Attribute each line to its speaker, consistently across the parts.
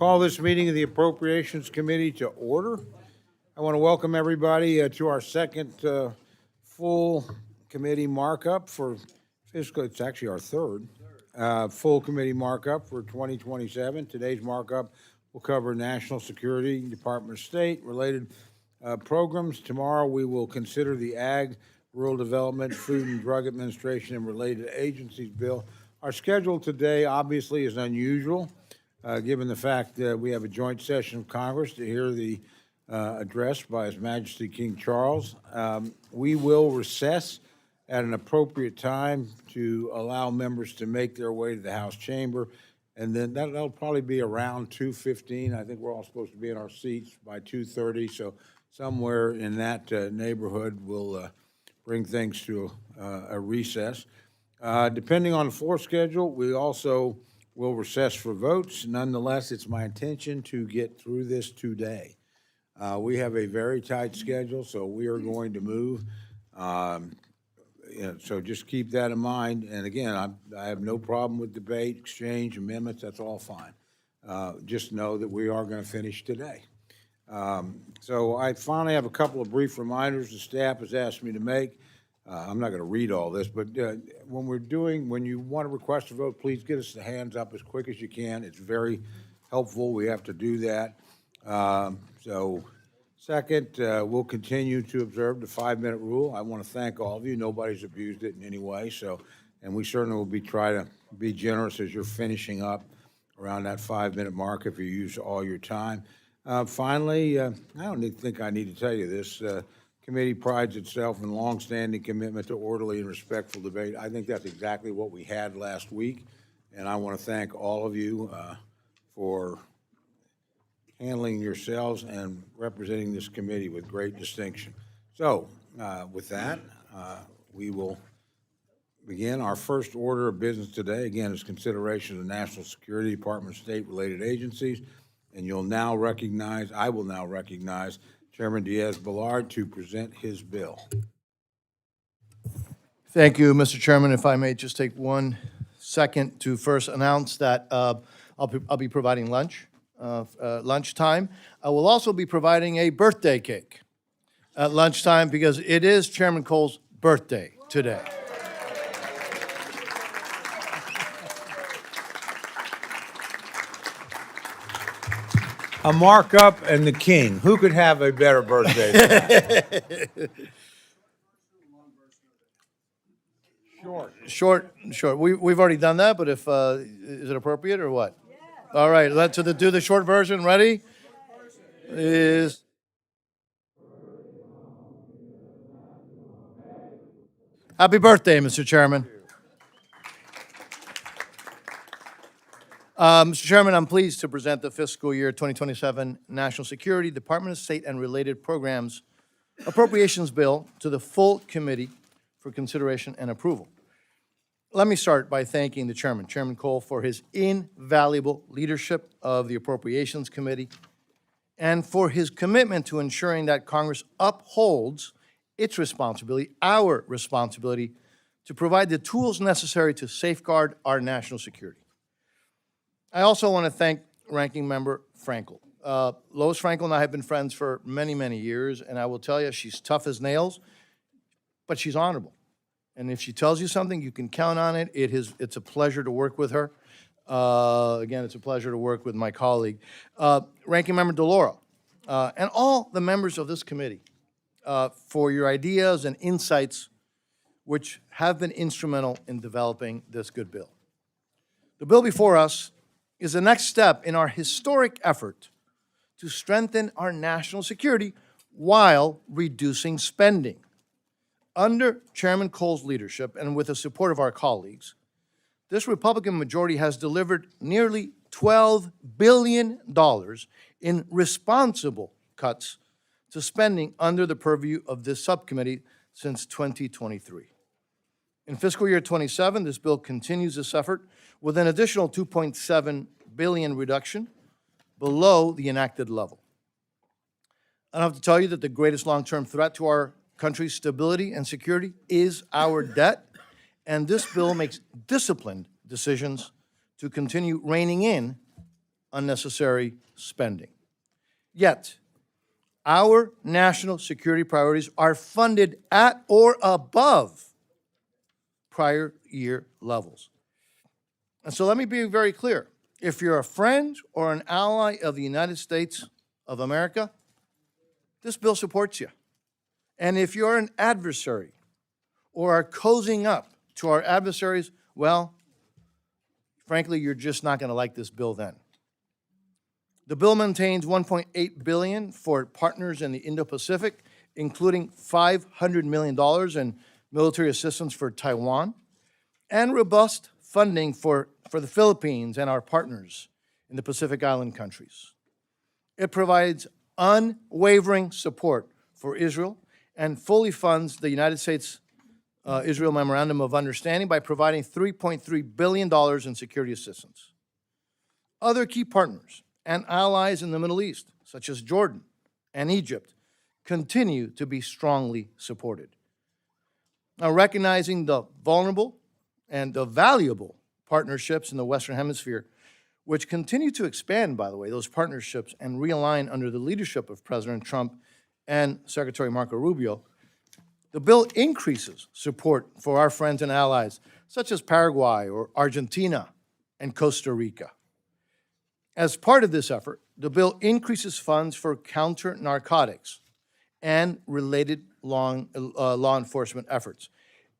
Speaker 1: Call this meeting of the Appropriations Committee to order. I want to welcome everybody to our second full committee markup for fiscal, it's actually our third full committee markup for 2027. Today's markup will cover national security, Department of State related programs. Tomorrow we will consider the Ag, Rural Development, Food and Drug Administration and related agencies bill. Our schedule today obviously is unusual, given the fact that we have a joint session of Congress to hear the address by His Majesty King Charles. We will recess at an appropriate time to allow members to make their way to the House chamber, and then that'll probably be around 2:15. I think we're all supposed to be in our seats by 2:30, so somewhere in that neighborhood we'll bring things to a recess. Depending on the floor schedule, we also will recess for votes. Nonetheless, it's my intention to get through this today. We have a very tight schedule, so we are going to move. So just keep that in mind. And again, I have no problem with debate, exchange, amendments. That's all fine. Just know that we are going to finish today. So I finally have a couple of brief reminders the staff has asked me to make. I'm not going to read all this, but when you want to request a vote, please get us the hands up as quick as you can. It's very helpful. We have to do that. So second, we'll continue to observe the 5-minute rule. I want to thank all of you. Nobody's abused it in any way. And we certainly will try to be generous as you're finishing up around that 5-minute mark if you use all your time. Finally, I don't think I need to tell you this. Committee prides itself in longstanding commitment to orderly and respectful debate. I think that's exactly what we had last week, and I want to thank all of you for handling yourselves and representing this committee with great distinction. So, with that, we will begin. Our first order of business today, again, is consideration of the National Security, Department of State-related agencies, and I will now recognize Chairman Diaz-Balart to present his bill.
Speaker 2: Thank you, Mr. Chairman. If I may just take 1 second to first announce that I'll be providing lunchtime. I will also be providing a birthday cake at lunchtime because it is Chairman Cole's birthday today.
Speaker 1: A markup and the king. Who could have a better birthday than that?
Speaker 2: Short. We've already done that, but if is it appropriate or what? Yeah. All right, let's do the short version. Ready? Is happy birthday, Mr. Chairman. Mr. Chairman, I'm pleased to present the fiscal year 2027 National Security, Department of State, and related programs appropriations bill to the full committee for consideration and approval. Let me start by thanking the chairman, Chairman Cole, for his invaluable leadership of the Appropriations Committee and for his commitment to ensuring that Congress upholds its responsibility, our responsibility, to provide the tools necessary to safeguard our national security. I also want to thank Ranking Member Frankel. Lois Frankel and I have been friends for many, many years, and I will tell you, she's tough as nails, but she's honorable. And if she tells you something, you can count on it. It's a pleasure to work with her. Again, it's a pleasure to work with my colleague. Ranking Member DeLauro, and all the members of this committee for your ideas and insights, which have been instrumental in developing this good bill. The bill before us is the next step in our historic effort to strengthen our national security while reducing spending. Under Chairman Cole's leadership and with the support of our colleagues, this Republican majority has delivered nearly $12 billion in responsible cuts to spending under the purview of this subcommittee since 2023. In fiscal year 27, this bill continues this effort with an additional $2.7 billion reduction below the enacted level. I don't have to tell you that the greatest long-term threat to our country's stability and security is our debt, and this bill makes disciplined decisions to continue reining in unnecessary spending. Yet, our national security priorities are funded at or above prior year levels. And so let me be very clear. If you're a friend or an ally of the United States of America, this bill supports you. And if you're an adversary or are cozying up to our adversaries, well, frankly, you're just not going to like this bill then. The bill maintains $1.8 billion for partners in the Indo-Pacific, including $500 million in military assistance for Taiwan, and robust funding for the Philippines and our partners in the Pacific Island countries. It provides unwavering support for Israel and fully funds the United States-Israel Memorandum of Understanding by providing $3.3 billion in security assistance. Other key partners and allies in the Middle East, such as Jordan and Egypt, continue to be strongly supported. Now, recognizing the vulnerable and the valuable partnerships in the Western Hemisphere, which continue to expand, by the way, those partnerships, and realign under the leadership of President Trump and Secretary Marco Rubio, the bill increases support for our friends and allies, such as Paraguay or Argentina and Costa Rica. As part of this effort, the bill increases funds for counter-narcotics and related law enforcement efforts,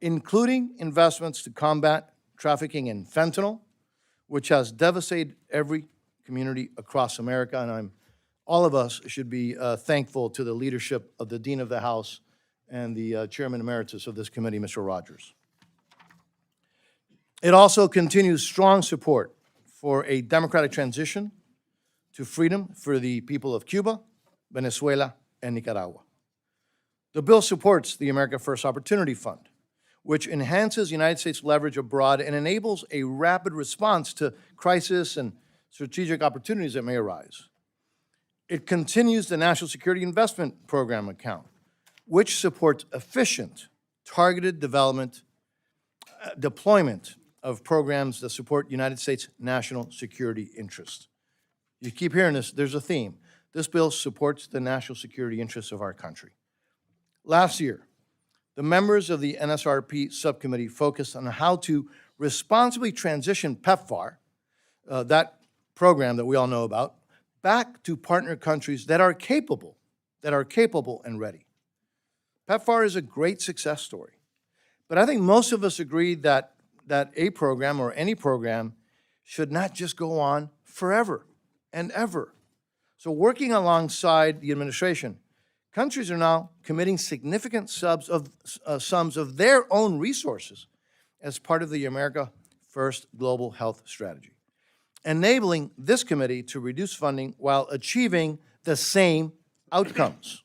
Speaker 2: including investments to combat trafficking in fentanyl, which has devastated every community across America, and all of us should be thankful to the leadership of the Dean of the House and the Chairman Emeritus of this committee, Mr. Rogers. It also continues strong support for a democratic transition to freedom for the people of Cuba, Venezuela, and Nicaragua. The bill supports the America First Opportunity Fund, which enhances United States leverage abroad and enables a rapid response to crisis and strategic opportunities that may arise. It continues the National Security Investment Program account, which supports efficient, targeted deployment of programs that support United States national security interests. You keep hearing this, there's a theme. This bill supports the national security interests of our country. Last year, the members of the NSRP subcommittee focused on how to responsibly transition PEPFAR, that program that we all know about, back to partner countries that are capable and ready. PEPFAR is a great success story, but I think most of us agree that a program or any program should not just go on forever and ever. So working alongside the administration, countries are now committing significant sums of their own resources as part of the America First Global Health Strategy, enabling this committee to reduce funding while achieving the same outcomes.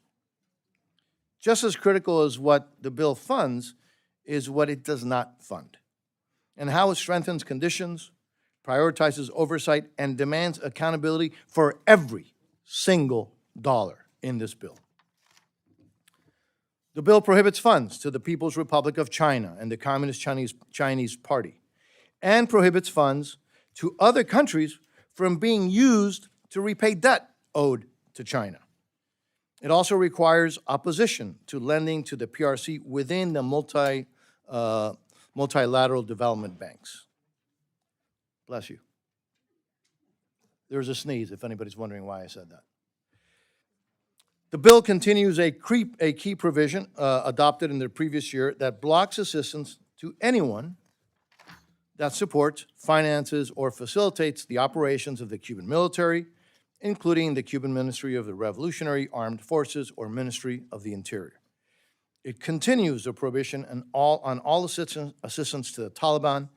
Speaker 2: Just as critical as what the bill funds is what it does not fund, and how it strengthens conditions, prioritizes oversight, and demands accountability for every single dollar in this bill. The bill prohibits funds to the People's Republic of China and the Communist Chinese Party, and prohibits funds to other countries from being used to repay debt owed to China. It also requires opposition to lending to the PRC within the multilateral development banks. Bless you. There was a sneeze, if anybody's wondering why I said that. The bill continues a key provision adopted in the previous year that blocks assistance to anyone that supports, finances, or facilitates the operations of the Cuban military, including the Cuban Ministry of the Revolutionary Armed Forces or Ministry of the Interior. It continues the prohibition on all assistance to the Taliban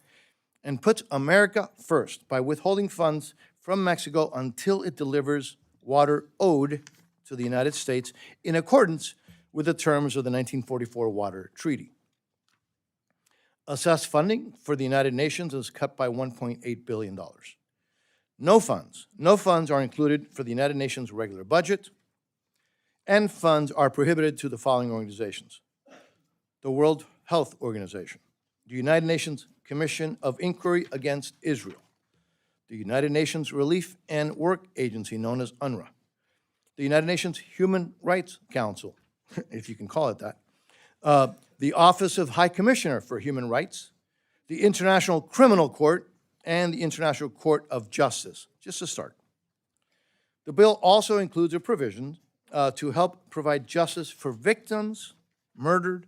Speaker 2: and puts America first by withholding funds from Mexico until it delivers water owed to the United States in accordance with the terms of the 1944 Water Treaty. Assessed funding for the United Nations is cut by $1.8 billion. No funds are included for the United Nations regular budget, and funds are prohibited to the following organizations: the World Health Organization, the United Nations Commission of Inquiry against Israel, the United Nations Relief and Work Agency, known as UNRWA, the United Nations Human Rights Council, if you can call it that, the Office of High Commissioner for Human Rights, the International Criminal Court, and the International Court of Justice, just to start. The bill also includes a provision to help provide justice for victims murdered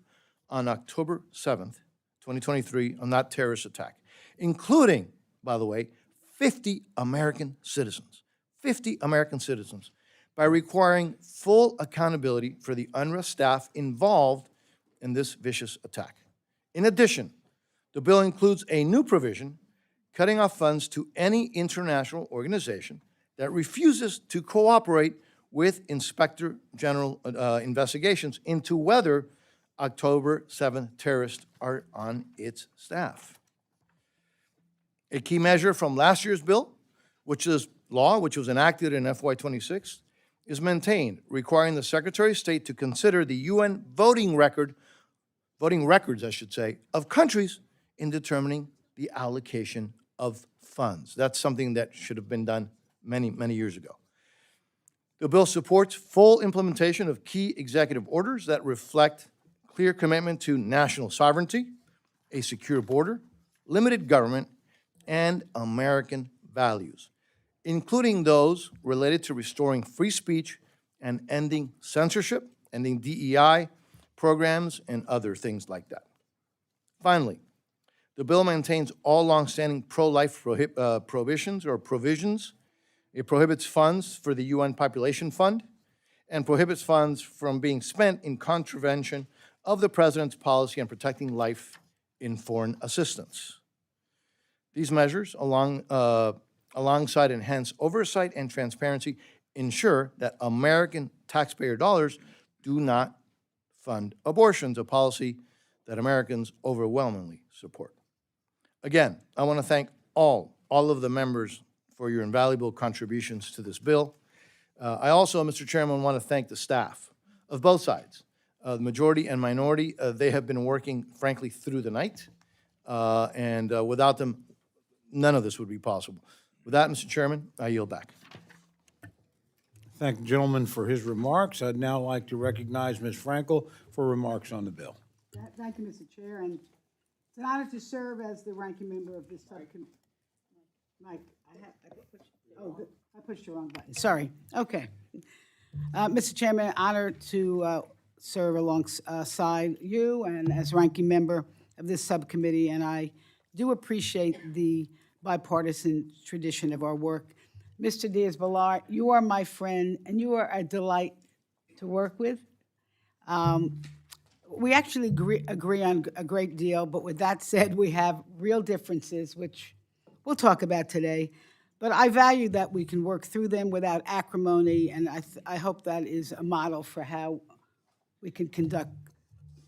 Speaker 2: on October 7th, 2023, on that terrorist attack, including, by the way, 50 American citizens, by requiring full accountability for the UNRWA staff involved in this vicious attack. In addition, the bill includes a new provision cutting off funds to any international organization that refuses to cooperate with Inspector General investigations into whether October 7th terrorists are on its staff. A key measure from last year's bill, which was enacted in FY26, is maintained, requiring the Secretary of State to consider the UN voting records, of countries in determining the allocation of funds. That's something that should have been done many, many years ago. The bill supports full implementation of key executive orders that reflect clear commitment to national sovereignty, a secure border, limited government, and American values, including those related to restoring free speech and ending censorship, ending DEI programs, and other things like that. Finally, the bill maintains all longstanding pro-life provisions. It prohibits funds for the UN Population Fund and prohibits funds from being spent in contravention of the President's policy on protecting life in foreign assistance. These measures, alongside enhanced oversight and transparency, ensure that American taxpayer dollars do not fund abortions, a policy that Americans overwhelmingly support. Again, I want to thank all of the members for your invaluable contributions to this bill. I also, Mr. Chairman, want to thank the staff of both sides, the majority and minority. They have been working, frankly, through the night, and without them, none of this would be possible. With that, Mr. Chairman, I yield back.
Speaker 1: Thank the gentleman for his remarks. I'd now like to recognize Ms. Frankel for remarks on the bill.
Speaker 3: Thank you, Mr. Chair, and it's an honor to serve as the ranking member of this subcommittee. Mike, I pushed the wrong button. Sorry. Okay. Mr. Chairman, honored to serve alongside you and as ranking member of this subcommittee, and I do appreciate the bipartisan tradition of our work. Mr. Diaz-Balart, you are my friend, and you are a delight to work with. We actually agree on a great deal, but with that said, we have real differences, which we'll talk about today. But I value that we can work through them without acrimony, and I hope that is a model for how we can conduct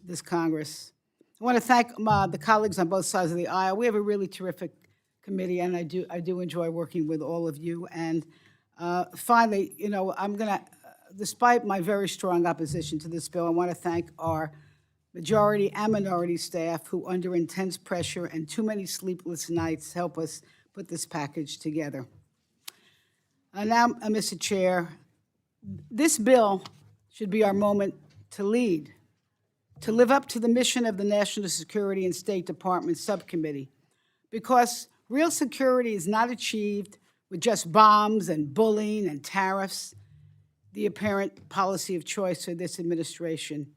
Speaker 3: this Congress. I want to thank the colleagues on both sides of the aisle. We have a really terrific committee, and I do enjoy working with all of you. And finally, you know, I'm going to, despite my very strong opposition to this bill, I want to thank our majority and minority staff who, under intense pressure and too many sleepless nights, help us put this package together. Now, Mr. Chair, this bill should be our moment to lead, to live up to the mission of the National Security and State Department Subcommittee, because real security is not achieved with just bombs and bullying and tariffs, the apparent policy of choice for this administration.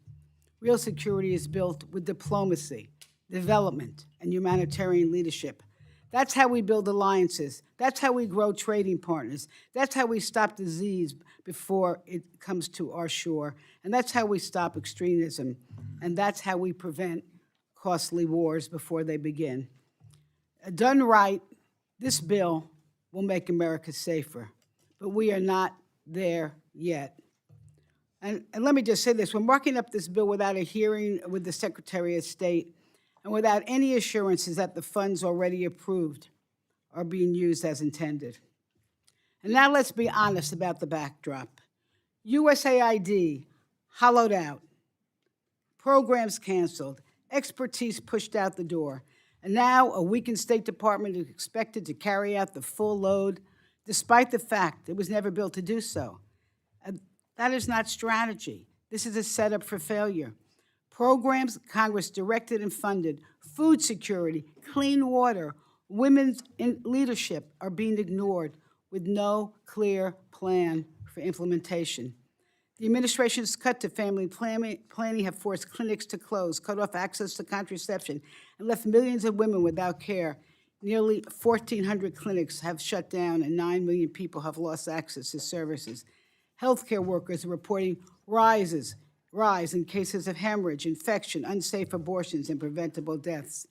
Speaker 3: Real security is built with diplomacy, development, and humanitarian leadership. That's how we build alliances. That's how we grow trading partners. That's how we stop disease before it comes to our shore. And that's how we stop extremism. And that's how we prevent costly wars before they begin. Done right, this bill will make America safer. But we are not there yet. And let me just say this, we're marking up this bill without a hearing with the Secretary of State and without any assurances that the funds already approved are being used as intended. And now let's be honest about the backdrop. USAID hollowed out, programs canceled, expertise pushed out the door, And now, a weakened State Department is expected to carry out the full load, despite the fact it was never built to do so. And that is not strategy. This is a setup for failure. Programs Congress directed and funded, food security, clean water, women's in leadership are being ignored with no clear plan for implementation. The administration's cut to family planning have forced clinics to close, cut off access to contraception, and left millions of women without care. Nearly 1,400 clinics have shut down, and 9 million people have lost access to services. Healthcare workers are reporting rise in cases of hemorrhage, infection, unsafe abortions, and preventable deaths.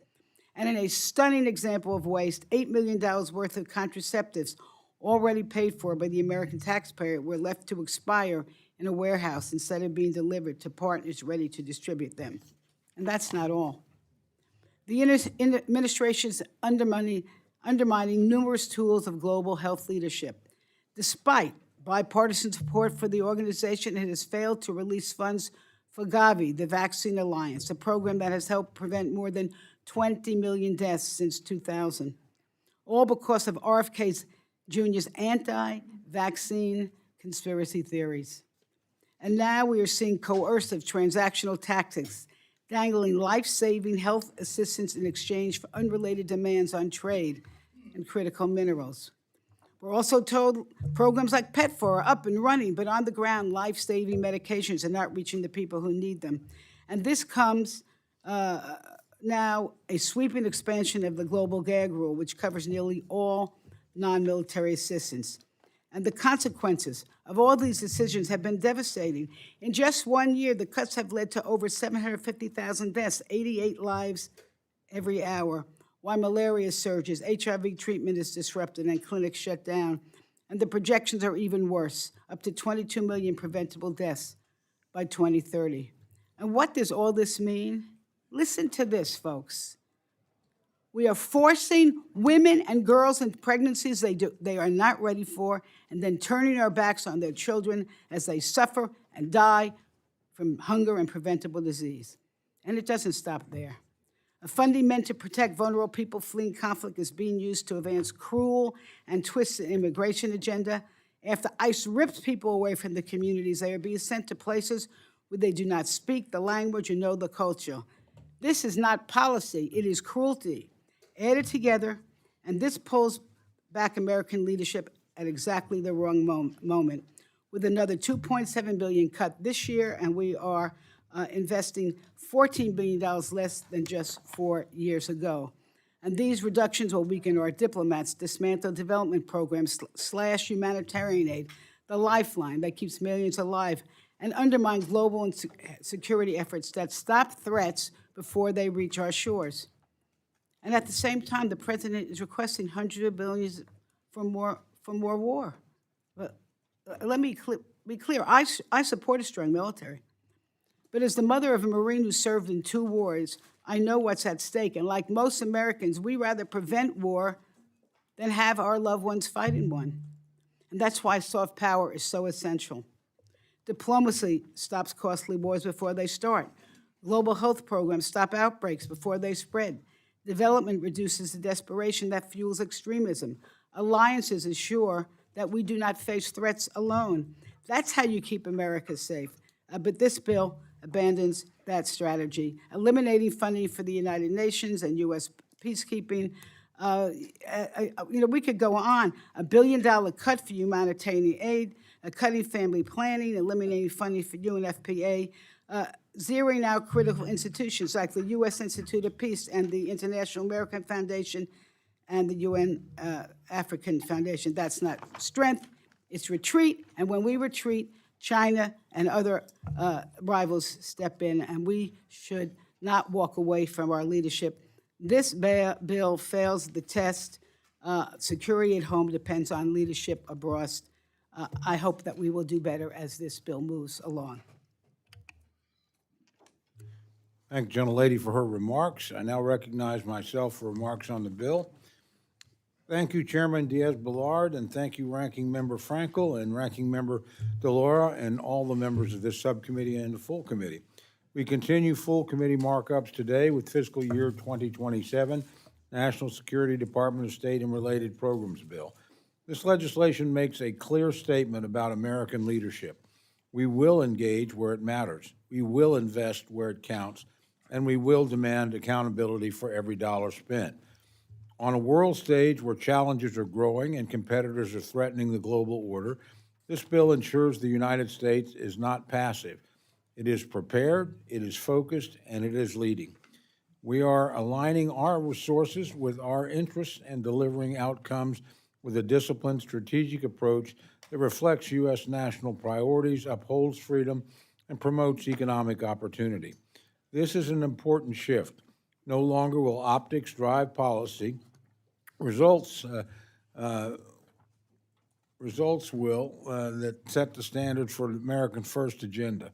Speaker 3: And in a stunning example of waste, $8 million worth of contraceptives already paid for by the American taxpayer were left to expire in a warehouse instead of being delivered to partners ready to distribute them. And that's not all. The administration is undermining numerous tools of global health leadership. Despite bipartisan support for the organization, it has failed to release funds for Gavi, the Vaccine Alliance, a program that has helped prevent more than 20 million deaths since 2000, all because of RFK Jr.'s anti-vaccine conspiracy theories. And now we are seeing coercive transactional tactics, dangling life-saving health assistance in exchange for unrelated demands on trade and critical minerals. We're also told programs like PEPFAR are up and running, but on the ground, life-saving medications are not reaching the people who need them. And this comes now a sweeping expansion of the global gag rule, which covers nearly all non-military assistance. And the consequences of all these decisions have been devastating. In just 1 year, the cuts have led to over 750,000 deaths, 88 lives every hour, while malaria surges, HIV treatment is disrupted, and clinics shut down. And the projections are even worse, up to 22 million preventable deaths by 2030. And what does all this mean? Listen to this, folks. We are forcing women and girls into pregnancies they are not ready for, and then turning our backs on their children as they suffer and die from hunger and preventable disease. And it doesn't stop there. A funding meant to protect vulnerable people fleeing conflict is being used to advance cruel and twisted immigration agenda. After ICE rips people away from the communities, they are being sent to places where they do not speak the language or know the culture. This is not policy, it is cruelty. Added together, and this pulls back American leadership at exactly the wrong moment, with another $2.7 billion cut this year, and we are investing $14 billion less than just 4 years ago. And these reductions will weaken our diplomats, dismantle development programs, slash humanitarian aid, the lifeline that keeps millions alive, and undermine global and security efforts that stop threats before they reach our shores. And at the same time, the president is requesting hundreds of billions for more war. But let me be clear. I support a strong military. But as the mother of a Marine who served in 2 wars, I know what's at stake. And like most Americans, we rather prevent war than have our loved ones fight in one. And that's why soft power is so essential. Diplomacy stops costly wars before they start. Global health programs stop outbreaks before they spread. Development reduces the desperation that fuels extremism. Alliances ensure that we do not face threats alone. That's how you keep America safe. But this bill abandons that strategy, eliminating funding for the United Nations and U.S. peacekeeping. We could go on. $1 billion cut for humanitarian aid, cutting family planning, eliminating funding for UNFPA, zeroing out critical institutions like the U.S. Institute of Peace and the International American Foundation and the UN African Foundation. That's not strength, it's retreat. And when we retreat, China and other rivals step in, and we should not walk away from our leadership. This bill fails the test. Security at home depends on leadership abroad. I hope that we will do better as this bill moves along.
Speaker 1: Thank the gentlelady for her remarks. I now recognize myself for remarks on the bill. Thank you, Chairman Diaz-Balart, and thank you, Ranking Member Frankel and Ranking Member DeLauro, and all the members of this subcommittee and the full committee. We continue full committee markups today with fiscal year 2027 National Security Department of State and Related Programs Bill. This legislation makes a clear statement about American leadership. We will engage where it matters. We will invest where it counts, and we will demand accountability for every dollar spent. On a world stage where challenges are growing and competitors are threatening the global order, this bill ensures the United States is not passive. It is prepared, it is focused, and it is leading. We are aligning our resources with our interests and delivering outcomes with a disciplined, strategic approach that reflects U.S. national priorities, upholds freedom, and promotes economic opportunity. This is an important shift. No longer will optics drive policy. Results will that set the standard for the American First agenda.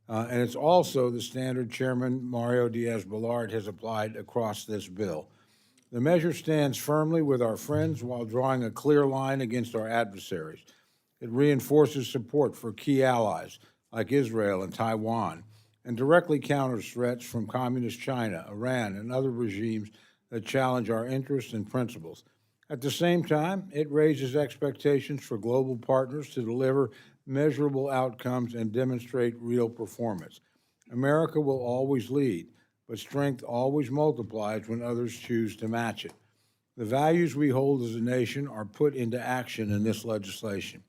Speaker 1: And it's also the standard Chairman Mario Diaz-Balart has applied across this bill. The measure stands firmly with our friends while drawing a clear line against our adversaries. It reinforces support for key allies like Israel and Taiwan, and directly counters threats from Communist China, Iran, and other regimes that challenge our interests and principles. At the same time, it raises expectations for global partners to deliver measurable outcomes and demonstrate real performance. America will always lead, but strength always multiplies when others choose to match it. The values we hold as a nation are put into action in this legislation.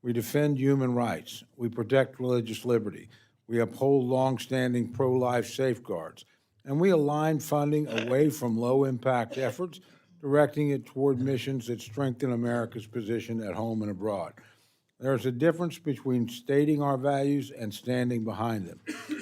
Speaker 1: We defend human rights. We protect religious liberty. We uphold longstanding pro-life safeguards. And we align funding away from low-impact efforts, directing it toward missions that strengthen America's position at home and abroad. There's a difference between stating our values and standing behind them.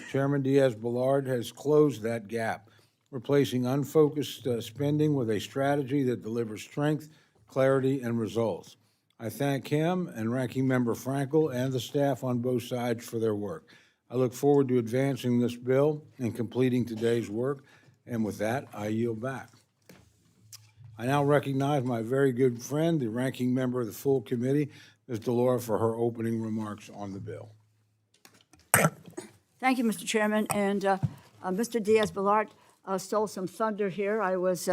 Speaker 1: Chairman Diaz-Balart has closed that gap, replacing unfocused spending with a strategy that delivers strength, clarity, and results. I thank him and Ranking Member Frankel and the staff on both sides for their work. I look forward to advancing this bill and completing today's work. And with that, I yield back. I now recognize my very good friend, the Ranking Member of the full committee, Ms. DeLauro, for her opening remarks on the bill.
Speaker 4: Thank you, Mr. Chairman. And Mr. Diaz-Balart stole some thunder here. I was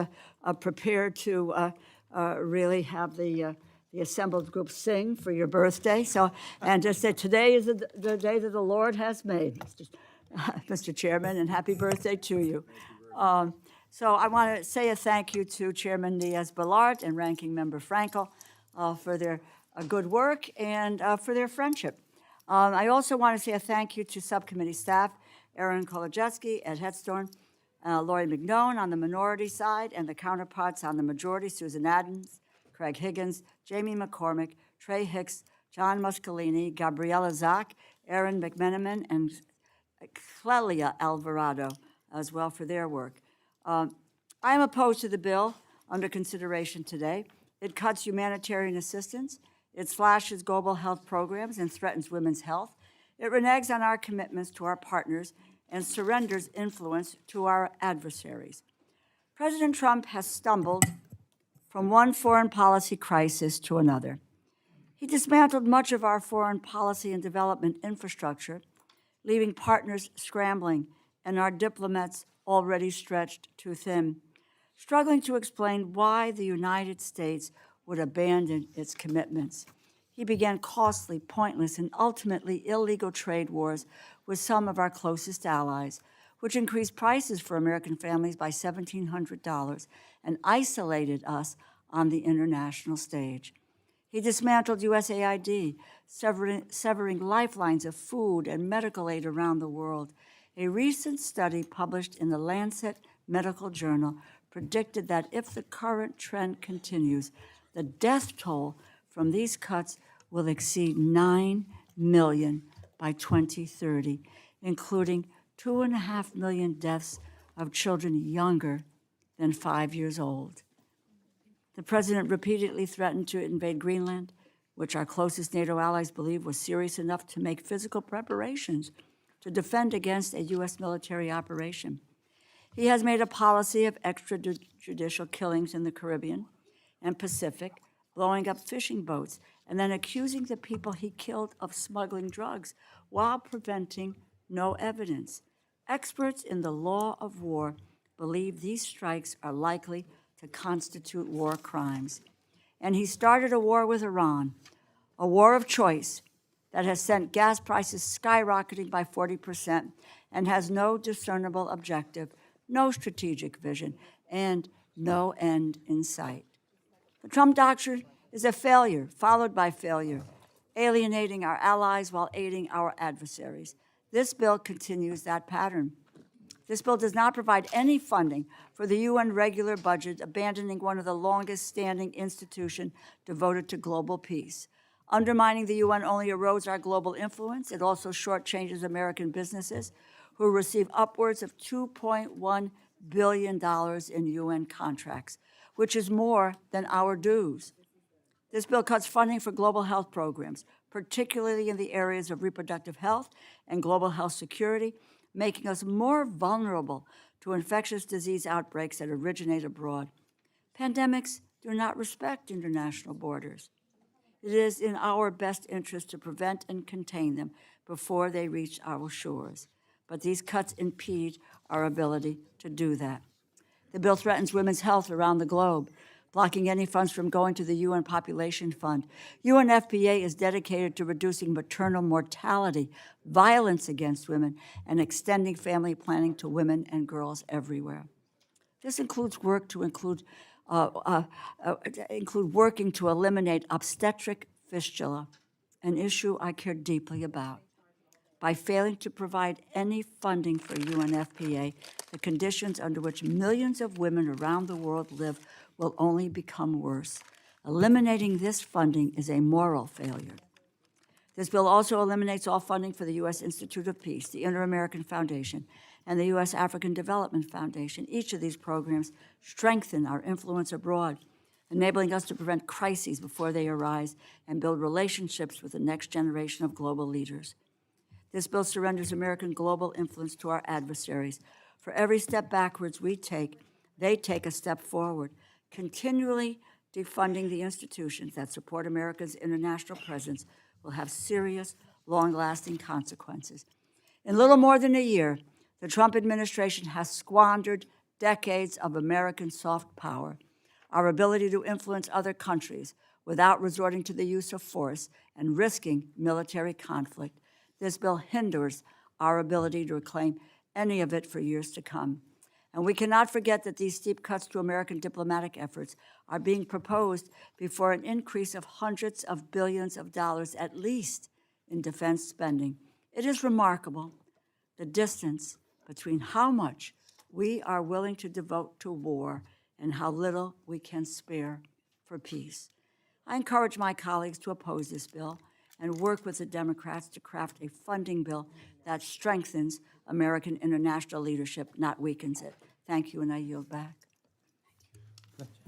Speaker 4: prepared to really have the assembled group sing for your birthday. So, and just say today is the day that the Lord has made, Mr. Chairman, and happy birthday to you. So I want to say a thank you to Chairman Diaz-Balart and Ranking Member Frankel for their good work and for their friendship. I also want to say a thank you to subcommittee staff, Aaron Kolodziejski, Ed Headstone, Lori McNone on the minority side, and the counterparts on the majority, Susan Adams, Craig Higgins, Jamie McCormick, Trey Hicks, John Muscolini, Gabriella Zach, Aaron McMenamin, and Clelia Alvarado as well for their work. I am opposed to the bill under consideration today. It cuts humanitarian assistance, it slashes global health programs and threatens women's health. It reneges on our commitments to our partners and surrenders influence to our adversaries. President Trump has stumbled from one foreign policy crisis to another. He dismantled much of our foreign policy and development infrastructure, leaving partners scrambling and our diplomats already stretched too thin, struggling to explain why the United States would abandon its commitments. He began costly, pointless, and ultimately illegal trade wars with some of our closest allies, which increased prices for American families by $1,700 and isolated us on the international stage. He dismantled USAID, severing lifelines of food and medical aid around the world. A recent study published in the Lancet Medical Journal predicted that if the current trend continues, the death toll from these cuts will exceed 9 million by 2030, including 2.5 million deaths of children younger than 5 years old. The president repeatedly threatened to invade Greenland, which our closest NATO allies believe was serious enough to make physical preparations to defend against a U.S. military operation. He has made a policy of extrajudicial killings in the Caribbean and Pacific, blowing up fishing boats, and then accusing the people he killed of smuggling drugs while presenting no evidence. Experts in the law of war believe these strikes are likely to constitute war crimes. And he started a war with Iran, a war of choice that has sent gas prices skyrocketing by 40% and has no discernible objective, no strategic vision, and no end in sight. The Trump doctrine is a failure followed by failure, alienating our allies while aiding our adversaries. This bill continues that pattern. This bill does not provide any funding for the UN regular budget, abandoning one of the longest-standing institutions devoted to global peace. Undermining the UN only erodes our global influence. It also shortchanges American businesses who receive upwards of $2.1 billion in UN contracts, which is more than our dues. This bill cuts funding for global health programs, particularly in the areas of reproductive health and global health security, making us more vulnerable to infectious disease outbreaks that originate abroad. Pandemics do not respect international borders. It is in our best interest to prevent and contain them before they reach our shores. But these cuts impede our ability to do that. The bill threatens women's health around the globe, blocking any funds from going to the UN Population Fund. UNFPA is dedicated to reducing maternal mortality, violence against women, and extending family planning to women and girls everywhere. This includes work to include working to eliminate obstetric fistula, an issue I care deeply about. By failing to provide any funding for UNFPA, the conditions under which millions of women around the world live will only become worse. Eliminating this funding is a moral failure. This bill also eliminates all funding for the U.S. Institute of Peace, the Inter-American Foundation, and the U.S. African Development Foundation. Each of these programs strengthen our influence abroad, enabling us to prevent crises before they arise and build relationships with the next generation of global leaders. This bill surrenders American global influence to our adversaries. For every step backwards we take, they take a step forward, continually defunding the institutions that support America's international presence will have serious, long-lasting consequences. In little more than a year, the Trump administration has squandered decades of American soft power, our ability to influence other countries without resorting to the use of force and risking military conflict. This bill hinders our ability to reclaim any of it for years to come. And we cannot forget that these steep cuts to American diplomatic efforts are being proposed before an increase of hundreds of billions of dollars at least in defense spending. It is remarkable the distance between how much we are willing to devote to war and how little we can spare for peace. I encourage my colleagues to oppose this bill and work with the Democrats to craft a funding bill that strengthens American international leadership, not weakens it. Thank you, and I yield back.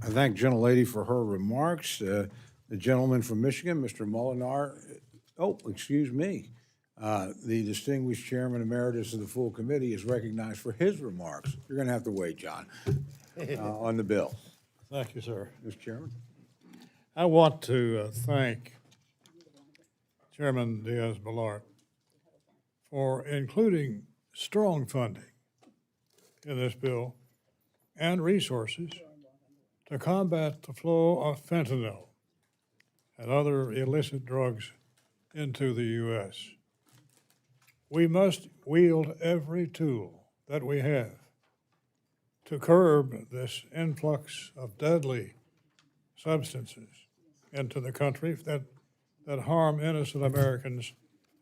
Speaker 1: I thank the gentlelady for her remarks. The gentleman from Michigan, Mr. Molinar, oh, excuse me. The distinguished chairman emeritus of the full committee is recognized for his remarks. You're going to have to wait, John, on the bill.
Speaker 5: Thank you, sir.
Speaker 1: Mr. Chairman.
Speaker 5: I want to thank Chairman Diaz-Balart for including strong funding in this bill and resources to combat the flow of fentanyl and other illicit drugs into the U.S. We must wield every tool that we have to curb this influx of deadly substances into the country that harm innocent Americans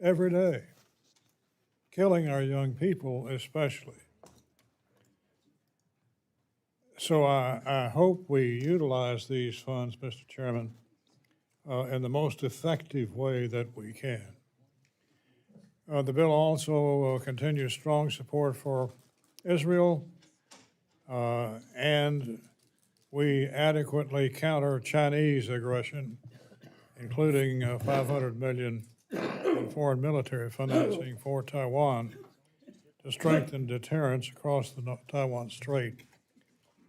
Speaker 5: every day, killing our young people especially. So I hope we utilize these funds, Mr. Chairman, in the most effective way that we can. The bill also continues strong support for Israel, and we adequately counter Chinese aggression, including $500 million in foreign military financing for Taiwan to strengthen deterrence across the Taiwan Strait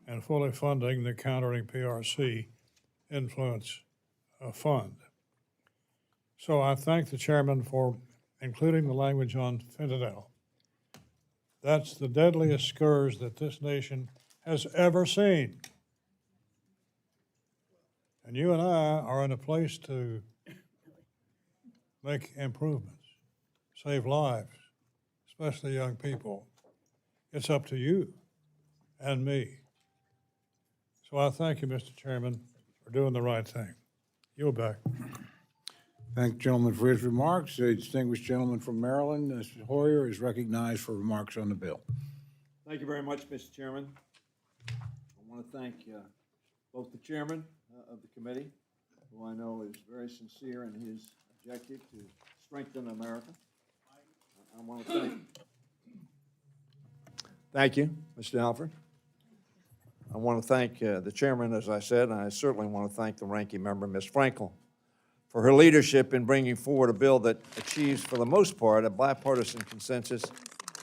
Speaker 5: and fully funding the Countering PRC Influence Fund. So I thank the chairman for including the language on fentanyl. That's the deadliest scourge that this nation has ever seen. And you and I are in a place to make improvements, save lives, especially young people. It's up to you and me. So I thank you, Mr. Chairman, for doing the right thing. You're back.
Speaker 1: Thank the gentleman for his remarks. The distinguished gentleman from Maryland, Mr. Hoyer, is recognized for remarks on the bill.
Speaker 6: Thank you very much, Mr. Chairman. I want to thank both the chairman of the committee, who I know is very sincere in his objective to strengthen America. I want to thank you, Mr. Alford. I want to thank the chairman, as I said, and I certainly want to thank the ranking member, Ms. Frankel, for her leadership in bringing forward a bill that achieves, for the most part, a bipartisan consensus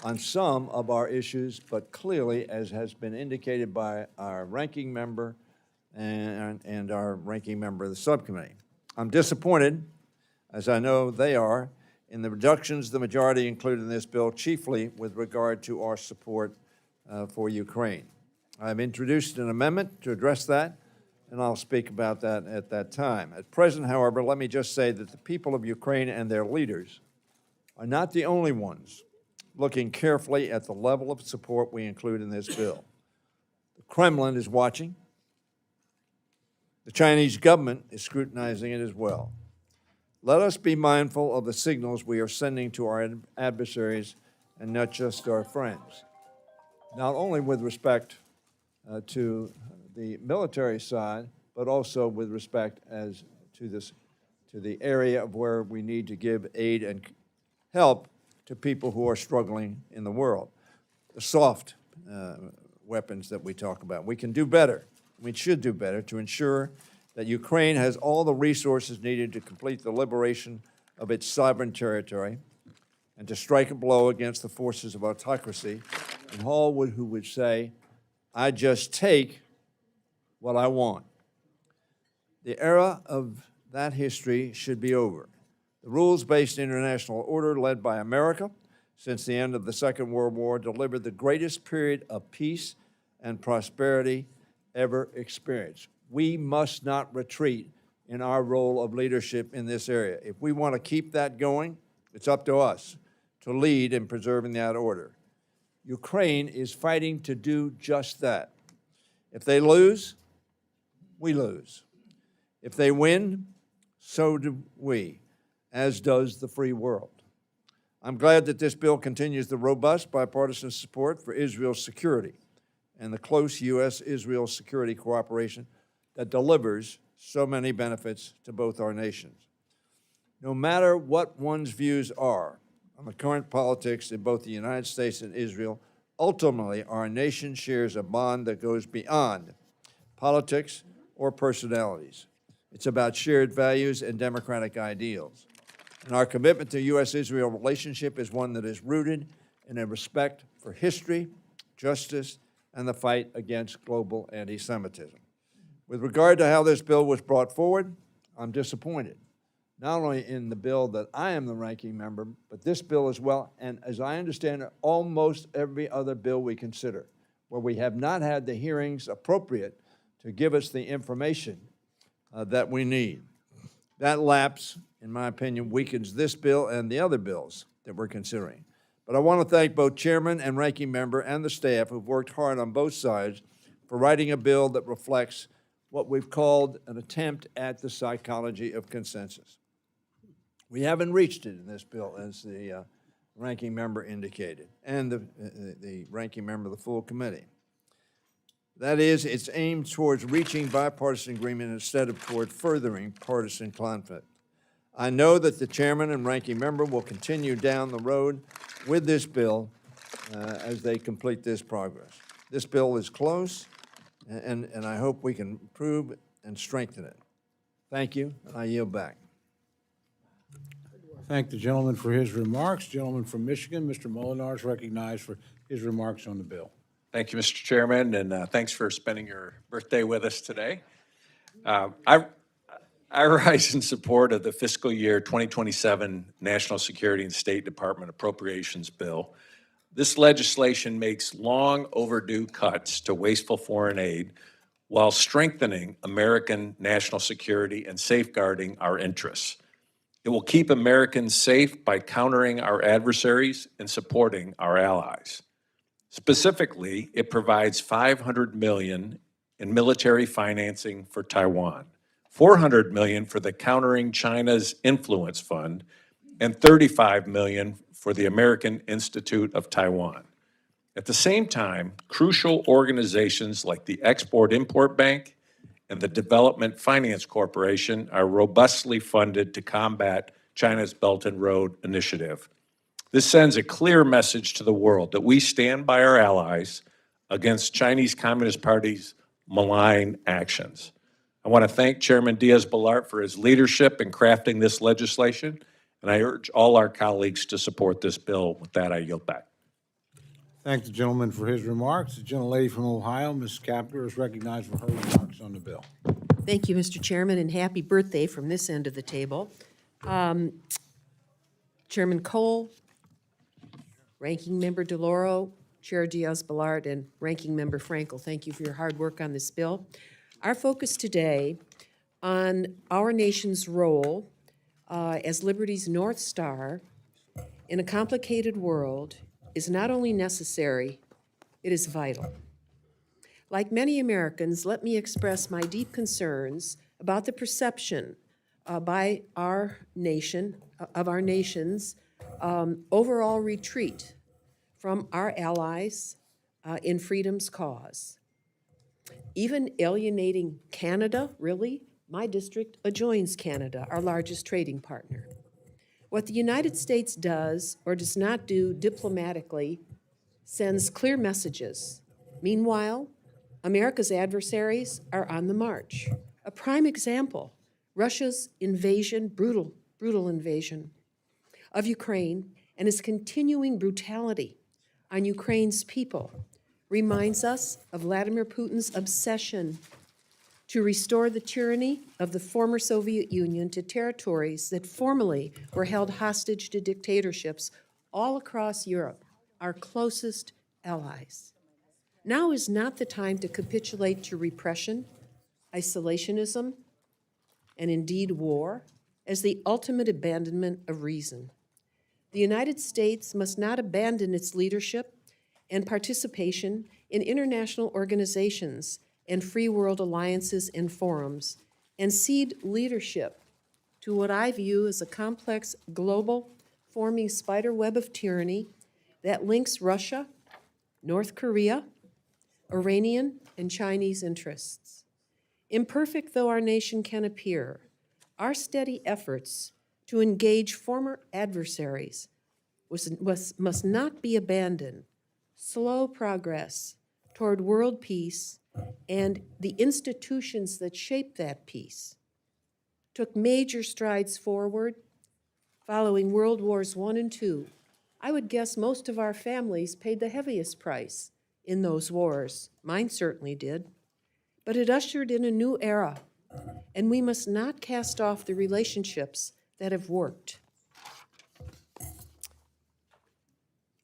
Speaker 6: on some of our issues, but clearly, as has been indicated by our ranking member and our ranking member of the subcommittee. I'm disappointed, as I know they are, in the reductions the majority included in this bill, chiefly with regard to our support for Ukraine. I've introduced an amendment to address that, and I'll speak about that at that time. At present, however, let me just say that the people of Ukraine and their leaders are not the only ones looking carefully at the level of support we include in this bill. The Kremlin is watching. The Chinese government is scrutinizing it as well. Let us be mindful of the signals we are sending to our adversaries and not just our friends, not only with respect to the military side, but also with respect as to the area of where we need to give aid and help to people who are struggling in the world. The soft weapons that we talk about. We can do better. We should do better to ensure that Ukraine has all the resources needed to complete the liberation of its sovereign territory and to strike a blow against the forces of autocracy in Hallwood, who would say, I just take what I want. The era of that history should be over. The rules-based international order led by America since the end of the Second World War delivered the greatest period of peace and prosperity ever experienced. We must not retreat in our role of leadership in this area. If we want to keep that going, it's up to us to lead in preserving that order. Ukraine is fighting to do just that. If they lose, we lose. If they win, so do we, as does the free world. I'm glad that this bill continues the robust bipartisan support for Israel's security and the close U.S.-Israel security cooperation that delivers so many benefits to both our nations. No matter what one's views are on the current politics in both the United States and Israel, ultimately our nation shares a bond that goes beyond politics or personalities. It's about shared values and democratic ideals. And our commitment to U.S.-Israel relationship is one that is rooted in a respect for history, justice, and the fight against global anti-Semitism. With regard to how this bill was brought forward, I'm disappointed, not only in the bill that I am the ranking member, but this bill as well, and as I understand it, almost every other bill we consider, where we have not had the hearings appropriate to give us the information that we need. That lapse, in my opinion, weakens this bill and the other bills that we're considering. But I want to thank both Chairman and Ranking Member and the staff who've worked hard on both sides for writing a bill that reflects what we've called an attempt at the psychology of consensus. We haven't reached it in this bill, as the Ranking Member indicated, and the Ranking Member of the full committee. That is, it's aimed towards reaching bipartisan agreement instead of toward furthering partisan conflict. I know that the Chairman and Ranking Member will continue down the road with this bill as they complete this progress. This bill is close, and I hope we can improve and strengthen it. Thank you, and I yield back.
Speaker 1: Thank the gentleman for his remarks. Gentleman from Michigan, Mr. Molinar, is recognized for his remarks on the bill.
Speaker 7: Thank you, Mr. Chairman, and thanks for spending your birthday with us today. I rise in support of the fiscal year 2027 National Security and State Department Appropriations Bill. This legislation makes long overdue cuts to wasteful foreign aid while strengthening American national security and safeguarding our interests. It will keep Americans safe by countering our adversaries and supporting our allies. Specifically, it provides $500 million in military financing for Taiwan, $400 million for the Countering China's Influence Fund, and $35 million for the American Institute of Taiwan. At the same time, crucial organizations like the Export-Import Bank and the Development Finance Corporation are robustly funded to combat China's Belt and Road Initiative. This sends a clear message to the world that we stand by our allies against Chinese Communist Party's malign actions. I want to thank Chairman Diaz-Balart for his leadership in crafting this legislation, and I urge all our colleagues to support this bill. With that, I yield back.
Speaker 1: Thank the gentleman for his remarks. The gentlelady from Ohio, Ms. Kapler, is recognized for her remarks on the bill.
Speaker 8: Thank you, Mr. Chairman, and happy birthday from this end of the table. Chairman Cole, Ranking Member DeLauro, Chair Diaz-Balart, and Ranking Member Frankel, thank you for your hard work on this bill. Our focus today on our nation's role as liberty's North Star in a complicated world is not only necessary, it is vital. Like many Americans, let me express my deep concerns about the perception by our nation, of our nation's overall retreat from our allies in freedom's cause. Even alienating Canada, really? My district adjoins Canada, our largest trading partner. What the United States does or does not do diplomatically sends clear messages. Meanwhile, America's adversaries are on the march. A prime example, Russia's invasion, brutal invasion of Ukraine and its continuing brutality on Ukraine's people reminds us of Vladimir Putin's obsession to restore the tyranny of the former Soviet Union to territories that formerly were held hostage to dictatorships all across Europe, our closest allies. Now is not the time to capitulate to repression, isolationism, and indeed war as the ultimate abandonment of reason. The United States must not abandon its leadership and participation in international organizations and free world alliances and forums, and cede leadership to what I view as a complex global forming spider web of tyranny that links Russia, North Korea, Iranian, and Chinese interests. Imperfect though our nation can appear, our steady efforts to engage former adversaries must not be abandoned. Slow progress toward world peace and the institutions that shape that peace took major strides forward following World Wars I and II. I would guess most of our families paid the heaviest price in those wars. Mine certainly did. But it ushered in a new era, and we must not cast off the relationships that have worked.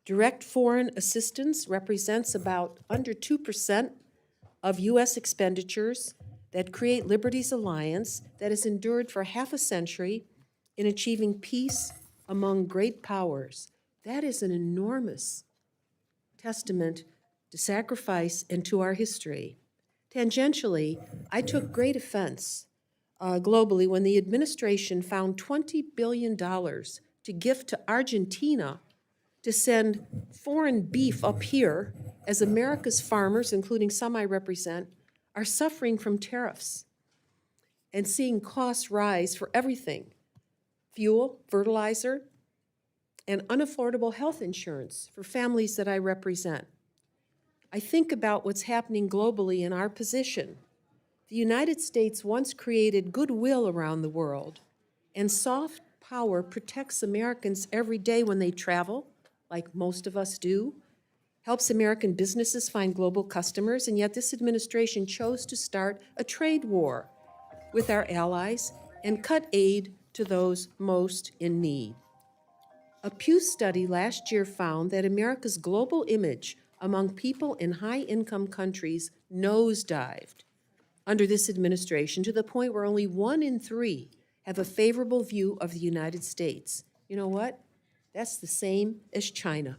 Speaker 8: Direct foreign assistance represents about under 2% of U.S. expenditures that create Liberty's alliance that has endured for half a century in achieving peace among great powers. That is an enormous testament to sacrifice and to our history. Tangentially, I took great offense globally when the administration found $20 billion to gift to Argentina to send foreign beef up here as America's farmers, including some I represent, are suffering from tariffs and seeing costs rise for everything: fuel, fertilizer, and unaffordable health insurance for families that I represent. I think about what's happening globally in our position. The United States once created goodwill around the world, and soft power protects Americans every day when they travel, like most of us do, helps American businesses find global customers, and yet this administration chose to start a trade war with our allies and cut aid to those most in need. A Pew study last year found that America's global image among people in high-income countries nosedived under this administration to the point where only 1 in 3 have a favorable view of the United States. You know what? That's the same as China.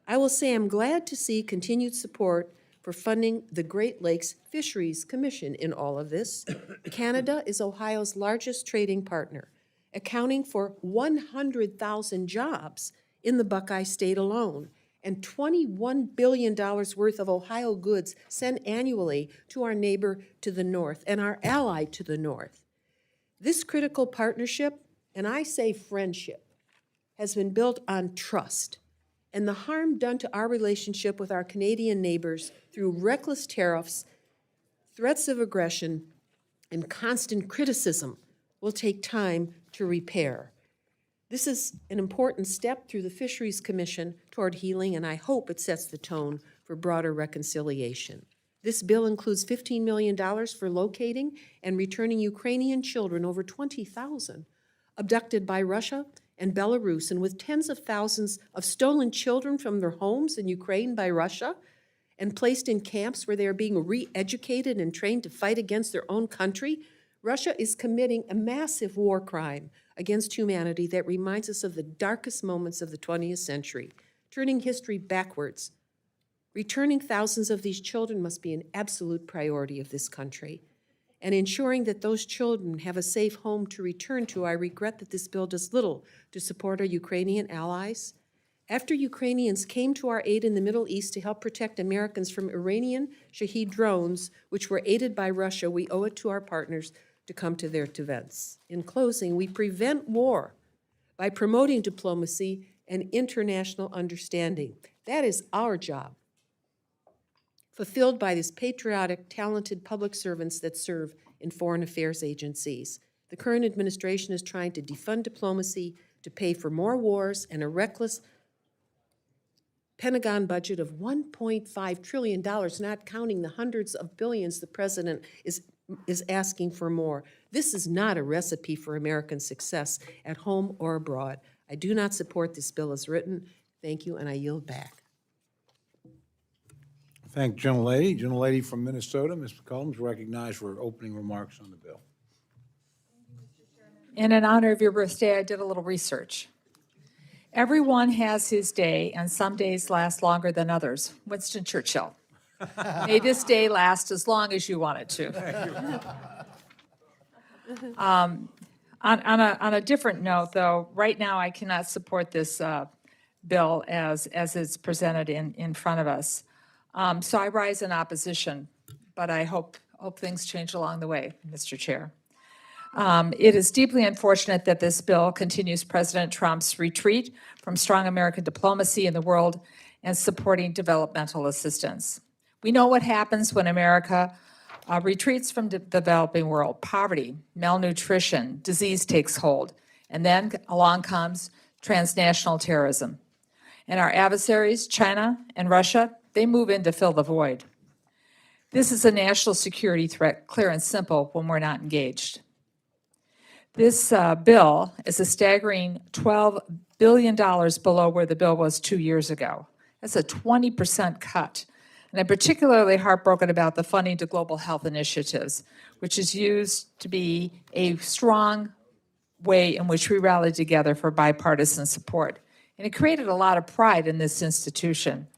Speaker 8: I will say I'm glad to see continued support for funding the Great Lakes Fisheries Commission in all of this. Canada is Ohio's largest trading partner, accounting for 100,000 jobs in the Buckeye State alone, and $21 billion worth of Ohio goods sent annually to our neighbor to the north and our ally to the north. This critical partnership, and I say friendship, has been built on trust, and the harm done to our relationship with our Canadian neighbors through reckless tariffs, threats of aggression, and constant criticism will take time to repair. This is an important step through the Fisheries Commission toward healing, and I hope it sets the tone for broader reconciliation. This bill includes $15 million for locating and returning Ukrainian children, over 20,000, abducted by Russia and Belarus, and with tens of thousands of stolen children from their homes in Ukraine by Russia and placed in camps where they are being re-educated and trained to fight against their own country. Russia is committing a massive war crime against humanity that reminds us of the darkest moments of the 20th century, turning history backwards. Returning thousands of these children must be an absolute priority of this country. And ensuring that those children have a safe home to return to, I regret that this bill does little to support our Ukrainian allies. After Ukrainians came to our aid in the Middle East to help protect Americans from Iranian Shahed drones, which were aided by Russia, we owe it to our partners to come to their defense. In closing, we prevent war by promoting diplomacy and international understanding. That is our job, fulfilled by these patriotic, talented public servants that serve in foreign affairs agencies. The current administration is trying to defund diplomacy to pay for more wars and a reckless Pentagon budget of $1.5 trillion, not counting the hundreds of billions the president is asking for more. This is not a recipe for American success at home or abroad. I do not support this bill as written. Thank you, and I yield back.
Speaker 1: Thank the gentlelady. Gentlelady from Minnesota, Ms. McCollum, is recognized for opening remarks on the bill.
Speaker 9: And in honor of your birthday, I did a little research. Everyone has his day, and some days last longer than others. Winston Churchill. May this day last as long as you want it to. On a different note, though, right now I cannot support this bill as it's presented in front of us. So I rise in opposition, but I hope things change along the way, Mr. Chair. It is deeply unfortunate that this bill continues President Trump's retreat from strong American diplomacy in the world and supporting developmental assistance. We know what happens when America retreats from the developing world. Poverty, malnutrition, disease takes hold, and then along comes transnational terrorism. And our adversaries, China and Russia, they move in to fill the void. This is a national security threat, clear and simple, when we're not engaged. This bill is a staggering $12 billion below where the bill was 2 years ago. That's a 20% cut. And I'm particularly heartbroken about the funding to global health initiatives, which is used to be a strong way in which we rally together for bipartisan support. And it created a lot of pride in this institution.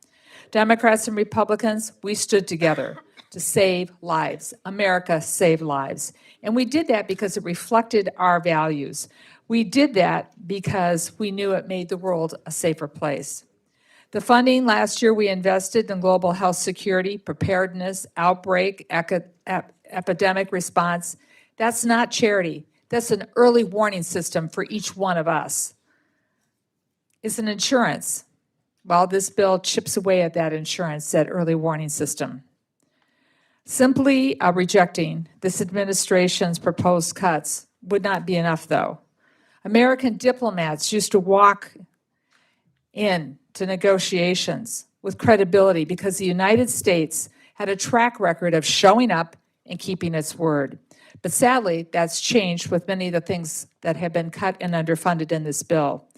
Speaker 9: Democrats and Republicans, we stood together to save lives. America saved lives. And we did that because it reflected our values. We did that because we knew it made the world a safer place. The funding last year we invested in global health security, preparedness, outbreak, epidemic response. That's not charity. That's an early warning system for each one of us. It's an insurance. Well, this bill chips away at that insurance, that early warning system. Simply rejecting this administration's proposed cuts would not be enough, though. American diplomats used to walk in to negotiations with credibility because the United States had a track record of showing up and keeping its word. But sadly, that's changed with many of the things that have been cut and underfunded in this bill.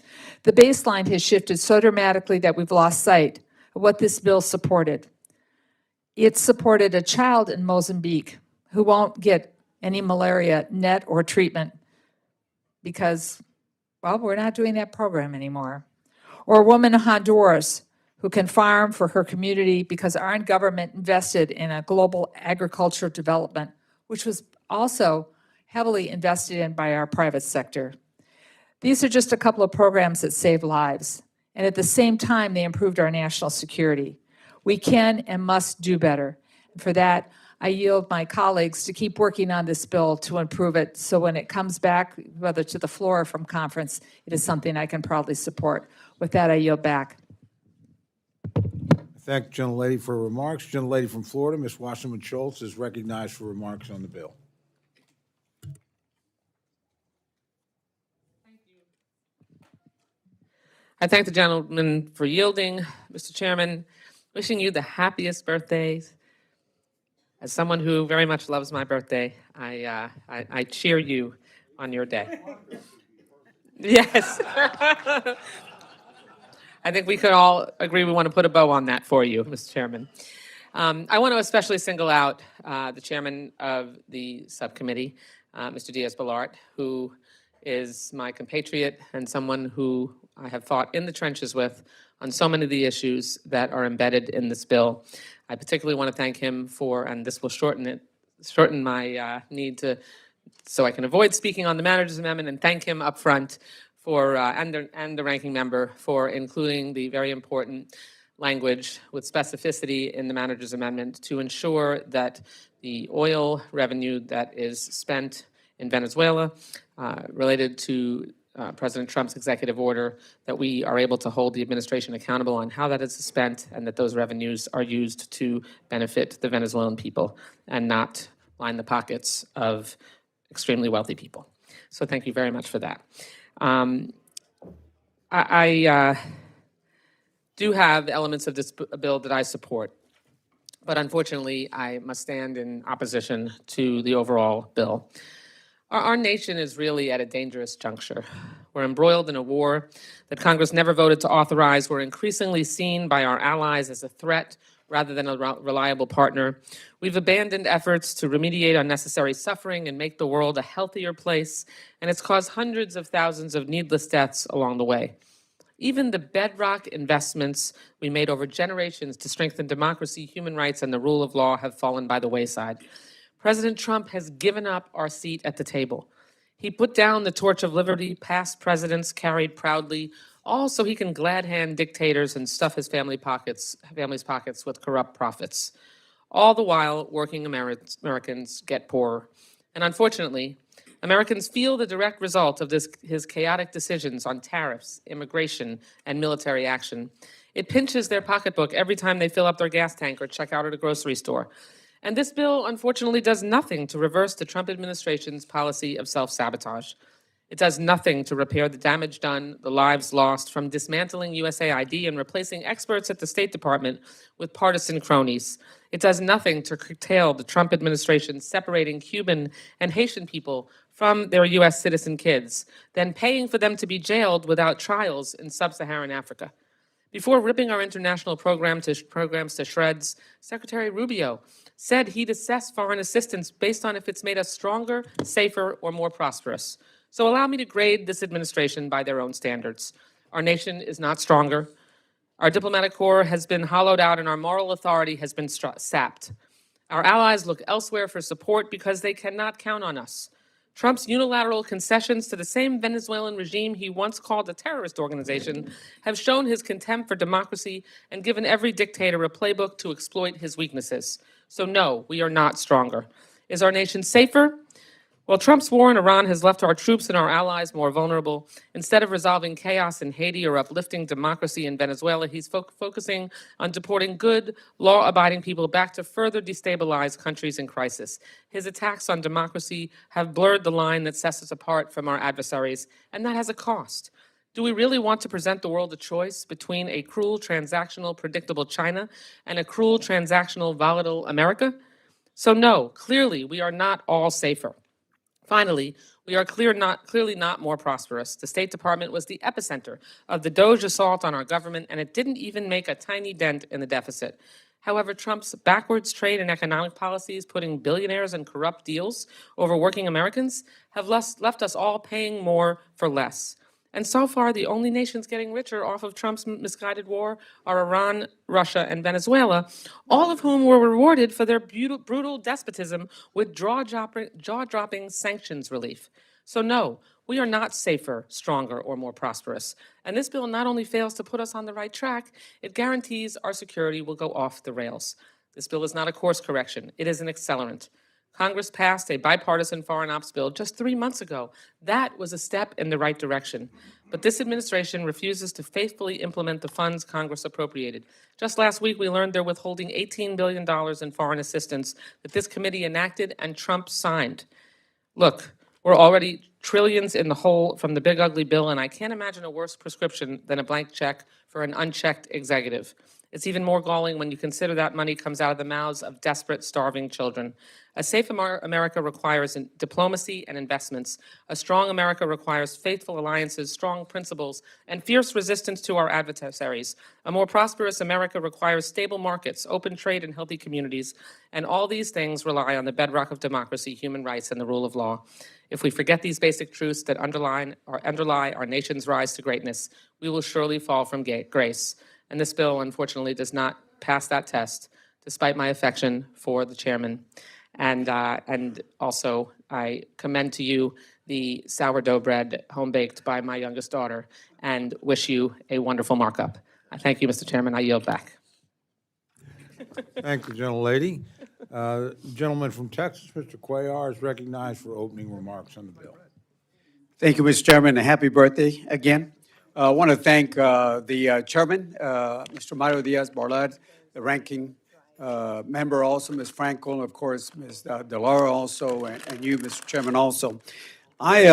Speaker 9: The baseline has shifted so dramatically that we've lost sight of what this bill supported. It supported a child in Mozambique who won't get any malaria net or treatment because, well, we're not doing that program anymore. Or a woman in Honduras who can farm for her community because our government invested in a global agriculture development, which was also heavily invested in by our private sector. These are just a couple of programs that save lives, and at the same time, they improved our national security. We can and must do better. And for that, I yield my colleagues to keep working on this bill to improve it, so when it comes back, whether to the floor or from conference, it is something I can proudly support. With that, I yield back.
Speaker 1: Thank the gentlelady for her remarks. Gentlelady from Florida, Ms. Wasserman Schultz, is recognized for remarks on the bill.
Speaker 10: I thank the gentleman for yielding. Mr. Chairman, wishing you the happiest birthdays. As someone who very much loves my birthday, I cheer you on your day. Yes. I think we could all agree we want to put a bow on that for you, Mr. Chairman. I want to especially single out the chairman of the subcommittee, Mr. Diaz-Balart, who is my compatriot and someone who I have fought in the trenches with on so many of the issues that are embedded in this bill. I particularly want to thank him for, and this will shorten my need to, so I can avoid speaking on the manager's amendment, and thank him up front for, and the ranking member for including the very important language with specificity in the manager's amendment to ensure that the oil revenue that is spent in Venezuela related to President Trump's executive order, that we are able to hold the administration accountable on how that is spent, and that those revenues are used to benefit the Venezuelan people and not line the pockets of extremely wealthy people. So thank you very much for that. I do have elements of this bill that I support, but unfortunately, I must stand in opposition to the overall bill. Our nation is really at a dangerous juncture. We're embroiled in a war that Congress never voted to authorize. We're increasingly seen by our allies as a threat rather than a reliable partner. We've abandoned efforts to remediate unnecessary suffering and make the world a healthier place, and it's caused hundreds of thousands of needless deaths along the way. Even the bedrock investments we made over generations to strengthen democracy, human rights, and the rule of law have fallen by the wayside. President Trump has given up our seat at the table. He put down the torch of liberty past presidents carried proudly, all so he can glad hand dictators and stuff his family's pockets with corrupt profits. All the while, working Americans get poorer. And unfortunately, Americans feel the direct result of his chaotic decisions on tariffs, immigration, and military action. It pinches their pocketbook every time they fill up their gas tank or check out at a grocery store. And this bill, unfortunately, does nothing to reverse the Trump administration's policy of self-sabotage. It does nothing to repair the damage done, the lives lost from dismantling USAID and replacing experts at the State Department with partisan cronies. It does nothing to curtail the Trump administration separating Cuban and Haitian people from their U.S. citizen kids, then paying for them to be jailed without trials in sub-Saharan Africa. Before ripping our international programs to shreds, Secretary Rubio said he'd assess foreign assistance based on if it's made us stronger, safer, or more prosperous. So allow me to grade this administration by their own standards. Our nation is not stronger. Our diplomatic corps has been hollowed out and our moral authority has been sapped. Our allies look elsewhere for support because they cannot count on us. Trump's unilateral concessions to the same Venezuelan regime he once called a terrorist organization have shown his contempt for democracy and given every dictator a playbook to exploit his weaknesses. So no, we are not stronger. Is our nation safer? Well, Trump's war in Iran has left our troops and our allies more vulnerable. Instead of resolving chaos in Haiti or uplifting democracy in Venezuela, he's focusing on deporting good, law-abiding people back to further destabilize countries in crisis. His attacks on democracy have blurred the line that sets us apart from our adversaries, and that has a cost. Do we really want to present the world a choice between a cruel, transactional, predictable China and a cruel, transactional, volatile America? So no, clearly we are not all safer. Finally, We are clearly not more prosperous. The State Department was the epicenter of the Doge assault on our government, and it didn't even make a tiny dent in the deficit. However, Trump's backwards trade and economic policies, putting billionaires in corrupt deals over working Americans, have left us all paying more for less. And so far, the only nations getting richer off of Trump's misguided war are Iran, Russia, and Venezuela, all of whom were rewarded for their brutal despotism with jaw-dropping sanctions relief. So no, we are not safer, stronger, or more prosperous. And this bill not only fails to put us on the right track, it guarantees our security will go off the rails. This bill is not a course correction, it is an accelerant. Congress passed a bipartisan foreign ops bill just 3 months ago. That was a step in the right direction. But this administration refuses to faithfully implement the funds Congress appropriated. Just last week, we learned they're withholding $18 billion in foreign assistance that this committee enacted and Trump signed. Look, we're already trillions in the hole from the big ugly bill, and I can't imagine a worse prescription than a blank check for an unchecked executive. It's even more galling when you consider that money comes out of the mouths of desperate, starving children. A safe America requires diplomacy and investments. A strong America requires faithful alliances, strong principles, and fierce resistance to our adversaries. A more prosperous America requires stable markets, open trade, and healthy communities. And all these things rely on the bedrock of democracy, human rights, and the rule of law. If we forget these basic truths that underlie our nation's rise to greatness, we will surely fall from grace. And this bill, unfortunately, does not pass that test, despite my affection for the chairman. And also, I commend to you the sourdough bread home-baked by my youngest daughter and wish you a wonderful markup. I thank you, Mr. Chairman. I yield back.
Speaker 1: Thank you, gentlelady. Gentleman from Texas, Mr. Cuellar, is recognized for opening remarks on the bill.
Speaker 11: Thank you, Mr. Chairman, and happy birthday again. I want to thank the chairman, Mr. Mario Diaz-Balart, the ranking member also, Ms. Frankel, and of course, Ms. DeLauro also, and you, Mr. Chairman, also. I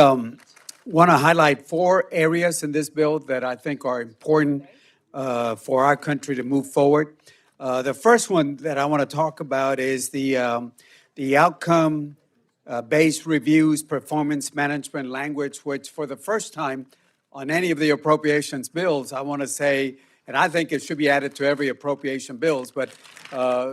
Speaker 11: want to highlight 4 areas in this bill that I think are important for our country to move forward. The first one that I want to talk about is the outcome-based reviews, performance management language, which for the first time on any of the appropriations bills, I want to say, and I think it should be added to every appropriation bills, but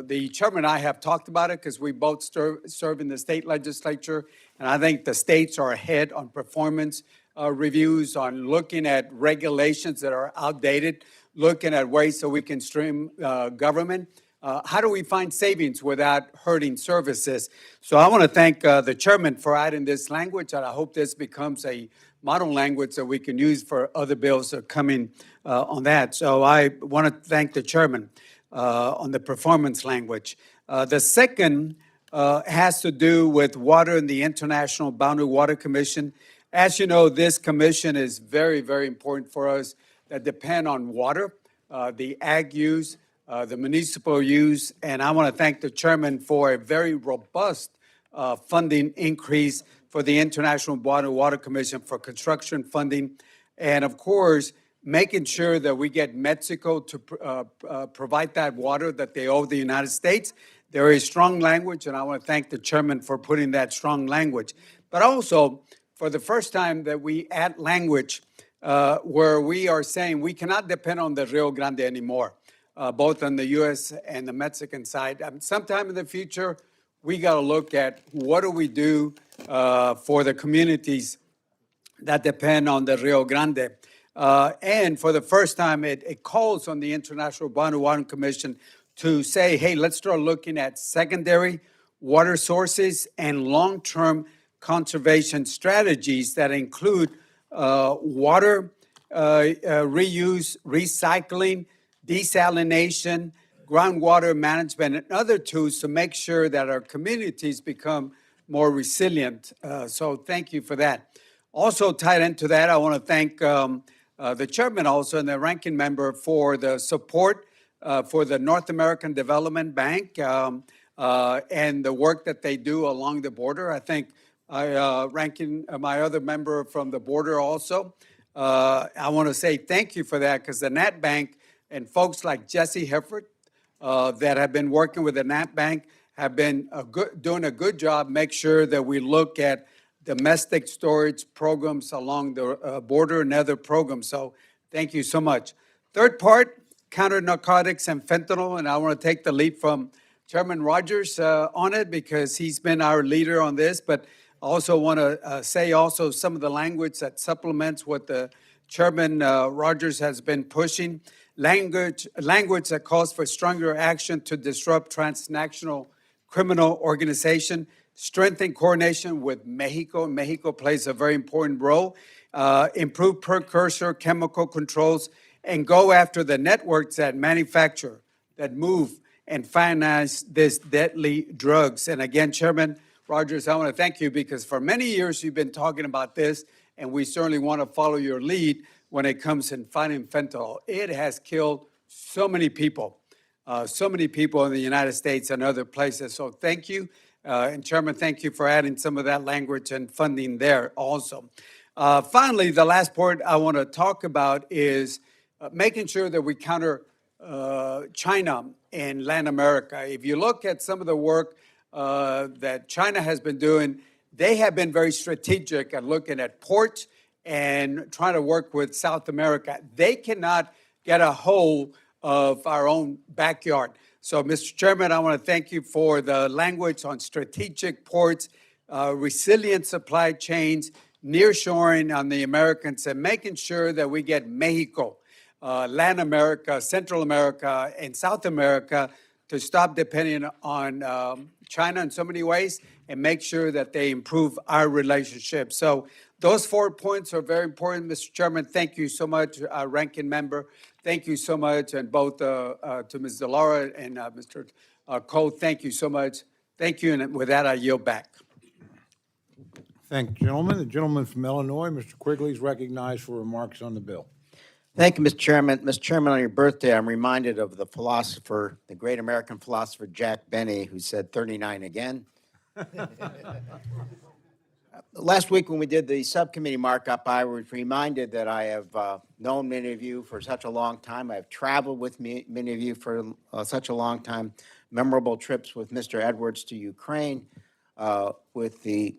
Speaker 11: the chairman and I have talked about it because we both serve in the state legislature, and I think the states are ahead on performance reviews, on looking at regulations that are outdated, looking at ways so we can stream government. How do we find savings without hurting services? So I want to thank the chairman for adding this language, and I hope this becomes a model language that we can use for other bills that are coming on that. So I want to thank the chairman on the performance language. The second has to do with water and the International Boundary Water Commission. As you know, this commission is very, very important for us that depend on water, the ag use, the municipal use, and I want to thank the chairman for a very robust funding increase for the International Boundary Water Commission for construction funding, and of course, making sure that we get Mexico to provide that water that they owe the United States. There is strong language, and I want to thank the chairman for putting that strong language. But also, for the first time that we add language where we are saying we cannot depend on the Rio Grande anymore, both on the U.S. and the Mexican side. Sometime in the future, we got to look at what do we do for the communities that depend on the Rio Grande. And for the first time, it calls on the International Boundary Water Commission to say, hey, let's start looking at secondary water sources and long-term conservation strategies that include water reuse, recycling, desalination, groundwater management, and other tools to make sure that our communities become more resilient. So thank you for that. Also tied into that, I want to thank the chairman also and the ranking member for the support for the North American Development Bank and the work that they do along the border. I think ranking my other member from the border also. I want to say thank you for that because the Nat Bank and folks like Jesse Hefford that have been working with the Nat Bank have been doing a good job, make sure that we look at domestic storage programs along the border and other programs. So thank you so much. Third part, counter narcotics and fentanyl, and I want to take the lead from Chairman Rogers on it because he's been our leader on this, but I also want to say also some of the language that supplements what the Chairman Rogers has been pushing. Language that calls for stronger action to disrupt transnational criminal organization, strengthen coordination with Mexico. Mexico plays a very important role. Improve precursor chemical controls and go after the networks that manufacture, that move and finance these deadly drugs. And again, Chairman Rogers, I want to thank you because for many years you've been talking about this, and we certainly want to follow your lead when it comes in fighting fentanyl. It has killed so many people in the United States and other places. So thank you. And Chairman, thank you for adding some of that language and funding there also. Finally, the last part I want to talk about is making sure that we counter China in Latin America. If you look at some of the work that China has been doing, they have been very strategic at looking at ports and trying to work with South America. They cannot get a hold of our own backyard. So, Mr. Chairman, I want to thank you for the language on strategic ports, resilient supply chains, nearshoring on the Americans, and making sure that we get Mexico, Latin America, Central America, and South America to stop depending on China in so many ways and make sure that they improve our relationship. So those 4 points are very important, Mr. Chairman. Thank you so much, Ranking Member. Thank you so much, and both to Ms. DeLauro and Mr. Cole, thank you so much. Thank you, and with that, I yield back.
Speaker 1: Thank you, gentlemen. The gentleman from Illinois, Mr. Quigley, is recognized for remarks on the bill.
Speaker 12: Thank you, Mr. Chairman. Mr. Chairman, on your birthday, I'm reminded of the philosopher, the great American philosopher Jack Benny, who said 39 again. Last week when we did the subcommittee markup, I was reminded that I have known many of you for such a long time. I've traveled with many of you for such a long time. Memorable trips with Mr. Edwards to Ukraine, with the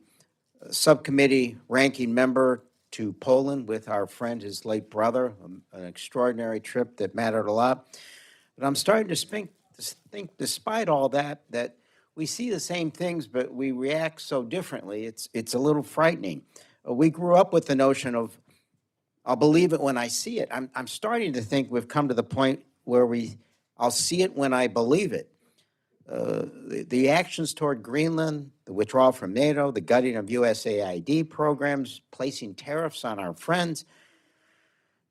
Speaker 12: subcommittee ranking member to Poland with our friend, his late brother, an extraordinary trip that mattered a lot. But I'm starting to think, despite all that, that we see the same things, but we react so differently. It's a little frightening. We grew up with the notion of, I'll believe it when I see it. I'm starting to think we've come to the point where I'll see it when I believe it. The actions toward Greenland, the withdrawal from NATO, the gutting of USAID programs, placing tariffs on our friends,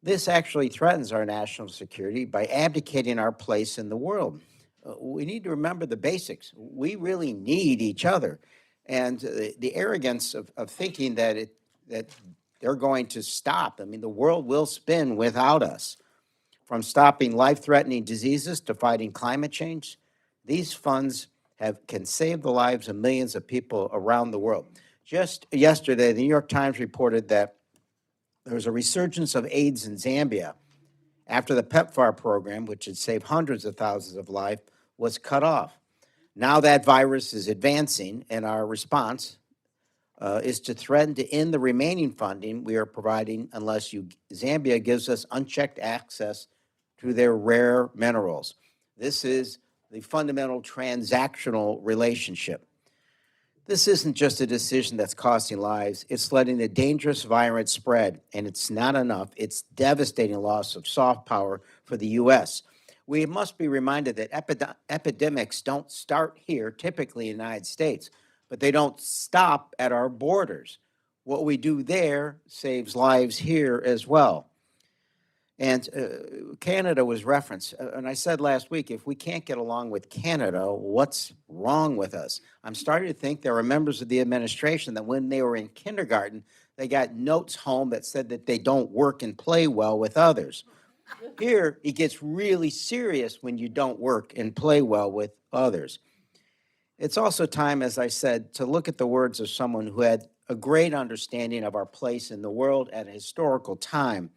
Speaker 12: this actually threatens our national security by abdicating our place in the world. We need to remember the basics. We really need each other. And the arrogance of thinking that they're going to stop. I mean, the world will spin without us. From stopping life-threatening diseases to fighting climate change, these funds can save the lives of millions of people around the world. Just yesterday, the New York Times reported that there was a resurgence of AIDS in Zambia after the PEPFAR program, which had saved hundreds of thousands of lives, was cut off. Now that virus is advancing, and our response is to threaten to end the remaining funding we are providing unless Zambia gives us unchecked access to their rare minerals. This is the fundamental transactional relationship. This isn't just a decision that's costing lives, it's letting a dangerous virus spread, and it's not enough. It's devastating loss of soft power for the U.S. We must be reminded that epidemics don't start here, typically in the United States, but they don't stop at our borders. What we do there saves lives here as well. And Canada was referenced. And I said last week, if we can't get along with Canada, what's wrong with us? I'm starting to think there are members of the administration that when they were in kindergarten, they got notes home that said that they don't work and play well with others. Here, it gets really serious when you don't work and play well with others. It's also time, as I said, to look at the words of someone who had a great understanding of our place in the world at a historical time.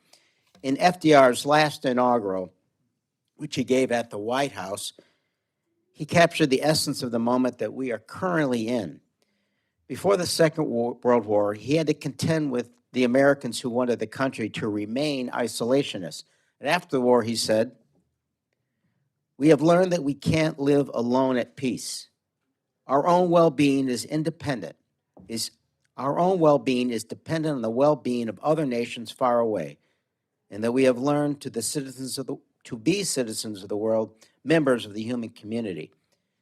Speaker 12: In FDR's last inaugural, which he gave at the White House, he captured the essence of the moment that we are currently in. Before the Second World War, he had to contend with the Americans who wanted the country to remain isolationist. And after the war, he said, "We have learned that we can't live alone at peace. Our own well-being is independent. Our own well-being is dependent on the well-being of other nations far away, and that we have learned to be citizens of the world, members of the human community."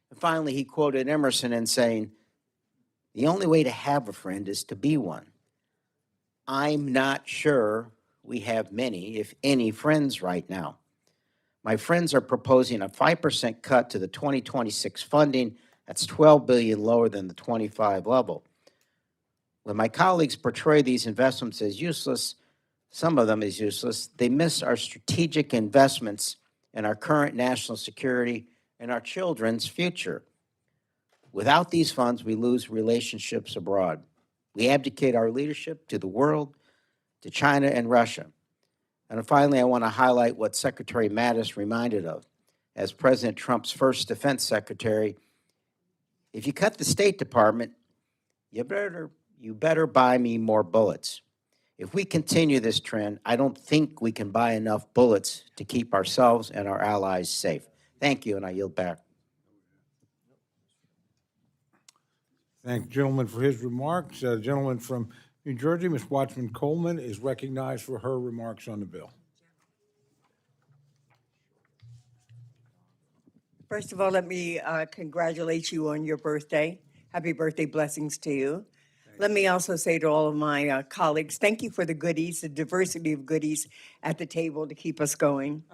Speaker 12: And finally, he quoted Emerson in saying, "The only way to have a friend is to be one." I'm not sure we have many, if any, friends right now. My friends are proposing a 5% cut to the 2026 funding. That's $12 billion lower than the 25 level. When my colleagues portray these investments as useless, some of them as useless, they miss our strategic investments in our current national security and our children's future. Without these funds, we lose relationships abroad. We abdicate our leadership to the world, to China and Russia. And finally, I want to highlight what Secretary Mattis reminded of. As President Trump's first defense secretary, if you cut the State Department, you better buy me more bullets. If we continue this trend, I don't think we can buy enough bullets to keep ourselves and our allies safe. Thank you, and I yield back.
Speaker 1: Thank the gentleman for his remarks. The gentleman from New Jersey, Ms. Watchman Coleman, is recognized for her remarks on the bill.
Speaker 13: First of all, let me congratulate you on your birthday. Happy birthday, blessings to you. Let me also say to all of my colleagues, thank you for the goodies, the diversity of goodies at the table to keep us going.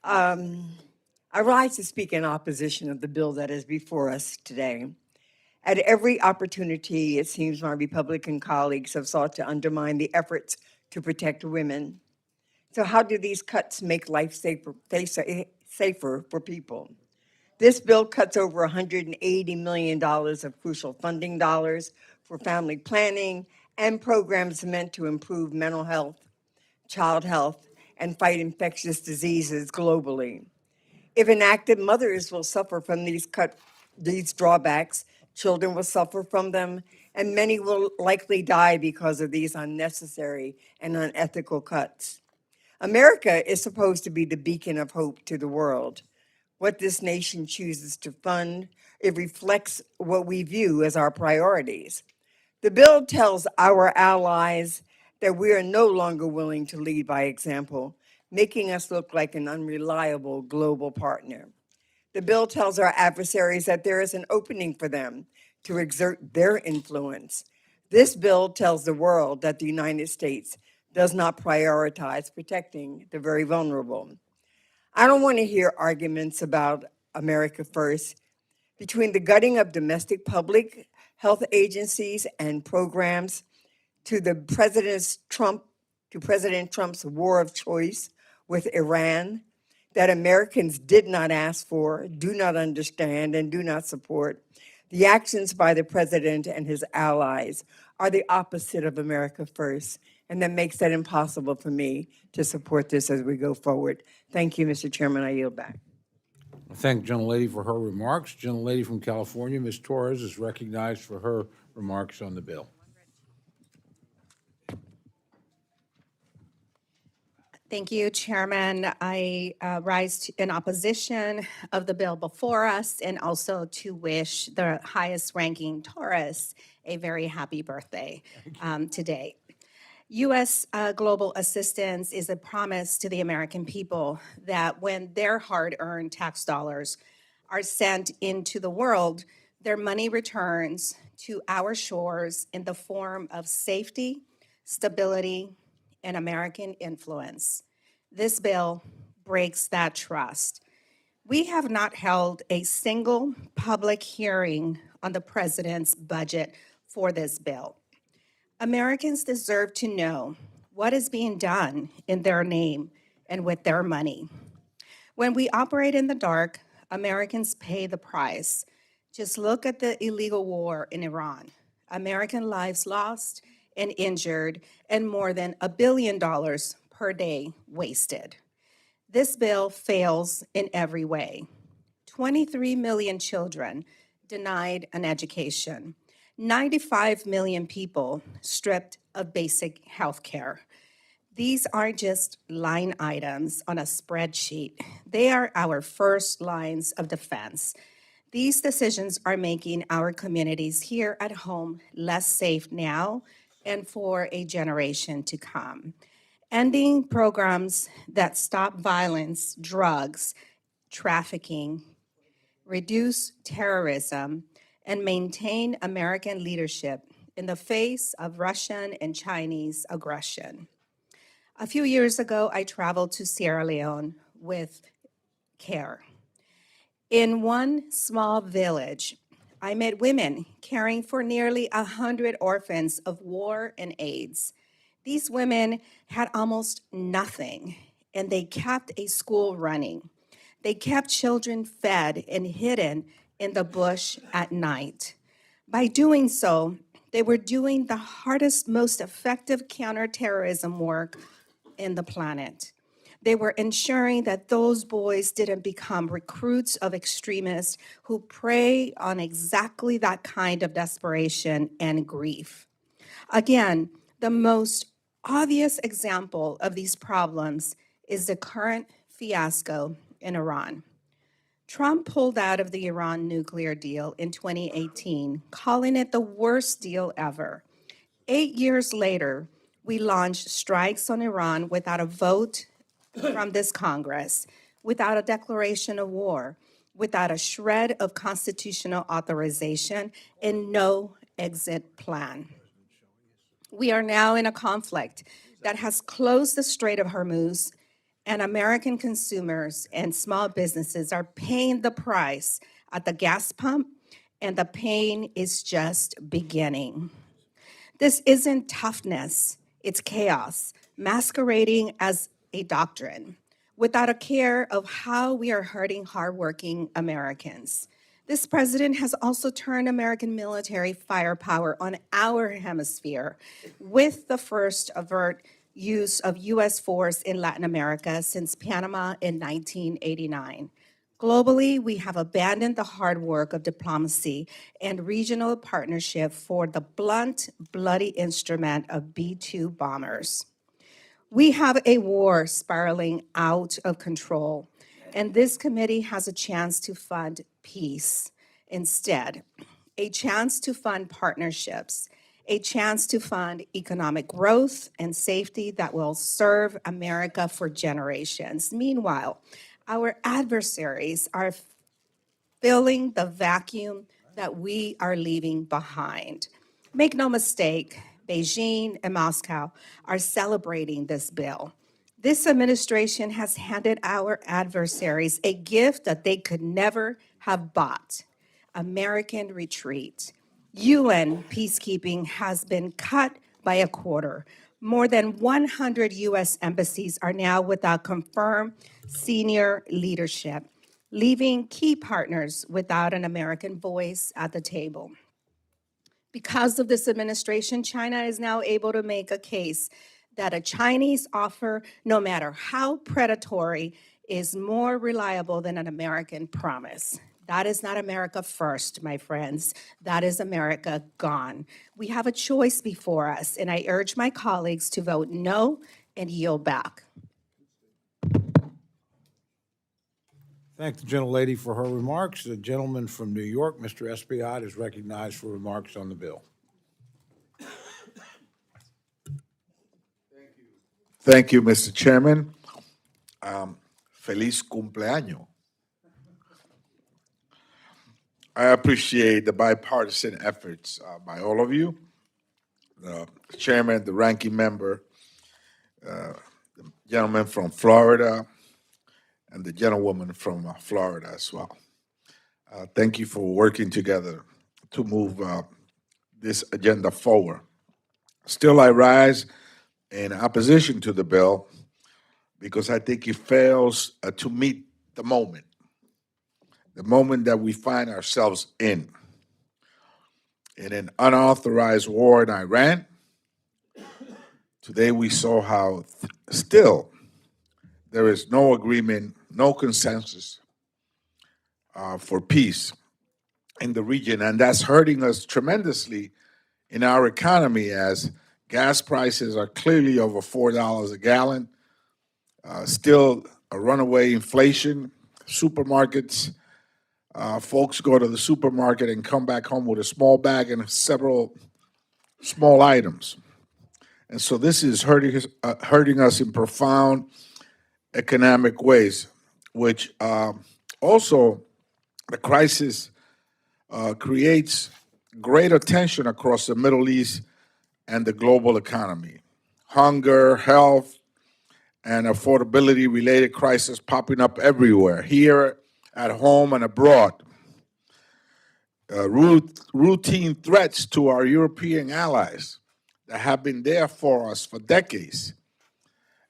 Speaker 13: I rise to speak in opposition of the bill that is before us today. At every opportunity, it seems my Republican colleagues have sought to undermine the efforts to protect women. So how do these cuts make life safer for people? This bill cuts over $180 million of crucial funding dollars for family planning and programs meant to improve mental health, child health, and fight infectious diseases globally. If enacted, mothers will suffer from these drawbacks, children will suffer from them, and many will likely die because of these unnecessary and unethical cuts. America is supposed to be the beacon of hope to the world. What this nation chooses to fund, it reflects what we view as our priorities. The bill tells our allies that we are no longer willing to lead by example, making us look like an unreliable global partner. The bill tells our adversaries that there is an opening for them to exert their influence. This bill tells the world that the United States does not prioritize protecting the very vulnerable. I don't want to hear arguments about America First. Between the gutting of domestic public health agencies and programs to President Trump's war of choice with Iran that Americans did not ask for, do not understand, and do not support, the actions by the president and his allies are the opposite of America First, and that makes it impossible for me to support this as we go forward. Thank you, Mr. Chairman. I yield back.
Speaker 1: I thank the gentlelady for her remarks. Gentlelady from California, Ms. Torres, is recognized for her remarks on the bill.
Speaker 14: Thank you, Chairman. I rise in opposition of the bill before us and also to wish the highest ranking Torres a very happy birthday today. U.S. global assistance is a promise to the American people that when their hard-earned tax dollars are sent into the world, their money returns to our shores in the form of safety, stability, and American influence. This bill breaks that trust. We have not held a single public hearing on the president's budget for this bill. Americans deserve to know what is being done in their name and with their money. When we operate in the dark, Americans pay the price. Just look at the illegal war in Iran. American lives lost and injured, and more than $1 billion per day wasted. This bill fails in every way. 23 million children denied an education. 95 million people stripped of basic health care. These aren't just line items on a spreadsheet. They are our first lines of defense. These decisions are making our communities here at home less safe now and for a generation to come. Ending programs that stop violence, drugs, trafficking, reduce terrorism, and maintain American leadership in the face of Russian and Chinese aggression. A few years ago, I traveled to Sierra Leone with CARE. In one small village, I met women caring for nearly 100 orphans of war and AIDS. These women had almost nothing, and they kept a school running. They kept children fed and hidden in the bush at night. By doing so, they were doing the hardest, most effective counterterrorism work in the planet. They were ensuring that those boys didn't become recruits of extremists who prey on exactly that kind of desperation and grief. Again, the most obvious example of these problems is the current fiasco in Iran. Trump pulled out of the Iran nuclear deal in 2018, calling it the worst deal ever. 8 years later, we launched strikes on Iran without a vote from this Congress, without a declaration of war, without a shred of constitutional authorization, and no exit plan. We are now in a conflict that has closed the Strait of Hormuz, and American consumers and small businesses are paying the price at the gas pump, and the pain is just beginning. This isn't toughness, it's chaos, masquerading as a doctrine, without a care of how we are hurting hardworking Americans. This president has also turned American military firepower on our hemisphere with the first overt use of U.S. force in Latin America since Panama in 1989. Globally, we have abandoned the hard work of diplomacy and regional partnership for the blunt, bloody instrument of B-2 bombers. We have a war spiraling out of control, and this committee has a chance to fund peace instead, a chance to fund partnerships, a chance to fund economic growth and safety that will serve America for generations. Meanwhile, our adversaries are filling the vacuum that we are leaving behind. Make no mistake, Beijing and Moscow are celebrating this bill. This administration has handed our adversaries a gift that they could never have bought: American retreat. UN peacekeeping has been cut by a quarter. More than 100 U.S. embassies are now without confirmed senior leadership, leaving key partners without an American voice at the table. Because of this administration, China is now able to make a case that a Chinese offer, no matter how predatory, is more reliable than an American promise. That is not America first, my friends. That is America gone. We have a choice before us, and I urge my colleagues to vote no and yield back.
Speaker 1: Thank the gentlelady for her remarks. The gentleman from New York, Mr. Espaillat, is recognized for remarks on the bill.
Speaker 15: Thank you, Mr. Chairman. Feliz cumpleaños. I appreciate the bipartisan efforts by all of you, the chairman, the ranking member, the gentleman from Florida, and the gentlewoman from Florida as well. Thank you for working together to move this agenda forward. Still, I rise in opposition to the bill because I think it fails to meet the moment that we find ourselves in an unauthorized war in Iran. Today we saw how still there is no agreement, no consensus for peace in the region, and that's hurting us tremendously in our economy as gas prices are clearly over $4 a gallon. Still a runaway inflation. Supermarkets, folks go to the supermarket and come back home with a small bag and several small items. And so this is hurting us in profound economic ways, which also the crisis creates greater tension across the Middle East and the global economy. Hunger, health, and affordability related crises popping up everywhere, here at home and abroad. Routine threats to our European allies that have been there for us for decades.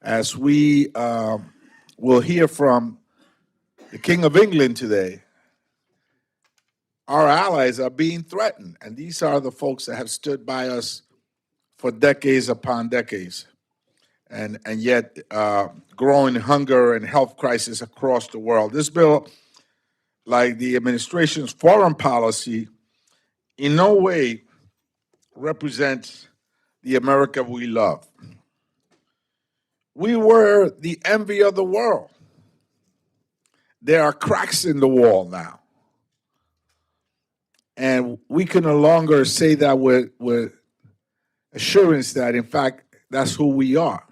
Speaker 15: As we will hear from the King of England today, our allies are being threatened, and these are the folks that have stood by us for decades upon decades. And yet growing hunger and health crisis across the world. This bill, like the administration's foreign policy, in no way represents the America we love. We were the envy of the world. There are cracks in the wall now. And we can no longer say that with assurance that, in fact, that's who we are.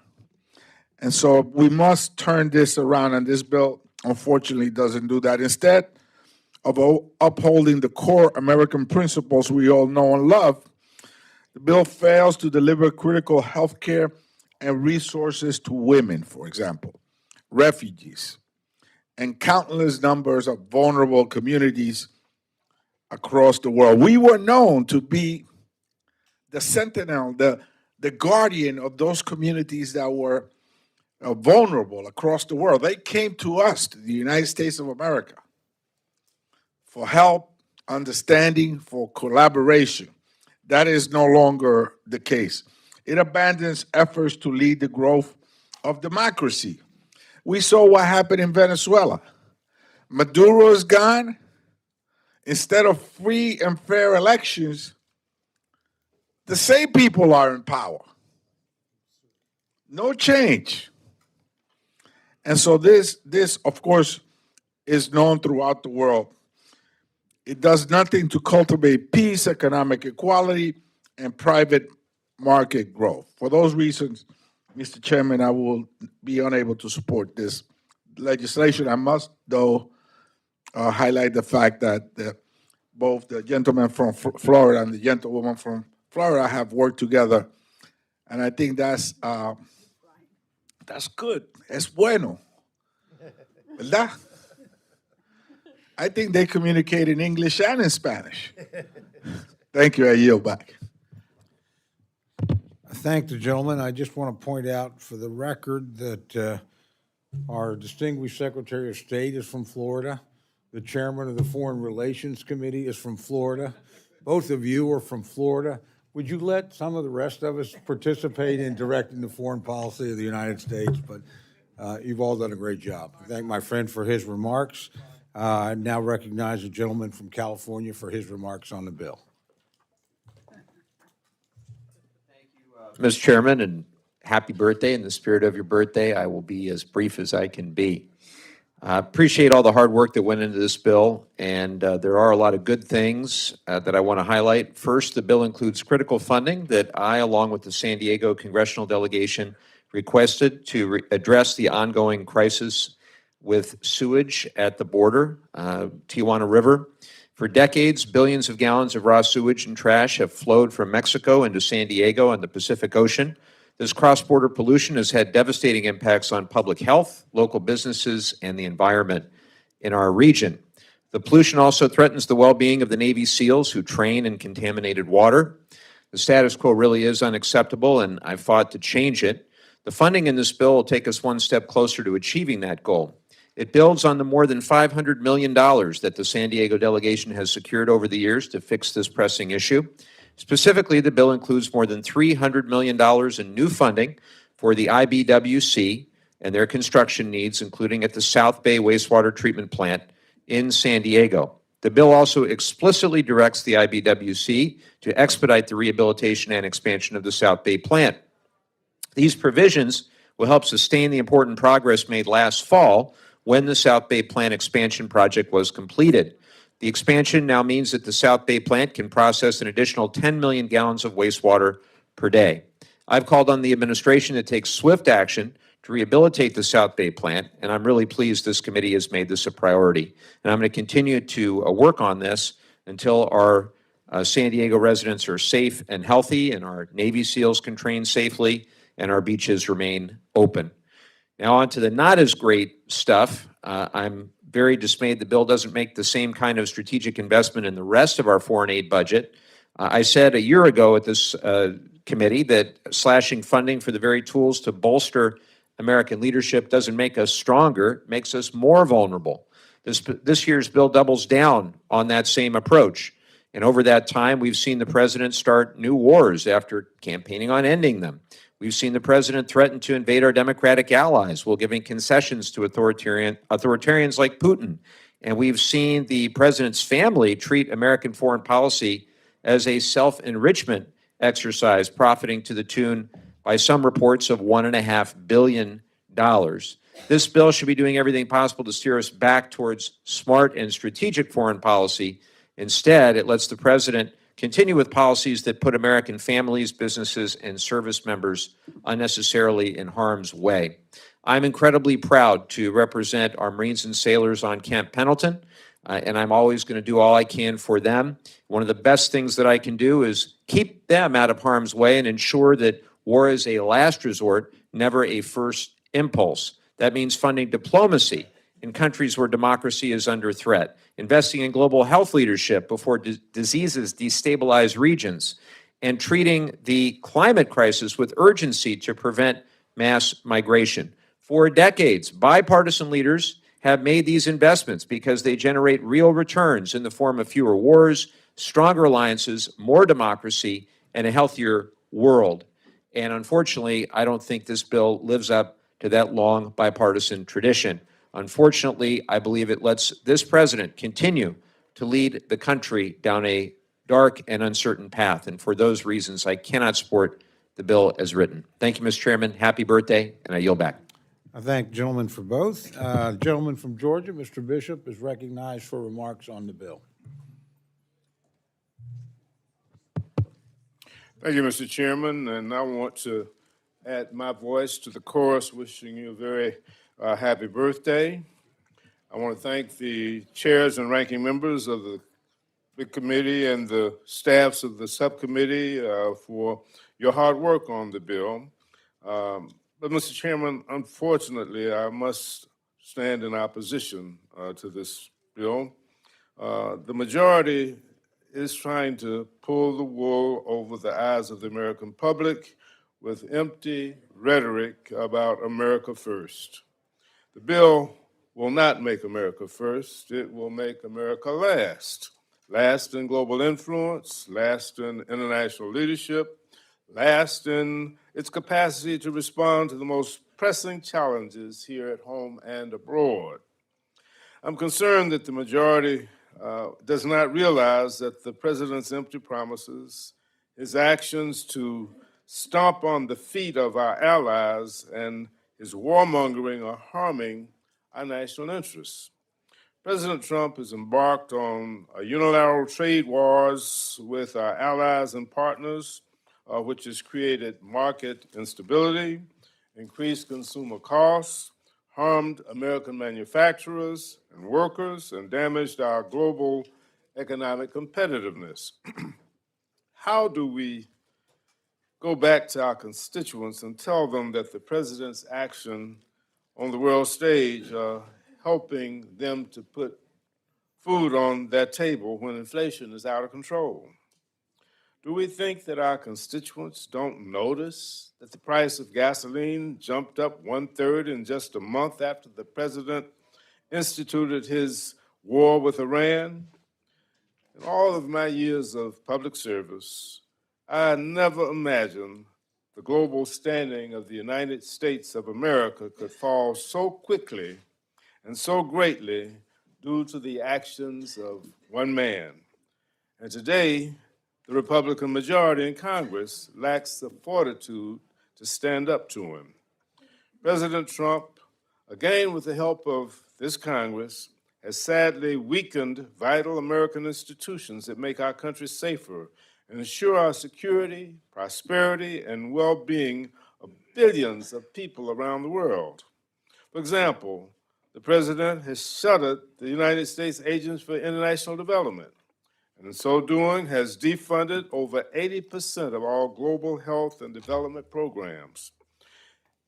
Speaker 15: And so we must turn this around, and this bill, unfortunately, doesn't do that. Instead of upholding the core American principles we all know and love, the bill fails to deliver critical health care and resources to women, for example, refugees, and countless numbers of vulnerable communities across the world. We were known to be the sentinel, the guardian of those communities that were vulnerable across the world. They came to us, to the United States of America, for help, understanding, for collaboration. That is no longer the case. It abandons efforts to lead the growth of democracy. We saw what happened in Venezuela. Maduro is gone. Instead of free and fair elections, the same people are in power. No change. And so this, of course, is known throughout the world. It does nothing to cultivate peace, economic equality, and private market growth. For those reasons, Mr. Chairman, I will be unable to support this legislation. I must, though, highlight the fact that both the gentleman from Florida and the gentlewoman from Florida have worked together, and I think that's good. Es bueno. ¿Verdad? I think they communicate in English and in Spanish. Thank you. I yield back.
Speaker 1: I thank the gentleman. I just want to point out for the record that our distinguished Secretary of State is from Florida. The chairman of the Foreign Relations Committee is from Florida. Both of you are from Florida. Would you let some of the rest of us participate in directing the foreign policy of the United States? But you've all done a great job. I thank my friend for his remarks. I now recognize the gentleman from California for his remarks on the bill.
Speaker 7: Mr. Chairman, and happy birthday. In the spirit of your birthday, I will be as brief as I can be. I appreciate all the hard work that went into this bill, and there are a lot of good things that I want to highlight. First, the bill includes critical funding that I, along with the San Diego congressional delegation, requested to address the ongoing crisis with sewage at the border, Tijuana River. For decades, billions of gallons of raw sewage and trash have flowed from Mexico into San Diego and the Pacific Ocean. This cross-border pollution has had devastating impacts on public health, local businesses, and the environment in our region. The pollution also threatens the well-being of the Navy SEALs who train in contaminated water. The status quo really is unacceptable, and I've fought to change it. The funding in this bill will take us one step closer to achieving that goal. It builds on the more than $500 million that the San Diego delegation has secured over the years to fix this pressing issue. Specifically, the bill includes more than $300 million in new funding for the IBWC and their construction needs, including at the South Bay Wastewater Treatment Plant in San Diego. The bill also explicitly directs the IBWC to expedite the rehabilitation and expansion of the South Bay plant. These provisions will help sustain the important progress made last fall when the South Bay plant expansion project was completed. The expansion now means that the South Bay plant can process an additional 10 million gallons of wastewater per day. I've called on the administration to take swift action to rehabilitate the South Bay plant, and I'm really pleased this committee has made this a priority. And I'm going to continue to work on this until our San Diego residents are safe and healthy, and our Navy SEALs can train safely, and our beaches remain open. Now on to the not as great stuff. I'm very dismayed the bill doesn't make the same kind of strategic investment in the rest of our foreign aid budget. I said a year ago at this committee that slashing funding for the very tools to bolster American leadership doesn't make us stronger, it makes us more vulnerable. This year's bill doubles down on that same approach. And over that time, we've seen the president start new wars after campaigning on ending them. We've seen the president threaten to invade our democratic allies while giving concessions to authoritarians like Putin. And we've seen the president's family treat American foreign policy as a self-enrichment exercise, profiting to the tune, by some reports, of $1.5 billion. This bill should be doing everything possible to steer us back towards smart and strategic foreign policy. Instead, it lets the president continue with policies that put American families, businesses, and service members unnecessarily in harm's way. I'm incredibly proud to represent our Marines and sailors on Camp Pendleton, and I'm always going to do all I can for them. One of the best things that I can do is keep them out of harm's way and ensure that war is a last resort, never a first impulse. That means funding diplomacy in countries where democracy is under threat, investing in global health leadership before diseases destabilize regions, and treating the climate crisis with urgency to prevent mass migration. For decades, bipartisan leaders have made these investments because they generate real returns in the form of fewer wars, stronger alliances, more democracy, and a healthier world. And unfortunately, I don't think this bill lives up to that long bipartisan tradition. Unfortunately, I believe it lets this president continue to lead the country down a dark and uncertain path. And for those reasons, I cannot support the bill as written. Thank you, Mr. Chairman. Happy birthday, and I yield back.
Speaker 1: I thank gentlemen for both. Gentleman from Georgia, Mr. Bishop, is recognized for remarks on the bill.
Speaker 16: Thank you, Mr. Chairman, and I want to add my voice to the chorus wishing you a very happy birthday. I want to thank the chairs and ranking members of the committee and the staffs of the subcommittee for your hard work on the bill. But, Mr. Chairman, unfortunately, I must stand in opposition to this bill. The majority is trying to pull the wool over the eyes of the American public with empty rhetoric about America first. The bill will not make America first. It will make America last. Last in global influence, last in international leadership, last in its capacity to respond to the most pressing challenges here at home and abroad. I'm concerned that the majority does not realize that the president's empty promises, his actions to stomp on the feet of our allies, and his warmongering are harming our national interests. President Trump has embarked on a unilateral trade wars with our allies and partners, which has created market instability, increased consumer costs, harmed American manufacturers and workers, and damaged our global economic competitiveness. How do we go back to our constituents and tell them that the president's action on the world stage are helping them to put food on their table when inflation is out of control? Do we think that our constituents don't notice that the price of gasoline jumped up 1/3 in just a month after the president instituted his war with Iran? In all of my years of public service, I never imagined the global standing of the United States of America could fall so quickly and so greatly due to the actions of one man. And today, the Republican majority in Congress lacks the fortitude to stand up to him. President Trump, again with the help of this Congress, has sadly weakened vital American institutions that make our country safer and ensure our security, prosperity, and well-being of billions of people around the world. For example, the President has shuttered the United States Agency for International Development, and in so doing has defunded over 80% of all global health and development programs.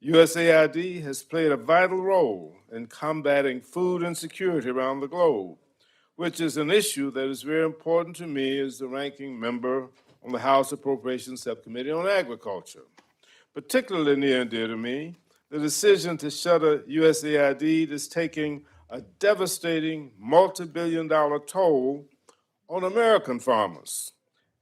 Speaker 16: USAID has played a vital role in combating food insecurity around the globe, which is an issue that is very important to me as the ranking member on the House Appropriations Subcommittee on Agriculture. Particularly near and dear to me, the decision to shutter USAID is taking a devastating multi-billion-dollar toll on American farmers,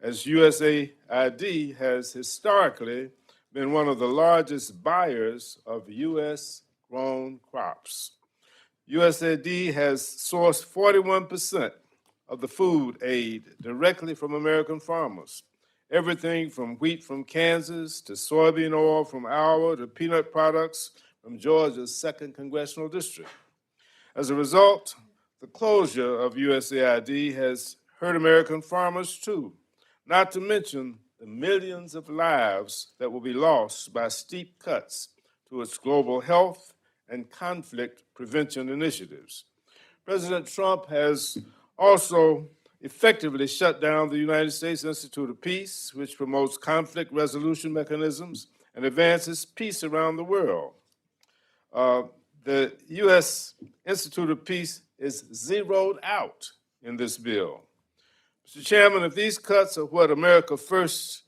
Speaker 16: as USAID has historically been one of the largest buyers of U.S.-grown crops. USAID has sourced 41% of the food aid directly from American farmers, everything from wheat from Kansas to soybean oil from Iowa to peanut products from Georgia's 2nd Congressional District. As a result, the closure of USAID has hurt American farmers too, not to mention the millions of lives that will be lost by steep cuts to its global health and conflict prevention initiatives. President Trump has also effectively shut down the United States Institute of Peace, which promotes conflict resolution mechanisms and advances peace around the world. The U.S. Institute of Peace is zeroed out in this bill. Mr. Chairman, if these cuts are what America First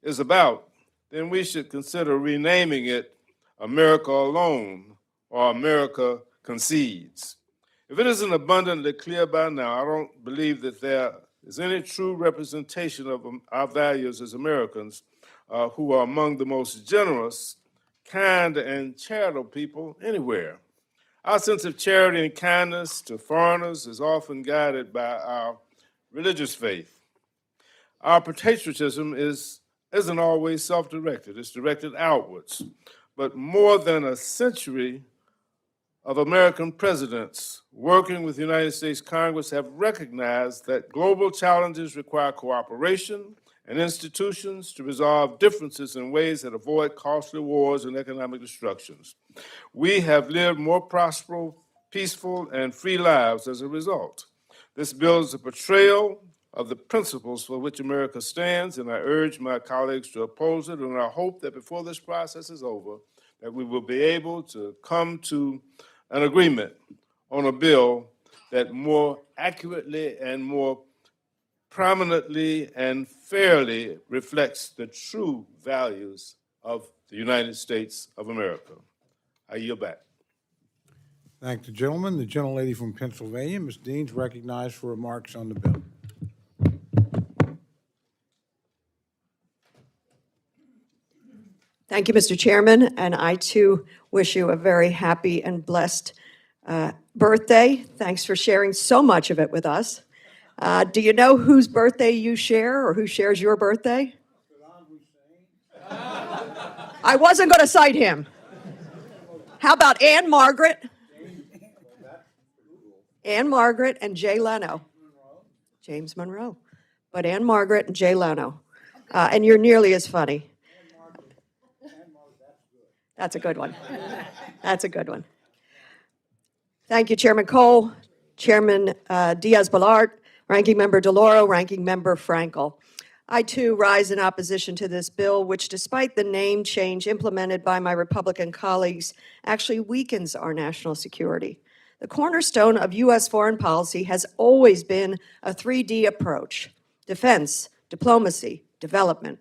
Speaker 16: is about, then we should consider renaming it America Alone or America Concedes. If it isn't abundantly clear by now, I don't believe that there is any true representation of our values as Americans who are among the most generous, kind, and charitable people anywhere. Our sense of charity and kindness to foreigners is often guided by our religious faith. Our patriotism isn't always self-directed. It's directed outwards. But more than a century of American presidents working with the United States Congress have recognized that global challenges require cooperation and institutions to resolve differences in ways that avoid costly wars and economic destructions. We have lived more prosperous, peaceful, and free lives as a result. This bill is a portrayal of the principles for which America stands, and I urge my colleagues to oppose it, and I hope that before this process is over, that we will be able to come to an agreement on a bill that more accurately and more prominently and fairly reflects the true values of the United States of America. I yield back.
Speaker 1: Thank the gentleman. The gentlelady from Pennsylvania, Ms. Dean's recognized for remarks on the bill.
Speaker 17: Thank you, Mr. Chairman, and I too wish you a very happy and blessed birthday. Thanks for sharing so much of it with us. Do you know whose birthday you share or who shares your birthday? I wasn't going to cite him. How about Anne Margaret? Anne Margaret and Jay Leno. James Monroe. But Anne Margaret and Jay Leno. And you're nearly as funny. That's a good one. That's a good one. Thank you, Chairman Cole, Chairman Diaz-Balart, Ranking Member DeLauro, Ranking Member Frankel. I too rise in opposition to this bill, which despite the name change implemented by my Republican colleagues, actually weakens our national security. The cornerstone of U.S. foreign policy has always been a 3D approach: defense, diplomacy, development.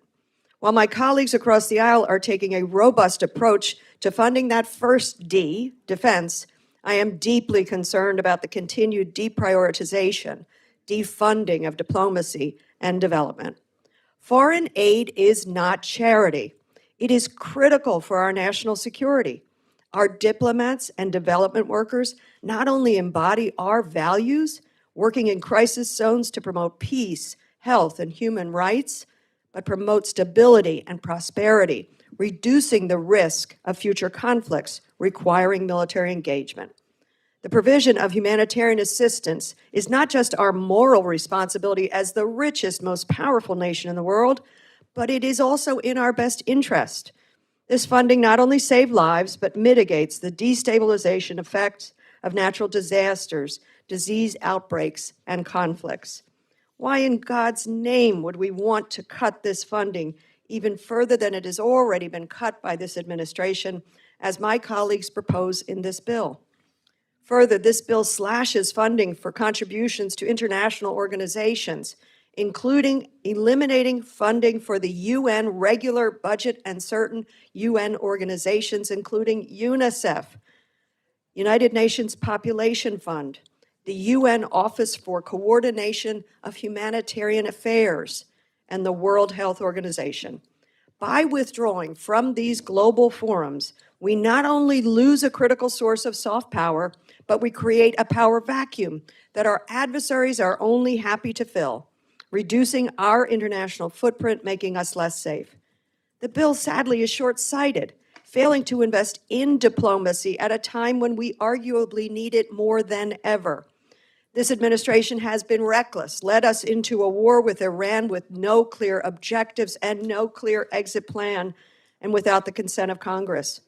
Speaker 17: While my colleagues across the aisle are taking a robust approach to funding that first D, defense, I am deeply concerned about the continued deprioritization, defunding of diplomacy and development. Foreign aid is not charity. It is critical for our national security. Our diplomats and development workers not only embody our values, working in crisis zones to promote peace, health, and human rights, but promote stability and prosperity, reducing the risk of future conflicts requiring military engagement. The provision of humanitarian assistance is not just our moral responsibility as the richest, most powerful nation in the world, but it is also in our best interest. This funding not only saves lives, but mitigates the destabilization effects of natural disasters, disease outbreaks, and conflicts. Why in God's name would we want to cut this funding even further than it has already been cut by this administration, as my colleagues propose in this bill? Further, this bill slashes funding for contributions to international organizations, including eliminating funding for the UN regular budget and certain UN organizations, including UNICEF, United Nations Population Fund, the UN Office for Coordination of Humanitarian Affairs, and the World Health Organization. By withdrawing from these global forums, we not only lose a critical source of soft power, but we create a power vacuum that our adversaries are only happy to fill, reducing our international footprint, making us less safe. The bill, sadly, is short-sighted, failing to invest in diplomacy at a time when we arguably need it more than ever. This administration has been reckless, led us into a war with Iran with no clear objectives and no clear exit plan, and without the consent of Congress.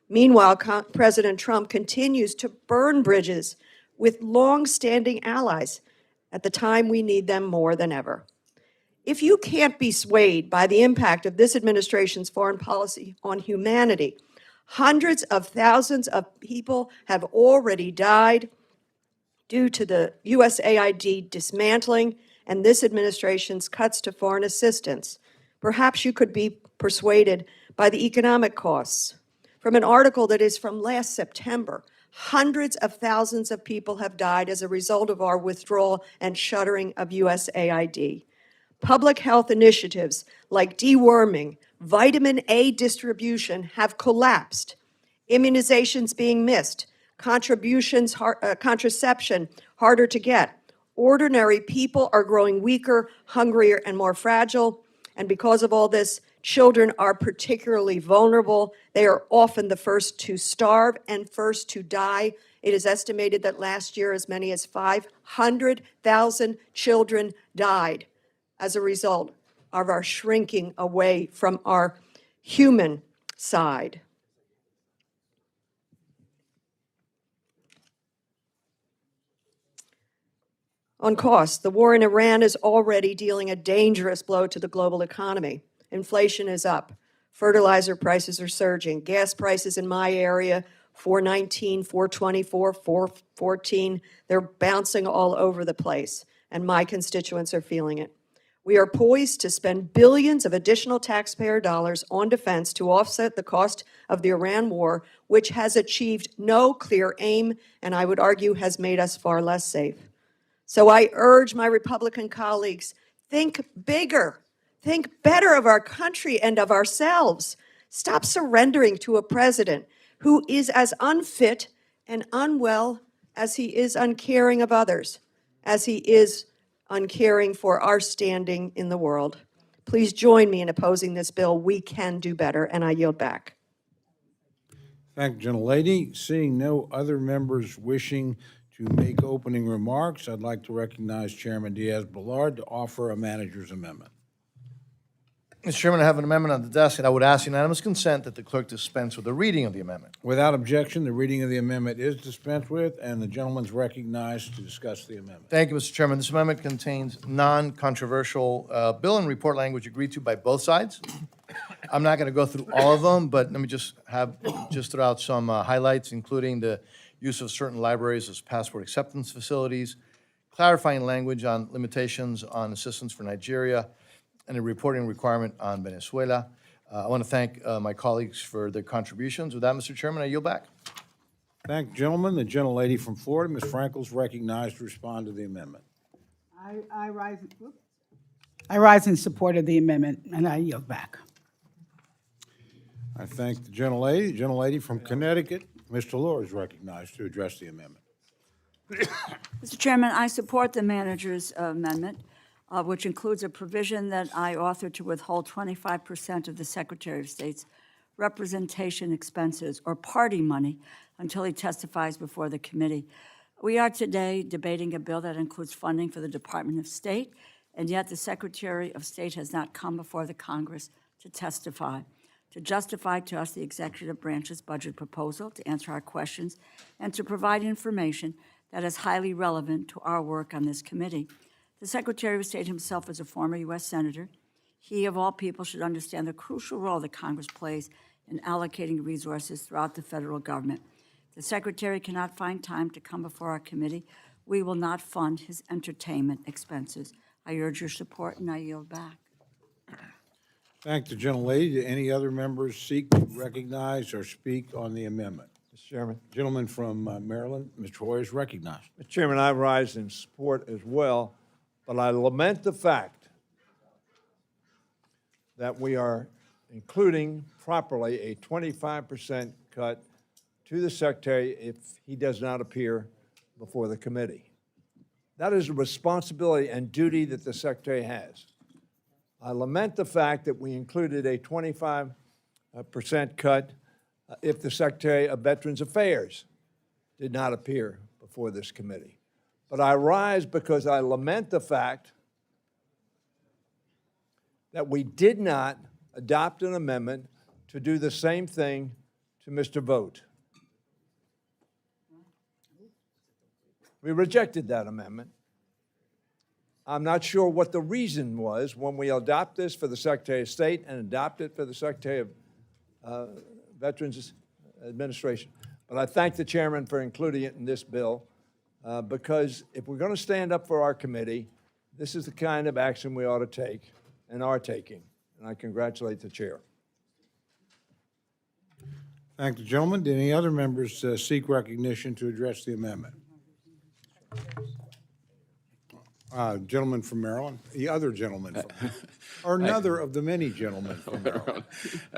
Speaker 17: Meanwhile, President Trump continues to burn bridges with long-standing allies at the time we need them more than ever. If you can't be swayed by the impact of this administration's foreign policy on humanity, hundreds of thousands of people have already died due to the USAID dismantling and this administration's cuts to foreign assistance. Perhaps you could be persuaded by the economic costs. From an article that is from last September, hundreds of thousands of people have died as a result of our withdrawal and shuttering of USAID. Public health initiatives like deworming, vitamin A distribution have collapsed, immunizations being missed, contraception harder to get. Ordinary people are growing weaker, hungrier, and more fragile, and because of all this, children are particularly vulnerable. They are often the first to starve and first to die. It is estimated that last year as many as 500,000 children died as a result of our shrinking away from our human side. On costs, the war in Iran is already dealing a dangerous blow to the global economy. Inflation is up. Fertilizer prices are surging. Gas prices in my area, $4.19, $4.24, $4.14. They're bouncing all over the place, and my constituents are feeling it. We are poised to spend billions of additional taxpayer dollars on defense to offset the cost of the Iran war, which has achieved no clear aim, and I would argue has made us far less safe. So I urge my Republican colleagues, think bigger, think better of our country and of ourselves. Stop surrendering to a president who is as unfit and unwell as he is uncaring of others, as he is uncaring for our standing in the world. Please join me in opposing this bill. We can do better, and I yield back.
Speaker 1: Thank you, gentlelady. Seeing no other members wishing to make opening remarks, I'd like to recognize Chairman Diaz-Balart to offer a manager's amendment.
Speaker 2: Mr. Chairman, I have an amendment on the desk, and I would ask unanimous consent that the clerk dispense with the reading of the amendment.
Speaker 1: Without objection, the reading of the amendment is dispensed with, and the gentleman's recognized to discuss the amendment.
Speaker 2: Thank you, Mr. Chairman. This amendment contains non-controversial bill and report language agreed to by both sides. I'm not going to go through all of them, but let me just throw out some highlights, including the use of certain libraries as passport acceptance facilities, clarifying language on limitations on assistance for Nigeria, and a reporting requirement on Venezuela. I want to thank my colleagues for their contributions. With that, Mr. Chairman, I yield back.
Speaker 1: Thank you, gentlemen. The gentlelady from Florida, Ms. Frankel, is recognized to respond to the amendment.
Speaker 3: I rise in support of the amendment, and I yield back.
Speaker 1: I thank the gentlelady from Connecticut. Ms. Delors is recognized to address the amendment.
Speaker 4: Mr. Chairman, I support the manager's amendment, which includes a provision that I authored to withhold 25% of the Secretary of State's representation expenses or party money until he testifies before the committee. We are today debating a bill that includes funding for the Department of State, and yet the Secretary of State has not come before the Congress to testify, to justify to us the executive branch's budget proposal, to answer our questions, and to provide information that is highly relevant to our work on this committee. The Secretary of State himself is a former U.S. Senator. He, of all people, should understand the crucial role that Congress plays in allocating resources throughout the federal government. The Secretary cannot find time to come before our committee. We will not fund his entertainment expenses. I urge your support, and I yield back.
Speaker 1: Thank the gentlelady. Do any other members seek to recognize or speak on the amendment?
Speaker 6: Mr. Chairman.
Speaker 1: Gentleman from Maryland, Mr. Hoyer is recognized.
Speaker 6: Mr. Chairman, I rise in support as well, but I lament the fact that we are including properly a 25% cut to the Secretary if he does not appear before the committee. That is a responsibility and duty that the Secretary has. I lament the fact that we included a 25% cut if the Secretary of Veterans Affairs did not appear before this committee. But I rise because I lament the fact that we did not adopt an amendment to do the same thing to Mr. Vogt. We rejected that amendment. I'm not sure what the reason was when we adopt this for the Secretary of State and adopt it for the Secretary of Veterans Administration. But I thank the chairman for including it in this bill because if we're going to stand up for our committee, this is the kind of action we ought to take and are taking. And I congratulate the chair.
Speaker 1: Thank the gentleman. Do any other members seek recognition to address the amendment? Gentleman from Maryland, the other gentleman, or another of the many gentlemen from Maryland.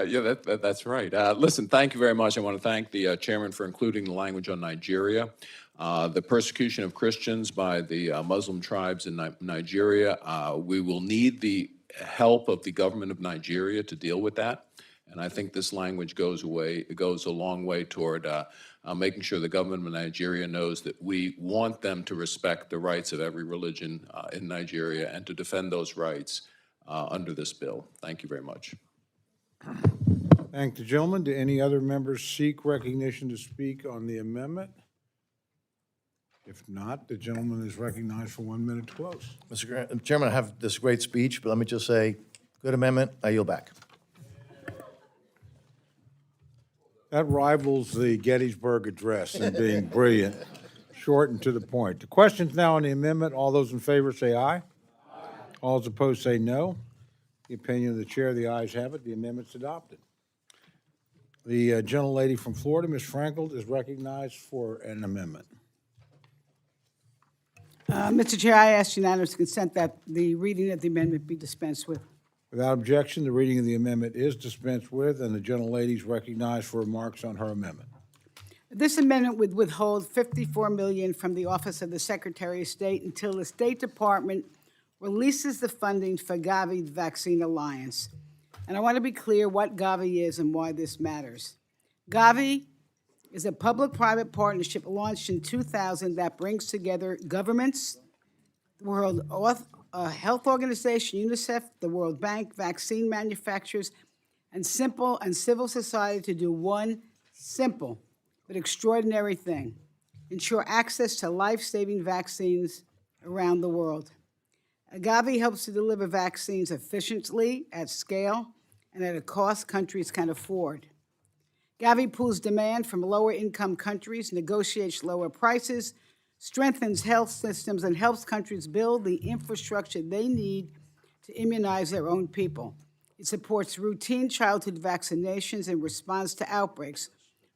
Speaker 7: Yeah, that's right. Listen, thank you very much. I want to thank the chairman for including the language on Nigeria. The persecution of Christians by the Muslim tribes in Nigeria, we will need the help of the government of Nigeria to deal with that. And I think this language goes a long way toward making sure the government of Nigeria knows that we want them to respect the rights of every religion in Nigeria and to defend those rights under this bill. Thank you very much.
Speaker 1: Thank the gentleman. Do any other members seek recognition to speak on the amendment? If not, the gentleman is recognized for 1 minute to close.
Speaker 2: Mr. Chairman, I have this great speech, but let me just say, good amendment. I yield back.
Speaker 1: That rivals the Gettysburg Address in being brilliant, short and to the point. The question's now on the amendment. All those in favor say aye. All those opposed say no. The opinion of the chair, the ayes have it. The amendment's adopted. The gentlelady from Florida, Ms. Frankel, is recognized for an amendment.
Speaker 3: Mr. Chair, I ask unanimous consent that the reading of the amendment be dispensed with.
Speaker 1: Without objection, the reading of the amendment is dispensed with, and the gentlelady is recognized for remarks on her amendment.
Speaker 3: This amendment would withhold $54 million from the Office of the Secretary of State until the State Department releases the funding for Gavi Vaccine Alliance. And I want to be clear what Gavi is and why this matters. Gavi is a public-private partnership launched in 2000 that brings together governments, the World Health Organization, UNICEF, the World Bank, vaccine manufacturers, and civil society to do one simple but extraordinary thing: ensure access to life-saving vaccines around the world. Gavi helps to deliver vaccines efficiently, at scale, and at a cost countries can afford. Gavi pools demand from lower-income countries, negotiates lower prices, strengthens health systems, and helps countries build the infrastructure they need to immunize their own people. It supports routine childhood vaccinations in response to outbreaks,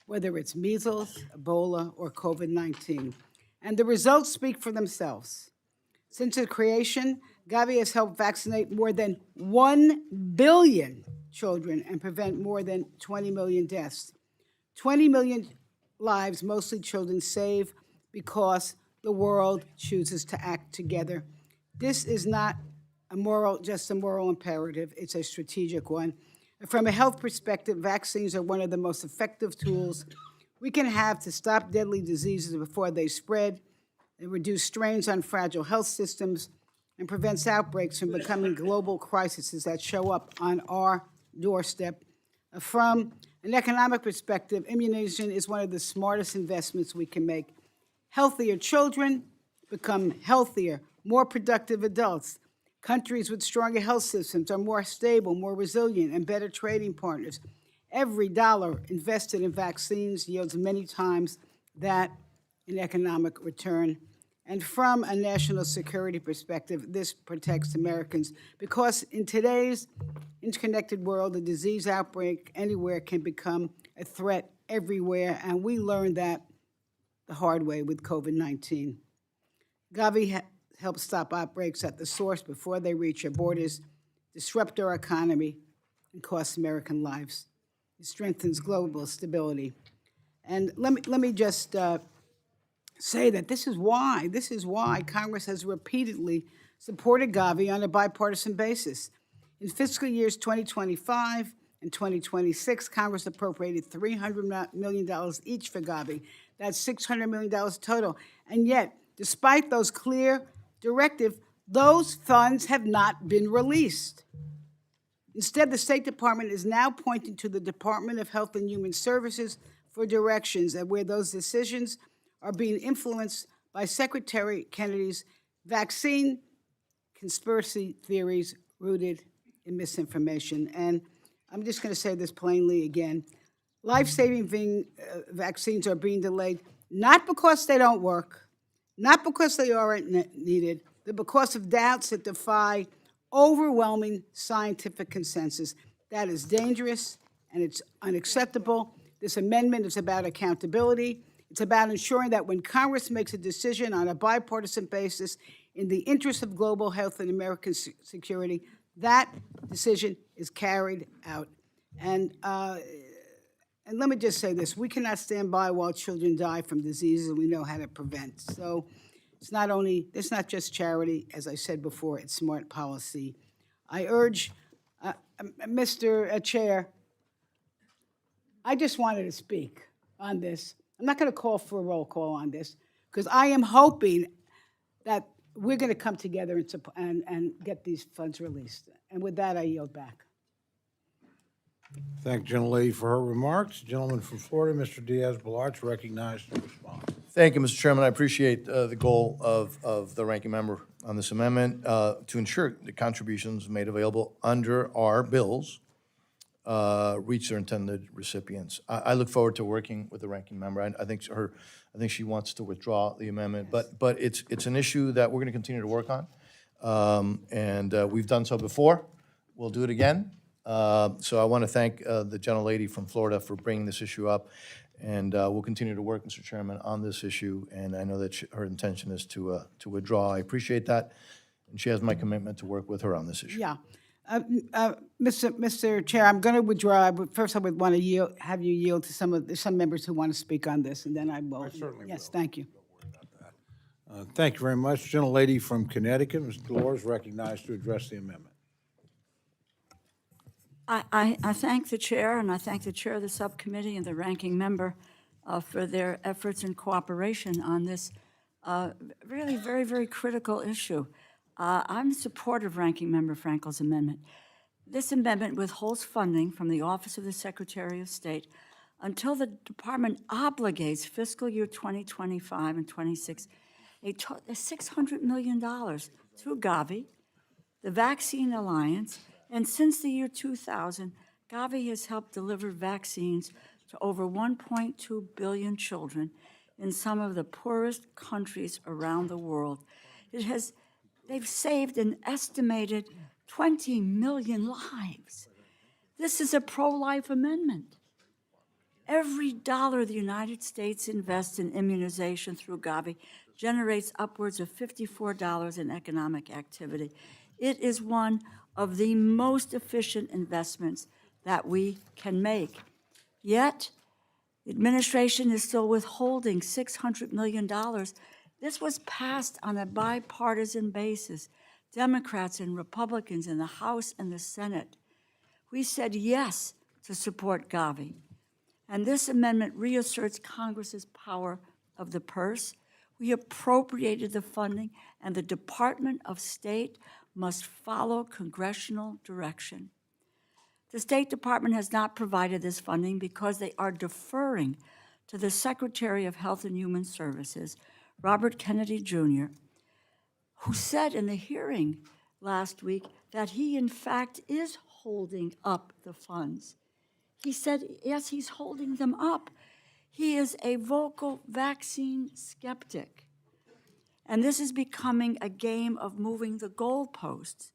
Speaker 3: whether it's measles, Ebola, or COVID-19. And the results speak for themselves. Since its creation, Gavi has helped vaccinate more than 1 billion children and prevent more than 20 million deaths. 20 million lives, mostly children, save because the world chooses to act together. This is not just a moral imperative, it's a strategic one. From a health perspective, vaccines are one of the most effective tools we can have to stop deadly diseases before they spread. It reduces strains on fragile health systems and prevents outbreaks from becoming global crises that show up on our doorstep. From an economic perspective, immunization is one of the smartest investments we can make. Healthier children become healthier, more productive adults. Countries with stronger health systems are more stable, more resilient, and better trading partners. Every dollar invested in vaccines yields many times that in economic return. And from a national security perspective, this protects Americans because in today's interconnected world, a disease outbreak anywhere can become a threat everywhere, and we learned that the hard way with COVID-19. Gavi helps stop outbreaks at the source before they reach our borders, disrupt our economy, and cost American lives. It strengthens global stability. And let me just say that this is why Congress has repeatedly supported Gavi on a bipartisan basis. In fiscal years 2025 and 2026, Congress appropriated $300 million each for Gavi. That's $600 million total. And yet, despite those clear directives, those funds have not been released. Instead, the State Department is now pointing to the Department of Health and Human Services for directions and where those decisions are being influenced by Secretary Kennedy's vaccine conspiracy theories rooted in misinformation. And I'm just going to say this plainly again. Life-saving vaccines are being delayed, not because they don't work, not because they aren't needed, but because of doubts that defy overwhelming scientific consensus. That is dangerous and it's unacceptable. This amendment is about accountability. It's about ensuring that when Congress makes a decision on a bipartisan basis in the interest of global health and American security, that decision is carried out. And let me just say this, we cannot stand by while children die from diseases we know how to prevent. So it's not just charity, as I said before, it's smart policy. I urge, Mr. Chair, I just wanted to speak on this. I'm not going to call for a roll call on this, because I am hoping that we're going to come together and get these funds released. And with that, I yield back.
Speaker 1: Thank the gentlelady for her remarks. Gentleman from Florida, Mr. Diaz-Balart, is recognized to respond.
Speaker 2: Thank you, Mr. Chairman. I appreciate the goal of the ranking member on this amendment to ensure the contributions made available under our bills reach their intended recipients. I look forward to working with the ranking member. I think she wants to withdraw the amendment, but it's an issue that we're going to continue to work on, and we've done so before. We'll do it again. So I want to thank the gentlelady from Florida for bringing this issue up, and we'll continue to work, Mr. Chairman, on this issue, and I know that her intention is to withdraw. I appreciate that, and she has my commitment to work with her on this issue.
Speaker 3: Yeah. Mr. Chair, I'm going to withdraw, but first I would want to have you yield to some members who want to speak on this, and then I will.
Speaker 1: certainly
Speaker 3: Yes,
Speaker 1: will.
Speaker 3: thank you.
Speaker 1: Thank you very much. Gentlelady from Connecticut, Ms. Delors, recognized to address the amendment.
Speaker 4: I thank the chair, and I thank the chair of the subcommittee and the ranking member for their efforts and cooperation on this really very, very critical issue. I'm in support of Ranking Member Frankel's amendment. This amendment withholds funding from the Office of the Secretary of State until the department obligates fiscal year 2025 and 26 $600 million through Gavi, the Vaccine Alliance, and since the year 2000, Gavi has helped deliver vaccines to over 1.2 billion children in some of the poorest countries around the world. They've saved an estimated 20 million lives. This is a pro-life amendment. Every dollar the United States invests in immunization through Gavi generates upwards of $54 in economic activity. It is one of the most efficient investments that we can make. Yet, The administration is still withholding $600 million. This was passed on a bipartisan basis, Democrats and Republicans in the House and the Senate. We said yes to support Gavi. And this amendment reasserts Congress's power of the purse. We appropriated the funding, and the Department of State must follow congressional direction. The State Department has not provided this funding because they are deferring to the Secretary of Health and Human Services, Robert Kennedy Jr., who said in the hearing last week that he, in fact, is holding up the funds. He said, yes, he's holding them up. He is a vocal vaccine skeptic. And this is becoming a game of moving the goalposts.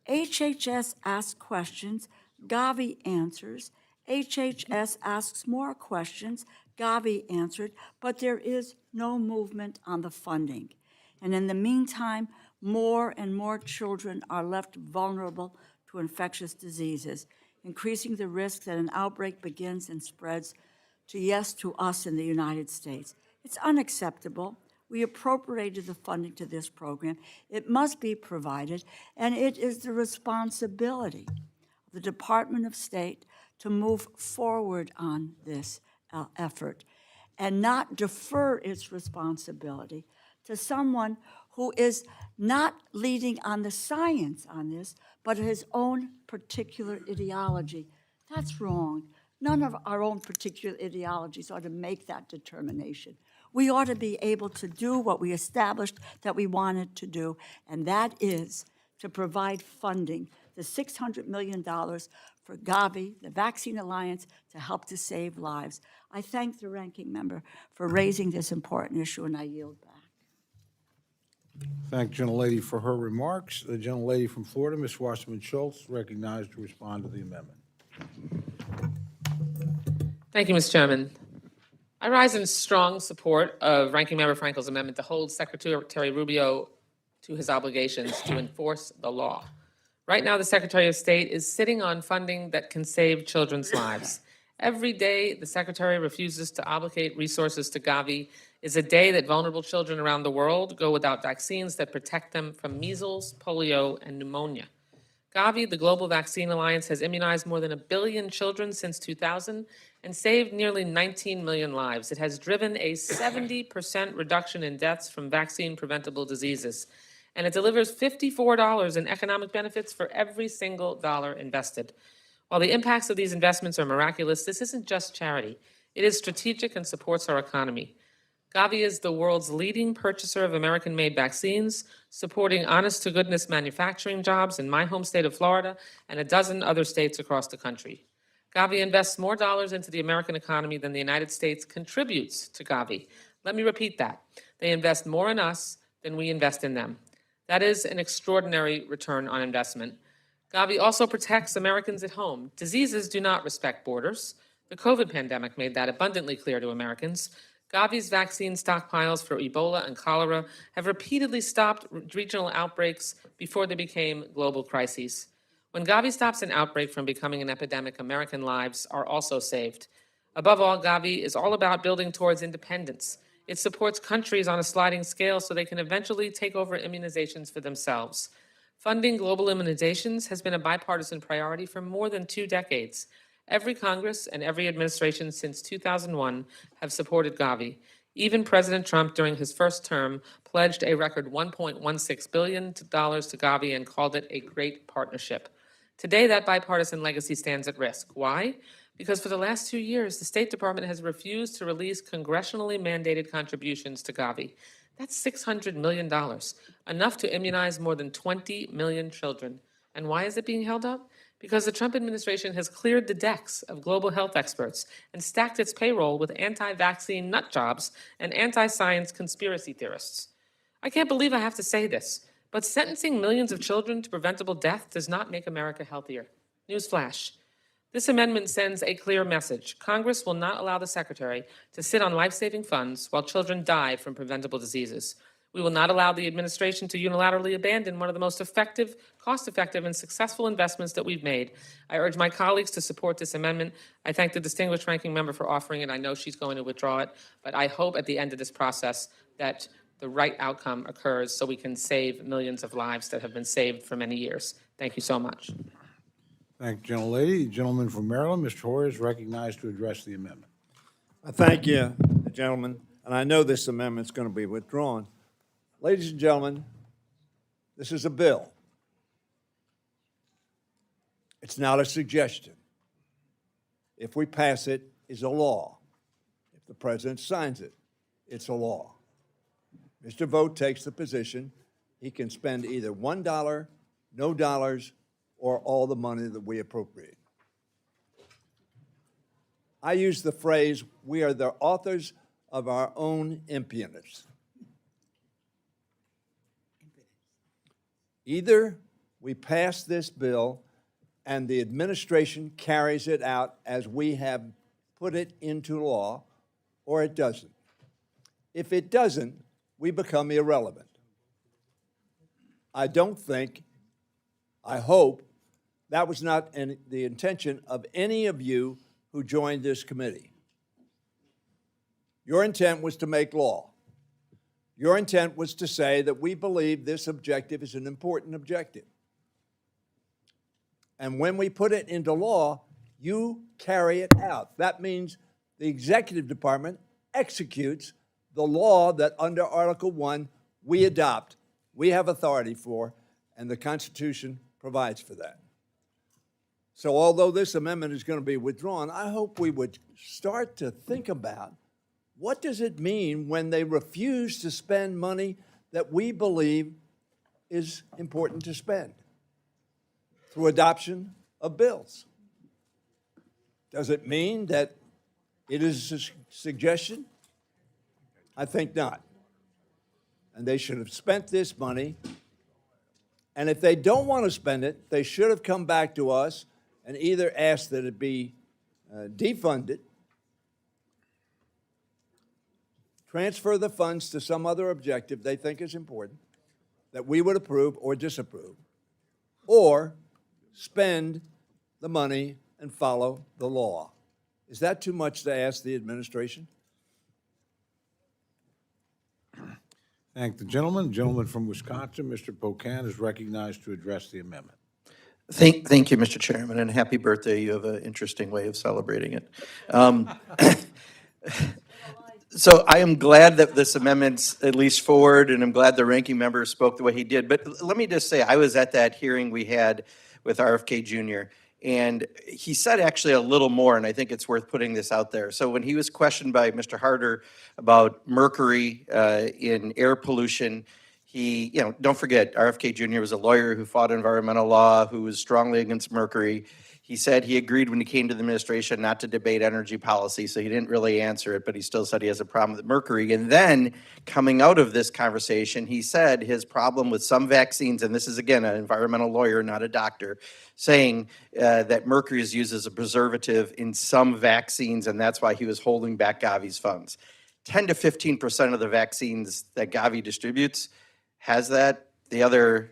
Speaker 4: HHS asks questions, Gavi answers. HHS asks more questions, Gavi answered, but there is no movement on the funding. And in the meantime, more and more children are left vulnerable to infectious diseases, increasing the risk that an outbreak begins and spreads to us in the United States. It's unacceptable. We appropriated the funding to this program. It must be provided, and it is the responsibility of the Department of State to move forward on this effort and not defer its responsibility to someone who is not leading on the science on this, but his own particular ideology. That's wrong. None of our own particular ideologies ought to make that determination. We ought to be able to do what we established that we wanted to do, and that is to provide funding, the $600 million for Gavi, the Vaccine Alliance, to help to save lives. I thank the ranking member for raising this important issue, and I yield back.
Speaker 1: Thank the gentlelady for her remarks. The gentlelady from Florida, Ms. Wasserman Schultz, recognized to respond to the amendment.
Speaker 10: Thank you, Mr. Chairman. I rise in strong support of Ranking Member Frankel's amendment to hold Secretary Rubio to his obligations to enforce the law. Right now, the Secretary of State is sitting on funding that can save children's lives. Every day the Secretary refuses to allocate resources to Gavi is a day that vulnerable children around the world go without vaccines that protect them from measles, polio, and pneumonia. Gavi, the Global Vaccine Alliance, has immunized more than 1 billion children since 2000 and saved nearly 19 million lives. It has driven a 70% reduction in deaths from vaccine-preventable diseases, and it delivers $54 in economic benefits for every single dollar invested. While the impacts of these investments are miraculous, this isn't just charity. It is strategic and supports our economy. Gavi is the world's leading purchaser of American-made vaccines, supporting honest-to-goodness manufacturing jobs in my home state of Florida and a dozen other states across the country. Gavi invests more dollars into the American economy than the United States contributes to Gavi. Let me repeat that. They invest more in us than we invest in them. That is an extraordinary return on investment. Gavi also protects Americans at home. Diseases do not respect borders. The COVID pandemic made that abundantly clear to Americans. Gavi's vaccine stockpiles for Ebola and cholera have repeatedly stopped regional outbreaks before they became global crises. When Gavi stops an outbreak from becoming an epidemic, American lives are also saved. Above all, Gavi is all about building towards independence. It supports countries on a sliding scale so they can eventually take over immunizations for themselves. Funding global immunizations has been a bipartisan priority for more than 2 decades. Every Congress and every administration since 2001 have supported Gavi. Even President Trump, during his first term, pledged a record $1.16 billion to Gavi and called it a great partnership. Today, that bipartisan legacy stands at risk. Why? Because for the last 2 years, the State Department has refused to release congressionally mandated contributions to Gavi. That's $600 million, enough to immunize more than 20 million children. And why is it being held up? Because the Trump administration has cleared the decks of global health experts and stacked its payroll with anti-vaccine nut jobs and anti-science conspiracy theorists. I can't believe I have to say this, but sentencing millions of children to preventable death does not make America healthier. Newsflash. This amendment sends a clear message. Congress will not allow the Secretary to sit on life-saving funds while children die from preventable diseases. We will not allow the administration to unilaterally abandon one of the most effective, cost-effective, and successful investments that we've made. I urge my colleagues to support this amendment. I thank the distinguished ranking member for offering it. I know she's going to withdraw it, but I hope at the end of this process that the right outcome occurs so we can save millions of lives that have been saved for many years. Thank you so much.
Speaker 1: Thank you, gentlelady. The gentleman from Maryland, Mr. Hoyer, is recognized to address the amendment.
Speaker 6: I thank you, gentlemen, and I know this amendment's going to be withdrawn. Ladies and gentlemen, this is a bill. It's not a suggestion. If we pass it, it's a law. If the president signs it, it's a law. Mr. Vogt takes the position he can spend either $1, no dollars, or all the money that we appropriate. I use the phrase, we are the authors of our own impudence. Either we pass this bill and the administration carries it out as we have put it into law, or it doesn't. If it doesn't, we become irrelevant. I don't think, I hope, that was not the intention of any of you who joined this committee. Your intent was to make law. Your intent was to say that we believe this objective is an important objective. And when we put it into law, you carry it out. That means the executive department executes the law that under Article 1 we adopt, we have authority for, and the Constitution provides for that. So although this amendment is going to be withdrawn, I hope we would start to think about what does it mean when they refuse to spend money that we believe is important to spend through adoption of bills? Does it mean that it is a suggestion? I think not. And they should have spent this money. And if they don't want to spend it, they should have come back to us and either asked that it be defunded, transfer the funds to some other objective they think is important that we would approve or disapprove, or spend the money and follow the law. Is that too much to ask the administration?
Speaker 1: Thank the gentleman. The gentleman from Wisconsin, Mr. Pocan, is recognized to address the amendment.
Speaker 18: Thank you, Mr. Chairman, and happy birthday. You have an interesting way of celebrating it. So I am glad that this amendment's at least forward, and I'm glad the ranking member spoke the way he did. But let me just say, I was at that hearing we had with RFK Jr., and he said actually a little more, and I think it's worth putting this out there. So when he was questioned by Mr. Harder about mercury in air pollution, he, don't forget, RFK Jr. was a lawyer who fought environmental law, who was strongly against mercury. He said he agreed when he came to the administration not to debate energy policy, so he didn't really answer it, but he still said he has a problem with mercury. And then, coming out of this conversation, he said his problem with some vaccines, and this is, again, an environmental lawyer, not a doctor, saying that mercury is used as a preservative in some vaccines, and that's why he was holding back Gavi's funds. 10 to 15% of the vaccines that Gavi distributes has that. The other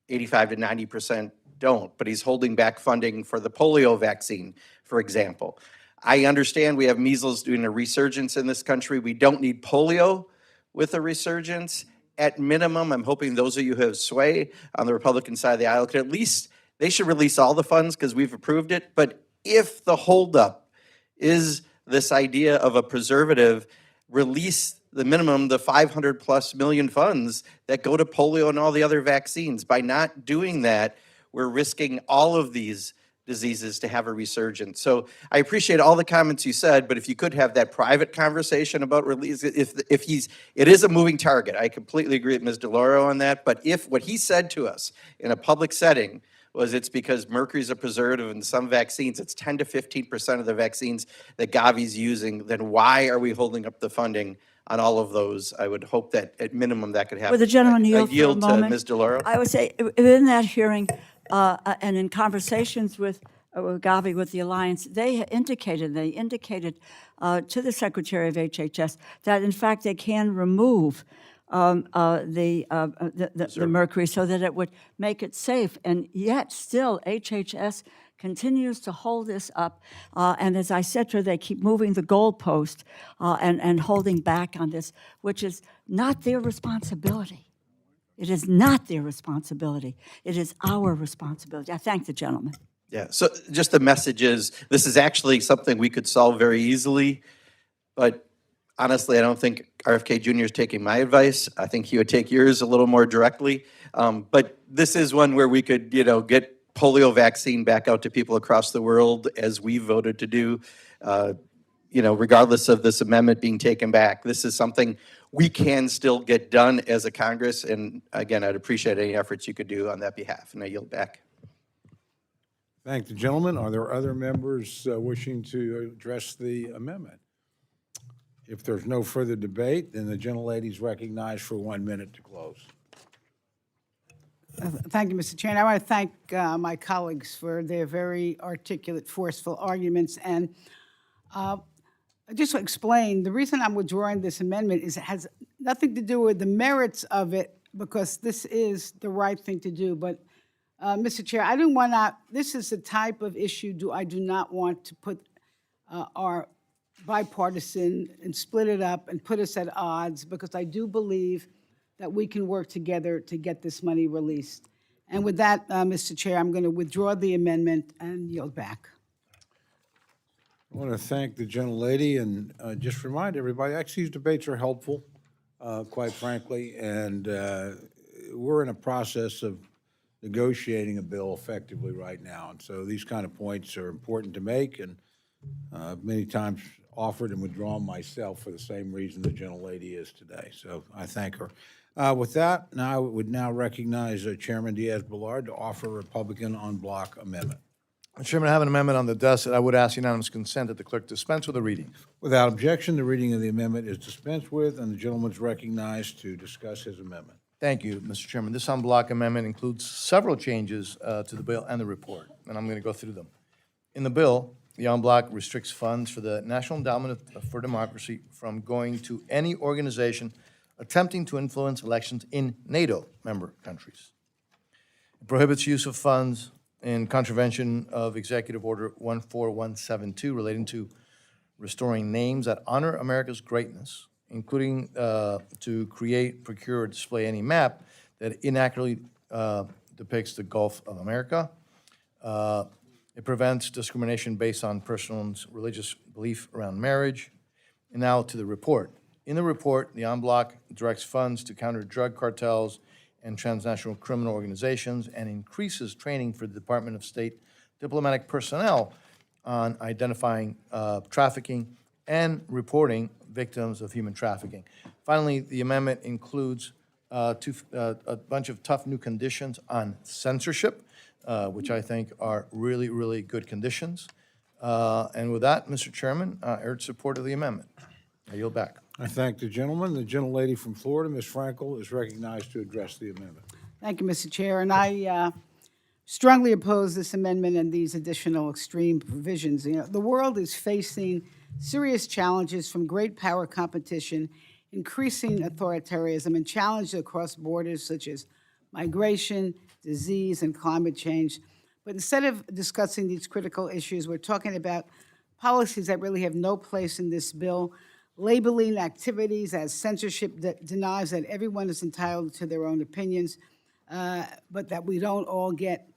Speaker 18: 85 to 90% don't, but he's holding back funding for the polio vaccine, for example. I understand we have measles doing a resurgence in this country. We don't need polio with a resurgence. At minimum, I'm hoping those of you who have sway on the Republican side of the aisle could at least, they should release all the funds because we've approved it. But if the holdup is this idea of a preservative, release the minimum, the 500 plus million funds that go to polio and all the other vaccines. By not doing that, we're risking all of these diseases to have a resurgence. So I appreciate all the comments you said, but if you could have that private conversation about release, it is a moving target. I completely agree with Ms. DeLauro on that, but if what he said to us in a public setting was it's because mercury is a preservative in some vaccines, it's 10 to 15% of the vaccines that Gavi's using, then why are we holding up the funding on all of those? I would hope that at minimum that could happen.
Speaker 4: Would the gentleman yield for a
Speaker 18: yield to
Speaker 4: moment?
Speaker 18: Ms. DeLauro.
Speaker 4: I would say, in that hearing, and in conversations with Gavi, with the Alliance, they indicated to the Secretary of HHS that, in fact, they can remove the mercury so that it would make it safe. And yet still HHS continues to hold this up. And as I said to her, they keep moving the goalpost and holding back on this, which is not their responsibility. It is not their responsibility. It is our responsibility. I thank the gentleman.
Speaker 18: Yeah, so just the message is, this is actually something we could solve very easily, but honestly, I don't think RFK Jr. is taking my advice. I think he would take yours a little more directly. But this is one where we could, get polio vaccine back out to people across the world as we voted to do, regardless of this amendment being taken back. This is something we can still get done as a Congress. And again, I'd appreciate any efforts you could do on that behalf. And I yield back.
Speaker 1: Thank the gentleman. Are there other members wishing to address the amendment? If there's no further debate, then the gentlelady's recognized for 1 minute to close.
Speaker 3: Thank you, Mr. Chairman. I want to thank my colleagues for their very articulate, forceful arguments. And just to explain, the reason I'm withdrawing this amendment is it has nothing to do with the merits of it, because this is the right thing to do. But, Mr. Chair, I didn't want to, this is the type of issue I do not want to put our bipartisan and split it up and put us at odds, because I do believe that we can work together to get this money released. And with that, Mr. Chair, I'm going to withdraw the amendment and yield back.
Speaker 1: I want to thank the gentlelady and just remind everybody, actually, these debates are helpful, quite frankly, and we're in a process of negotiating a bill effectively right now. And so these kind of points are important to make, and many times offered and withdrawn myself for the same reason the gentlelady is today. So I thank her. With that, now I would now recognize Chairman Diaz-Balart to offer a Republican en bloc amendment.
Speaker 2: Mr. Chairman, I have an amendment on the desk that I would ask unanimous consent that the clerk dispense with the reading.
Speaker 1: Without objection, the reading of the amendment is dispensed with, and the gentleman is recognized to discuss his amendment.
Speaker 2: Thank you, Mr. Chairman. This en bloc amendment includes several changes to the bill and the report, and I'm going to go through them. In the bill, the en bloc restricts funds for the National Endowment for Democracy from going to any organization attempting to influence elections in NATO member countries. It prohibits use of funds in contravention of Executive Order 14172 relating to restoring names that honor America's greatness, including to create, procure, or display any map that inaccurately depicts the Gulf of America. It prevents discrimination based on person's religious belief around marriage. And now to the report. In the report, the en bloc directs funds to counter drug cartels and transnational criminal organizations and increases training for the Department of State diplomatic personnel on identifying trafficking and reporting victims of human trafficking. Finally, the amendment includes a bunch of tough new conditions on censorship, which I think are really, really good conditions. And with that, Mr. Chairman, I urge support of the amendment. I yield back.
Speaker 1: I thank the gentleman. The gentlelady from Florida, Ms. Frankel, is recognized to address the amendment.
Speaker 3: Thank you, Mr. Chair. And I strongly oppose this amendment and these additional extreme provisions. The world is facing serious challenges from great power competition, increasing authoritarianism, and challenges across borders such as migration, disease, and climate change. But instead of discussing these critical issues, we're talking about policies that really have no place in this bill, labeling activities as censorship that denies that everyone is entitled to their own opinions, but that we don't all get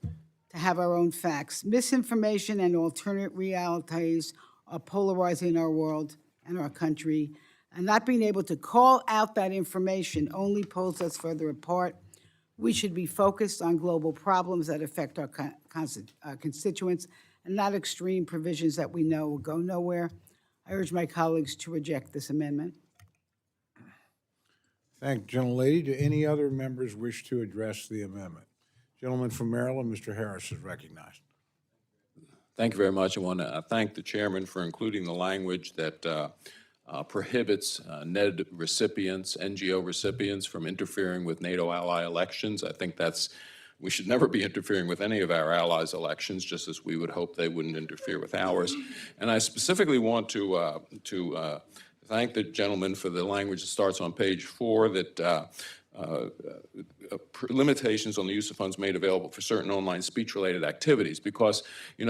Speaker 3: to have our own facts. Misinformation and alternate realities are polarizing our world and our country, and not being able to call out that information only pulls us further apart. We should be focused on global problems that affect our constituents and not extreme provisions that we know will go nowhere. I urge my colleagues to reject this amendment.
Speaker 1: Thank the gentlelady. Do any other members wish to address the amendment? Gentleman from Maryland, Mr. Harris, is recognized.
Speaker 7: Thank you very much. I want to thank the chairman for including the language that prohibits NED recipients, NGO recipients, from interfering with NATO ally elections. I think we should never be interfering with any of our allies' elections, just as we would hope they wouldn't interfere with ours. And I specifically want to thank the gentleman for the language that starts on page 4 that limitations on the use of funds made available for certain online speech-related activities, because,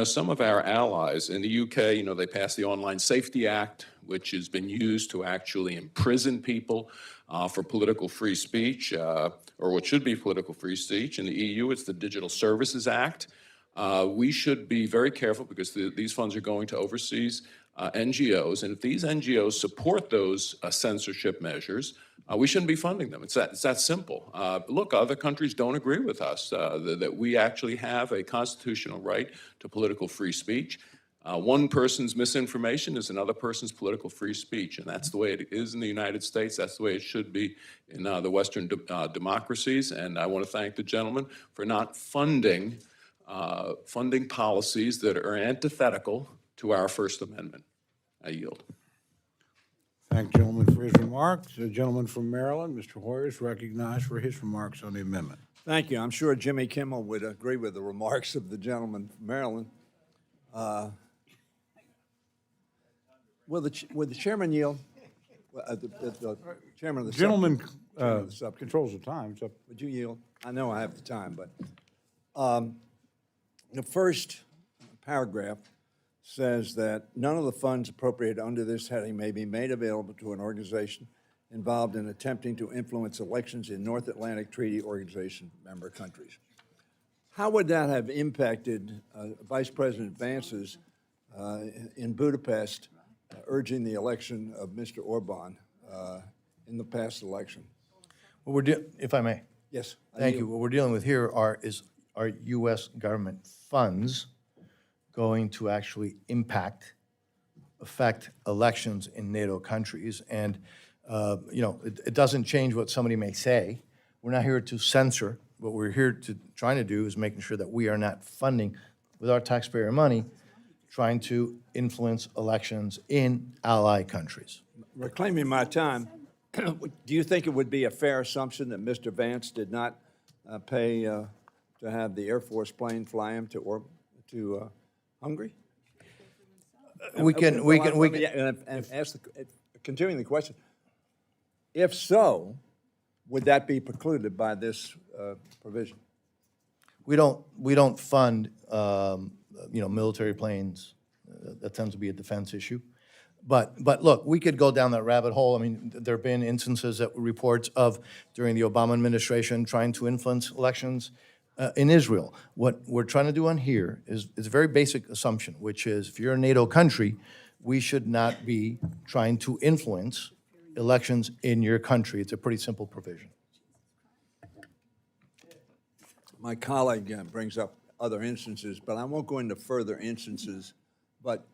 Speaker 7: some of our allies in the UK, they passed the Online Safety Act, which has been used to actually imprison people for political free speech, or what should be political free speech. In the EU, it's the Digital Services Act. We should be very careful because these funds are going to overseas NGOs, and if these NGOs support those censorship measures, we shouldn't be funding them. It's that simple. Look, other countries don't agree with us that we actually have a constitutional right to political free speech. One person's misinformation is another person's political free speech, and that's the way it is in the United States. That's the way it should be in the Western democracies, and I want to thank the gentleman for not funding policies that are antithetical to our First Amendment. I yield.
Speaker 1: Thank the gentleman for his remarks. The gentleman from Maryland, Mr. Hoyer, is recognized for his remarks on the amendment.
Speaker 6: Thank you. I'm sure Jimmy Kimmel would agree with the remarks of the gentleman from Maryland. Will the chairman yield? The chairman of the
Speaker 1: Gentleman
Speaker 6: subcommittee.
Speaker 1: controls the time, so
Speaker 6: Would you yield? I know I have the time, but the first paragraph says that none of the funds appropriated under this heading may be made available to an organization involved in attempting to influence elections in North Atlantic Treaty Organization member countries. How would that have impacted Vice President Vance's in Budapest urging the election of Mr. Orban in the past election?
Speaker 2: Well, if I may.
Speaker 6: Yes.
Speaker 2: Thank you. What we're dealing with here are U.S. government funds going to actually affect elections in NATO countries. And, it doesn't change what somebody may say. We're not here to censor. What we're here to trying to do is making sure that we are not funding, with our taxpayer money, trying to influence elections in ally countries.
Speaker 6: Reclaiming my time, do you think it would be a fair assumption that Mr. Vance did not pay to have the Air Force plane fly him to Hungary? Continuing the question, if so, would that be precluded by this provision?
Speaker 2: We don't fund, military planes. That tends to be a defense issue. But look, we could go down that rabbit hole. I mean, there have been instances reports of during the Obama administration trying to influence elections in Israel. What we're trying to do on here is a very basic assumption, which is if you're a NATO country, we should not be trying to influence elections in your country. It's a pretty simple provision.
Speaker 6: My colleague brings up other instances, but I won't go into further instances. But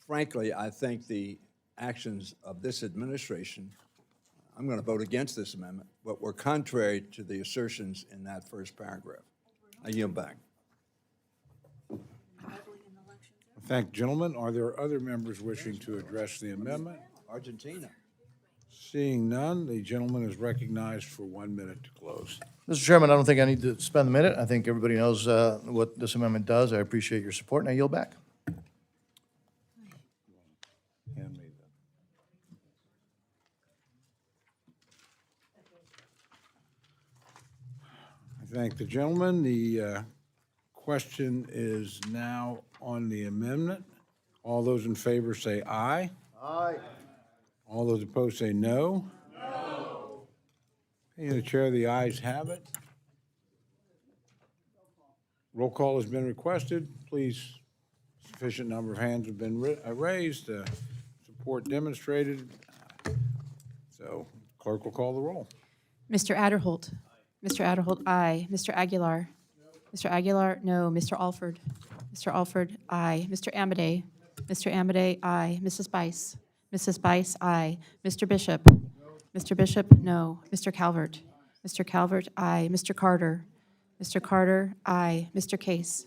Speaker 6: frankly, I think the actions of this administration, I'm going to vote against this amendment, but were contrary to the assertions in that first paragraph. I yield back.
Speaker 1: thank the gentleman. Are there other members wishing to address the amendment?
Speaker 6: Argentina.
Speaker 1: Seeing none, the gentleman is recognized for 1 minute to close.
Speaker 2: Mr. Chairman, I don't think I need to spend a minute. I think everybody knows what this amendment does. I appreciate your support, and I yield back.
Speaker 1: Hand me I thank the gentleman. The question is now on the amendment. All those in favor say aye.
Speaker 2: Aye.
Speaker 1: All those opposed say no. No. The chair, the ayes have it. Roll call has been requested. Please, sufficient number of hands have been raised, support demonstrated. So clerk will call the roll.
Speaker 19: Mr. Adderholt. Mr. Adderholt, aye. Mr. Aguilar. Mr. Aguilar, no. Mr. Alford. Mr. Alford, aye. Mr. Amodei. Mr. Amodei, aye. Mrs. Bice. Mrs. Bice, aye. Mr. Bishop. Mr. Bishop, no. Mr. Calvert. Mr. Calvert, aye. Mr. Carter. Mr. Carter, aye. Mr. Case.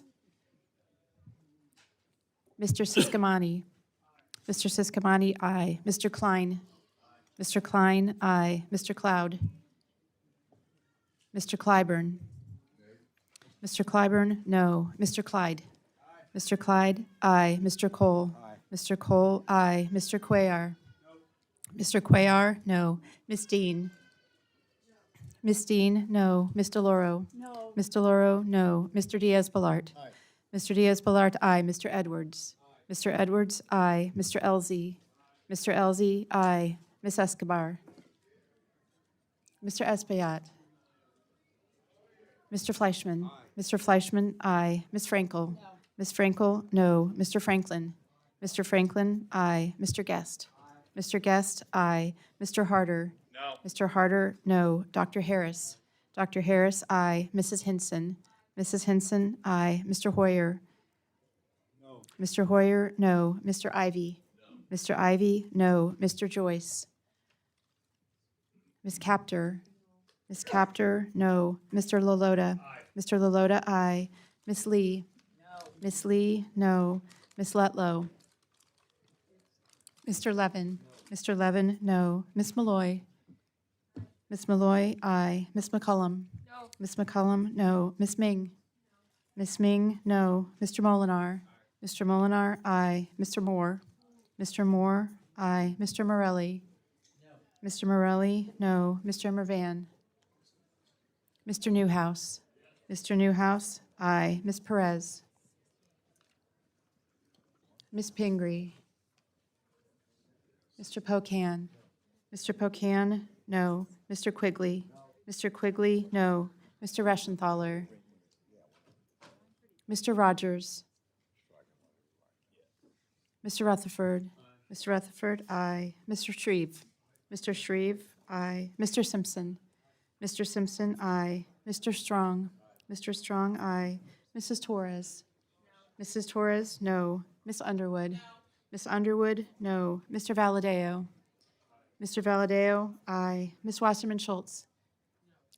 Speaker 19: Mr. Siscomani. Mr. Siscomani, aye. Mr. Klein. Mr. Klein, aye. Mr. Cloud. Mr. Clyburn. Mr. Clyburn, no. Mr. Clyde. Mr. Clyde, aye. Mr. Cole. Mr. Cole, aye. Mr. Cuellar? Mr. Cuellar, no. Ms. Dean? Ms. Dean, no. Ms. DeLauro? No. Ms. DeLauro, no. Mr. Diaz-Balart? Mr. Diaz-Balart, aye. Mr. Edwards? Mr. Edwards, aye. Mr. Elzey? Mr. Elzey, aye. Ms. Escobar? Mr. Espaillat? Mr. Fleischman? Mr. Fleischman, aye. Ms. Frankel? Ms. Frankel, no. Mr. Franklin? Mr. Franklin, aye. Mr. Guest? Mr. Guest, aye. Mr. Harder? No. Mr. Harder, no. Dr. Harris? Dr. Harris, aye. Mrs. Hinson? Mrs. Hinson, aye. Mr. Hoyer? No. Mr. Hoyer, no. Mr. Ivy? No. Mr. Ivy, no. Mr. Joyce? Ms. Capter? Ms. Capter, no. Mr. Lalota? Aye. Mr. Lalota, aye. Ms. Lee? No. Ms. Lee, no. Ms. Letlow? Mr. Levin? Mr. Levin, no. Ms. Malloy? Ms. Malloy, aye. Ms. McCullum? No. Ms. McCullum, no. Ms. Ming? Ms. Ming, no. Mr. Molinar? Mr. Molinar, aye. Mr. Moore? Mr. Moore, aye. Mr. Morelli? No. Mr. Morelli, no. Mr. Mervan? Mr. Newhouse? Mr. Newhouse, aye. Ms. Perez? Ms. Pingree? Mr. Pocan? Mr. Pocan, no. Mr. Quigley? Mr. Quigley, no. Mr. Reschenthaler? Mr. Rogers? Mr. Rutherford? Mr. Rutherford, aye. Mr. Shreve? Mr. Shreve, aye. Mr. Simpson? Mr. Simpson, aye. Mr. Strong? Mr. Strong, aye. Mrs. Torres? Mrs. Torres, no. Miss Underwood? Miss Underwood, no. Mr. Valadeo? Mr. Valadeo, aye. Miss Wasserman Schultz?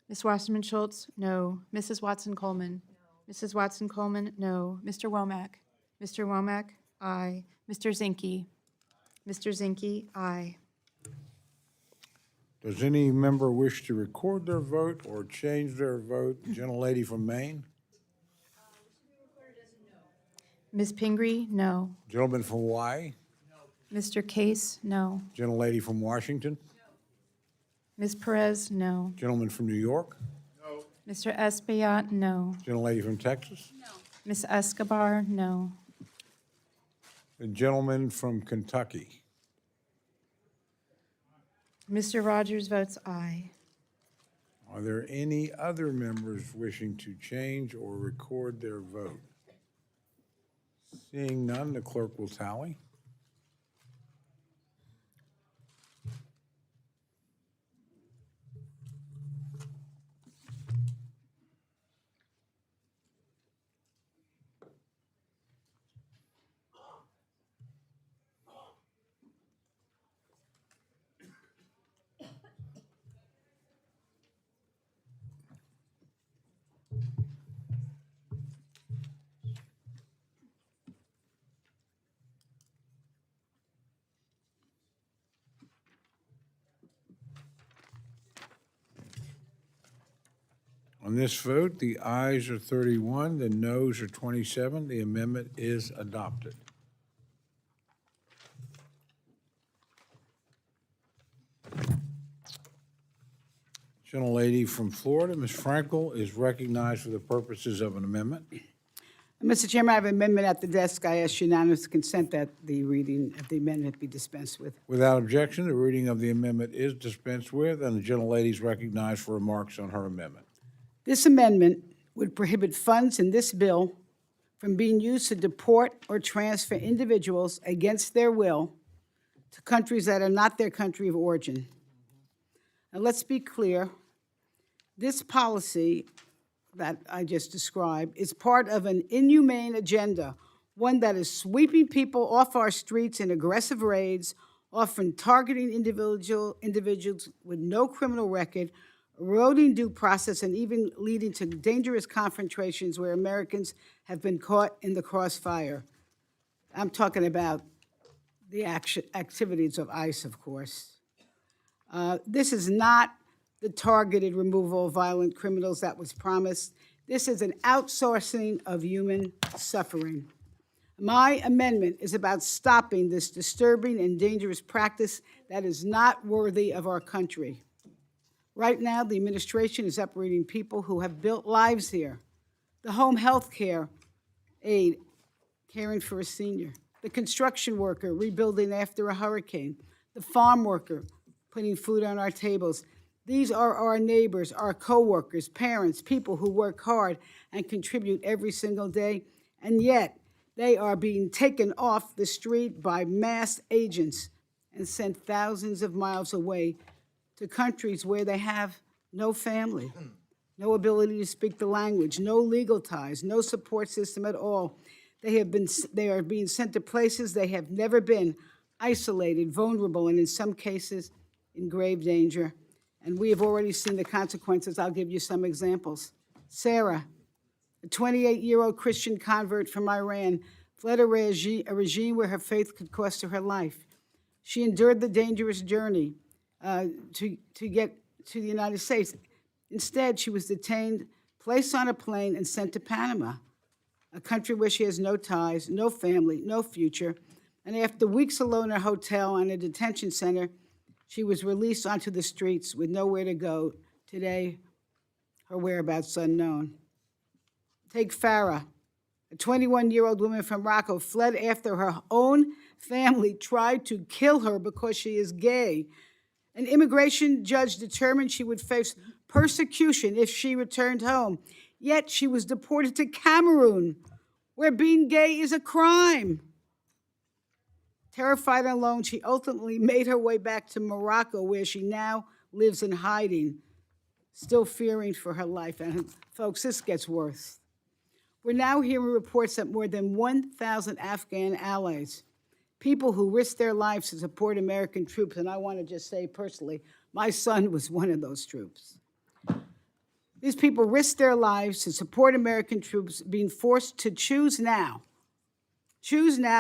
Speaker 19: Miss Wasserman Schultz, no. Mrs. Watson Coleman? Mrs. Watson Coleman, no. Mr. Womack? Mr. Womack, aye. Mr. Zinke? Mr. Zinke, aye.
Speaker 1: Does any member wish to record their vote or change their vote? Gentlelady from Maine?
Speaker 19: Ms. Pingree, no.
Speaker 1: Gentleman from Hawaii?
Speaker 19: Mr. Case, no.
Speaker 1: Gentlelady from Washington?
Speaker 19: Ms. Perez, no.
Speaker 1: Gentleman from New York?
Speaker 19: Mr. Espaillat, no.
Speaker 1: Gentlelady from Texas?
Speaker 19: Ms. Escobar, no.
Speaker 1: The gentleman from Kentucky?
Speaker 19: Mr. Rogers votes aye.
Speaker 1: Are there any other members wishing to change or record their vote? Seeing none, the clerk will tally. On this vote, the ayes are 31, the noes are 27. The amendment is adopted. Gentlelady from Florida, Ms. Frankel, is recognized for the purposes of an amendment.
Speaker 3: Mr. Chairman, I have an amendment at the desk. I ask unanimous consent that the reading of the amendment be dispensed with.
Speaker 1: Without objection, the reading of the amendment is dispensed with, and the gentlelady is recognized for remarks on her amendment.
Speaker 3: This amendment would prohibit funds in this bill from being used to deport or transfer individuals against their will to countries that are not their country of origin. Now, let's be clear. This policy that I just described is part of an inhumane agenda, one that is sweeping people off our streets in aggressive raids, often targeting individuals with no criminal record, eroding due process, and even leading to dangerous confrontations where Americans have been caught in the crossfire. I'm talking about the activities of ICE, of course. This is not the targeted removal of violent criminals that was promised. This is an outsourcing of human suffering. My amendment is about stopping this disturbing and dangerous practice that is not worthy of our country. Right now, the administration is uprooting people who have built lives here. The home health care aide caring for a senior, the construction worker rebuilding after a hurricane, the farm worker putting food on our tables. These are our neighbors, our coworkers, parents, people who work hard and contribute every single day, and yet they are being taken off the street by masked agents and sent thousands of miles away to countries where they have no family, no ability to speak the language, no legal ties, no support system at all. They are being sent to places they have never been, isolated, vulnerable, and in some cases, in grave danger. And we have already seen the consequences. I'll give you some examples. Sarah, a 28-year-old Christian convert from Iran, fled a regime where her faith could cost her her life. She endured the dangerous journey to get to the United States. Instead, she was detained, placed on a plane, and sent to Panama, a country where she has no ties, no family, no future. And after weeks alone in a hotel and a detention center, she was released onto the streets with nowhere to go. Today, her whereabouts unknown. Take Farah, a 21-year-old woman from Morocco, fled after her own family tried to kill her because she is gay. An immigration judge determined she would face persecution if she returned home. Yet she was deported to Cameroon, where being gay is a crime. Terrified and alone, she ultimately made her way back to Morocco, where she now lives in hiding, still fearing for her life. And folks, this gets worse. We're now hearing reports that more than 1,000 Afghan allies, people who risked their lives to support American troops, and I want to just say personally, my son was one of those troops. These people risked their lives to support American troops, being forced to choose now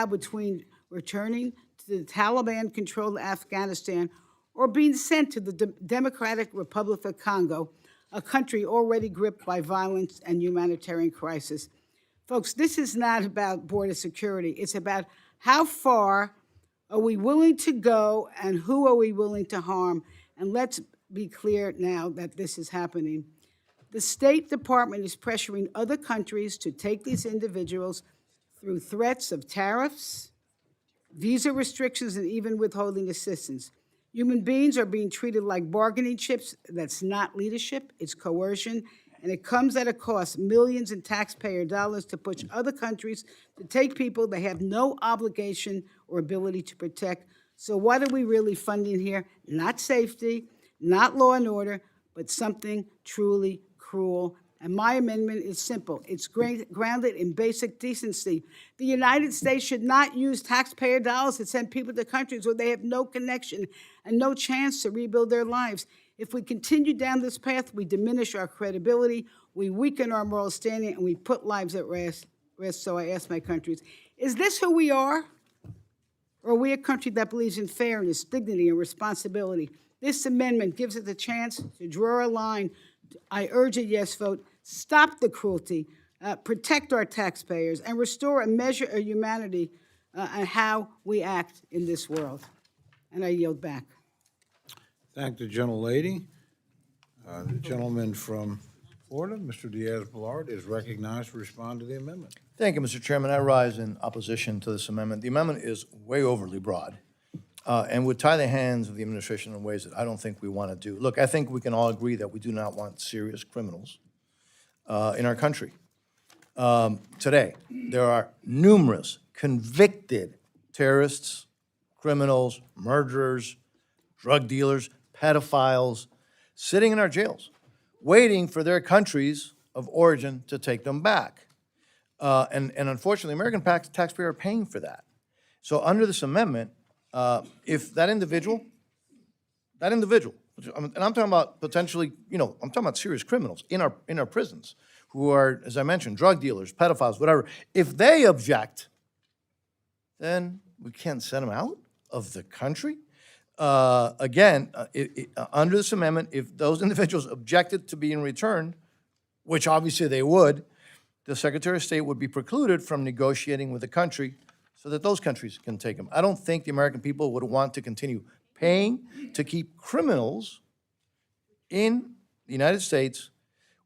Speaker 3: between returning to the Taliban-controlled Afghanistan or being sent to the Democratic Republic of Congo, a country already gripped by violence and humanitarian crisis. Folks, this is not about border security. It's about how far are we willing to go and who are we willing to harm? And let's be clear now that this is happening. The State Department is pressuring other countries to take these individuals through threats of tariffs, visa restrictions, and even withholding assistance. Human beings are being treated like bargaining chips. That's not leadership, it's coercion, and it comes at a cost, millions in taxpayer dollars to push other countries to take people they have no obligation or ability to protect. So what are we really funding here? Not safety, not law and order, but something truly cruel. And my amendment is simple. It's grounded in basic decency. The United States should not use taxpayer dollars to send people to countries where they have no connection and no chance to rebuild their lives. If we continue down this path, we diminish our credibility, we weaken our moral standing, and we put lives at risk. So I ask my countries, is this who we are? Or are we a country that believes in fairness, dignity, and responsibility? This amendment gives us a chance to draw a line. I urge a yes vote. Stop the cruelty, protect our taxpayers, and restore a measure of humanity and how we act in this world. And I yield back.
Speaker 1: Thank the gentlelady. The gentleman from Florida, Mr. Diaz-Balart, is recognized to respond to the amendment.
Speaker 2: Thank you, Mr. Chairman. I rise in opposition to this amendment. The amendment is way overly broad and would tie the hands of the administration in ways that I don't think we want to do. Look, I think we can all agree that we do not want serious criminals in our country. Today, there are numerous convicted terrorists, criminals, murderers, drug dealers, pedophiles, sitting in our jails, waiting for their countries of origin to take them back. And unfortunately, American taxpayers are paying for that. So under this amendment, if that individual, and I'm talking about potentially, I'm talking about serious criminals in our prisons who are, as I mentioned, drug dealers, pedophiles, whatever. If they object, then we can't send them out of the country. Again, under this amendment, if those individuals objected to being returned, which obviously they would, the Secretary of State would be precluded from negotiating with the country so that those countries can take them. I don't think the American people would want to continue paying to keep criminals in the United States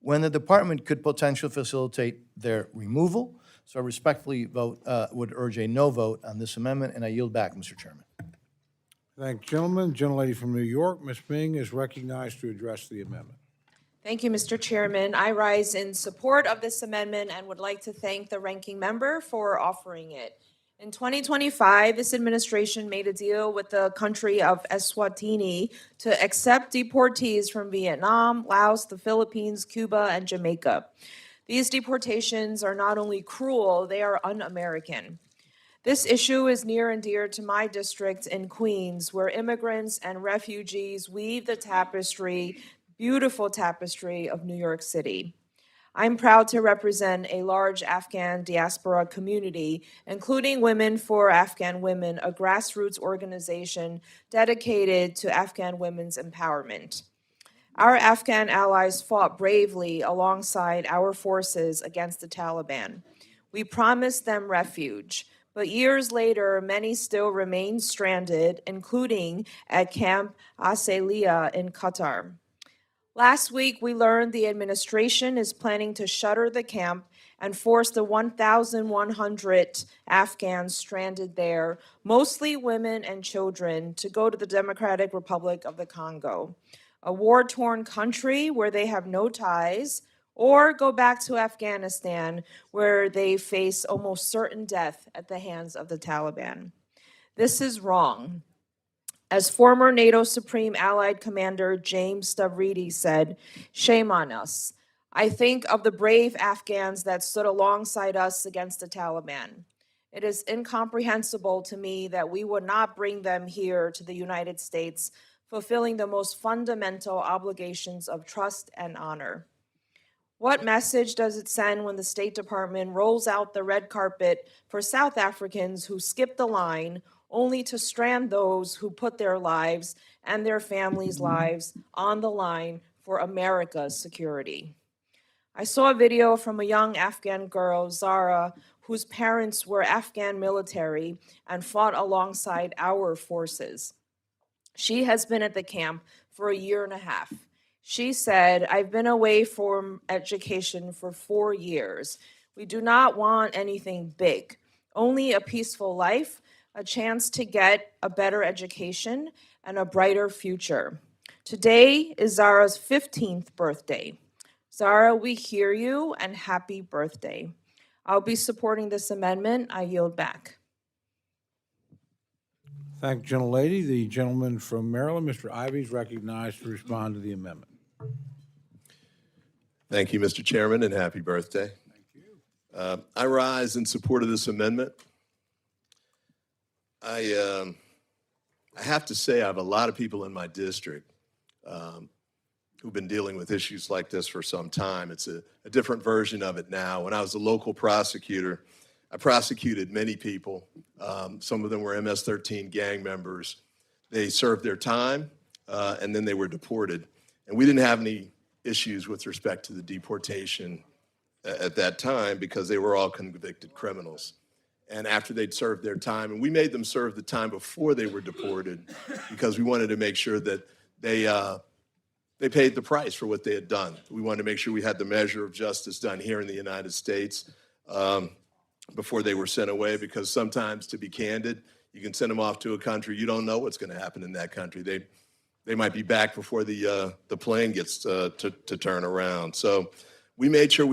Speaker 2: when the department could potentially facilitate their removal. So I respectfully would urge a no vote on this amendment, and I yield back, Mr. Chairman.
Speaker 1: Thank you, gentlemen. Gentlelady from New York, Ms. Ming, is recognized to address the amendment.
Speaker 20: Thank you, Mr. Chairman. I rise in support of this amendment and would like to thank the ranking member for offering it. In 2025, this administration made a deal with the country of Eswatini to accept deportees from Vietnam, Laos, the Philippines, Cuba, and Jamaica. These deportations are not only cruel, they are un-American. This issue is near and dear to my district in Queens, where immigrants and refugees weave the tapestry, beautiful tapestry of New York City. I'm proud to represent a large Afghan diaspora community, including Women for Afghan Women, a grassroots organization dedicated to Afghan women's empowerment. Our Afghan allies fought bravely alongside our forces against the Taliban. We promised them refuge, but years later, many still remain stranded, including at Camp Asaliya in Qatar. Last week, we learned the administration is planning to shutter the camp and force the 1,100 Afghans stranded there, mostly women and children, to go to the Democratic Republic of the Congo, a war-torn country where they have no ties, or go back to Afghanistan, where they face almost certain death at the hands of the Taliban. This is wrong. As former NATO Supreme Allied Commander James Stavridis said, shame on us. I think of the brave Afghans that stood alongside us against the Taliban. It is incomprehensible to me that we would not bring them here to the United States, fulfilling the most fundamental obligations of trust and honor. What message does it send when the State Department rolls out the red carpet for South Africans who skip the line, only to strand those who put their lives and their families' lives on the line for America's security? I saw a video from a young Afghan girl, Zara, whose parents were Afghan military and fought alongside our forces. She has been at the camp for 1.5 years. She said, I've been away from education for 4 years. We do not want anything big, only a peaceful life, a chance to get a better education and a brighter future. Today is Zara's 15th birthday. Zara, we hear you and happy birthday. I'll be supporting this amendment. I yield back.
Speaker 1: Thank you, gentlelady. The gentleman from Maryland, Mr. Ivey, is recognized to respond to the amendment.
Speaker 21: Thank you, Mr. Chairman, and happy birthday. Thank you. I rise in support of this amendment. I have to say I have a lot of people in my district who've been dealing with issues like this for some time. It's a different version of it now. When I was a local prosecutor, I prosecuted many people. Some of them were MS-13 gang members. They served their time, and then they were deported. And we didn't have any issues with respect to the deportation at that time because they were all convicted criminals. And after they'd served their time, and we made them serve the time before they were deported because we wanted to make sure that they paid the price for what they had done. We wanted to make sure we had the measure of justice done here in the United States before they were sent away, because sometimes, to be candid, you can send them off to a country, you don't know what's going to happen in that country. They might be back before the plane gets to turn around. So we made sure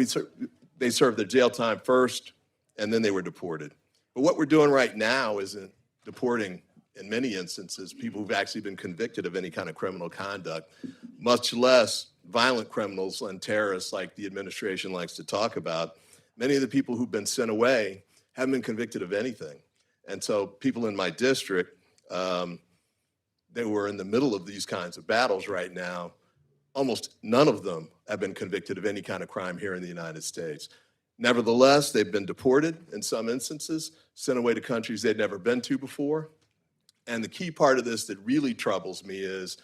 Speaker 21: they served their jail time first, and then they were deported. But what we're doing right now isn't deporting, in many instances, people who've actually been convicted of any kind of criminal conduct, much less violent criminals and terrorists like the administration likes to talk about. Many of the people who've been sent away haven't been convicted of anything. And so people in my district, they were in the middle of these kinds of battles right now. Almost none of them have been convicted of any kind of crime here in the United States. Nevertheless, they've been deported in some instances, sent away to countries they'd never been to before. And the key part of this that really troubles me is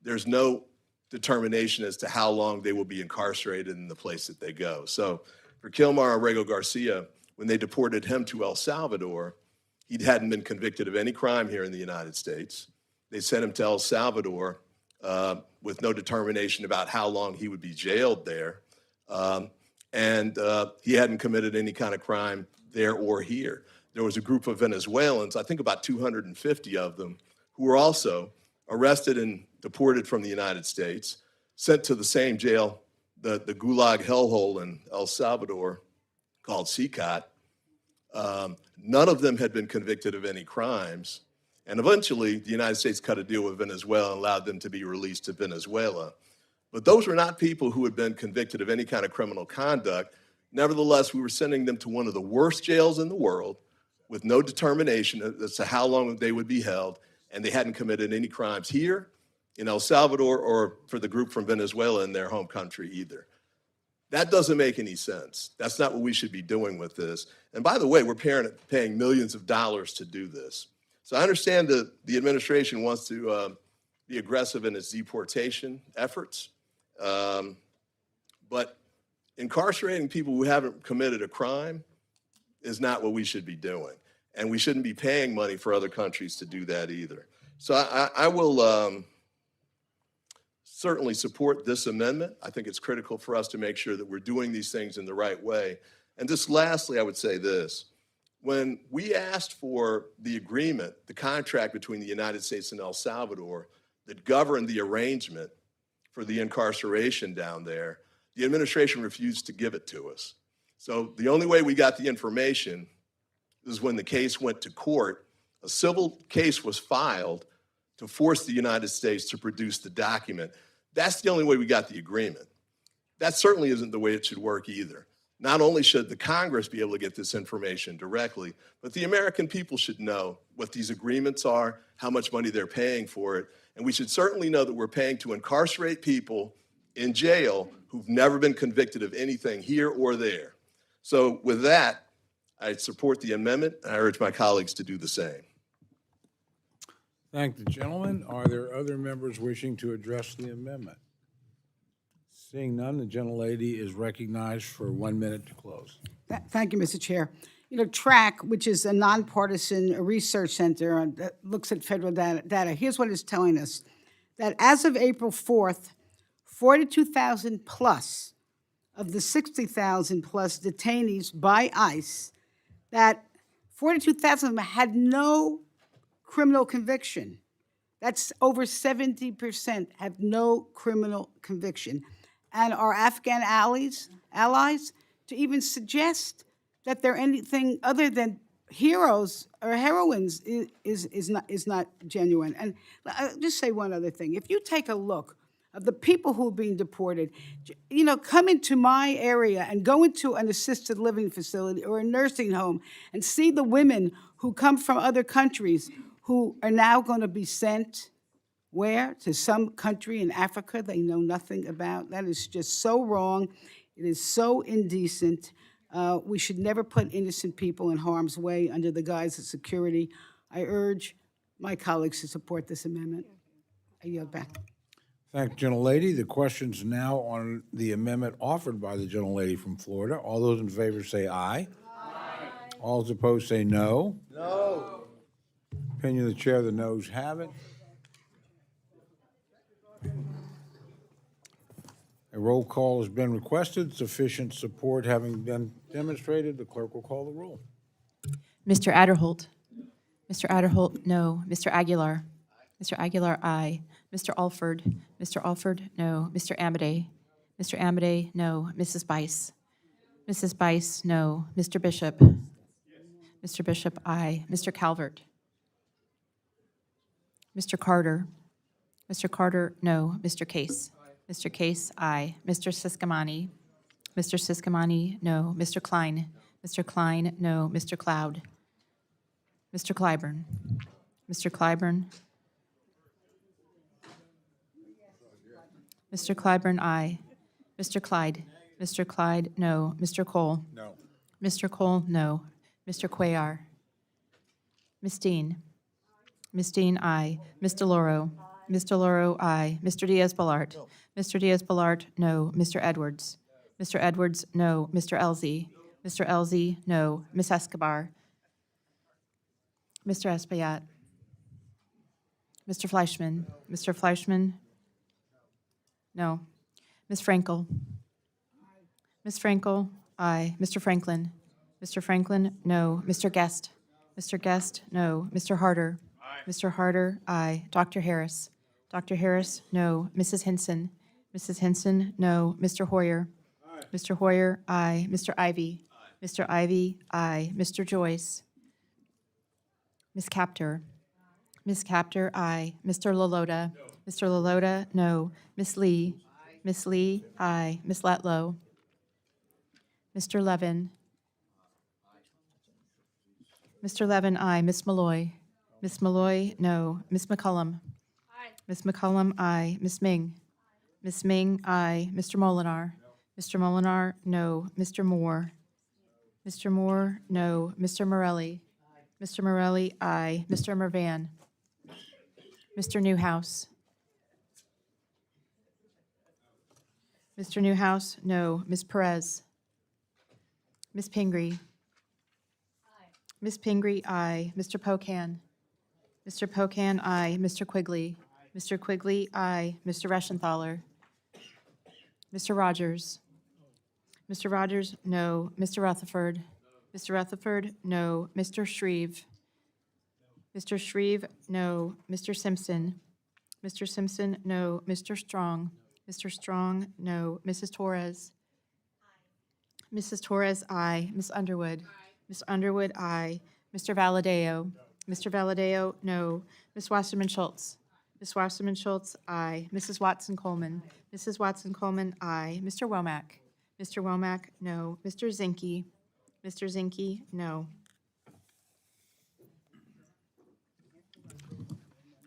Speaker 21: there's no determination as to how long they will be incarcerated in the place that they go. So For Kilmar Arrego Garcia, when they deported him to El Salvador, he hadn't been convicted of any crime here in the United States. They sent him to El Salvador with no determination about how long he would be jailed there. And he hadn't committed any kind of crime there or here. There was a group of Venezuelans, I think about 250 of them, who were also arrested and deported from the United States, sent to the same jail, the Gulag hellhole in El Salvador called CICAT. None of them had been convicted of any crimes. And eventually, the United States cut a deal with Venezuela and allowed them to be released to Venezuela. But those were not people who had been convicted of any kind of criminal conduct. Nevertheless, we were sending them to one of the worst jails in the world with no determination as to how long they would be held, and they hadn't committed any crimes here in El Salvador or for the group from Venezuela in their home country either. That doesn't make any sense. That's not what we should be doing with this. And by the way, we're paying millions of dollars to do this. So I understand that the administration wants to be aggressive in its deportation efforts, but incarcerating people who haven't committed a crime is not what we should be doing. And we shouldn't be paying money for other countries to do that either. So I will certainly support this amendment. I think it's critical for us to make sure that we're doing these things in the right way. And just lastly, I would say this. When we asked for the agreement, the contract between the United States and El Salvador that governed the arrangement for the incarceration down there, the administration refused to give it to us. So the only way we got the information is when the case went to court. A civil case was filed to force the United States to produce the document. That's the only way we got the agreement. That certainly isn't the way it should work either. Not only should the Congress be able to get this information directly, but the American people should know what these agreements are, how much money they're paying for it, and we should certainly know that we're paying to incarcerate people in jail who've never been convicted of anything here or there. So with that, I support the amendment, and I urge my colleagues to do the same.
Speaker 1: Thank the gentleman. Are there other members wishing to address the amendment? Seeing none, the gentlelady is recognized for 1 minute to close.
Speaker 3: Thank you, Mr. Chair. You know, TRAC, which is a nonpartisan research center that looks at federal data, here's what it's telling us, that as of April 4th, 42,000 plus of the 60,000 plus detainees by ICE, that 42,000 of them had no criminal conviction. That's over 70% have no criminal conviction. And our Afghan allies to even suggest that they're anything other than heroes or heroines is not genuine. And I'll just say one other thing. If you take a look of the people who are being deported, you know, come into my area and go into an assisted living facility or a nursing home and see the women who come from other countries who are now going to be sent where? To some country in Africa they know nothing about. That is just so wrong. It is so indecent. We should never put innocent people in harm's way under the guise of security. I urge my colleagues to support this amendment. I yield back.
Speaker 1: Thank the gentlelady. The question's now on the amendment offered by the gentlelady from Florida. All those in favor say aye. Aye. All those opposed say no.
Speaker 2: No.
Speaker 1: Opinion of the chair, the noes have it. A roll call has been requested. Sufficient support having been demonstrated, the clerk will call the roll.
Speaker 19: Mr. Adderholt. Mr. Adderholt, no. Mr. Aguilar. Mr. Aguilar, aye. Mr. Alford. Mr. Alford, no. Mr. Amodei. Mr. Amodei, no. Mrs. Bice. Mrs. Bice, no. Mr. Bishop. Mr. Bishop, aye. Mr. Calvert. Mr. Carter. Mr. Carter, no. Mr. Case. Mr. Case, aye. Mr. Siscomani. Mr. Siscomani, no. Mr. Klein. Mr. Klein, no. Mr. Cloud. Mr. Clyburn. Mr. Clyburn. Mr. Clyburn, aye. Mr. Clyde. Mr. Clyde, no. Mr. Cole.
Speaker 1: No.
Speaker 19: Mr. Cole, no. Mr. Cuellar. Ms. Dean. Ms. Dean, aye. Ms. DeLauro. Ms. DeLauro, aye. Mr. Diaz-Balart. Mr. Diaz-Balart, no. Mr. Edwards. Mr. Edwards, no. Mr. Elzey? Mr. Elzey, no. Ms. Escobar? Mr. Espaillat? Mr. Fleischman? Mr. Fleischman? No. Ms. Frankel? Ms. Frankel? Aye. Mr. Franklin? Mr. Franklin? No. Mr. Guest? Mr. Guest? No. Mr. Harder? Mr. Harder? Aye. Dr. Harris? Dr. Harris? No. Mrs. Hinson? Mrs. Hinson? No. Mr. Hoyer? Mr. Hoyer? Aye. Mr. Ivy? Mr. Ivy? Aye. Mr. Joyce? Ms. Capter? Ms. Capter? Aye. Mr. Lalota? Mr. Lalota? No. Ms. Lee? Ms. Lee? Aye. Ms. Letlow? Mr. Levin? Mr. Levin? Aye. Ms. Malloy? Ms. Malloy? No. Ms. McCullum? Ms. McCullum? Aye. Ms. Ming? Ms. Ming? Aye. Mr. Molinar? Mr. Molinar? No. Mr. Moore? Mr. Moore? No. Mr. Morelli? Mr. Morelli? Aye. Mr. Mervan? Mr. Newhouse? Mr. Newhouse? No. Ms. Perez? Ms. Pingree? Ms. Pingree? Aye. Mr. Pocan? Mr. Pocan? Aye. Mr. Quigley? Mr. Quigley? Aye. Mr. Reschenthaler? Mr. Rogers? Mr. Rogers? No. Mr. Rutherford? Mr. Rutherford? No. Mr. Shreve? Mr. Shreve? No. Mr. Simpson? Mr. Simpson? No. Mr. Strong? Mr. Strong? No. Mrs. Torres? Mrs. Torres? Aye. Ms. Underwood? Ms. Underwood? Aye. Mr. Valadeo? Mr. Valadeo? No. Ms. Wasserman Schultz? Ms. Wasserman Schultz? Aye. Mrs. Watson Coleman? Mrs. Watson Coleman? Aye. Mr. Womack? Mr. Womack? No. Mr. Zinke? Mr. Zinke? No.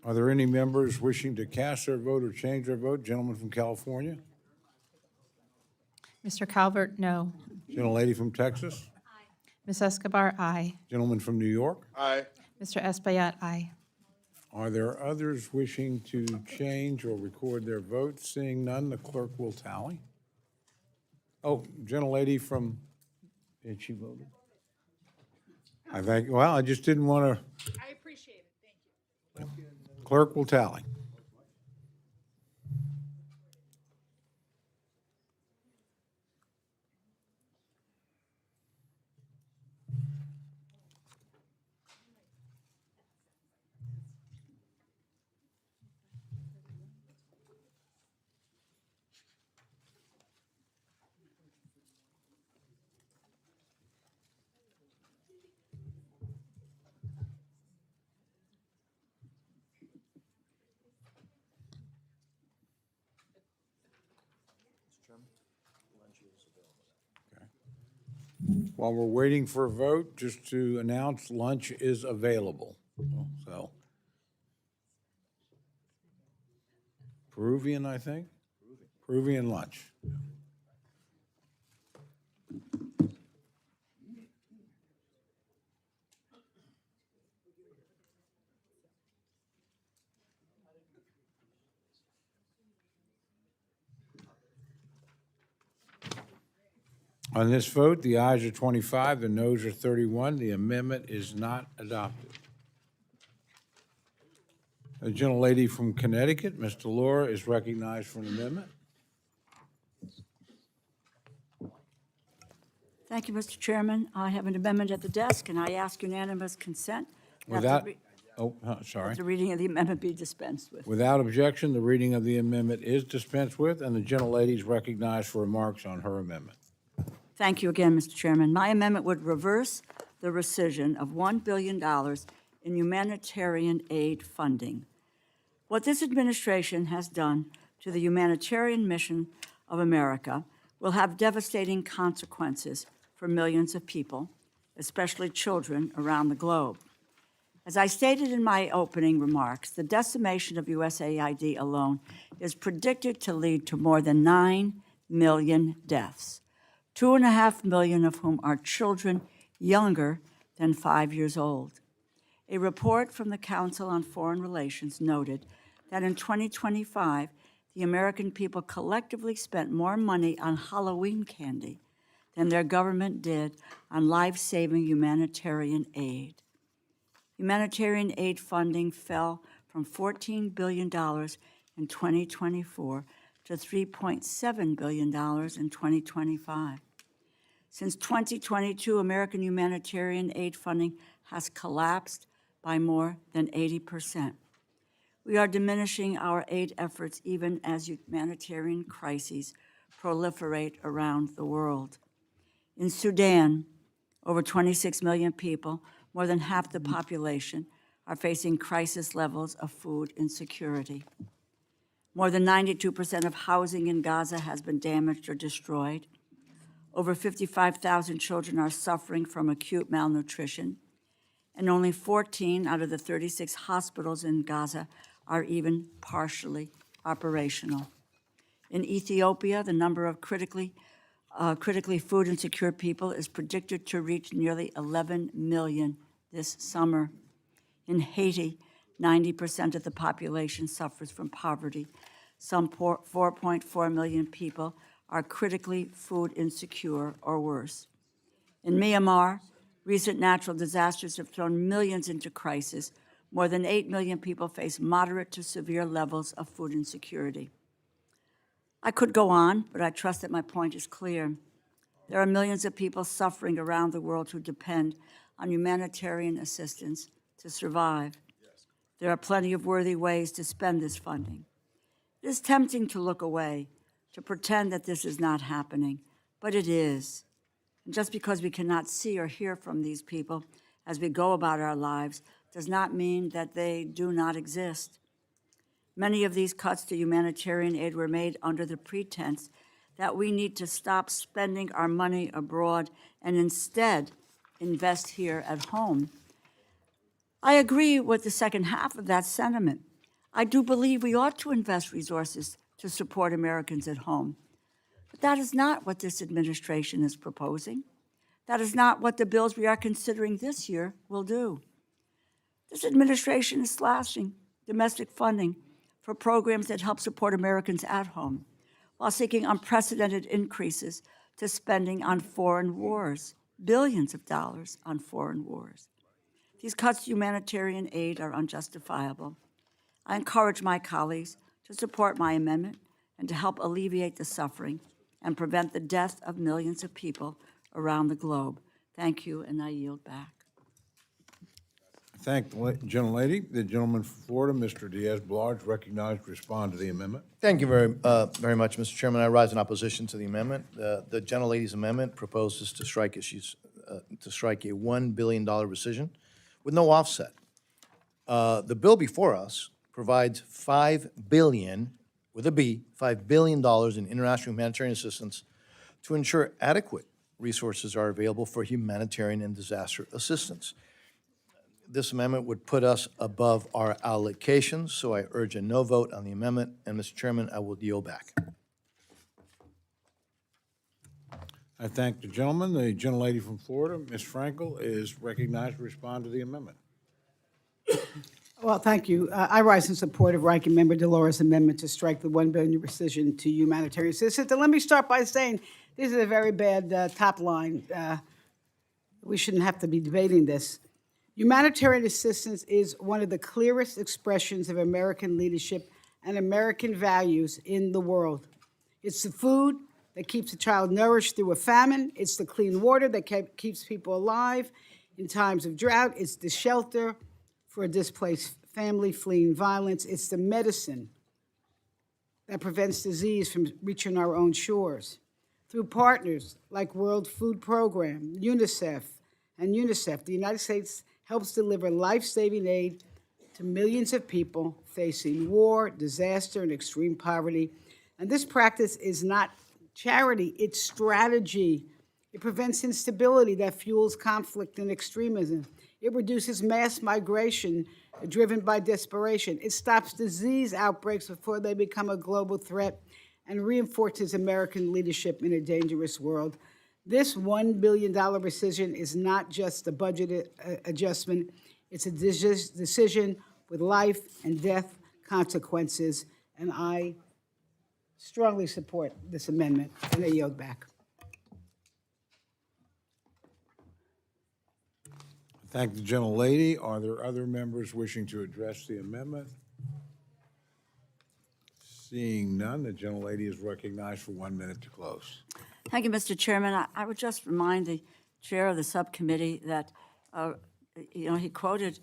Speaker 1: Are there any members wishing to cast their vote or change their vote? Gentleman from California?
Speaker 19: Mr. Calvert? No.
Speaker 1: Gentlelady from Texas?
Speaker 19: Ms. Escobar? Aye.
Speaker 1: Gentleman from New York?
Speaker 15: Aye.
Speaker 19: Mr. Espaillat? Aye.
Speaker 1: Are there others wishing to change or record their votes? Seeing none, the clerk will tally. Oh, gentlelady from, did she vote? I think, well, I just didn't want to.
Speaker 9: I appreciate it, thank you.
Speaker 1: Clerk will tally. While we're waiting for a vote, just to announce, lunch is available. So, Peruvian, I think? Peruvian lunch. On this vote, the ayes are 25, the noes are 31. The amendment is not adopted. The gentlelady from Connecticut, Ms. Delora, is recognized for an amendment.
Speaker 4: Thank you, Mr. Chairman. I have an amendment at the desk, and I ask unanimous consent that the
Speaker 1: Without, sorry.
Speaker 4: the reading of the amendment be dispensed with.
Speaker 1: Without objection, the reading of the amendment is dispensed with, and the gentlelady is recognized for remarks on her amendment.
Speaker 4: Thank you again, Mr. Chairman. My amendment would reverse the rescission of $1 billion in humanitarian aid funding. What this administration has done to the humanitarian mission of America will have devastating consequences for millions of people, especially children around the globe. As I stated in my opening remarks, the decimation of USAID alone is predicted to lead to more than 9 million deaths, 2.5 million of whom are children younger than 5 years old. A report from the Council on Foreign Relations noted that in 2025, the American people collectively spent more money on Halloween candy than their government did on life-saving humanitarian aid. Humanitarian aid funding fell from $14 billion in 2024 to $3.7 billion in 2025. Since 2022, American humanitarian aid funding has collapsed by more than 80%. We are diminishing our aid efforts even as humanitarian crises proliferate around the world. In Sudan, over 26 million people, more than half the population, are facing crisis levels of food insecurity. More than 92% of housing in Gaza has been damaged or destroyed. Over 55,000 children are suffering from acute malnutrition, and only 14 out of the 36 hospitals in Gaza are even partially operational. In Ethiopia, the number of critically food insecure people is predicted to reach nearly 11 million this summer. In Haiti, 90% of the population suffers from poverty. Some 4.4 million people are critically food insecure or worse. In Myanmar, recent natural disasters have thrown millions into crisis. More than 8 million people face moderate to severe levels of food insecurity. I could go on, but I trust that my point is clear. There are millions of people suffering around the world who depend on humanitarian assistance to survive. There are plenty of worthy ways to spend this funding. It is tempting to look away, to pretend that this is not happening, but it is. And just because we cannot see or hear from these people as we go about our lives does not mean that they do not exist. Many of these cuts to humanitarian aid were made under the pretense that we need to stop spending our money abroad and instead invest here at home. I agree with the second half of that sentiment. I do believe we ought to invest resources to support Americans at home. But that is not what this administration is proposing. That is not what the bills we are considering this year will do. This administration is slashing domestic funding for programs that help support Americans at home, while seeking unprecedented increases to spending on foreign wars, billions of dollars on foreign wars. These cuts to humanitarian aid are unjustifiable. I encourage my colleagues to support my amendment and to help alleviate the suffering and prevent the death of millions of people around the globe. Thank you, and I yield back.
Speaker 1: Thank the gentlelady. The gentleman from Florida, Mr. Diaz-Balart, is recognized to respond to the amendment.
Speaker 2: Thank you very much, Mr. Chairman. I rise in opposition to the amendment. The gentlelady's amendment proposes to strike a $1 billion rescission with no offset. The bill before us provides $5 billion, with a B, $5 billion in international humanitarian assistance to ensure adequate resources are available for humanitarian and disaster assistance. This amendment would put us above our allocations, so I urge a no vote on the amendment, and Mr. Chairman, I will yield back.
Speaker 1: I thank the gentleman. The gentlelady from Florida, Ms. Frankel, is recognized to respond to the amendment.
Speaker 3: Well, thank you. I rise in support of Ranking Member Delores' amendment to strike the $1 billion rescission to humanitarian assistance. And let me start by saying this is a very bad top line. We shouldn't have to be debating this. Humanitarian assistance is one of the clearest expressions of American leadership and American values in the world. It's the food that keeps a child nourished through a famine. It's the clean water that keeps people alive in times of drought. It's the shelter for a displaced family fleeing violence. It's the medicine that prevents disease from reaching our own shores. Through partners like World Food Program, UNICEF, the United States helps deliver life-saving aid to millions of people facing war, disaster, and extreme poverty. And this practice is not charity, it's strategy. It prevents instability that fuels conflict and extremism. It reduces mass migration driven by desperation. It stops disease outbreaks before they become a global threat and reinforces American leadership in a dangerous world. This $1 billion rescission is not just a budget adjustment. It's a decision with life and death consequences, and I strongly support this amendment, and I yield back.
Speaker 1: Thank the gentlelady. Are there other members wishing to address the amendment? Seeing none, the gentlelady is recognized for 1 minute to close.
Speaker 4: Thank you, Mr. Chairman. I would just remind the chair of the subcommittee that, he quoted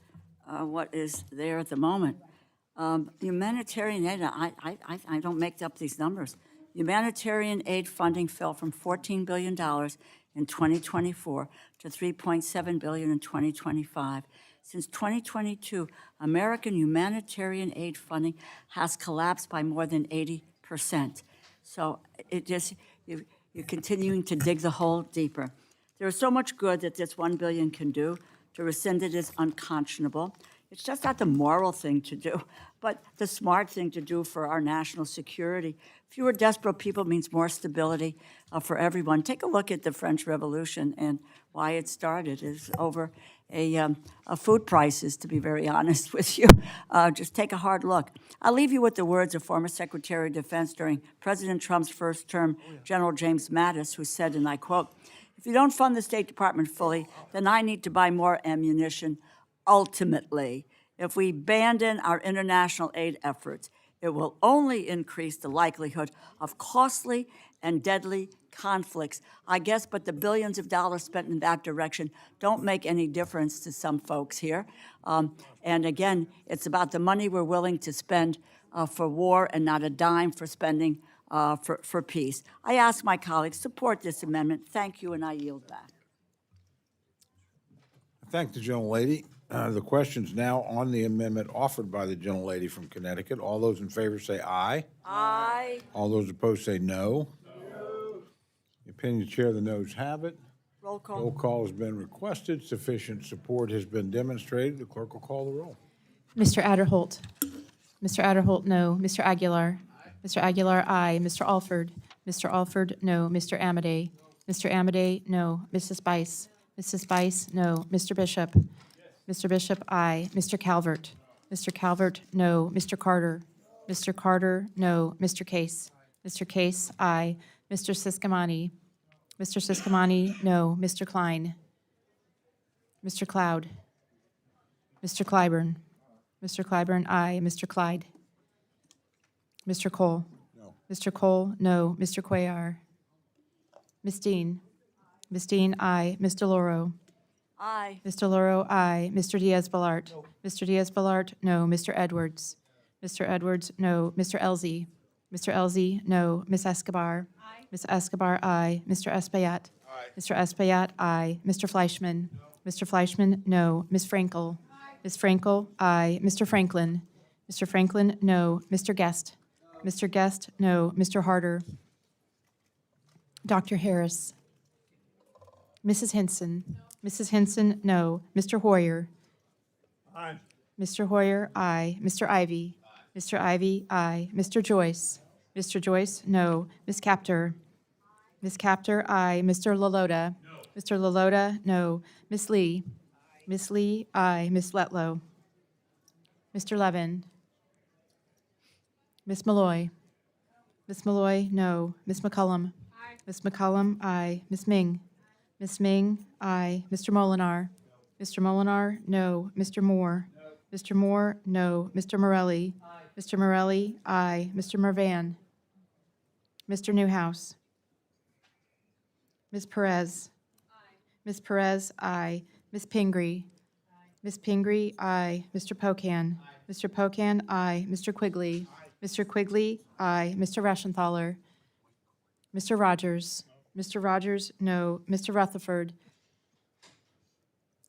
Speaker 4: what is there at the moment. Humanitarian aid, I don't make up these numbers. Humanitarian aid funding fell from $14 billion in 2024 to $3.7 billion in 2025. Since 2022, American humanitarian aid funding has collapsed by more than 80%. So it just, you're continuing to dig the hole deeper. There is so much good that this $1 billion can do. To rescind it is unconscionable. It's just not the moral thing to do, but the smart thing to do for our national security. Fewer desperate people means more stability for everyone. Take a look at the French Revolution and why it started is over food prices, to be very honest with you. Just take a hard look. I'll leave you with the words of former Secretary of Defense during President Trump's first term, General James Mattis, who said, and I quote, "If you don't fund the State Department fully, then I need to buy more ammunition. Ultimately, if we abandon our international aid efforts, it will only increase the likelihood of costly and deadly conflicts. I guess, but the billions of dollars spent in that direction don't make any difference to some folks here. And again, it's about the money we're willing to spend for war and not a dime for spending for peace. I ask my colleagues, support this amendment. Thank you, and I yield back.
Speaker 1: Thank the gentlelady. The question's now on the amendment offered by the gentlelady from Connecticut. All those in favor say aye.
Speaker 4: Aye.
Speaker 1: All those opposed say no. The opinion of the chair, the noes have it.
Speaker 4: Roll call.
Speaker 1: Roll call has been requested. Sufficient support has been demonstrated. The clerk will call the roll.
Speaker 19: Mr. Adderholt. Mr. Adderholt, no. Mr. Aguilar. Mr. Aguilar, aye. Mr. Alford. Mr. Alford, no. Mr. Amade. Mr. Amade, no. Mrs. Bice. Mrs. Bice, no. Mr. Bishop. Mr. Bishop, aye. Mr. Calvert. Mr. Calvert, no. Mr. Carter. Mr. Carter, no. Mr. Case. Mr. Case, aye. Mr. Siscomani. Mr. Siscomani, no. Mr. Klein. Mr. Cloud. Mr. Clyburn. Mr. Clyburn, aye. Mr. Clyde. Mr. Cole.
Speaker 1: No.
Speaker 19: Mr. Cole, no. Mr. Cuellar. Ms. Dean. Ms. Dean, aye. Ms. DeLauro.
Speaker 4: Aye.
Speaker 19: Ms. DeLauro, aye. Mr. Diaz-Balart. No. Mr. Diaz-Balart, no. Mr. Edwards. Mr. Edwards, no. Mr. Elzey. Mr. Elzey, no. Ms. Escobar. Aye. Ms. Escobar, aye. Mr. Espaillat. Aye. Mr. Espaillat, aye. Mr. Fleischman. No. Mr. Fleischman, no. Ms. Frankel. Aye. Ms. Frankel, aye. Mr. Franklin. Mr. Franklin, no. Mr. Guest. No. Mr. Guest, no. Mr. Harder. Dr. Harris. Mrs. Henson. No. Mrs. Henson, no. Mr. Hoyer.
Speaker 16: Aye.
Speaker 19: Mr. Hoyer, aye. Mr. Ivy. Aye. Mr. Ivy, aye. Mr. Joyce. Mr. Joyce, no. Ms. Capter. Ms. Capter, aye. Mr. Lalota. No. Mr. Lalota, no. Ms. Lee. Aye. Ms. Lee, aye. Ms. Letlow. Mr. Levin. Ms. Malloy. Ms. Malloy, no. Ms. McCullum. Aye. Ms. McCullum, aye. Ms. Ming. Ms. Ming, aye. Mr. Molinar. No. Mr. Molinar, no. Mr. Moore. No. Mr. Moore, no. Mr. Morelli. Aye. Mr. Morelli, aye. Mr. Mervan. Mr. Newhouse. Ms. Perez. Aye. Ms. Perez, aye. Ms. Pingree. Aye. Ms. Pingree, aye. Mr. Pocan. Aye. Mr. Pocan, aye. Mr. Quigley. Aye. Mr. Quigley, aye. Mr. Reschenthaler. Mr. Rogers. Mr. Rogers, no. Mr. Rutherford.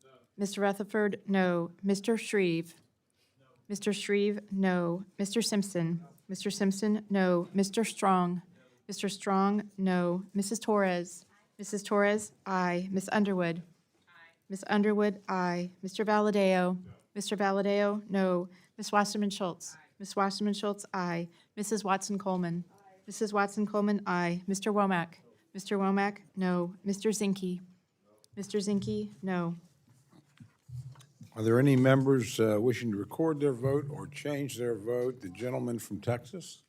Speaker 19: No. Mr. Rutherford, no. Mr. Shreve. No. Mr. Shreve, no. Mr. Simpson. No. Mr. Simpson, no. Mr. Strong. No. Mr. Strong, no. Mrs. Torres. Aye. Mrs. Torres, aye. Miss Underwood. Aye. Miss Underwood, aye. Mr. Valadeo. No. Mr. Valadeo, no. Miss Wasserman Schultz. Aye. Miss Wasserman Schultz, aye. Mrs. Watson Coleman. Aye. Mrs. Watson Coleman, aye. Mr. Womack. Mr. Womack, no. Mr. Zinke. No. Mr. Zinke, no.
Speaker 1: Are there any members wishing to record their vote or change their vote? The gentleman from Texas?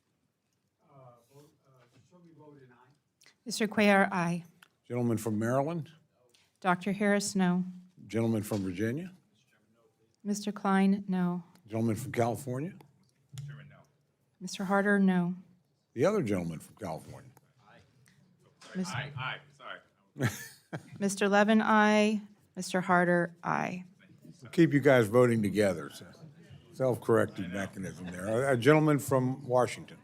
Speaker 19: Mr. Cuellar, aye.
Speaker 1: Gentleman from Maryland?
Speaker 19: Dr. Harris, no.
Speaker 1: Gentleman from Virginia?
Speaker 19: Mr. Klein, no.
Speaker 1: Gentleman from California?
Speaker 19: Mr. Harder, no.
Speaker 1: The other gentleman from California?
Speaker 19: Mr. Levin, aye. Mr. Harder, aye.
Speaker 1: We'll keep you guys voting together. It's a self-correcting mechanism there. A gentleman from Washington?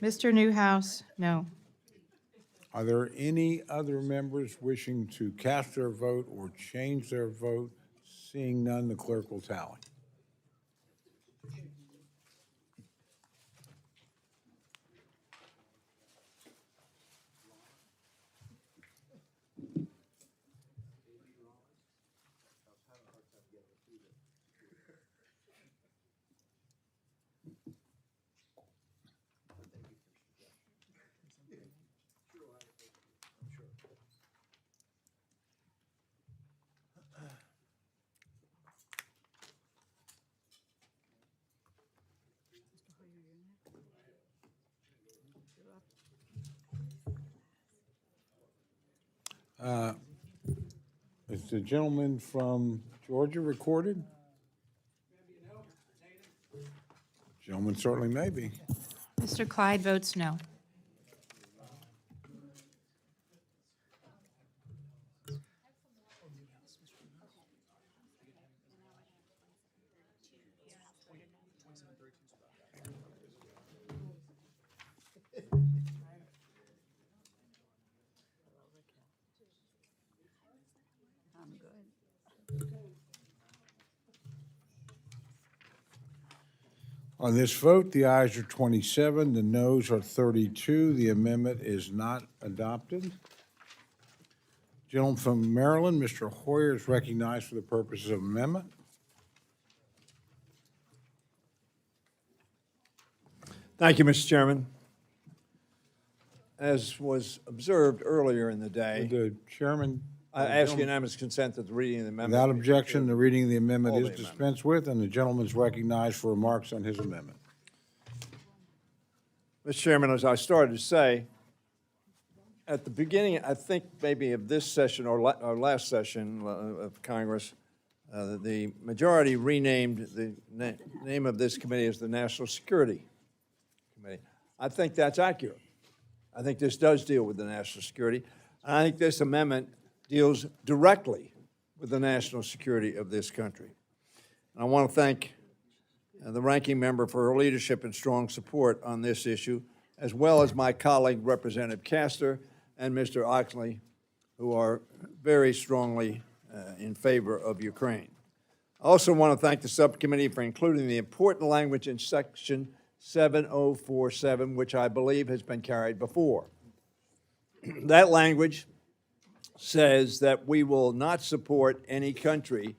Speaker 19: Mr. Newhouse, no.
Speaker 1: Are there any other members wishing to cast their vote or change their vote? Seeing none, the clerk will tally. Is the gentleman from Georgia recorded? Gentleman certainly may be.
Speaker 19: Mr. Clyde votes no.
Speaker 1: On this vote, the ayes are 27, the noes are 32. The amendment is not adopted. Gentleman from Maryland, Mr. Hoyer, is recognized for the purposes of amendment.
Speaker 6: Thank you, Mr. Chairman. As was observed earlier in the day,
Speaker 1: The chairman,
Speaker 6: I ask unanimous consent to the reading of the amendment.
Speaker 1: without objection, the reading of the amendment
Speaker 6: All
Speaker 1: is
Speaker 6: the amendment.
Speaker 1: dispensed with, and the gentleman is recognized for remarks on his amendment.
Speaker 6: Mr. Chairman, as I started to say, at the beginning, I think maybe of this session or last session of Congress, the majority renamed the name of this committee as the National Security Committee. I think that's accurate. I think this does deal with the national security. And I think this amendment deals directly with the national security of this country. And I want to thank the ranking member for her leadership and strong support on this issue, as well as my colleague, Representative Castor, and Mr. Oxley, who are very strongly in favor of Ukraine. I also want to thank the subcommittee for including the important language in Section 7047, which I believe has been carried before. That language says that we will not support any country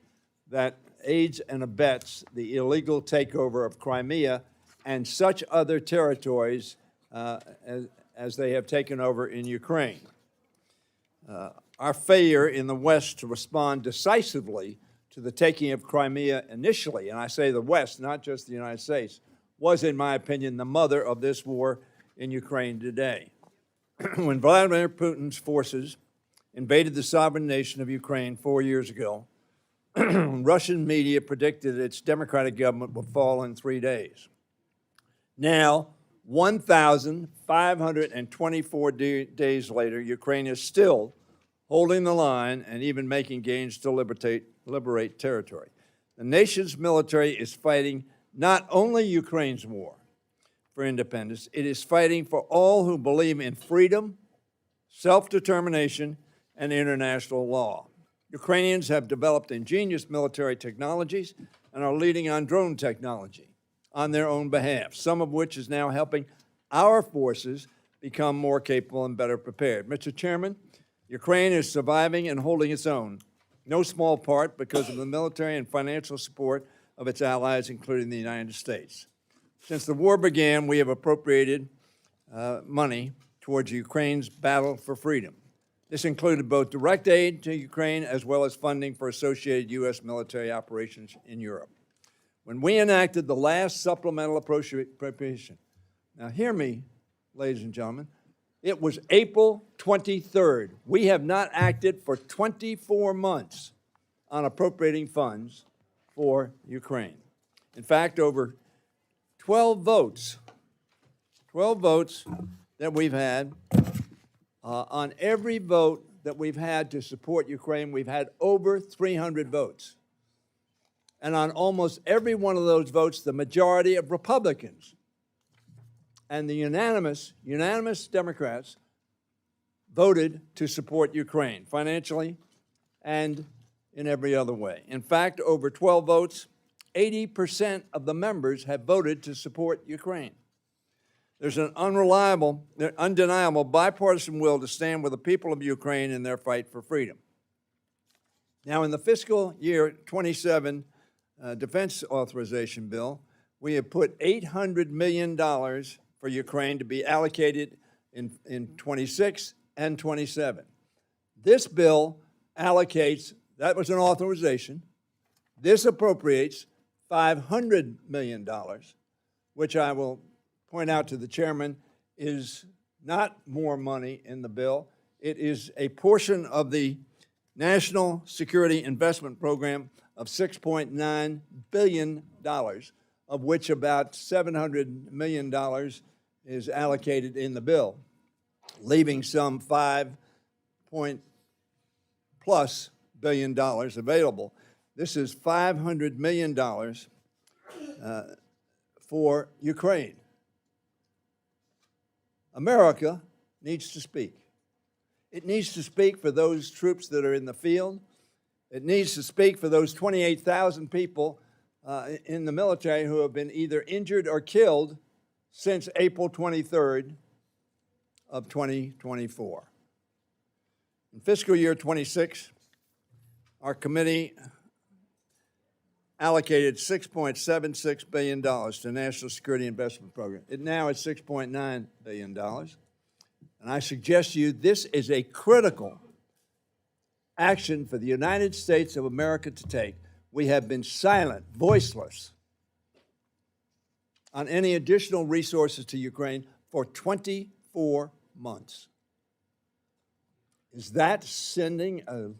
Speaker 6: that aids and abets the illegal takeover of Crimea and such other territories as they have taken over in Ukraine. Our failure in the West to respond decisively to the taking of Crimea initially, and I say the West, not just the United States, was, in my opinion, the mother of this war in Ukraine today. When Vladimir Putin's forces invaded the sovereign nation of Ukraine 4 years ago, Russian media predicted its democratic government would fall in 3 days. Now, 1,524 days later, Ukraine is still holding the line and even making gains to liberate territory. The nation's military is fighting not only Ukraine's war for independence, it is fighting for all who believe in freedom, self-determination, and international law. Ukrainians have developed ingenious military technologies and are leading on drone technology on their own behalf, some of which is now helping our forces become more capable and better prepared. Mr. Chairman, Ukraine is surviving and holding its own, no small part because of the military and financial support of its allies, including the United States. Since the war began, we have appropriated money towards Ukraine's battle for freedom. This included both direct aid to Ukraine as well as funding for associated U.S. military operations in Europe. When we enacted the last supplemental appropriation, now hear me, ladies and gentlemen, It was April 23rd. We have not acted for 24 months on appropriating funds for Ukraine. In fact, over 12 votes that we've had, on every vote that we've had to support Ukraine, we've had over 300 votes. And on almost every one of those votes, the majority of Republicans and the unanimous Democrats voted to support Ukraine financially and in every other way. In fact, over 12 votes, 80% of the members have voted to support Ukraine. There's an undeniable bipartisan will to stand with the people of Ukraine in their fight for freedom. Now, in the fiscal year 27 defense authorization bill, we have put $800 million for Ukraine to be allocated in 26 and 27. This bill allocates, that was an authorization, this appropriates $500 million, which I will point out to the chairman is not more money in the bill. It is a portion of the National Security Investment Program of $6.9 billion, of which about $700 million is allocated in the bill, leaving some $5+ billion available. This is $500 million for Ukraine. America needs to speak. It needs to speak for those troops that are in the field. It needs to speak for those 28,000 people in the military who have been either injured or killed since April 23rd of 2024. In fiscal year 26, our committee allocated $6.76 billion to National Security Investment Program. It now is $6.9 billion. And I suggest to you this is a critical action for the United States of America to take. We have been silent, voiceless on any additional resources to Ukraine for 24 months. Is that sending a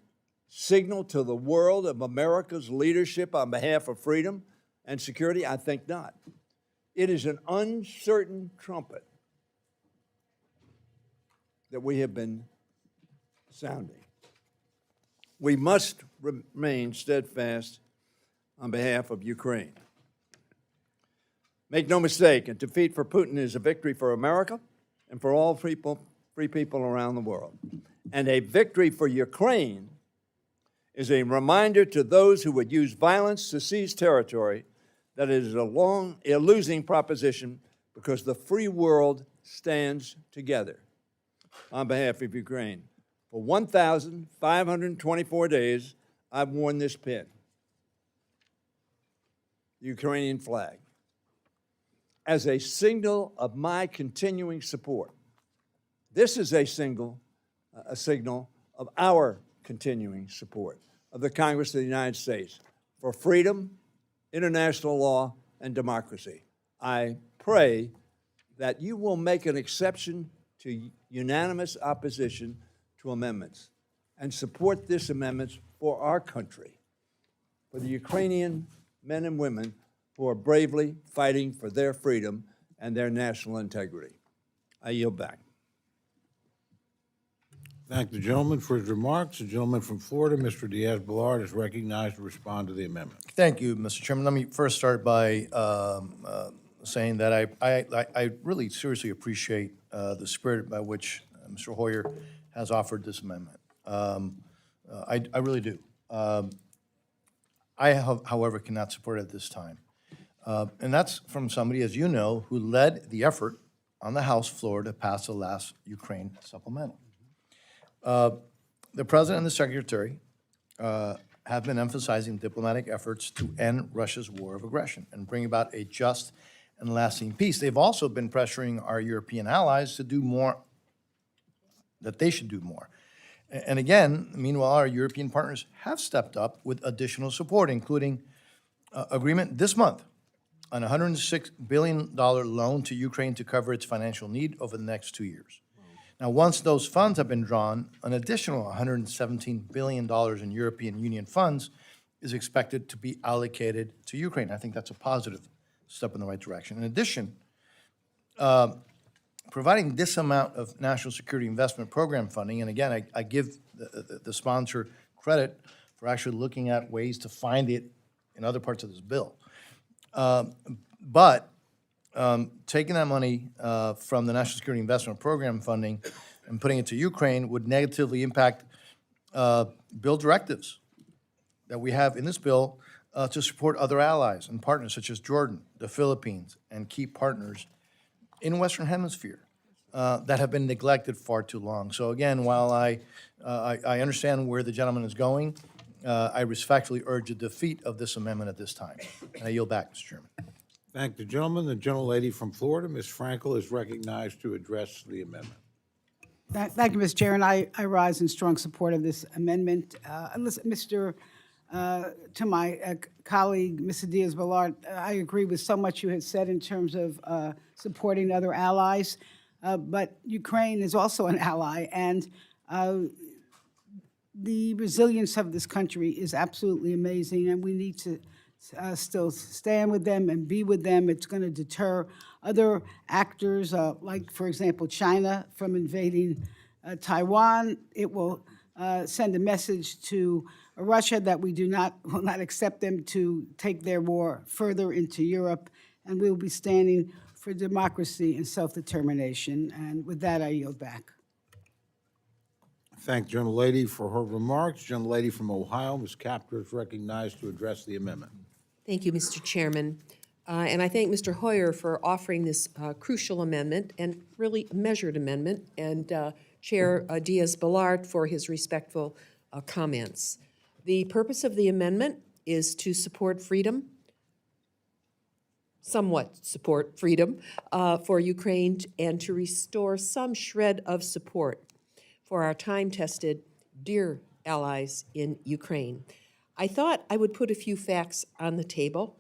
Speaker 6: signal to the world of America's leadership on behalf of freedom and security? I think not. It is an uncertain trumpet that we have been sounding. We must remain steadfast on behalf of Ukraine. Make no mistake, a defeat for Putin is a victory for America and for all free people around the world. And a victory for Ukraine is a reminder to those who would use violence to seize territory that it is a losing proposition because the free world stands together on behalf of Ukraine. For 1,524 days, I've worn this pin, the Ukrainian flag, as a signal of my continuing support. This is a signal of our continuing support of the Congress of the United States for freedom, international law, and democracy. I pray that you will make an exception to unanimous opposition to amendments and support this amendment for our country, for the Ukrainian men and women who are bravely fighting for their freedom and their national integrity. I yield back.
Speaker 1: Thank the gentleman for his remarks. The gentleman from Florida, Mr. Diaz-Balart, is recognized to respond to the amendment.
Speaker 2: Thank you, Mr. Chairman. Let me first start by saying that I really seriously appreciate the spirit by which Mr. Hoyer has offered this amendment. I really do. I, however, cannot support it at this time. And that's from somebody, as you know, who led the effort on the House floor to pass the last Ukraine supplemental. The President and the Secretary have been emphasizing diplomatic efforts to end Russia's war of aggression and bring about a just and lasting peace. They've also been pressuring our European allies to do more, that they should do more. And again, meanwhile, our European partners have stepped up with additional support, including agreement this month on a $106 billion loan to Ukraine to cover its financial need over the next 2 years. Now, once those funds have been drawn, an additional $117 billion in European Union funds is expected to be allocated to Ukraine. I think that's a positive step in the right direction. In addition, providing this amount of national security investment program funding, and again, I give the sponsor credit for actually looking at ways to find it in other parts of this bill. But taking that money from the National Security Investment Program funding and putting it to Ukraine would negatively impact bill directives that we have in this bill to support other allies and partners such as Jordan, the Philippines, and key partners in the Western Hemisphere that have been neglected far too long. So again, while I understand where the gentleman is going, I respectfully urge a defeat of this amendment at this time. And I yield back, Mr. Chairman.
Speaker 1: Thank the gentleman. The gentlelady from Florida, Ms. Frankel, is recognized to address the amendment.
Speaker 3: Thank you, Mr. Chair, and I rise in strong support of this amendment. Listen, to my colleague, Mr. Diaz-Balart, I agree with so much you had said in terms of supporting other allies, but Ukraine is also an ally, and the resilience of this country is absolutely amazing, and we need to still stand with them and be with them. It's going to deter other actors, like, for example, China from invading Taiwan. It will send a message to Russia that we will not accept them to take their war further into Europe, and we will be standing for democracy and self-determination. And with that, I yield back.
Speaker 1: Thank the gentlelady for her remarks. Gentlelady from Ohio, Ms. Capter, is recognized to address the amendment.
Speaker 8: Thank you, Mr. Chairman. And I thank Mr. Hoyer for offering this crucial amendment and really measured amendment, and Chair Diaz-Balart for his respectful comments. The purpose of the amendment is to support freedom, somewhat support freedom for Ukraine, and to restore some shred of support for our time-tested, dear allies in Ukraine. I thought I would put a few facts on the table.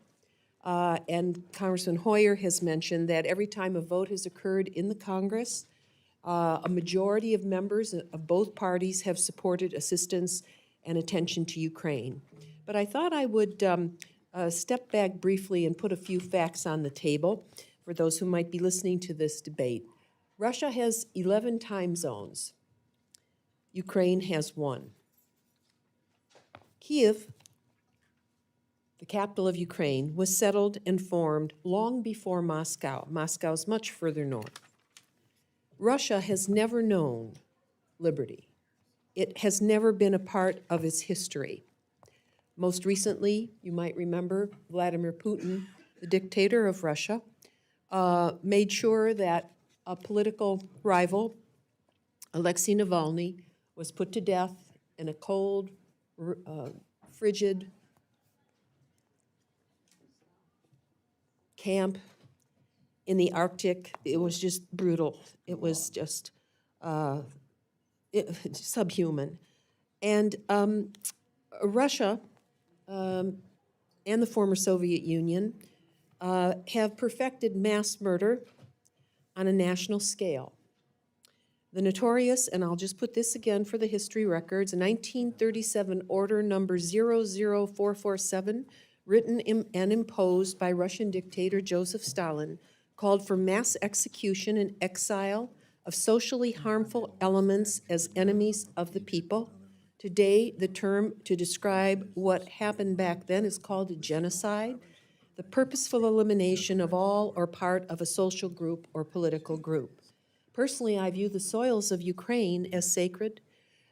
Speaker 8: And Congressman Hoyer has mentioned that every time a vote has occurred in the Congress, a majority of members of both parties have supported assistance and attention to Ukraine. But I thought I would step back briefly and put a few facts on the table for those who might be listening to this debate. Russia has 11 time zones. Ukraine has 1. Kyiv, the capital of Ukraine, was settled and formed long before Moscow. Moscow is much further north. Russia has never known liberty. It has never been a part of its history. Most recently, you might remember, Vladimir Putin, the dictator of Russia, made sure that a political rival, Alexei Navalny, was put to death in a cold, frigid camp in the Arctic. It was just brutal. It was just subhuman. And Russia and the former Soviet Union have perfected mass murder on a national scale. The notorious, and I'll just put this again for the history records, 1937 Order Number 00447, written and imposed by Russian dictator Joseph Stalin, called for mass execution and exile of socially harmful elements as enemies of the people. Today, the term to describe what happened back then is called a genocide, the purposeful elimination of all or part of a social group or political group. Personally, I view the soils of Ukraine as sacred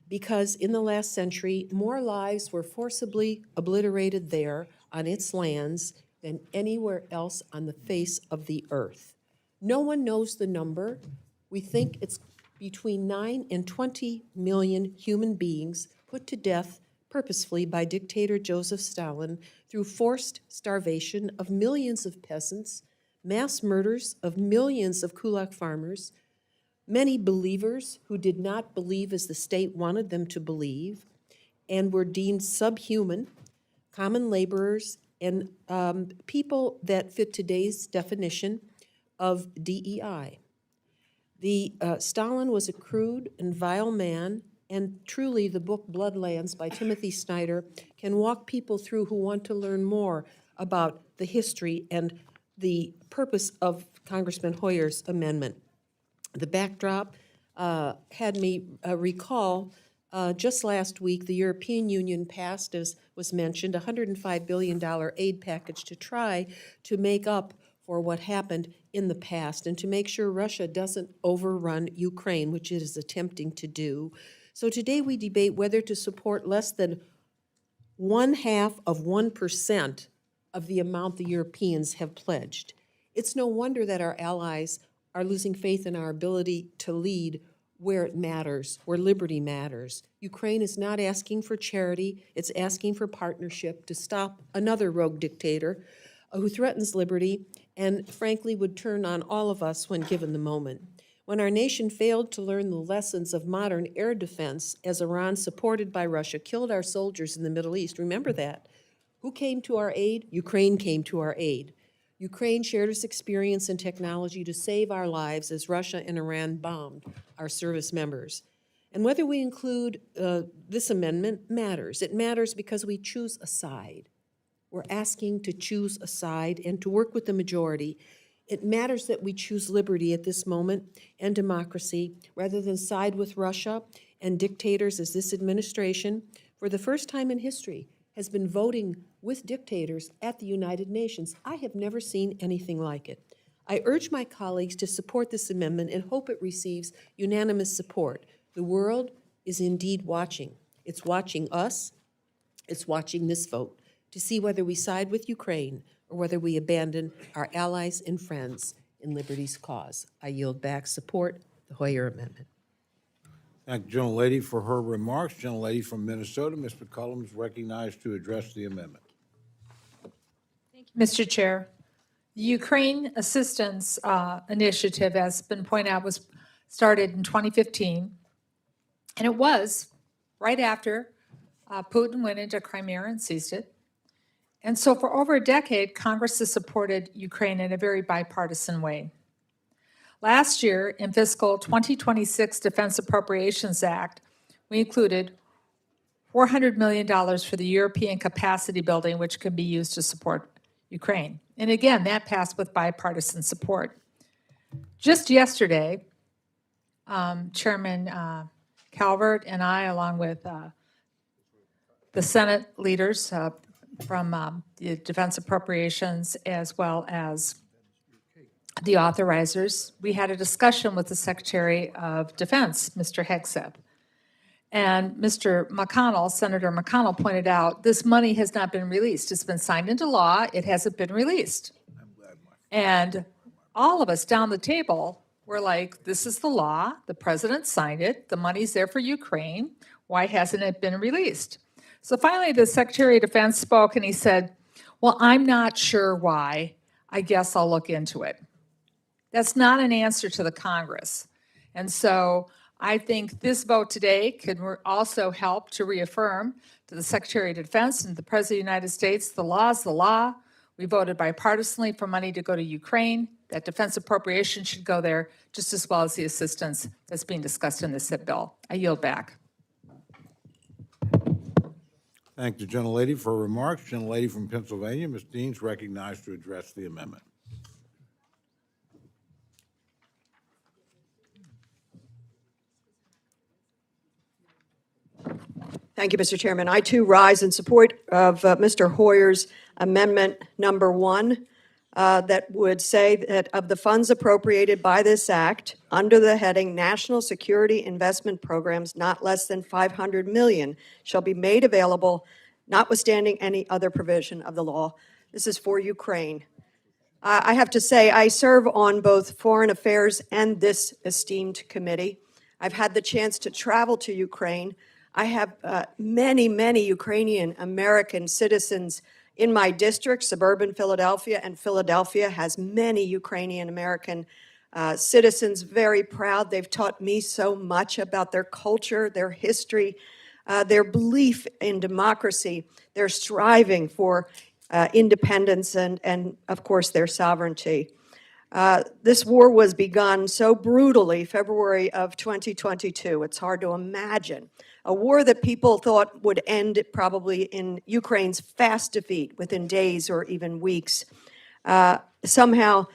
Speaker 8: because in the last century, more lives were forcibly obliterated there on its lands than anywhere else on the face of the earth. No one knows the number. We think it's between 9 and 20 million human beings put to death purposefully by dictator Joseph Stalin through forced starvation of millions of peasants, mass murders of millions of kulak farmers, many believers who did not believe as the state wanted them to believe and were deemed subhuman, common laborers, and people that fit today's definition of DEI. Stalin was a crude and vile man, and truly the book Bloodlands by Timothy Snyder can walk people through who want to learn more about the history and the purpose of Congressman Hoyer's amendment. The backdrop had me recall just last week, the European Union passed, as was mentioned, a $105 billion aid package to try to make up for what happened in the past and to make sure Russia doesn't overrun Ukraine, which it is attempting to do. So today we debate whether to support less than 0.5% of the amount the Europeans have pledged. It's no wonder that our allies are losing faith in our ability to lead where it matters, where liberty matters. Ukraine is not asking for charity, it's asking for partnership to stop another rogue dictator who threatens liberty and frankly would turn on all of us when given the moment. When our nation failed to learn the lessons of modern air defense as Iran, supported by Russia, killed our soldiers in the Middle East, remember that. Who came to our aid? Ukraine came to our aid. Ukraine shared its experience and technology to save our lives as Russia and Iran bombed our service members. And whether we include this amendment matters. It matters because we choose a side. We're asking to choose a side and to work with the majority. It matters that we choose liberty at this moment and democracy rather than side with Russia and dictators, as this administration, for the first time in history, has been voting with dictators at the United Nations. I have never seen anything like it. I urge my colleagues to support this amendment and hope it receives unanimous support. The world is indeed watching. It's watching us. It's watching this vote to see whether we side with Ukraine or whether we abandon our allies and friends in liberty's cause. I yield back support the Hoyer Amendment.
Speaker 1: Thank the gentlelady for her remarks. Gentlelady from Minnesota, Ms. McCollum, is recognized to address the amendment.
Speaker 9: Mr. Chair, the Ukraine Assistance Initiative, as has been pointed out, was started in 2015, and it was right after Putin went into Crimea and seized it. And so for over a decade, Congress has supported Ukraine in a very bipartisan way. Last year, in fiscal 2026 Defense Appropriations Act, we included $400 million for the European capacity building, which can be used to support Ukraine. And again, that passed with bipartisan support. Just yesterday, Chairman Calvert and I, along with the Senate leaders from the Defense Appropriations as well as the authorizers, we had a discussion with the Secretary of Defense, Mr. Hegseth. And Mr. McConnell, Senator McConnell, pointed out this money has not been released. It's been signed into law. It hasn't been released. And all of us down the table were like, this is the law. The president signed it. The money's there for Ukraine. Why hasn't it been released? So finally, the Secretary of Defense spoke and he said, well, I'm not sure why. I guess I'll look into it. That's not an answer to the Congress. And so I think this vote today could also help to reaffirm to the Secretary of Defense and the President of the United States, the law is the law. We voted bipartisanly for money to go to Ukraine. That defense appropriation should go there just as well as the assistance that's being discussed in this bill. I yield back.
Speaker 1: Thank the gentlelady for her remarks. Gentlelady from Pennsylvania, Ms. Deans, recognized to address the amendment.
Speaker 17: Thank you, Mr. Chairman. I too rise in support of Mr. Hoyer's amendment number 1 that would say that of the funds appropriated by this act under the heading National Security Investment Programs, not less than $500 million shall be made available, notwithstanding any other provision of the law. This is for Ukraine. I have to say, I serve on both Foreign Affairs and this esteemed committee. I've had the chance to travel to Ukraine. I have many Ukrainian American citizens in my district, suburban Philadelphia, and Philadelphia has many Ukrainian American citizens, very proud. They've taught me so much about their culture, their history, their belief in democracy, their striving for independence and of course, their sovereignty. This war was begun so brutally February of 2022. It's hard to imagine. A war that people thought would end probably in Ukraine's fast defeat within days or even weeks. Somehow,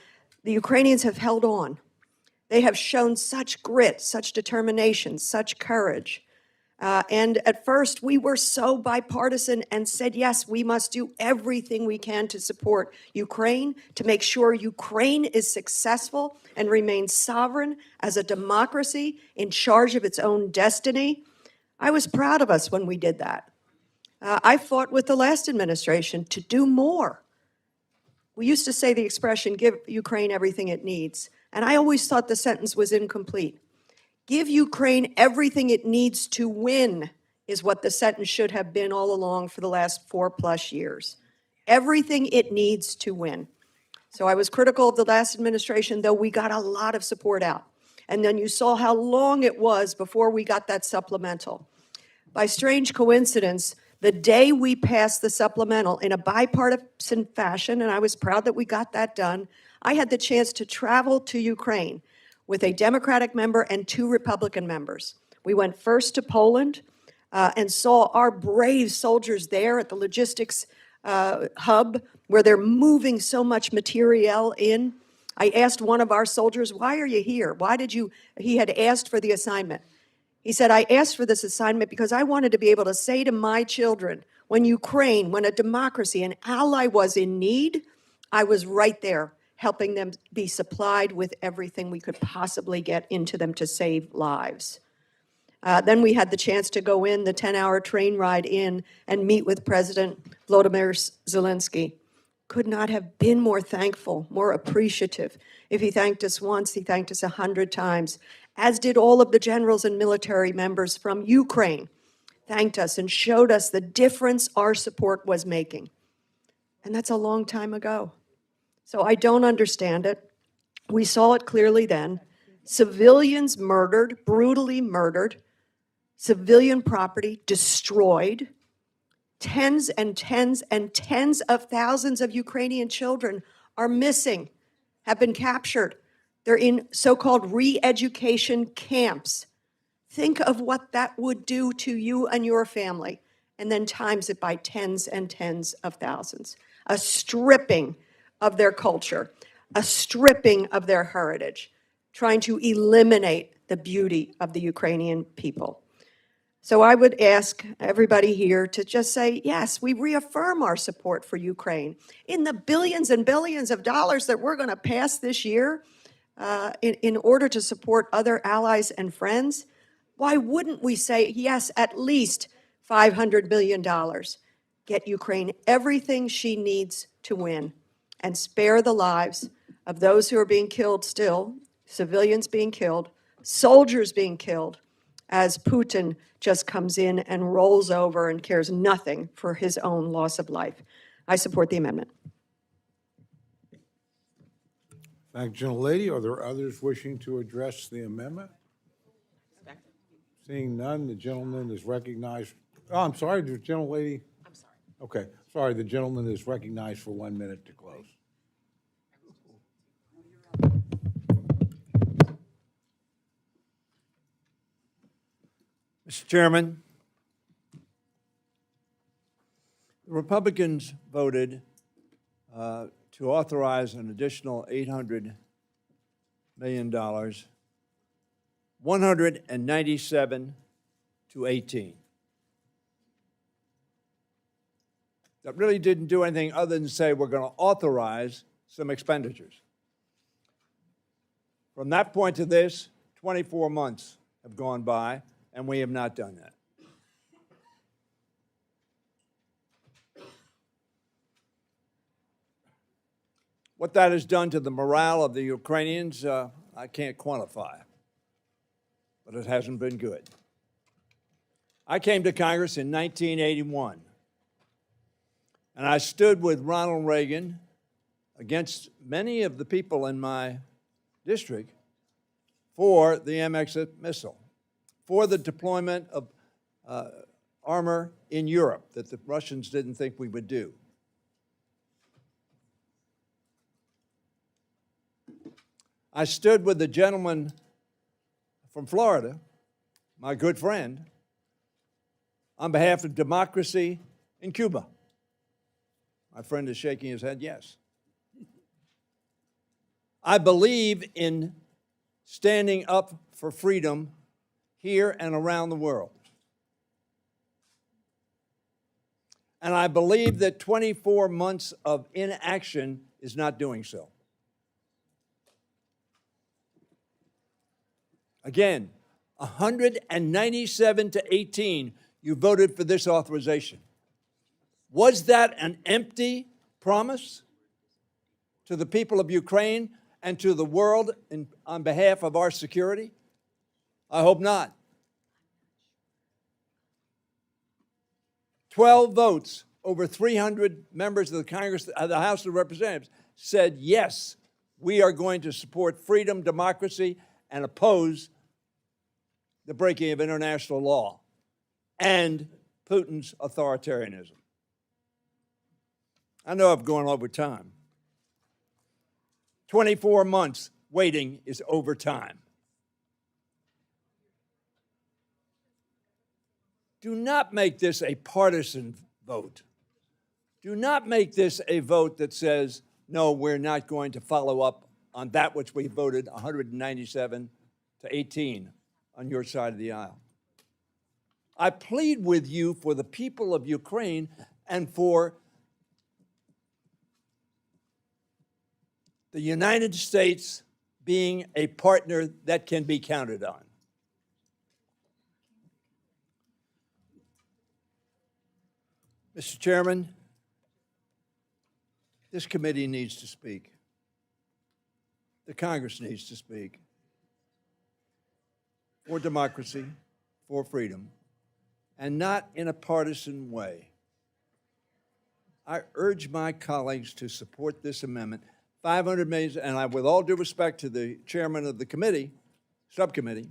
Speaker 17: the Ukrainians have held on. They have shown such grit, such determination, such courage. And at first, we were so bipartisan and said, yes, we must do everything we can to support Ukraine, to make sure Ukraine is successful and remains sovereign as a democracy in charge of its own destiny. I was proud of us when we did that. I fought with the last administration to do more. We used to say the expression, give Ukraine everything it needs. And I always thought the sentence was incomplete. Give Ukraine everything it needs to win is what the sentence should have been all along for the last 4+ years. Everything it needs to win. So I was critical of the last administration, though we got a lot of support out. And then you saw how long it was before we got that supplemental. By strange coincidence, the day we passed the supplemental in a bipartisan fashion, and I was proud that we got that done, I had the chance to travel to Ukraine with a Democratic member and 2 Republican members. We went first to Poland and saw our brave soldiers there at the logistics hub where they're moving so much materiel in. I asked one of our soldiers, why are you here? Why did you, he had asked for the assignment. He said, I asked for this assignment because I wanted to be able to say to my children, when Ukraine, when a democracy, an ally was in need, I was right there helping them be supplied with everything we could possibly get into them to save lives. Then we had the chance to go in the 10-hour train ride in and meet with President Volodymyr Zelensky. Could not have been more thankful, more appreciative. If he thanked us once, he thanked us 100 times, as did all of the generals and military members from Ukraine, thanked us and showed us the difference our support was making. And that's a long time ago. So I don't understand it. We saw it clearly then. Civilians murdered, brutally murdered, civilian property destroyed, tens and tens and tens of thousands of Ukrainian children are missing, have been captured. They're in so-called re-education camps. Think of what that would do to you and your family, and then times it by tens and tens of thousands. A stripping of their culture, a stripping of their heritage, trying to eliminate the beauty of the Ukrainian people. So I would ask everybody here to just say, yes, we reaffirm our support for Ukraine. In the billions and billions of dollars that we're going to pass this year in order to support other allies and friends, why wouldn't we say, yes, at least $500 billion? Get Ukraine everything she needs to win and spare the lives of those who are being killed still, civilians being killed, soldiers being killed, as Putin just comes in and rolls over and cares nothing for his own loss of life. I support the amendment.
Speaker 1: Thank you, gentlelady. Are there others wishing to address the amendment? Seeing none, the gentleman is recognized. Oh, I'm sorry, the gentlelady. I'm sorry. Okay, sorry, the gentleman is recognized for 1 minute to close.
Speaker 6: Mr. Chairman, the Republicans voted to authorize an additional $800 million, 197 to 18. That really didn't do anything other than say we're going to authorize some expenditures. From that point to this, 24 months have gone by, and we have not done that. What that has done to the morale of the Ukrainians, I can't quantify, but it hasn't been good. I came to Congress in 1981, and I stood with Ronald Reagan against many of the people in my district for the MX missile, for the deployment of armor in Europe that the Russians didn't think we would do. I stood with the gentleman from Florida, my good friend, on behalf of democracy in Cuba. My friend is shaking his head, yes. I believe in standing up for freedom here and around the world. And I believe that 24 months of inaction is not doing so. Again, 197 to 18, you voted for this authorization. Was that an empty promise to the people of Ukraine and to the world on behalf of our security? I hope not. 12 votes, over 300 members of the Congress, of the House of Representatives said, yes, we are going to support freedom, democracy, and oppose the breaking of international law and Putin's authoritarianism. I know I've gone over time. 24 months waiting is over time. Do not make this a partisan vote. Do not make this a vote that says, no, we're not going to follow up on that which we voted 197 to 18 on your side of the aisle. I plead with you for the people of Ukraine and for the United States being a partner that can be counted on. Mr. Chairman, this committee needs to speak. The Congress needs to speak for democracy, for freedom, and not in a partisan way. I urge my colleagues to support this amendment. 500 million, and I, with all due respect to the chairman of the committee, subcommittee,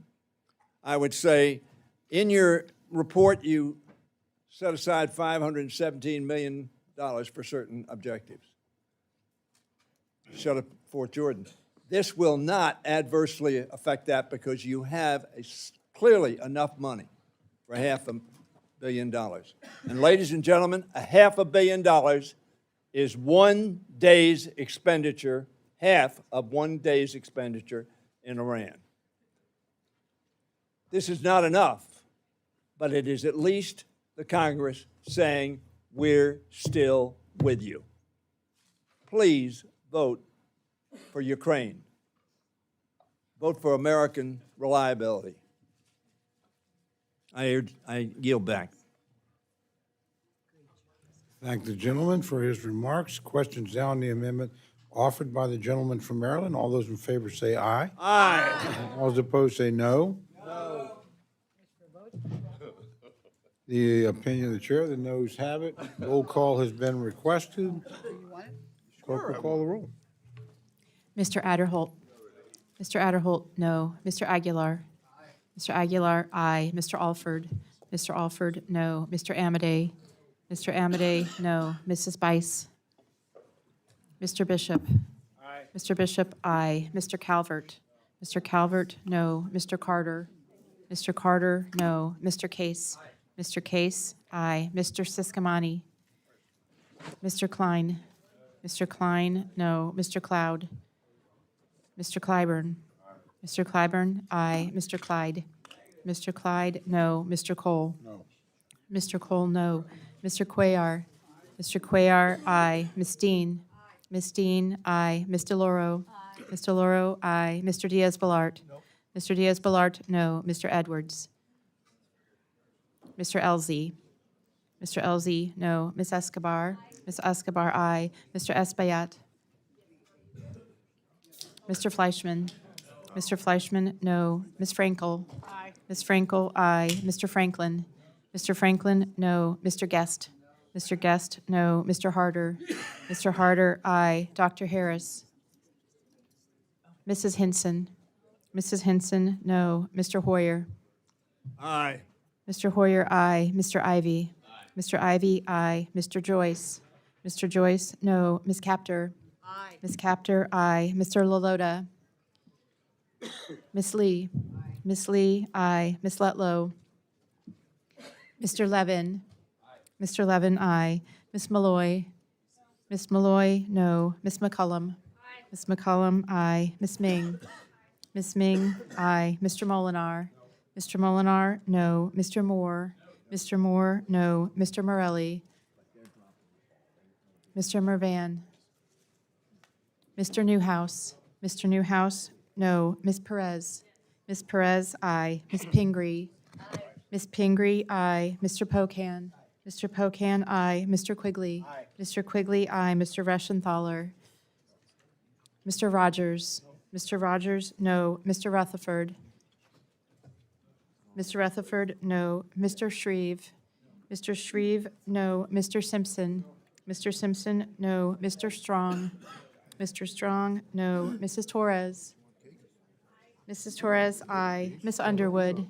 Speaker 6: I would say in your report you set aside $517 million for certain objectives. Shut up Fort Jordan. This will not adversely affect that because you have clearly enough money for $500 million. And ladies and gentlemen, $500 million is 1 day's expenditure, half of 1 day's expenditure in Iran. This is not enough, but it is at least the Congress saying, we're still with you. Please vote for Ukraine. Vote for American reliability. I yield back.
Speaker 1: Thank the gentleman for his remarks. Questions now on the amendment offered by the gentleman from Maryland. All those in favor say aye.
Speaker 6: Aye.
Speaker 1: All those opposed say no.
Speaker 6: No.
Speaker 1: The opinion of the chair, the noes have it. Roll call has been requested. Clerk will call the roll.
Speaker 19: Mr. Adderholt. Mr. Adderholt, no. Mr. Aguilar. Mr. Aguilar, aye. Mr. Alford. Mr. Alford, no. Mr. Amodei. Mr. Amodei, no. Mrs. Bice. Mr. Bishop.
Speaker 16: Aye.
Speaker 19: Mr. Bishop, aye. Mr. Calvert. Mr. Calvert, no. Mr. Carter. Mr. Carter, no. Mr. Case. Mr. Case, aye. Mr. Siscomani. Mr. Klein. Mr. Klein, no. Mr. Cloud. Mr. Clyburn. Mr. Clyburn, aye. Mr. Clyde. Mr. Clyde, no. Mr. Cole.
Speaker 1: No.
Speaker 19: Mr. Cole, no. Mr. Cuellar. Mr. Cuellar, aye. Ms. Dean. Ms. Dean, aye. Ms. DeLauro. Ms. DeLauro, aye. Mr. Diaz-Balart. Mr. Diaz-Balart, no. Mr. Edwards. Mr. Elzey. Mr. Elzey, no. Ms. Escobar. Ms. Escobar, aye. Mr. Espaillat. Mr. Fleischman. Mr. Fleischman, no. Ms. Frankel.
Speaker 3: Aye.
Speaker 19: Ms. Frankel, aye. Mr. Franklin. Mr. Franklin, no. Mr. Guest. Mr. Guest, no. Mr. Harder. Mr. Harder, aye. Dr. Harris. Mrs. Hinson. Mrs. Hinson, no. Mr. Hoyer.
Speaker 6: Aye.
Speaker 19: Mr. Hoyer, aye. Mr. Ivy. Mr. Ivy, aye. Mr. Joyce. Mr. Joyce, no. Ms. Capter. Ms. Capter, aye. Mr. Lalota. Miss Lee? Miss Lee, aye. Miss Letlow? Mr. Levin? Mr. Levin, aye. Miss Malloy? Miss Malloy, no. Miss McCullum? Miss McCullum, aye. Miss Ming? Miss Ming, aye. Mr. Molinar? Mr. Molinar, no. Mr. Moore? Mr. Moore, no. Mr. Morelli? Mr. Mervan? Mr. Newhouse? Mr. Newhouse, no. Ms. Perez? Ms. Perez, aye. Ms. Pingree? Ms. Pingree, aye. Mr. Pocan? Mr. Pocan, aye. Mr. Quigley? Mr. Quigley, aye. Mr. Reschenthaler? Mr. Rogers? Mr. Rogers, no. Mr. Rutherford? Mr. Rutherford, no. Mr. Shreve? Mr. Shreve, no. Mr. Simpson? Mr. Simpson, no. Mr. Strong? Mr. Strong, no. Mrs. Torres? Mrs. Torres, aye. Miss Underwood?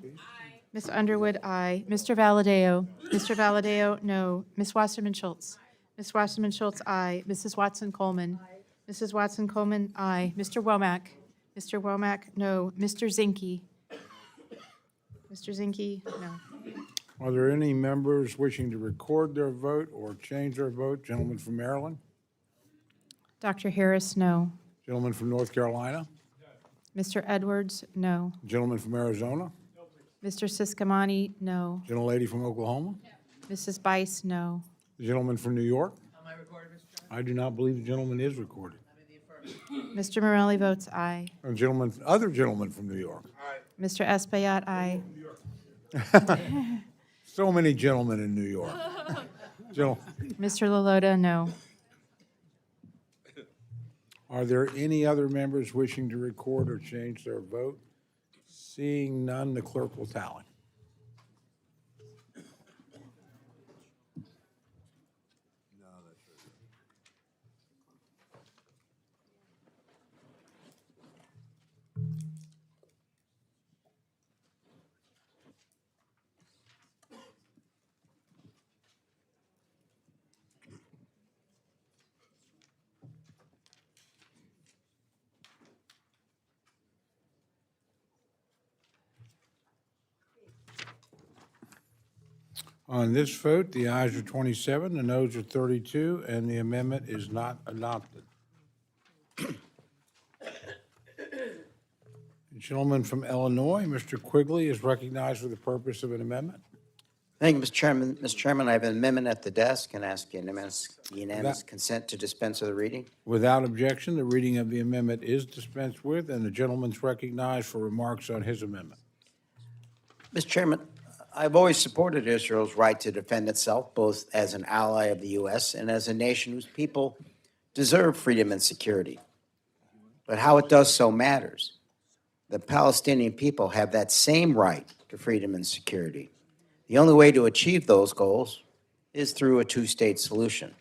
Speaker 19: Miss Underwood, aye. Mr. Valadeo? Mr. Valadeo, no. Miss Wasserman Schultz? Miss Wasserman Schultz, aye. Mrs. Watson Coleman? Mrs. Watson Coleman, aye. Mr. Womack? Mr. Womack, no. Mr. Zinke? Mr. Zinke, no.
Speaker 1: Are there any members wishing to record their vote or change their vote? Gentleman from Maryland?
Speaker 19: Dr. Harris, no.
Speaker 1: Gentleman from North Carolina?
Speaker 19: Mr. Edwards, no.
Speaker 1: Gentleman from Arizona?
Speaker 19: Mr. Siskamani, no.
Speaker 1: Gentlelady from Oklahoma?
Speaker 19: Mrs. Bice, no.
Speaker 1: The gentleman from New York? I do not believe the gentleman is recorded.
Speaker 19: Mr. Morelli votes aye.
Speaker 1: A gentleman, other gentleman from New York?
Speaker 19: Mr. Espaillat, aye.
Speaker 1: So many gentlemen in New York.
Speaker 19: Mr. Lalota, no.
Speaker 1: Are there any other members wishing to record or change their vote? Seeing none, the clerk will tally. On this vote, the ayes are 27, the noes are 32, and the amendment is not adopted. The gentleman from Illinois, Mr. Quigley, is recognized for the purpose of an amendment.
Speaker 12: Thank you, Mr. Chairman. Mr. Chairman, I have an amendment at the desk and ask unanimous consent to dispense with the reading.
Speaker 1: Without objection, the reading of the amendment is dispensed with, and the gentleman's recognized for remarks on his amendment.
Speaker 12: Mr. Chairman, I've always supported Israel's right to defend itself, both as an ally of the U.S. and as a nation whose people deserve freedom and security. But how it does so matters. The Palestinian people have that same right to freedom and security. The only way to achieve those goals is through a two-state solution.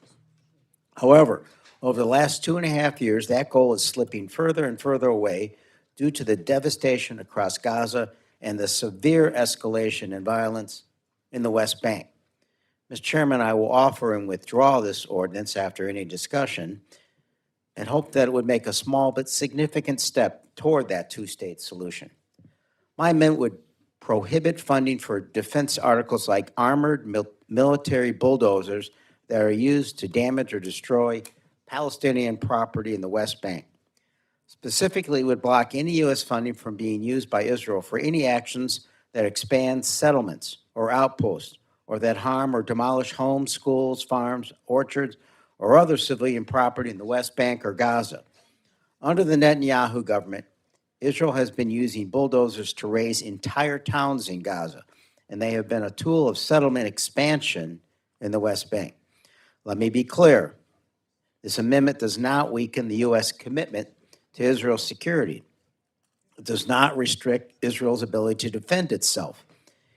Speaker 12: However, over the last 2.5 years, that goal is slipping further and further away due to the devastation across Gaza and the severe escalation in violence in the West Bank. Mr. Chairman, I will offer and withdraw this ordinance after any discussion and hope that it would make a small but significant step toward that two-state solution. My amendment would prohibit funding for defense articles like armored military bulldozers that are used to damage or destroy Palestinian property in the West Bank. Specifically, it would block any U.S. funding from being used by Israel for any actions that expand settlements or outposts or that harm or demolish homes, schools, farms, orchards, or other civilian property in the West Bank or Gaza. Under the Netanyahu government, Israel has been using bulldozers to raze entire towns in Gaza, and they have been a tool of settlement expansion in the West Bank. Let me be clear. This amendment does not weaken the U.S. commitment to Israel's security. It does not restrict Israel's ability to defend itself,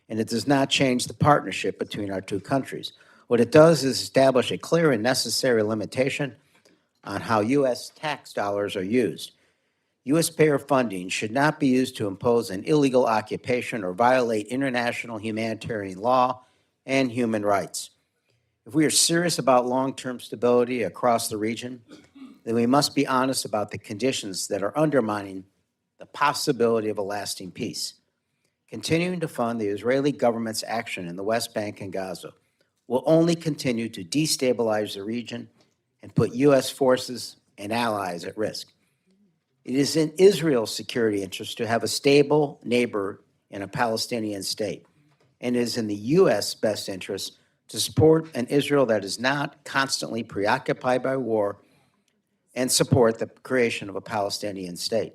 Speaker 12: and it does not change the partnership between our two countries. What it does is establish a clear and necessary limitation on how U.S. tax dollars are used. U.S. payer funding should not be used to impose an illegal occupation or violate international humanitarian law and human rights. If we are serious about long-term stability across the region, then we must be honest about the conditions that are undermining the possibility of a lasting peace. Continuing to fund the Israeli government's action in the West Bank and Gaza will only continue to destabilize the region and put U.S. forces and allies at risk. It is in Israel's security interest to have a stable neighbor in a Palestinian state, and it is in the U.S. best interest to support an Israel that is not constantly preoccupied by war and support the creation of a Palestinian state.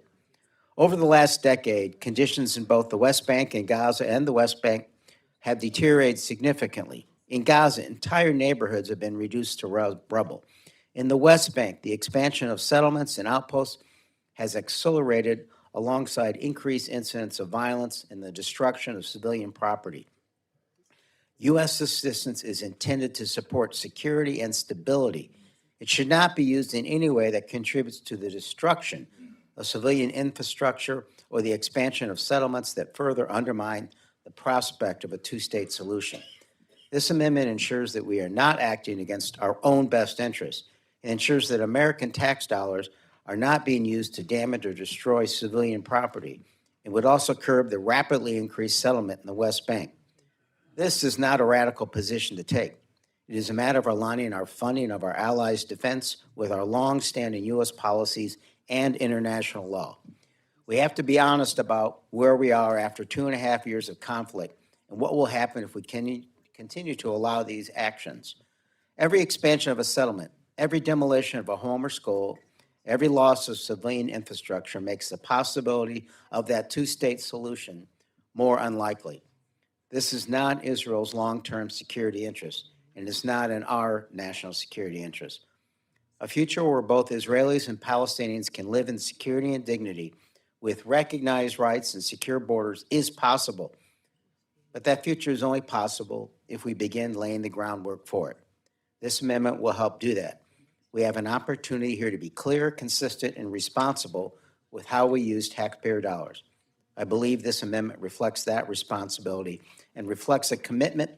Speaker 12: Over the last decade, conditions in both the West Bank and Gaza and the West Bank have deteriorated significantly. In Gaza, entire neighborhoods have been reduced to rubble. In the West Bank, the expansion of settlements and outposts has accelerated alongside increased incidents of violence and the destruction of civilian property. U.S. assistance is intended to support security and stability. It should not be used in any way that contributes to the destruction of civilian infrastructure or the expansion of settlements that further undermine the prospect of a two-state solution. This amendment ensures that we are not acting against our own best interests. It ensures that American tax dollars are not being used to damage or destroy civilian property. It would also curb the rapidly increased settlement in the West Bank. This is not a radical position to take. It is a matter of aligning our funding of our allies' defense with our long-standing U.S. policies and international law. We have to be honest about where we are after 2.5 years of conflict and what will happen if we continue to allow these actions. Every expansion of a settlement, every demolition of a home or school, every loss of civilian infrastructure makes the possibility of that two-state solution more unlikely. This is not Israel's long-term security interest, and it's not in our national security interest. A future where both Israelis and Palestinians can live in security and dignity with recognized rights and secure borders is possible. But that future is only possible if we begin laying the groundwork for it. This amendment will help do that. We have an opportunity here to be clear, consistent, and responsible with how we use taxpayer dollars. I believe this amendment reflects that responsibility and reflects a commitment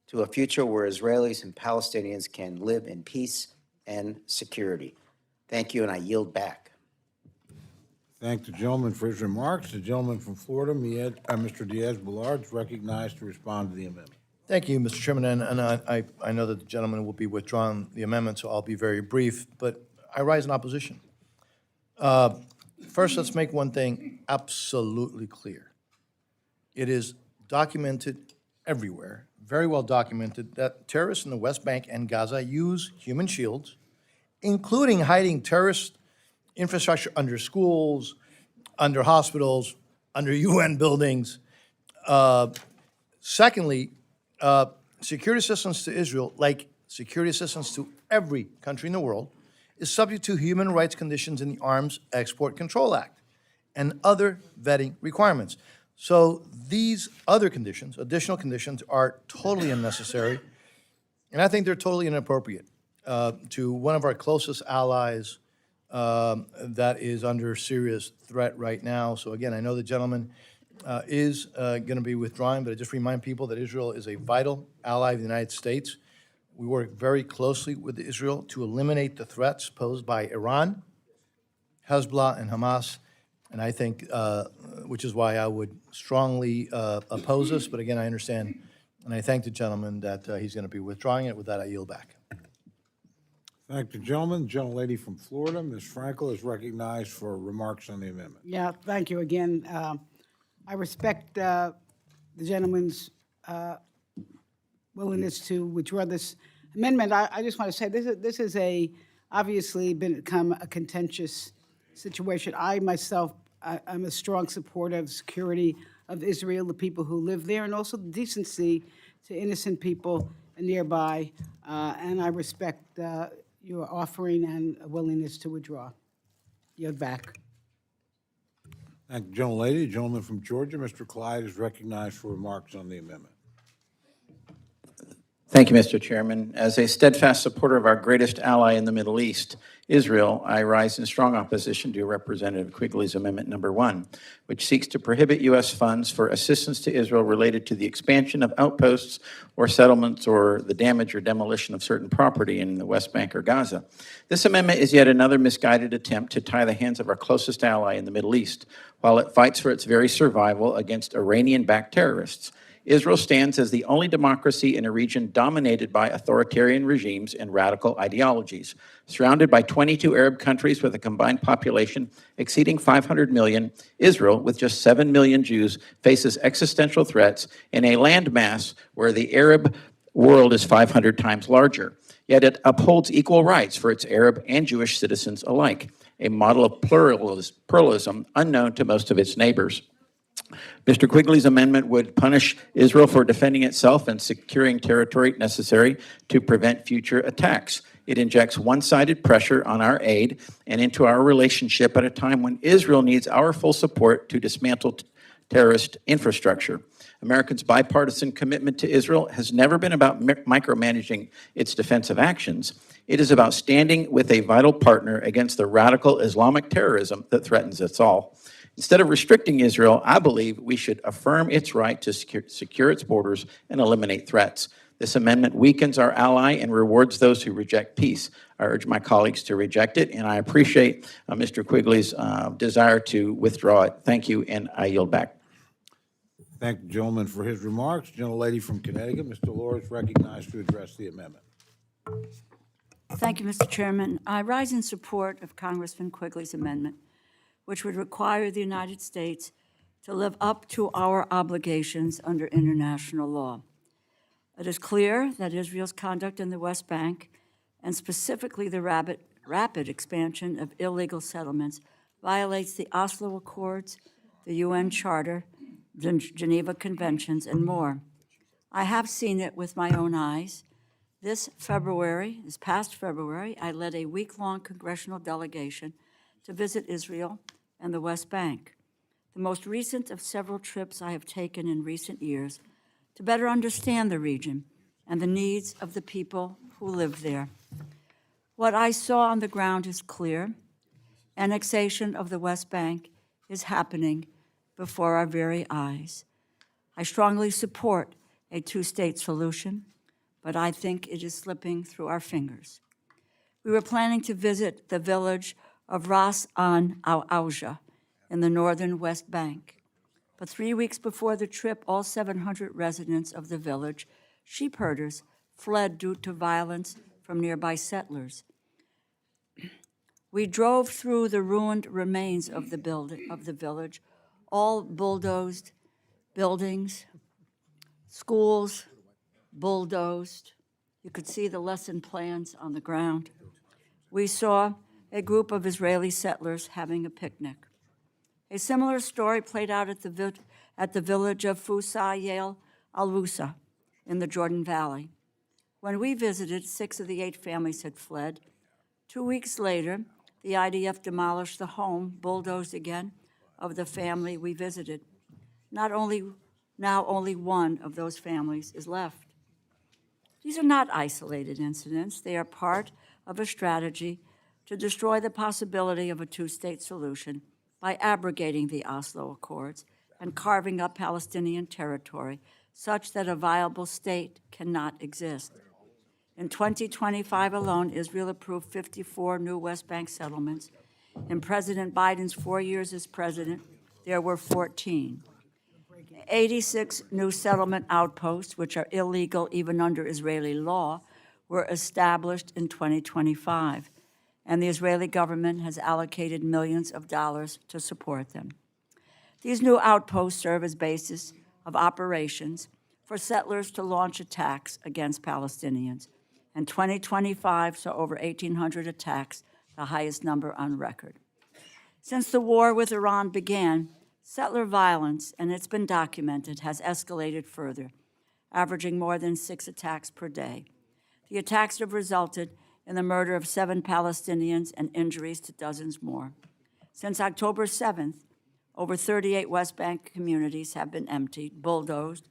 Speaker 12: to a future where Israelis and Palestinians can live in peace and security. Thank you, and I yield back.
Speaker 1: Thank the gentleman for his remarks. The gentleman from Florida, Mr. Diaz-Balart, is recognized to respond to the amendment.
Speaker 2: Thank you, Mr. Chairman, and I know that the gentleman will be withdrawing the amendment, so I'll be very brief, but I rise in opposition. First, let's make one thing absolutely clear. It is documented everywhere, very well documented, that terrorists in the West Bank and Gaza use human shields, including hiding terrorist infrastructure under schools, under hospitals, under UN buildings. Secondly, security assistance to Israel, like security assistance to every country in the world, is subject to human rights conditions in the Arms Export Control Act and other vetting requirements. So these other conditions, additional conditions, are totally unnecessary, and I think they're totally inappropriate to one of our closest allies that is under serious threat right now. So again, I know the gentleman is going to be withdrawing, but I just remind people that Israel is a vital ally of the United States. We work very closely with Israel to eliminate the threats posed by Iran, Hezbollah, and Hamas. And I think, which is why I would strongly oppose this. But again, I understand, and I thank the gentleman that he's going to be withdrawing it. With that, I yield back.
Speaker 1: Thank the gentleman. The gentlelady from Florida, Ms. Frankel, is recognized for remarks on the amendment.
Speaker 3: Yeah, thank you again. I respect the gentleman's willingness to withdraw this amendment. I just want to say this is obviously become a contentious situation. I myself, I'm a strong supporter of security of Israel, the people who live there, and also the decency to innocent people nearby. And I respect your offering and willingness to withdraw. Yield back.
Speaker 1: Thank the gentlelady. The gentleman from Georgia, Mr. Clyde, is recognized for remarks on the amendment.
Speaker 5: Thank you, Mr. Chairman. As a steadfast supporter of our greatest ally in the Middle East, Israel, I rise in strong opposition to Representative Quigley's Amendment Number 1, which seeks to prohibit U.S. funds for assistance to Israel related to the expansion of outposts or settlements or the damage or demolition of certain property in the West Bank or Gaza. This amendment is yet another misguided attempt to tie the hands of our closest ally in the Middle East, while it fights for its very survival against Iranian-backed terrorists. Israel stands as the only democracy in a region dominated by authoritarian regimes and radical ideologies. Surrounded by 22 Arab countries with a combined population exceeding 500 million, Israel, with just 7 million Jews, faces existential threats in a landmass where the Arab world is 500 times larger. Yet it upholds equal rights for its Arab and Jewish citizens alike, a model of pluralism unknown to most of its neighbors. Mr. Quigley's amendment would punish Israel for defending itself and securing territory necessary to prevent future attacks. It injects one-sided pressure on our aid and into our relationship at a time when Israel needs our full support to dismantle terrorist infrastructure. Americans' bipartisan commitment to Israel has never been about micromanaging its defensive actions. It is about standing with a vital partner against the radical Islamic terrorism that threatens us all. Instead of restricting Israel, I believe we should affirm its right to secure its borders and eliminate threats. This amendment weakens our ally and rewards those who reject peace. I urge my colleagues to reject it, and I appreciate Mr. Quigley's desire to withdraw it. Thank you, and I yield back.
Speaker 1: Thank the gentleman for his remarks. Gentlelady from Connecticut, Ms. Delors, is recognized to address the amendment.
Speaker 4: Thank you, Mr. Chairman. I rise in support of Congressman Quigley's amendment, which would require the United States to live up to our obligations under international law. It is clear that Israel's conduct in the West Bank, and specifically the rapid expansion of illegal settlements, violates the Oslo Accords, the UN Charter, the Geneva Conventions, and more. I have seen it with my own eyes. This past February, I led a week-long congressional delegation to visit Israel and the West Bank, the most recent of several trips I have taken in recent years to better understand the region and the needs of the people who live there. What I saw on the ground is clear. Annexation of the West Bank is happening before our very eyes. I strongly support a two-state solution, but I think it is slipping through our fingers. We were planning to visit the village of Ras An Auja in the northern West Bank. But 3 weeks before the trip, all 700 residents of the village, sheep herders, fled due to violence from nearby settlers. We drove through the ruined remains of the village, all bulldozed buildings, schools bulldozed. You could see the lesson plans on the ground. We saw a group of Israeli settlers having a picnic. A similar story played out at the village of Fusa Yael al-Wusa in the Jordan Valley. When we visited, 6 of the 8 families had fled. 2 weeks later, the IDF demolished the home, bulldozed again, of the family we visited. Now only one of those families is left. These are not isolated incidents. They are part of a strategy to destroy the possibility of a two-state solution by abrogating the Oslo Accords and carving up Palestinian territory such that a viable state cannot exist. In 2025 alone, Israel approved 54 new West Bank settlements. In President Biden's 4 years as president, there were 14. 86 new settlement outposts, which are illegal even under Israeli law, were established in 2025, and the Israeli government has allocated millions of dollars to support them. These new outposts serve as basis of operations for settlers to launch attacks against Palestinians. And 2025 saw over 1,800 attacks, the highest number on record. Since the war with Iran began, settler violence, and it's been documented, has escalated further, averaging more than 6 attacks per day. The attacks have resulted in the murder of 7 Palestinians and injuries to dozens more. Since October 7th, over 38 West Bank communities have been emptied, bulldozed,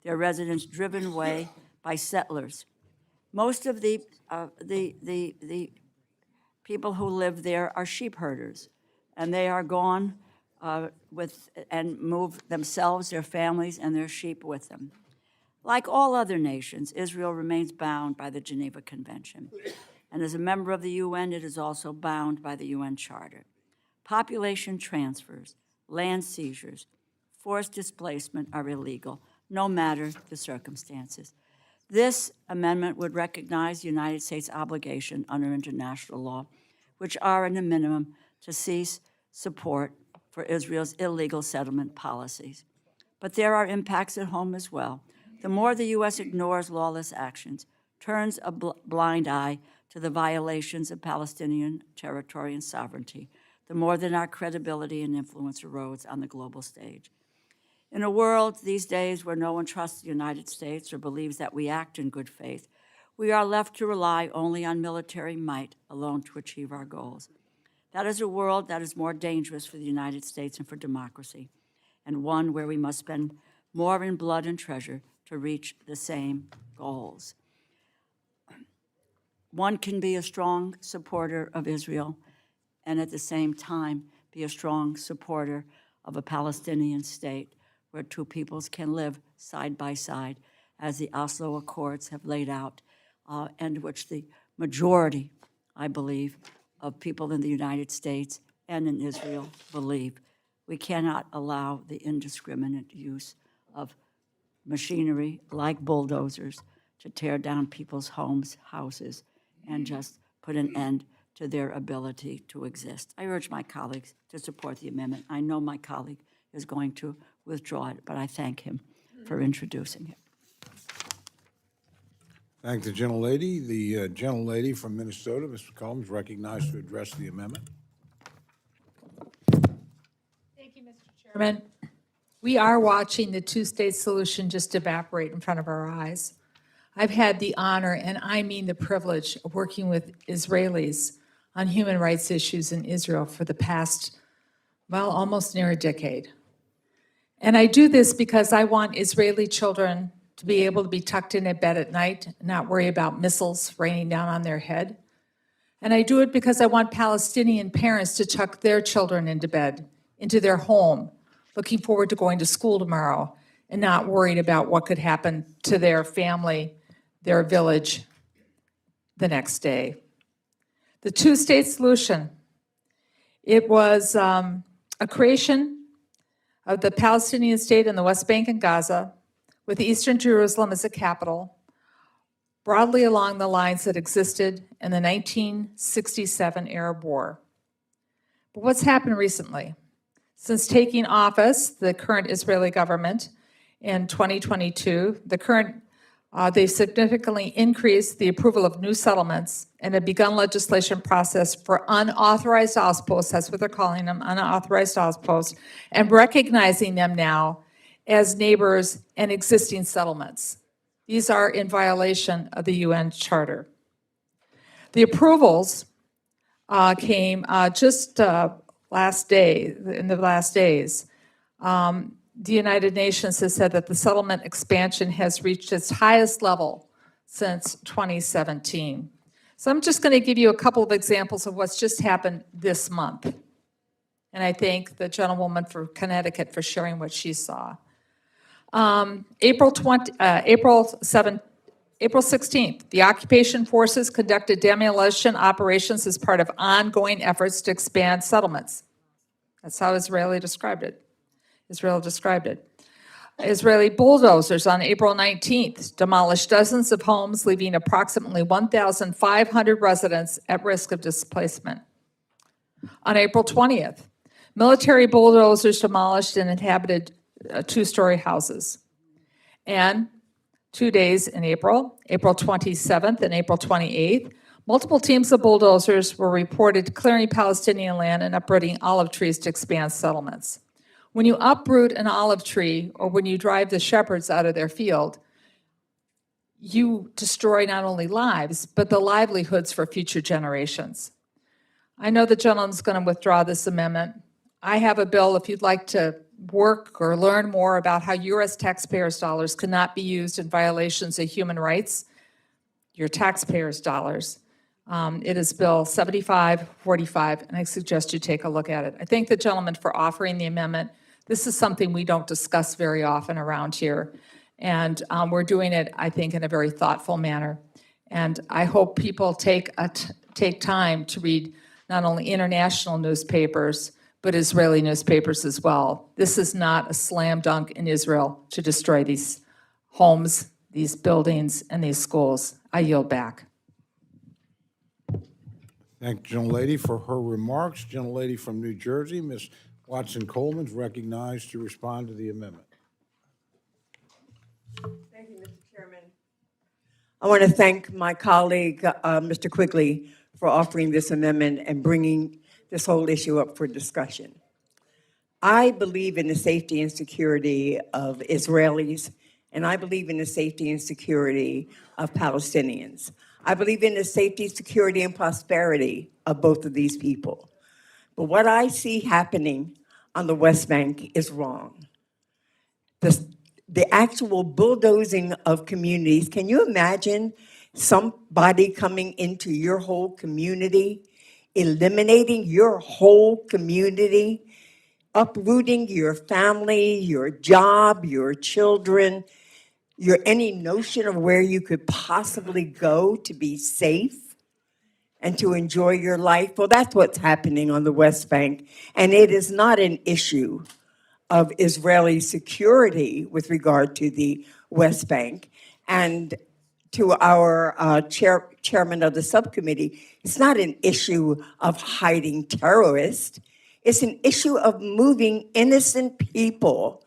Speaker 4: their residents driven away by settlers. Most of the people who live there are sheep herders, and they are gone and move themselves, their families, and their sheep with them. Like all other nations, Israel remains bound by the Geneva Convention. And as a member of the UN, it is also bound by the UN Charter. Population transfers, land seizures, forced displacement are illegal, no matter the circumstances. This amendment would recognize the United States' obligation under international law, which are, in a minimum, to cease support for Israel's illegal settlement policies. But there are impacts at home as well. The more the U.S. ignores lawless actions, turns a blind eye to the violations of Palestinian territory and sovereignty, the more that our credibility and influence erodes on the global stage. In a world these days where no one trusts the United States or believes that we act in good faith, we are left to rely only on military might alone to achieve our goals. That is a world that is more dangerous for the United States and for democracy, and one where we must spend more in blood and treasure to reach the same goals. One can be a strong supporter of Israel and at the same time be a strong supporter of a Palestinian state where two peoples can live side by side, as the Oslo Accords have laid out, and which the majority, I believe, of people in the United States and in Israel believe. We cannot allow the indiscriminate use of machinery like bulldozers to tear down people's homes, houses, and just put an end to their ability to exist. I urge my colleagues to support the amendment. I know my colleague is going to withdraw it, but I thank him for introducing it.
Speaker 1: Thank the gentlelady. The gentlelady from Minnesota, Mr. Combs, recognized to address the amendment.
Speaker 9: Thank you, Mr. Chairman. We are watching the two-state solution just evaporate in front of our eyes. I've had the honor, and I mean the privilege, of working with Israelis on human rights issues in Israel for the past, well, almost near a decade. And I do this because I want Israeli children to be able to be tucked in at bed at night, and not worry about missiles raining down on their head. And I do it because I want Palestinian parents to tuck their children into bed, into their home, looking forward to going to school tomorrow and not worried about what could happen to their family, their village the next day. The two-state solution, it was a creation of the Palestinian state in the West Bank and Gaza, with Eastern Jerusalem as a capital, broadly along the lines that existed in the 1967 Arab War. But what's happened recently? Since taking office, the current Israeli government in 2022, they've significantly increased the approval of new settlements and have begun legislation process for unauthorized outposts, that's what they're calling them, unauthorized outposts, and recognizing them now as neighbors and existing settlements. These are in violation of the UN Charter. The approvals came just last day, in the last days. The United Nations has said that the settlement expansion has reached its highest level since 2017. So I'm just going to give you a couple of examples of what's just happened this month. And I thank the gentlewoman for Connecticut for sharing what she saw. April 16th, the occupation forces conducted demolition operations as part of ongoing efforts to expand settlements. That's how Israel described it. Israeli bulldozers on April 19th demolished dozens of homes, leaving approximately 1,500 residents at risk of displacement. On April 20th, military bulldozers demolished and inhabited two-story houses. And 2 days in April, April 27th and April 28th, multiple teams of bulldozers were reported clearing Palestinian land and uprooting olive trees to expand settlements. When you uproot an olive tree, or when you drive the shepherds out of their field, you destroy not only lives, but the livelihoods for future generations. I know the gentleman's going to withdraw this amendment. I have a bill, if you'd like to work or learn more about how U.S. taxpayers' dollars cannot be used in violations of human rights, your taxpayers' dollars. It is Bill 7545, and I suggest you take a look at it. I thank the gentleman for offering the amendment. This is something we don't discuss very often around here, and we're doing it, I think, in a very thoughtful manner. And I hope people take time to read not only international newspapers, but Israeli newspapers as well. This is not a slam dunk in Israel to destroy these homes, these buildings, and these schools. I yield back.
Speaker 1: Thank the gentlelady for her remarks. Gentlelady from New Jersey, Ms. Watson Coleman, is recognized to respond to the amendment.
Speaker 13: Thank you, Mr. Chairman. I want to thank my colleague, Mr. Quigley, for offering this amendment and bringing this whole issue up for discussion. I believe in the safety and security of Israelis, and I believe in the safety and security of Palestinians. I believe in the safety, security, and prosperity of both of these people. But what I see happening on the West Bank is wrong. The actual bulldozing of communities, can you imagine somebody coming into your whole community, eliminating your whole community, uprooting your family, your job, your children, your any notion of where you could possibly go to be safe and to enjoy your life? Well, that's what's happening on the West Bank. And it is not an issue of Israeli security with regard to the West Bank. And to our chairman of the subcommittee, it's not an issue of hiding terrorists. It's an issue of moving innocent people,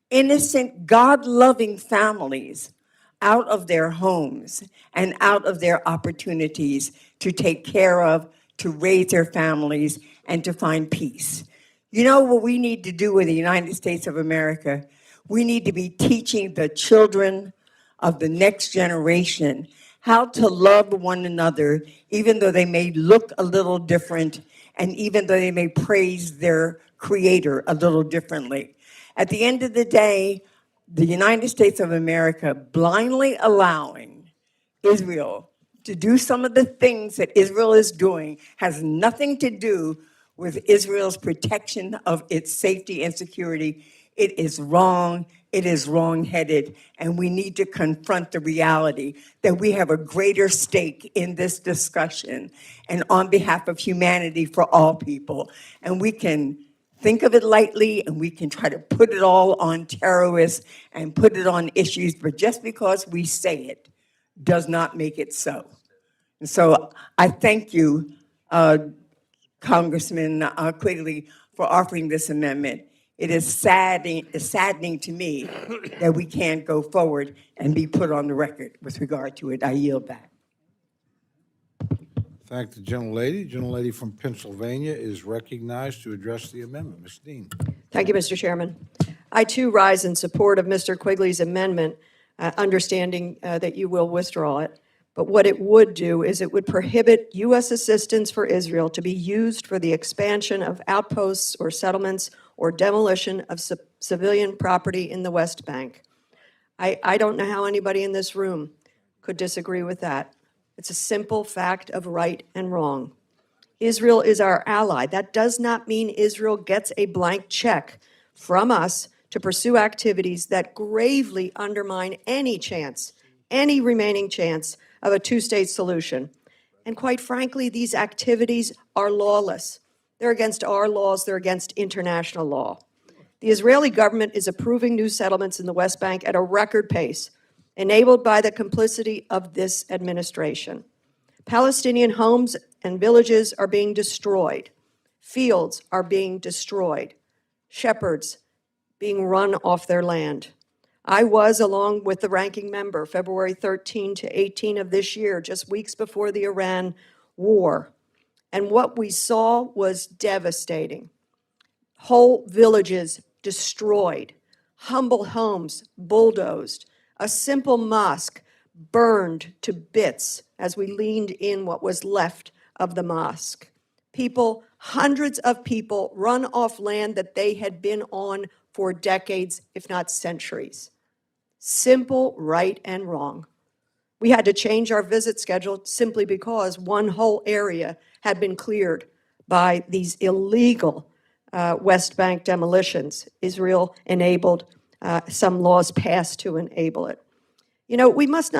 Speaker 13: innocent, God-loving families out of their homes and out of their opportunities to take care of, to raise their families, and to find peace. You know what we need to do in the United States of America? We need to be teaching the children of the next generation how to love one another, even though they may look a little different, and even though they may praise their creator a little differently. At the end of the day, the United States of America blindly allowing Israel to do some of the things that Israel is doing has nothing to do with Israel's protection of its safety and security. It is wrong, it is wrong-headed, and we need to confront the reality that we have a greater stake in this discussion and on behalf of humanity for all people. And we can think of it lightly, and we can try to put it all on terrorists and put it on issues, but just because we say it does not make it so. And so I thank you, Congressman Quigley, for offering this amendment. It is saddening to me that we can't go forward and be put on the record with regard to it. I yield back.
Speaker 1: Thank the gentlelady. Gentlelady from Pennsylvania is recognized to address the amendment. Ms. Dean.
Speaker 17: Thank you, Mr. Chairman. I too rise in support of Mr. Quigley's amendment, understanding that you will withdraw it. But what it would do is it would prohibit U.S. assistance for Israel to be used for the expansion of outposts or settlements or demolition of civilian property in the West Bank. I don't know how anybody in this room could disagree with that. It's a simple fact of right and wrong. Israel is our ally. That does not mean Israel gets a blank check from us to pursue activities that gravely undermine any chance, any remaining chance of a two-state solution. And quite frankly, these activities are lawless. They're against our laws, they're against international law. The Israeli government is approving new settlements in the West Bank at a record pace, enabled by the complicity of this administration. Palestinian homes and villages are being destroyed. Fields are being destroyed. Shepherds being run off their land. I was, along with the ranking member, February 13 to 18 of this year, just weeks before the Iran war. And what we saw was devastating. Whole villages destroyed, humble homes bulldozed, a simple mosque burned to bits as we leaned in what was left of the mosque. People, hundreds of people, run off land that they had been on for decades, if not centuries. Simple, right and wrong. We had to change our visit schedule simply because one whole area had been cleared by these illegal West Bank demolitions. Israel enabled some laws passed to enable it. You know, we must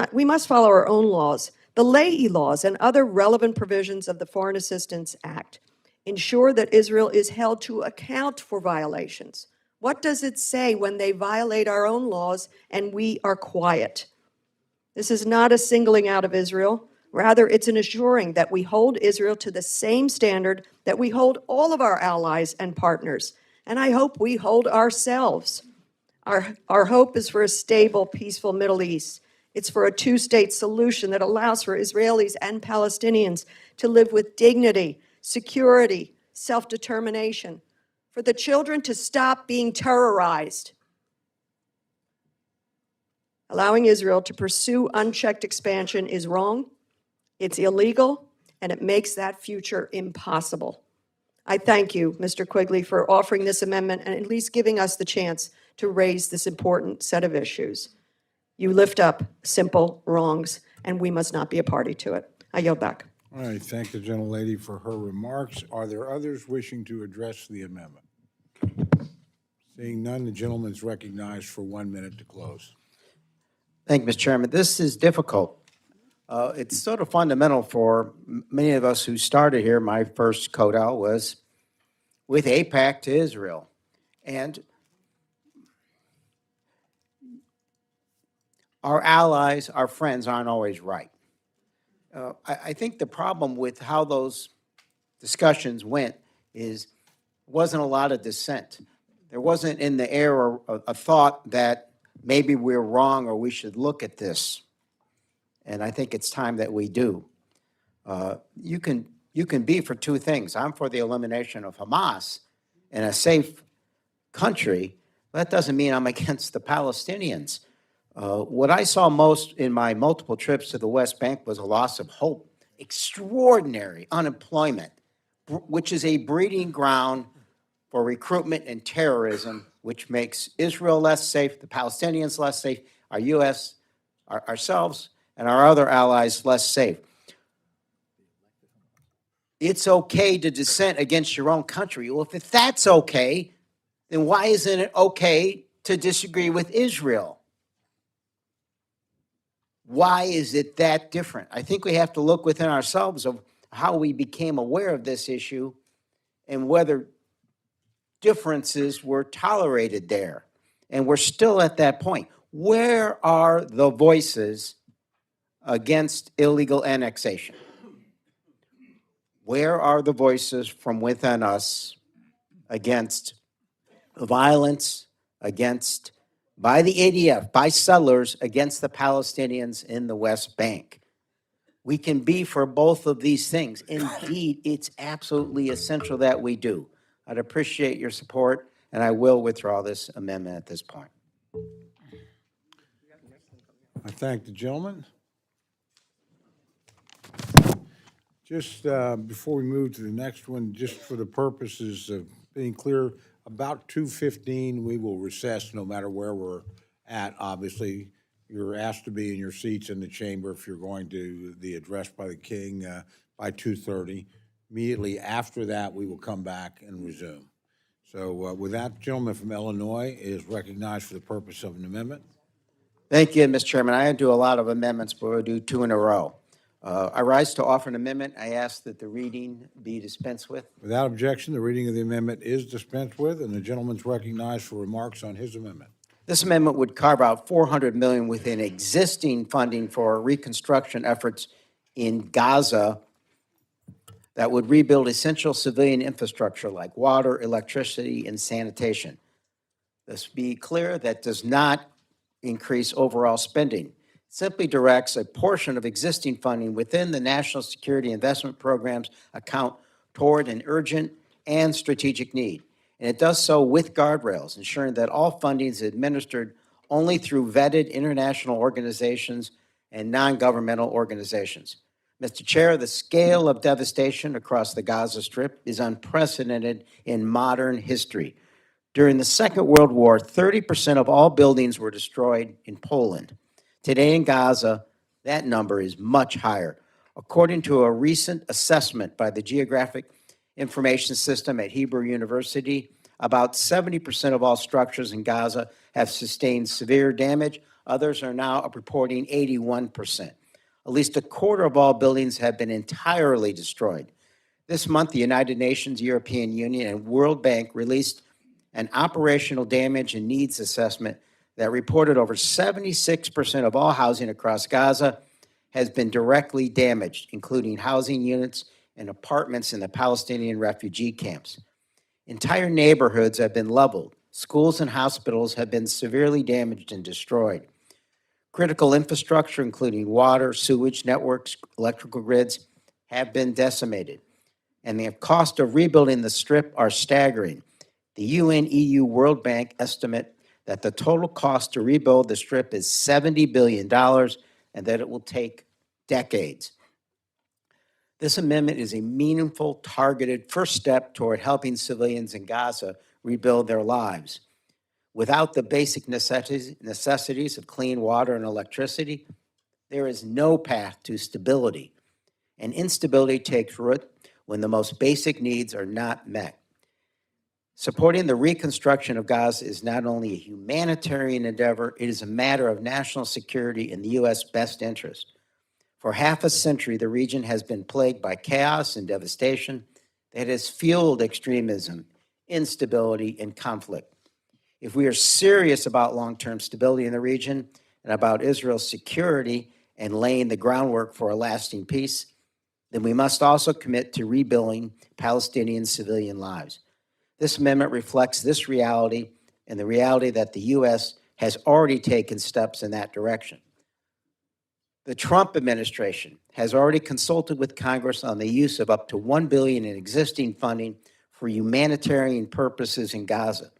Speaker 17: follow our own laws. The Leahy laws and other relevant provisions of the Foreign Assistance Act ensure that Israel is held to account for violations. What does it say when they violate our own laws and we are quiet? This is not a singling out of Israel. Rather, it's an assuring that we hold Israel to the same standard that we hold all of our allies and partners. And I hope we hold ourselves. Our hope is for a stable, peaceful Middle East. It's for a two-state solution that allows for Israelis and Palestinians to live with dignity, security, self-determination, for the children to stop being terrorized. Allowing Israel to pursue unchecked expansion is wrong, it's illegal, and it makes that future impossible. I thank you, Mr. Quigley, for offering this amendment and at least giving us the chance to raise this important set of issues. You lift up simple wrongs, and we must not be a party to it. I yield back.
Speaker 1: All right, thank the gentlelady for her remarks. Are there others wishing to address the amendment? Seeing none, the gentleman's recognized for 1 minute to close.
Speaker 12: Thank you, Mr. Chairman. This is difficult. It's sort of fundamental for many of us who started here. My first CODAL was with AIPAC to Israel. And our allies, our friends aren't always right. I think the problem with how those discussions went is wasn't a lot of dissent. There wasn't in the air a thought that maybe we're wrong or we should look at this. And I think it's time that we do. You can be for two things. I'm for the elimination of Hamas in a safe country. That doesn't mean I'm against the Palestinians. What I saw most in my multiple trips to the West Bank was a loss of hope, extraordinary unemployment, which is a breeding ground for recruitment and terrorism, which makes Israel less safe, the Palestinians less safe, our U.S., ourselves, and our other allies less safe. It's okay to dissent against your own country. Well, if that's okay, then why isn't it okay to disagree with Israel? Why is it that different? I think we have to look within ourselves of how we became aware of this issue and whether differences were tolerated there. And we're still at that point. Where are the voices against illegal annexation? Where are the voices from within us against violence, against, by the ADF, by settlers, against the Palestinians in the West Bank? We can be for both of these things. Indeed, it's absolutely essential that we do. I'd appreciate your support, and I will withdraw this amendment at this point.
Speaker 1: I thank the gentleman. Just before we move to the next one, just for the purposes of being clear, about 2:15, we will recess no matter where we're at. Obviously, you're asked to be in your seats in the chamber if you're going to the address by the King by 2:30. Immediately after that, we will come back and resume. So with that, gentleman from Illinois is recognized for the purpose of an amendment.
Speaker 12: Thank you, Mr. Chairman. I do a lot of amendments, but we'll do two in a row. I rise to offer an amendment. I ask that the reading be dispensed with.
Speaker 1: Without objection, the reading of the amendment is dispensed with, and the gentleman's recognized for remarks on his amendment.
Speaker 12: This amendment would carve out $400 million within existing funding for reconstruction efforts in Gaza that would rebuild essential civilian infrastructure like water, electricity, and sanitation. Let's be clear, that does not increase overall spending. Simply directs a portion of existing funding within the National Security Investment Program's account toward an urgent and strategic need. And it does so with guardrails, ensuring that all funding is administered only through vetted international organizations and non-governmental organizations. Mr. Chair, the scale of devastation across the Gaza Strip is unprecedented in modern history. During the Second World War, 30% of all buildings were destroyed in Poland. Today in Gaza, that number is much higher. According to a recent assessment by the Geographic Information System at Hebrew University, about 70% of all structures in Gaza have sustained severe damage. Others are now reporting 81%. At least a quarter of all buildings have been entirely destroyed. This month, the United Nations, European Union, and World Bank released an operational damage and needs assessment that reported over 76% of all housing across Gaza has been directly damaged, including housing units and apartments in the Palestinian refugee camps. Entire neighborhoods have been leveled. Schools and hospitals have been severely damaged and destroyed. Critical infrastructure, including water, sewage networks, electrical grids, have been decimated. And the cost of rebuilding the Strip are staggering. The UN-EU World Bank estimate that the total cost to rebuild the Strip is $70 billion and that it will take decades. This amendment is a meaningful, targeted first step toward helping civilians in Gaza rebuild their lives. Without the basic necessities of clean water and electricity, there is no path to stability. And instability takes root when the most basic needs are not met. Supporting the reconstruction of Gaza is not only a humanitarian endeavor, it is a matter of national security in the U.S. best interest. For half a century, the region has been plagued by chaos and devastation that has fueled extremism, instability, and conflict. If we are serious about long-term stability in the region and about Israel's security and laying the groundwork for a lasting peace, then we must also commit to rebuilding Palestinian civilian lives. This amendment reflects this reality and the reality that the U.S. has already taken steps in that direction. The Trump administration has already consulted with Congress on the use of up to $1 billion in existing funding for humanitarian purposes in Gaza.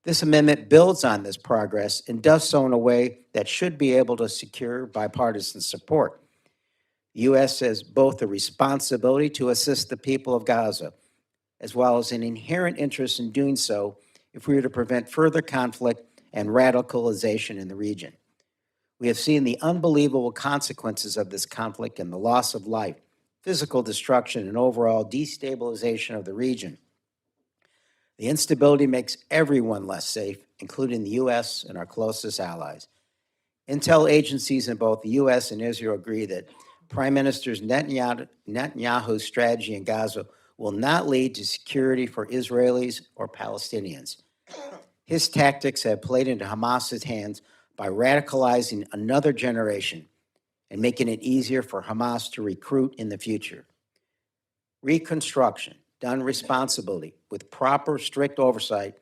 Speaker 12: This amendment builds on this progress and does so in a way that should be able to secure bipartisan support. The U.S. has both a responsibility to assist the people of Gaza, as well as an inherent interest in doing so if we are to prevent further conflict and radicalization in the region. We have seen the unbelievable consequences of this conflict and the loss of life, physical destruction, and overall destabilization of the region. The instability makes everyone less safe, including the U.S. and our closest allies. Intel agencies in both the U.S. and Israel agree that Prime Minister Netanyahu's strategy in Gaza will not lead to security for Israelis or Palestinians. His tactics have played into Hamas's hands by radicalizing another generation and making it easier for Hamas to recruit in the future. Reconstruction, done responsibly with proper, strict oversight,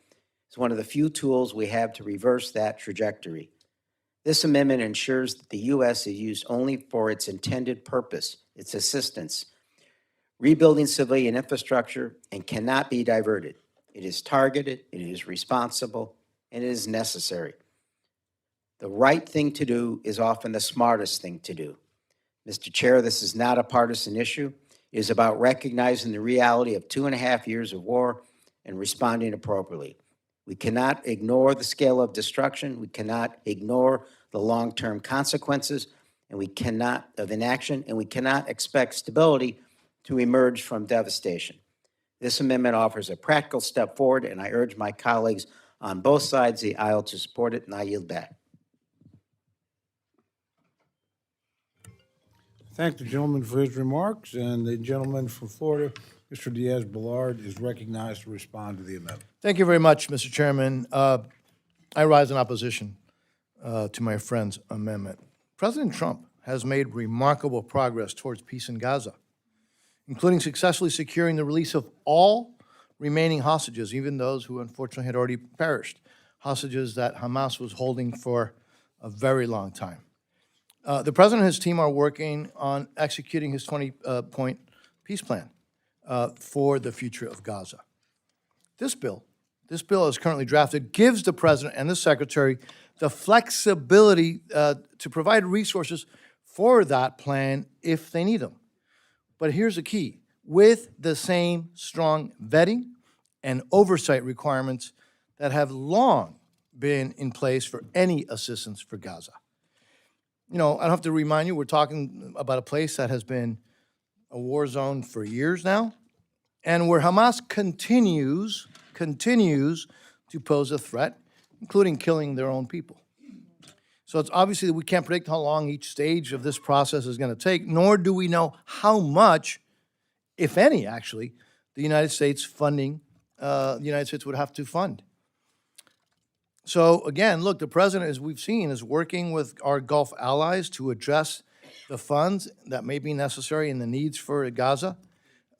Speaker 12: is one of the few tools we have to reverse that trajectory. This amendment ensures that the U.S. is used only for its intended purpose, its assistance, rebuilding civilian infrastructure, and cannot be diverted. It is targeted, it is responsible, and it is necessary. The right thing to do is often the smartest thing to do. Mr. Chair, this is not a partisan issue. It is about recognizing the reality of 2.5 years of war and responding appropriately. We cannot ignore the scale of destruction. We cannot ignore the long-term consequences of inaction, and we cannot expect stability to emerge from devastation. This amendment offers a practical step forward, and I urge my colleagues on both sides of the aisle to support it, and I yield back.
Speaker 1: Thank the gentleman for his remarks, and the gentleman from Florida, Mr. Diaz-Balart, is recognized to respond to the amendment.
Speaker 2: Thank you very much, Mr. Chairman. I rise in opposition to my friend's amendment. President Trump has made remarkable progress towards peace in Gaza, including successfully securing the release of all remaining hostages, even those who unfortunately had already perished, hostages that Hamas was holding for a very long time. The president and his team are working on executing his 20-point peace plan for the future of Gaza. This bill, as currently drafted, gives the president and the secretary the flexibility to provide resources for that plan if they need them. But here's the key. With the same strong vetting and oversight requirements that have long been in place for any assistance for Gaza. You know, I don't have to remind you, we're talking about a place that has been a war zone for years now, and where Hamas continues to pose a threat, including killing their own people. So it's obviously that we can't predict how long each stage of this process is going to take, nor do we know how much, if any, actually, the United States would have to fund. So again, look, the president, as we've seen, is working with our Gulf allies to address the funds that may be necessary and the needs for Gaza.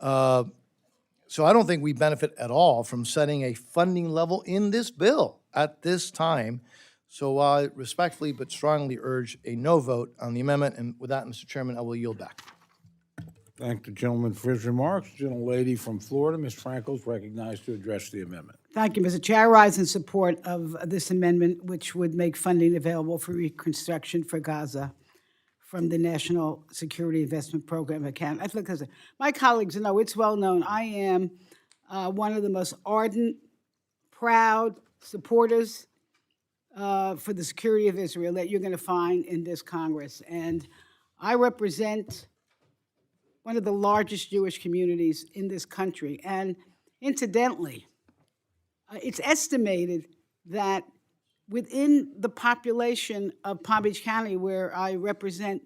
Speaker 2: So I don't think we benefit at all from setting a funding level in this bill at this time. So I respectfully but strongly urge a no vote on the amendment. And with that, Mr. Chairman, I will yield back.
Speaker 1: Thank the gentleman for his remarks. Gentlelady from Florida, Ms. Frankel, is recognized to address the amendment.
Speaker 3: Thank you, Mr. Chair. I rise in support of this amendment, which would make funding available for reconstruction for Gaza from the National Security Investment Program account. I think my colleagues know, it's well known, I am one of the most ardent, proud supporters for the security of Israel that you're going to find in this Congress. And I represent one of the largest Jewish communities in this country. And incidentally, it's estimated that within the population of Palm Beach County, where I represent,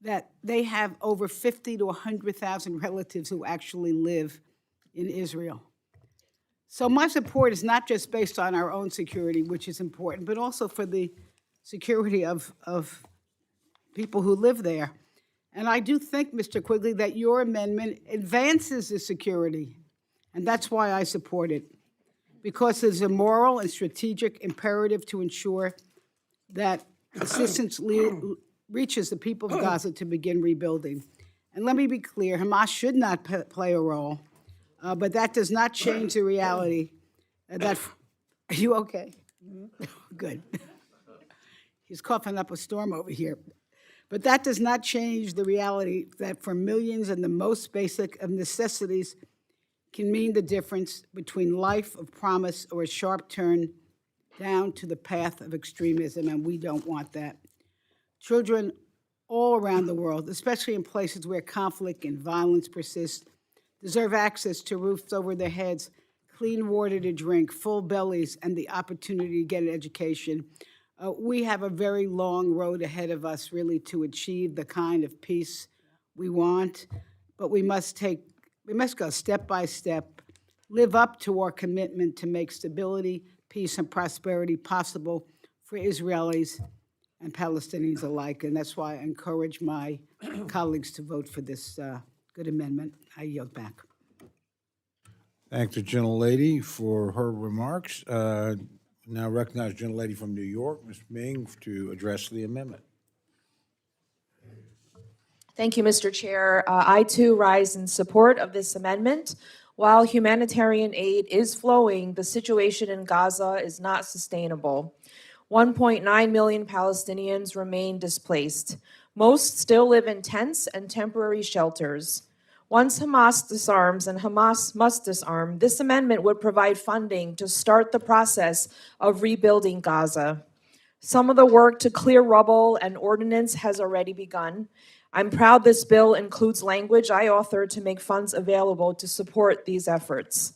Speaker 3: that they have over 50 to 100,000 relatives who actually live in Israel. So my support is not just based on our own security, which is important, but also for the security of people who live there. And I do think, Mr. Quigley, that your amendment advances the security, and that's why I support it, because there's a moral and strategic imperative to ensure that assistance reaches the people of Gaza to begin rebuilding. And let me be clear, Hamas should not play a role, but that does not change the reality that, are you okay? Good. He's coughing up a storm over here. But that does not change the reality that for millions and the most basic of necessities can mean the difference between life of promise or a sharp turn down to the path of extremism, and we don't want that. Children all around the world, especially in places where conflict and violence persist, deserve access to roofs over their heads, clean water to drink, full bellies, and the opportunity to get an education. We have a very long road ahead of us, really, to achieve the kind of peace we want, but we must go step by step, live up to our commitment to make stability, peace, and prosperity possible for Israelis and Palestinians alike, and that's why I encourage my colleagues to vote for this good amendment. I yield back.
Speaker 1: Thank the gentlelady for her remarks. Now recognize the gentlelady from New York, Ms. Ming, to address the amendment.
Speaker 20: Thank you, Mr. Chair. I too rise in support of this amendment. While humanitarian aid is flowing, the situation in Gaza is not sustainable. 1.9 million Palestinians remain displaced. Most still live in tents and temporary shelters. Once Hamas disarms, and Hamas must disarm, this amendment would provide funding to start the process of rebuilding Gaza. Some of the work to clear rubble and ordnance has already begun. I'm proud this bill includes language I authored to make funds available to support these efforts.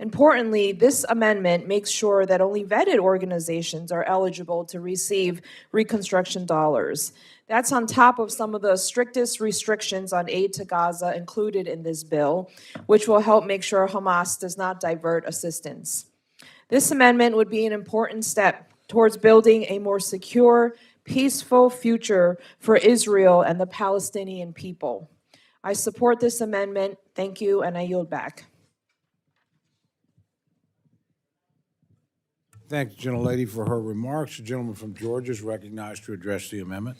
Speaker 20: Importantly, this amendment makes sure that only vetted organizations are eligible to receive reconstruction dollars. That's on top of some of the strictest restrictions on aid to Gaza included in this bill, which will help make sure Hamas does not divert assistance. This amendment would be an important step towards building a more secure, peaceful future for Israel and the Palestinian people. I support this amendment. Thank you, and I yield back.
Speaker 1: Thank the gentlelady for her remarks. The gentleman from Georgia is recognized to address the amendment.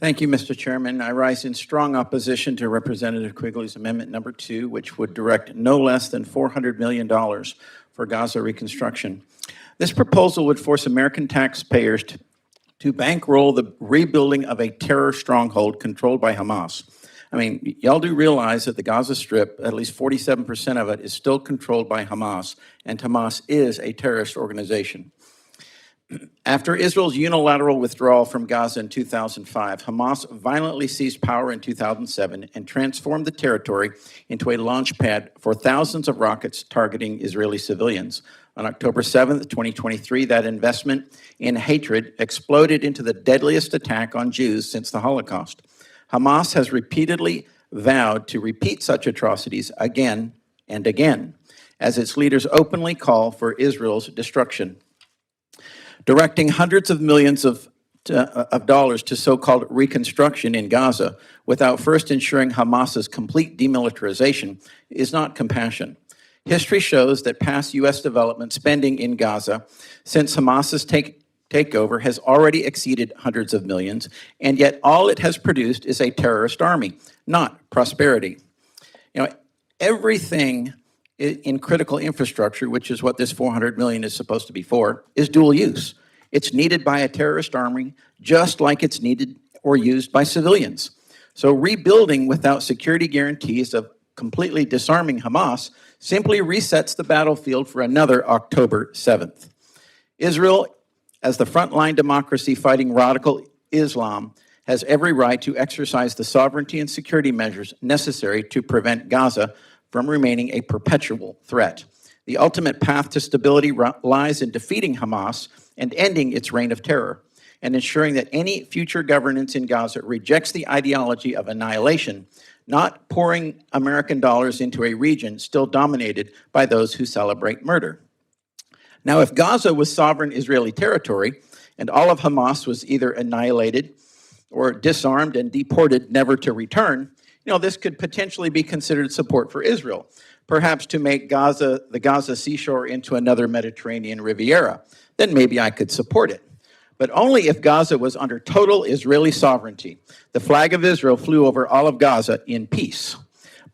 Speaker 5: Thank you, Mr. Chairman. I rise in strong opposition to Representative Quigley's Amendment Number 2, which would direct no less than $400 million for Gaza reconstruction. This proposal would force American taxpayers to bankroll the rebuilding of a terror stronghold controlled by Hamas. I mean, y'all do realize that the Gaza Strip, at least 47% of it, is still controlled by Hamas, and Hamas is a terrorist organization. After Israel's unilateral withdrawal from Gaza in 2005, Hamas violently seized power in 2007 and transformed the territory into a launch pad for thousands of rockets targeting Israeli civilians. On October 7th, 2023, that investment in hatred exploded into the deadliest attack on Jews since the Holocaust. Hamas has repeatedly vowed to repeat such atrocities again and again, as its leaders openly call for Israel's destruction. Directing hundreds of millions of dollars to so-called reconstruction in Gaza without first ensuring Hamas's complete demilitarization is not compassion. History shows that past U.S. development spending in Gaza since Hamas's takeover has already exceeded hundreds of millions, and yet all it has produced is a terrorist army, not prosperity. You know, everything in critical infrastructure, which is what this $400 million is supposed to be for, is dual use. It's needed by a terrorist army, just like it's needed or used by civilians. So rebuilding without security guarantees of completely disarming Hamas simply resets the battlefield for another October 7th. Israel, as the frontline democracy fighting radical Islam, has every right to exercise the sovereignty and security measures necessary to prevent Gaza from remaining a perpetual threat. The ultimate path to stability lies in defeating Hamas and ending its reign of terror, and ensuring that any future governance in Gaza rejects the ideology of annihilation, not pouring American dollars into a region still dominated by those who celebrate murder. Now, if Gaza was sovereign Israeli territory and all of Hamas was either annihilated or disarmed and deported never to return, this could potentially be considered support for Israel, perhaps to make the Gaza seashore into another Mediterranean Riviera. Then maybe I could support it. But only if Gaza was under total Israeli sovereignty. The flag of Israel flew over all of Gaza in peace.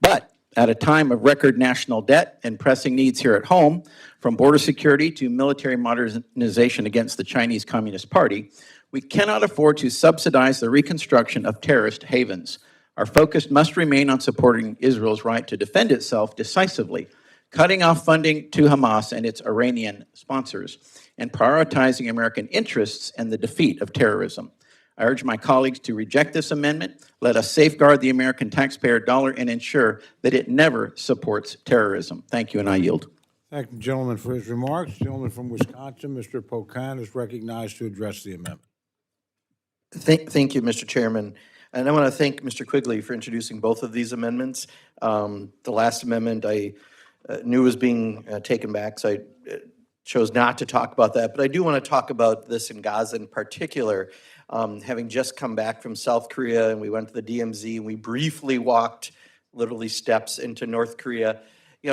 Speaker 5: But at a time of record national debt and pressing needs here at home, from border security to military modernization against the Chinese Communist Party, we cannot afford to subsidize the reconstruction of terrorist havens. Our focus must remain on supporting Israel's right to defend itself decisively, cutting off funding to Hamas and its Iranian sponsors, and prioritizing American interests and the defeat of terrorism. I urge my colleagues to reject this amendment. Let us safeguard the American taxpayer dollar and ensure that it never supports terrorism. Thank you, and I yield.
Speaker 1: Thank the gentleman for his remarks. Gentleman from Wisconsin, Mr. Pocan, is recognized to address the amendment.
Speaker 18: Thank you, Mr. Chairman. And I want to thank Mr. Quigley for introducing both of these amendments. The last amendment I knew was being taken back, so I chose not to talk about that. But I do want to talk about this in Gaza in particular. Having just come back from South Korea, and we went to the DMZ, and we briefly walked literally steps into North Korea.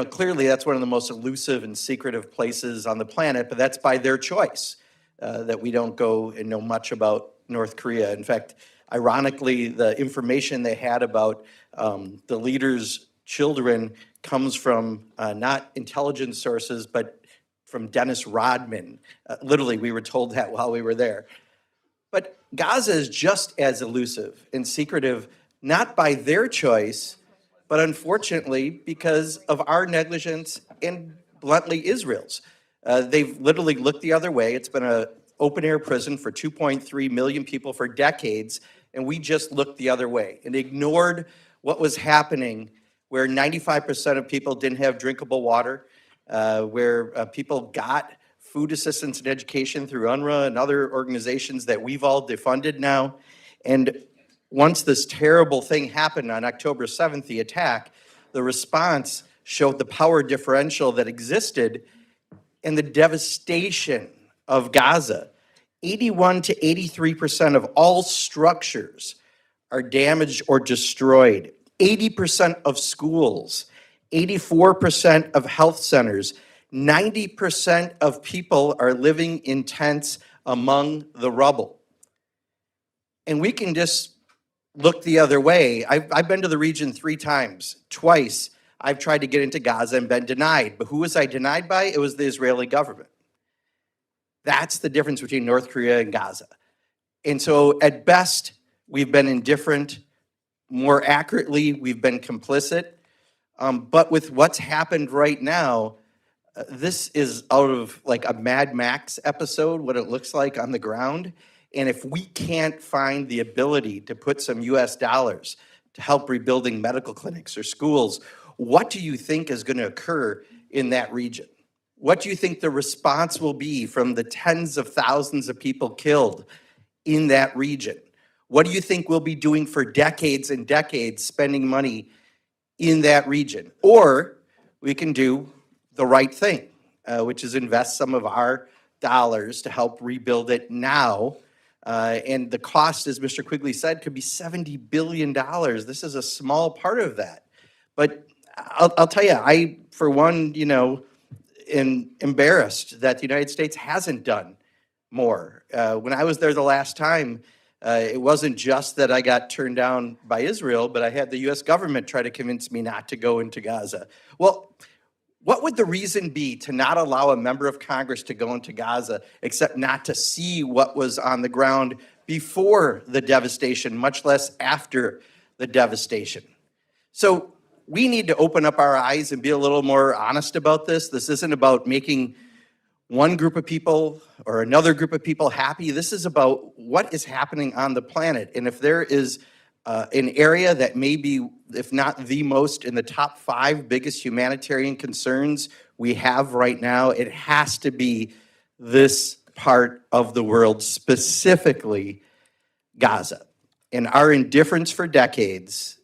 Speaker 18: Clearly that's one of the most elusive and secretive places on the planet, but that's by their choice that we don't go and know much about North Korea. In fact, ironically, the information they had about the leaders' children comes from not intelligence sources, but from Dennis Rodman. Literally, we were told that while we were there. But Gaza is just as elusive and secretive, not by their choice, but unfortunately because of our negligence and bluntly Israel's. They've literally looked the other way. It's been an open-air prison for 2.3 million people for decades, and we just looked the other way and ignored what was happening, where 95% of people didn't have drinkable water, where people got food assistance and education through UNRWA and other organizations that we've all defunded now. And once this terrible thing happened on October 7th, the attack, the response showed the power differential that existed and the devastation of Gaza. 81 to 83% of all structures are damaged or destroyed. 80% of schools, 84% of health centers, 90% of people are living in tents among the rubble. And we can just look the other way. I've been to the region 3 times. Twice, I've tried to get into Gaza and been denied. But who was I denied by? It was the Israeli government. That's the difference between North Korea and Gaza. And so at best, we've been indifferent More accurately, we've been complicit. But with what's happened right now, this is out of like a Mad Max episode, what it looks like on the ground. And if we can't find the ability to put some US dollars to help rebuilding medical clinics or schools, what do you think is going to occur in that region? What do you think the response will be from the tens of thousands of people killed in that region? What do you think we'll be doing for decades and decades spending money in that region? Or we can do the right thing, which is invest some of our dollars to help rebuild it now. And the cost, as Mr. Quigley said, could be $70 billion. This is a small part of that. But I'll tell you, I, for one, am embarrassed that the United States hasn't done more. When I was there the last time, it wasn't just that I got turned down by Israel, but I had the US government try to convince me not to go into Gaza. Well, what would the reason be to not allow a member of Congress to go into Gaza, except not to see what was on the ground before the devastation, much less after the devastation? So we need to open up our eyes and be a little more honest about this. This isn't about making one group of people or another group of people happy. This is about what is happening on the planet. And if there is an area that may be, if not the most, in the top 5 biggest humanitarian concerns we have right now, it has to be this part of the world, specifically Gaza. And our indifference for decades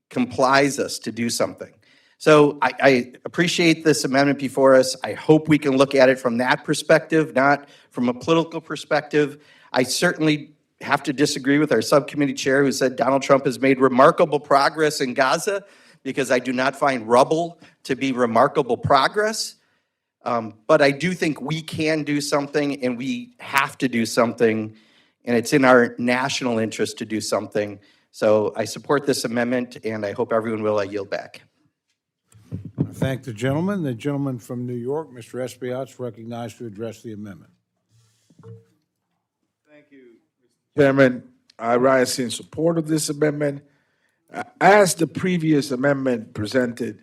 Speaker 18: complies us to do something. So I appreciate this amendment before us. I hope we can look at it from that perspective, not from a political perspective. I certainly have to disagree with our subcommittee chair who said Donald Trump has made remarkable progress in Gaza, because I do not find rubble to be remarkable progress. But I do think we can do something, and we have to do something, and it's in our national interest to do something. So I support this amendment, and I hope everyone will. I yield back.
Speaker 1: I thank the gentleman. The gentleman from New York, Mr. Espiat's recognized to address the amendment.
Speaker 15: Chairman, I rise in support of this amendment. As the previous amendment presented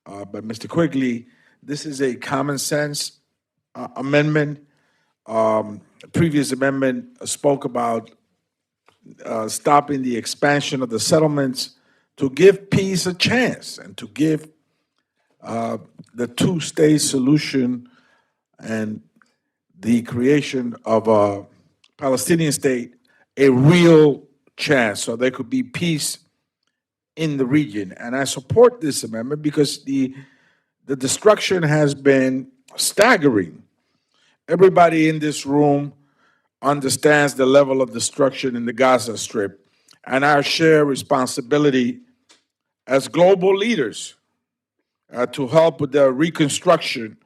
Speaker 15: by Mr. Quigley, this is a common sense amendment. The previous amendment spoke about stopping the expansion of the settlements to give peace a chance and to give the two-state solution and the creation of a Palestinian state a real chance, so there could be peace in the region. And I support this amendment because the destruction has been staggering. Everybody in this room understands the level of destruction in the Gaza Strip, and our shared responsibility as global leaders to help with the reconstruction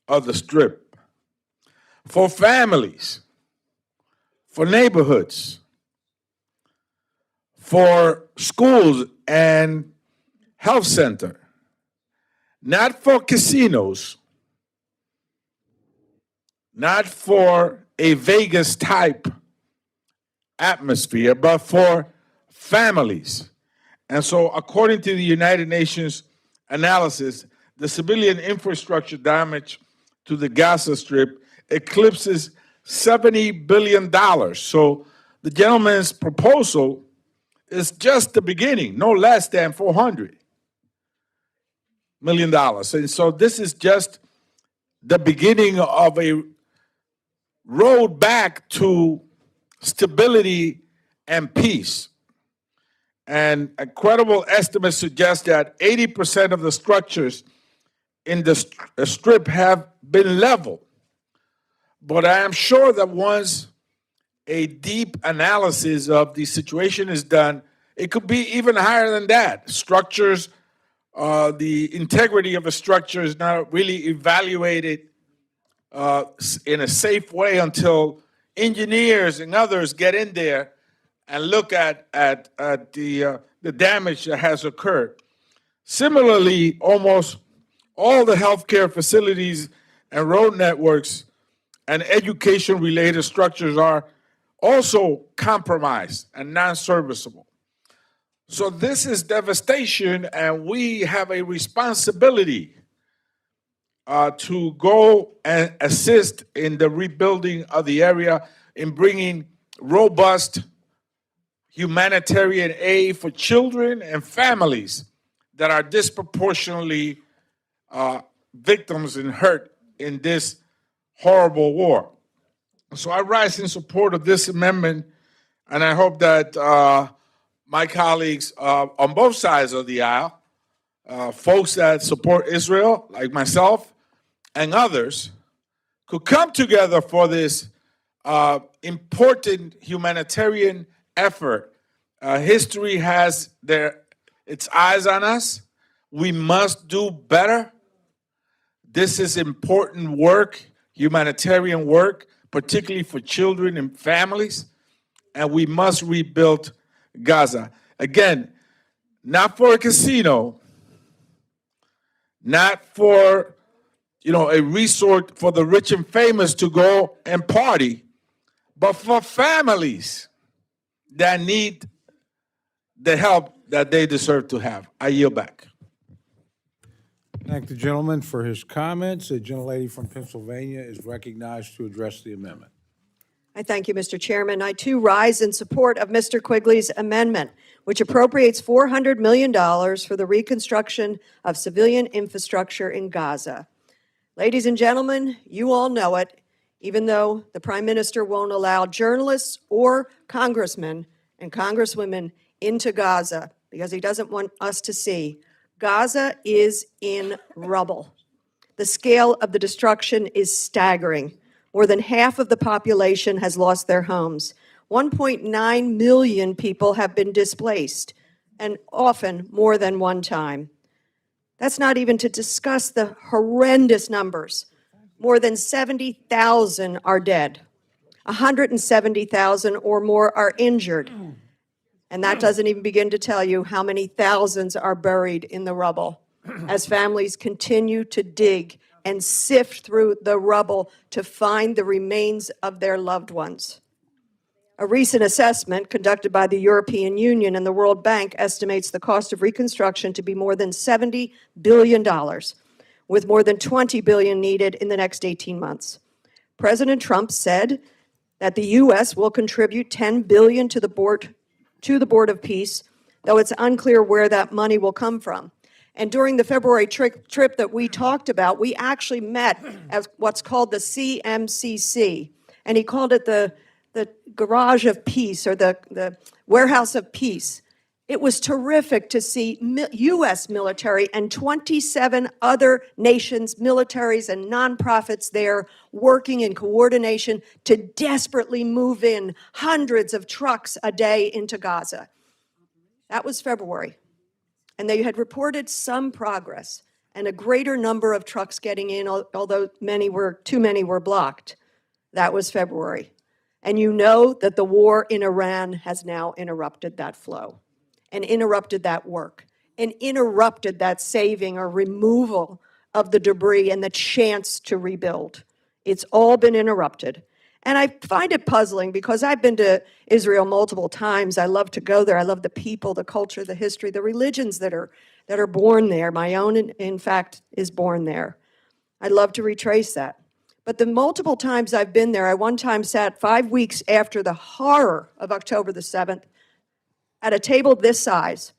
Speaker 15: of the Strip. For families, for neighborhoods, for schools and health center, not for casinos, not for a Vegas type atmosphere, but for families. And so according to the United Nations analysis, the civilian infrastructure damage to the Gaza Strip eclipses $70 billion. So the gentleman's proposal is just the beginning, no less than $400 million. And so this is just the beginning of a road back to stability and peace. And a credible estimate suggests that 80% of the structures in the Strip have been leveled. But I am sure that once a deep analysis of the situation is done, it could be even higher than that. Structures, the integrity of a structure is not really evaluated in a safe way until engineers and others get in there and look at the damage that has occurred. Similarly, almost all the healthcare facilities and road networks and education-related structures are also compromised and non-serviceable. So this is devastation, and we have a responsibility to go and assist in the rebuilding of the area, in bringing robust humanitarian aid for children and families that are disproportionately victims and hurt in this horrible war. So I rise in support of this amendment, and I hope that my colleagues on both sides of the aisle, folks that support Israel, like myself, and others, could come together for this important humanitarian effort. History has its eyes on us. We must do better. This is important work, humanitarian work, particularly for children and families, and we must rebuild Gaza. Again, not for a casino, not for a resort for the rich and famous to go and party, but for families that need the help that they deserve to have. I yield back.
Speaker 1: Thank the gentleman for his comments. The gentlelady from Pennsylvania is recognized to address the amendment.
Speaker 17: I thank you, Mr. Chairman. I too rise in support of Mr. Quigley's amendment, which appropriates $400 million for the reconstruction of civilian infrastructure in Gaza. Ladies and gentlemen, you all know it, even though the Prime Minister won't allow journalists or congressmen and congresswomen into Gaza because he doesn't want us to see. Gaza is in rubble. The scale of the destruction is staggering. More than half of the population has lost their homes. 1.9 million people have been displaced, and often more than one time. That's not even to discuss the horrendous numbers. More than 70,000 are dead. 170,000 or more are injured. And that doesn't even begin to tell you how many thousands are buried in the rubble as families continue to dig and sift through the rubble to find the remains of their loved ones. A recent assessment conducted by the European Union and the World Bank estimates the cost of reconstruction to be more than $70 billion, with more than $20 billion needed in the next 18 months. President Trump said that the U.S. will contribute $10 billion to the Board of Peace, though it's unclear where that money will come from. And during the February trip that we talked about, we actually met at what's called the CMCC, and he called it the Garage of Peace, or the Warehouse of Peace. It was terrific to see U.S. military and 27 other nations' militaries and nonprofits there working in coordination to desperately move in hundreds of trucks a day into Gaza. That was February. And they had reported some progress and a greater number of trucks getting in, although too many were blocked. That was February. And you know that the war in Iran has now interrupted that flow and interrupted that work and interrupted that saving or removal of the debris and the chance to rebuild. It's all been interrupted. And I find it puzzling because I've been to Israel multiple times. I love to go there. I love the people, the culture, the history, the religions that are born there. My own, in fact, is born there. I'd love to retrace that. But the multiple times I've been there, I one time sat 5 weeks after the horror of October the 7th at a table this size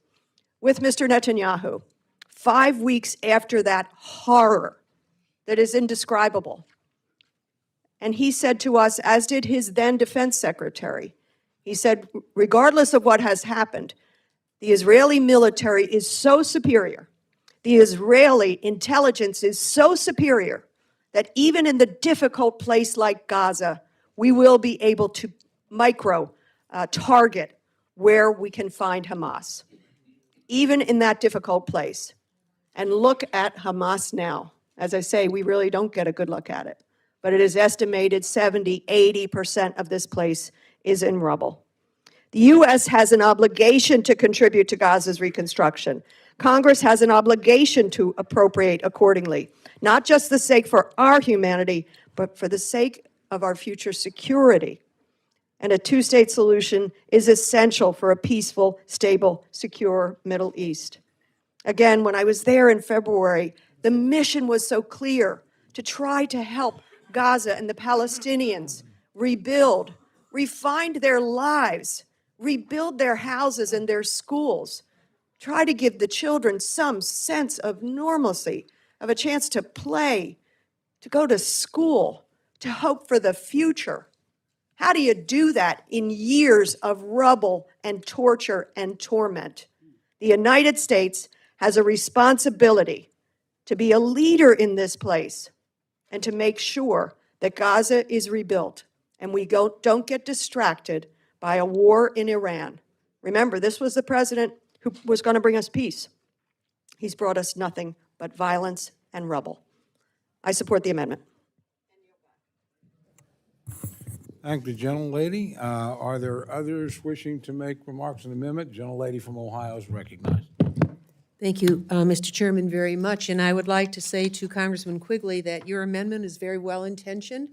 Speaker 17: with Mr. Netanyahu. 5 weeks after that horror that is indescribable. And he said to us, as did his then defense secretary, he said, regardless of what has happened, the Israeli military is so superior, the Israeli intelligence is so superior, that even in the difficult place like Gaza, we will be able to target where we can find Hamas, even in that difficult place. And look at Hamas now. As I say, we really don't get a good look at it. But it is estimated 70–80% of this place is in rubble. The U.S. has an obligation to contribute to Gaza's reconstruction. Congress has an obligation to appropriate accordingly, not just the sake for our humanity, but for the sake of our future security. And a two-state solution is essential for a peaceful, stable, secure Middle East. Again, when I was there in February, the mission was so clear to try to help Gaza and the Palestinians rebuild, refind their lives, rebuild their houses and their schools, try to give the children some sense of normalcy, of a chance to play, to go to school, to hope for the future. How do you do that in years of rubble and torture and torment? The United States has a responsibility to be a leader in this place and to make sure that Gaza is rebuilt and we don't get distracted by a war in Iran. Remember, this was the president who was going to bring us peace. He's brought us nothing but violence and rubble. I support the amendment.
Speaker 1: Thank the gentlelady. Are there others wishing to make remarks on the amendment? Gentlelady from Ohio is recognized.
Speaker 8: Thank you, Mr. Chairman, very much. And I would like to say to Congressman Quigley that your amendment is very well-intentioned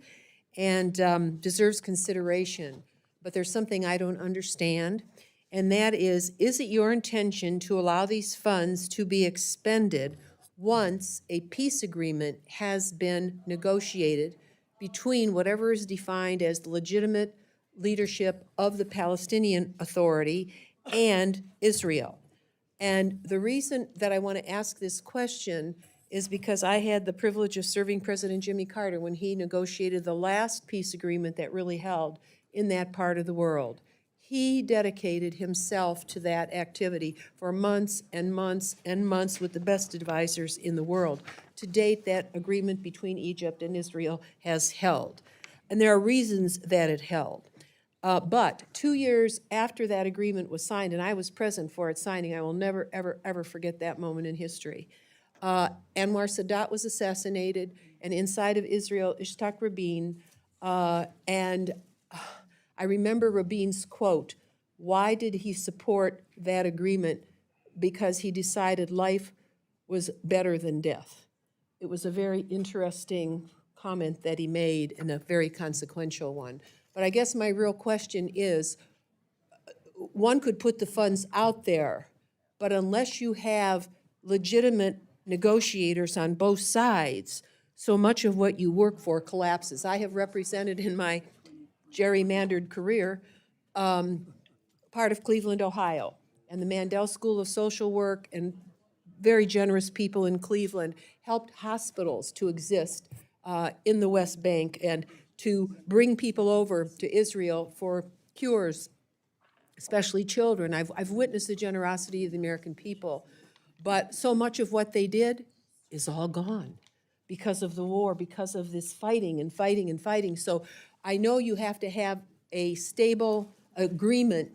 Speaker 8: and deserves consideration. But there's something I don't understand, and that is it your intention to allow these funds to be expended once a peace agreement has been negotiated between whatever is defined as the legitimate leadership of the Palestinian Authority and Israel? And the reason that I want to ask this question is because I had the privilege of serving President Jimmy Carter when he negotiated the last peace agreement that really held in that part of the world. He dedicated himself to that activity for months and months and months with the best advisors in the world. To date, that agreement between Egypt and Israel has held. And there are reasons that it held. But 2 years after that agreement was signed, and I was present for its signing, I will never, ever, ever forget that moment in history. Anwar Sadat was assassinated, and inside of Israel, Ishaq Rabin, and I remember Rabin's quote, why did he support that agreement? Because he decided life was better than death. It was a very interesting comment that he made and a very consequential one. But I guess my real question is, one could put the funds out there, but unless you have legitimate negotiators on both sides, so much of what you work for collapses. I have represented in my gerrymandered career part of Cleveland, Ohio, and the Mandel School of Social Work and very generous people in Cleveland helped hospitals to exist in the West Bank and to bring people over to Israel for cures, especially children. I've witnessed the generosity of the American people, but so much of what they did is all gone because of the war, because of this fighting and fighting and fighting. So I know you have to have a stable agreement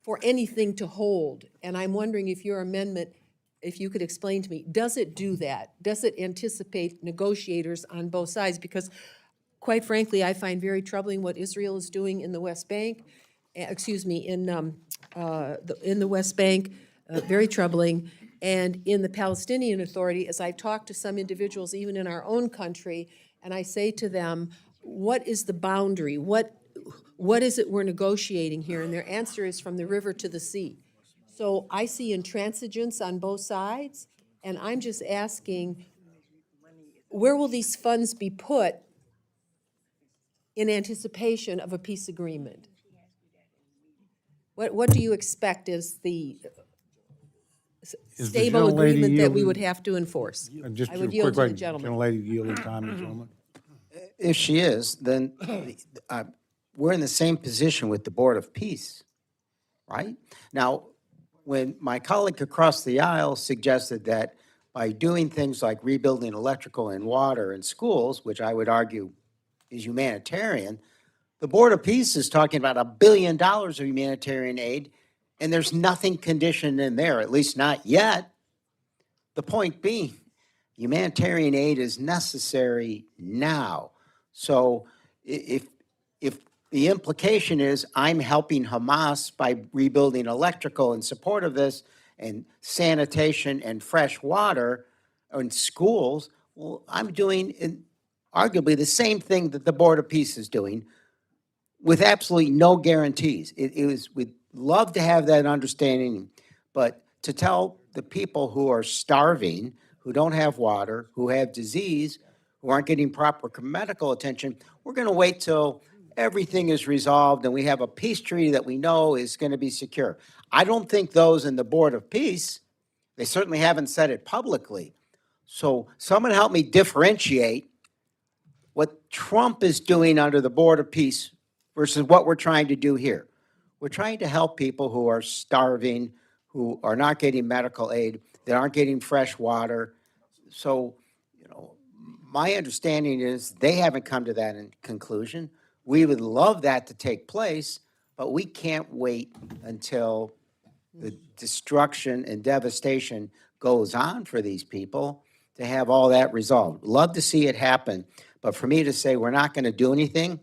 Speaker 8: for anything to hold, and I'm wondering if your amendment, if you could explain to me, does it do that? Does it anticipate negotiators on both sides? Because quite frankly, I find very troubling what Israel is doing in the West Bank, in the West Bank, very troubling. And in the Palestinian Authority, as I talk to some individuals, even in our own country, and I say to them, what is the boundary? What is it we're negotiating here? And their answer is from the river to the sea. So I see intransigence on both sides, and I'm just asking, where will these funds be put in anticipation of a peace agreement? What do you expect is the stable agreement that we would have to enforce?
Speaker 1: Just
Speaker 8: I
Speaker 1: a
Speaker 8: would
Speaker 1: quick
Speaker 8: yield to the
Speaker 1: question.
Speaker 8: gentleman.
Speaker 1: Gentlelady yielding time to the gentleman.
Speaker 12: If she is, then we're in the same position with the Board of Peace, right? Now, when my colleague across the aisle suggested that by doing things like rebuilding electrical and water in schools, which I would argue is humanitarian, the Board of Peace is talking about $1 billion of humanitarian aid, and there's nothing conditioned in there, at least not yet. The point being, humanitarian aid is necessary now. So if the implication is I'm helping Hamas by rebuilding electrical in support of this and sanitation and fresh water in schools, well, I'm doing arguably the same thing that the Board of Peace is doing with absolutely no guarantees. We'd love to have that understanding, but to tell the people who are starving, who don't have water, who have disease, who aren't getting proper medical attention, we're going to wait till everything is resolved and we have a peace treaty that we know is going to be secure. I don't think those in the Board of Peace, they certainly haven't said it publicly. So someone help me differentiate what Trump is doing under the Board of Peace versus what we're trying to do here. We're trying to help people who are starving, who are not getting medical aid, that aren't getting fresh water. So, my understanding is they haven't come to that conclusion. We would love that to take place, but we can't wait until the destruction and devastation goes on for these people to have all that resolved. Love to see it happen, but for me to say we're not going to do anything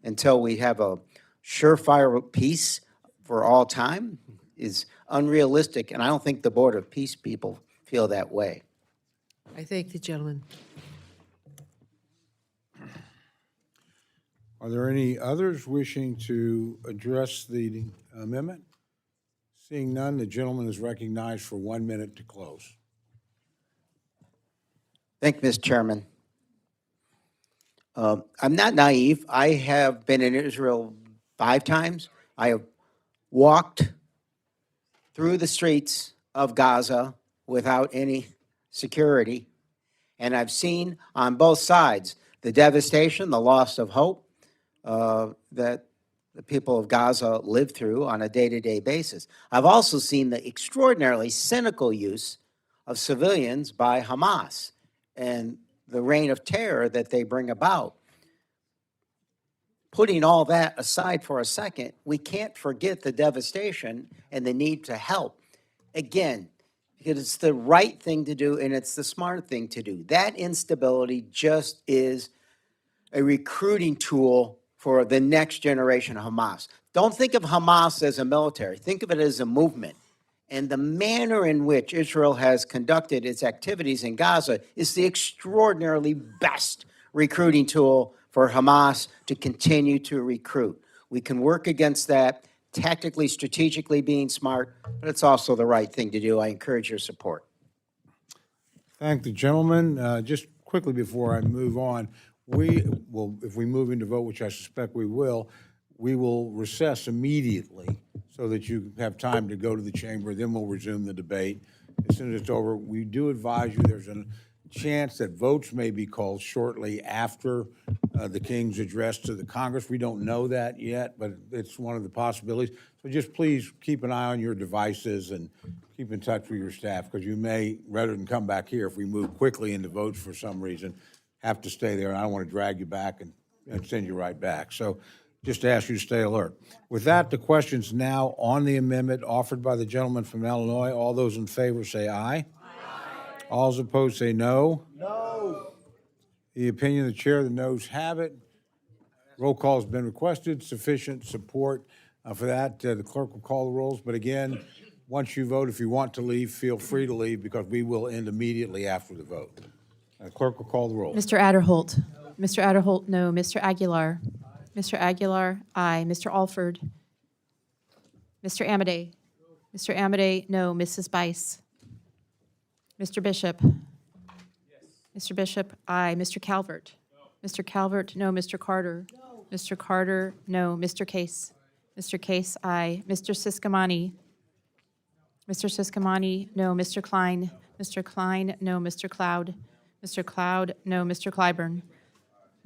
Speaker 12: until we have a surefire peace for all time is unrealistic, and I don't think the Board of Peace people feel that way.
Speaker 8: I thank the gentleman.
Speaker 1: Are there any others wishing to address the amendment? Seeing none, the gentleman is recognized for 1 minute to close.
Speaker 12: Thank you, Mr. Chairman. I'm not naive. I have been in Israel 5 times. I have walked through the streets of Gaza without any security, and I've seen on both sides the devastation, the loss of hope that the people of Gaza live through on a day-to-day basis. I've also seen the extraordinarily cynical use of civilians by Hamas and the reign of terror that they bring about. Putting all that aside for a second, we can't forget the devastation and the need to help. Again, because it's the right thing to do and it's the smart thing to do. That instability just is a recruiting tool for the next generation of Hamas. Don't think of Hamas as a military. Think of it as a movement. And the manner in which Israel has conducted its activities in Gaza is the extraordinarily best recruiting tool for Hamas to continue to recruit. We can work against that, tactically, strategically being smart, but it's also the right thing to do. I encourage your support.
Speaker 1: Thank the gentleman. Just quickly before I move on, we will, if we move into vote, which I suspect we will recess immediately so that you have time to go to the chamber, then we'll resume the debate. As soon as it's over, we do advise you there's a chance that votes may be called shortly after the King's address to the Congress. We don't know that yet, but it's one of the possibilities. So just please keep an eye on your devices and keep in touch with your staff, because you may, rather than come back here, if we move quickly into votes for some reason, have to stay there, and I don't want to drag you back and send you right back. So just to ask you to stay alert. With that, the question's now on the amendment offered by the gentleman from Illinois. All those in favor say aye. Aye. All those opposed say no. No. The opinion of the chair, the noes have it. Roll call has been requested. Sufficient support for that. The clerk will call the rolls. But again, once you vote, if you want to leave, feel free to leave, because we will end immediately after the vote. Clerk will call the roll.
Speaker 19: Mr. Adderholt. Mr. Adderholt, no. Mr. Aguilar. Mr. Aguilar, aye. Mr. Alford. Mr. Amade. Mr. Amade, no. Mrs. Bice. Mr. Bishop. Mr. Bishop, aye. Mr. Calvert. Mr. Calvert, no. Mr. Carter. Mr. Carter, no. Mr. Case. Mr. Case, aye. Mr. Siscomani. Mr. Siscomani, no. Mr. Klein. Mr. Klein, no. Mr. Cloud. Mr. Cloud, no. Mr. Clyburn.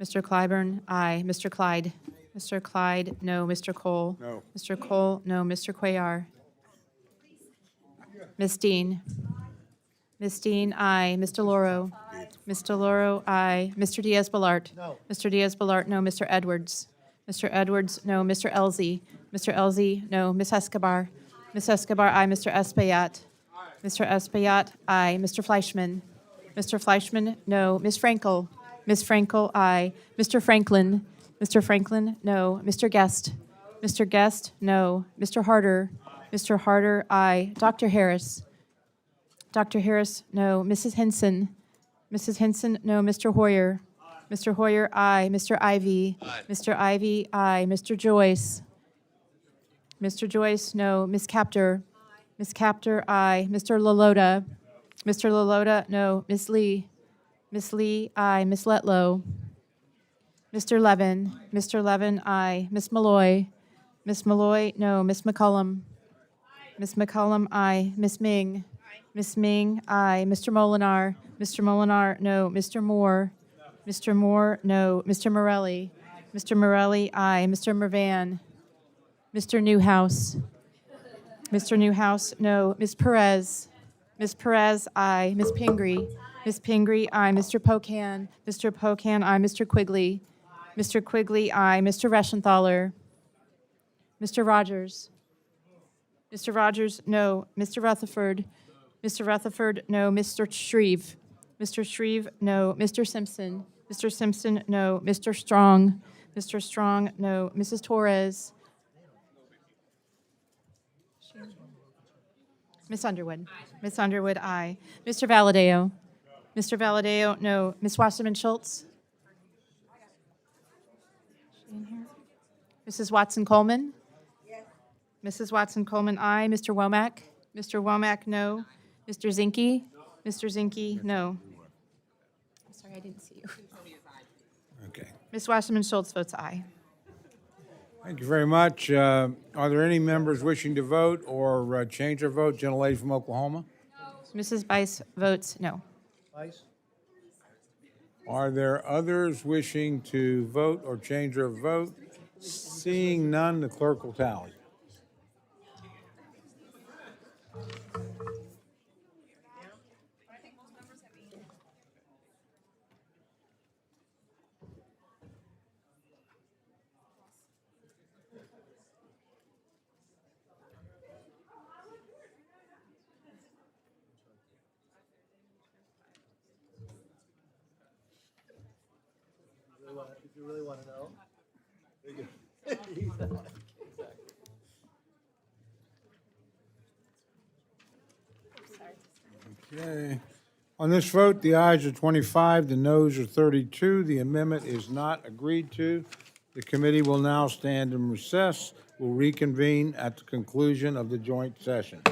Speaker 19: Mr. Clyburn, aye. Mr. Clyde. Mr. Clyde, no. Mr. Cole.
Speaker 1: No.
Speaker 19: Mr. Cole, no. Mr. Cuellar. Ms. Dean. Ms. Dean, aye. Ms. DeLauro. Ms. DeLauro, aye. Mr. Diaz-Balart. No. Mr. Diaz-Balart, no. Mr. Edwards. Mr. Edwards, no. Mr. Elzey. Mr. Elzey, no. Ms. Escobar. Ms. Escobar, aye. Mr. Espaillat. Mr. Espaillat, aye. Mr. Fleischman. Mr. Fleischman, no. Ms. Frankel. Ms. Frankel, aye. Mr. Franklin. Mr. Franklin, no. Mr. Guest. Mr. Guest, no. Mr. Harder. Mr. Harder, aye. Dr. Harris. Dr. Harris, no. Mrs. Henson. Mrs. Henson, no. Mr. Hoyer. Mr. Hoyer, aye. Mr. Ivy? Mr. Ivy, aye. Mr. Joyce? Mr. Joyce, no. Ms. Capter? Ms. Capter, aye. Mr. Lalota? Mr. Lalota, no. Ms. Lee? Ms. Lee, aye. Ms. Letlow? Mr. Levin? Mr. Levin, aye. Ms. Malloy? Ms. Malloy, no. Ms. McCollum? Ms. McCollum, aye. Ms. Ming? Ms. Ming, aye. Mr. Molinar? Mr. Molinar, no. Mr. Moore? Mr. Moore, no. Mr. Morelli? Mr. Morelli, aye. Mr. Mervan? Mr. Newhouse? Mr. Newhouse, no. Ms. Perez? Ms. Perez, aye. Ms. Pingree? Ms. Pingree, aye. Mr. Pocan? Mr. Pocan, aye. Mr. Quigley? Mr. Quigley, aye. Mr. Reschenthaler? Mr. Rogers? Mr. Rogers, no. Mr. Rutherford? Mr. Rutherford, no. Mr. Shreve? Mr. Shreve, no. Mr. Simpson? Mr. Simpson, no. Mr. Strong? Mr. Strong, no. Mrs. Torres? Miss Underwood? Miss Underwood, aye. Mr. Valadeo? Mr. Valadeo, no. Ms. Wasserman Schultz? Mrs. Watson Coleman? Mrs. Watson Coleman, aye. Mr. Womack? Mr. Womack, no. Mr. Zinke? Mr. Zinke, no. I'm sorry, I didn't see you.
Speaker 1: Okay.
Speaker 19: Ms. Wasserman Schultz votes aye.
Speaker 1: Thank you very much. Are there any members wishing to vote or change their vote? Gentlelady from Oklahoma?
Speaker 19: Mrs. Bice votes no.
Speaker 1: Are there others wishing to vote or change their vote? Seeing none, the clerk will tally.
Speaker 2: If you really want to know.
Speaker 1: Okay. On this vote, the ayes are 25, the noes are 32. The amendment is not agreed to. The committee will now stand in recess. Will reconvene at the conclusion of the joint session.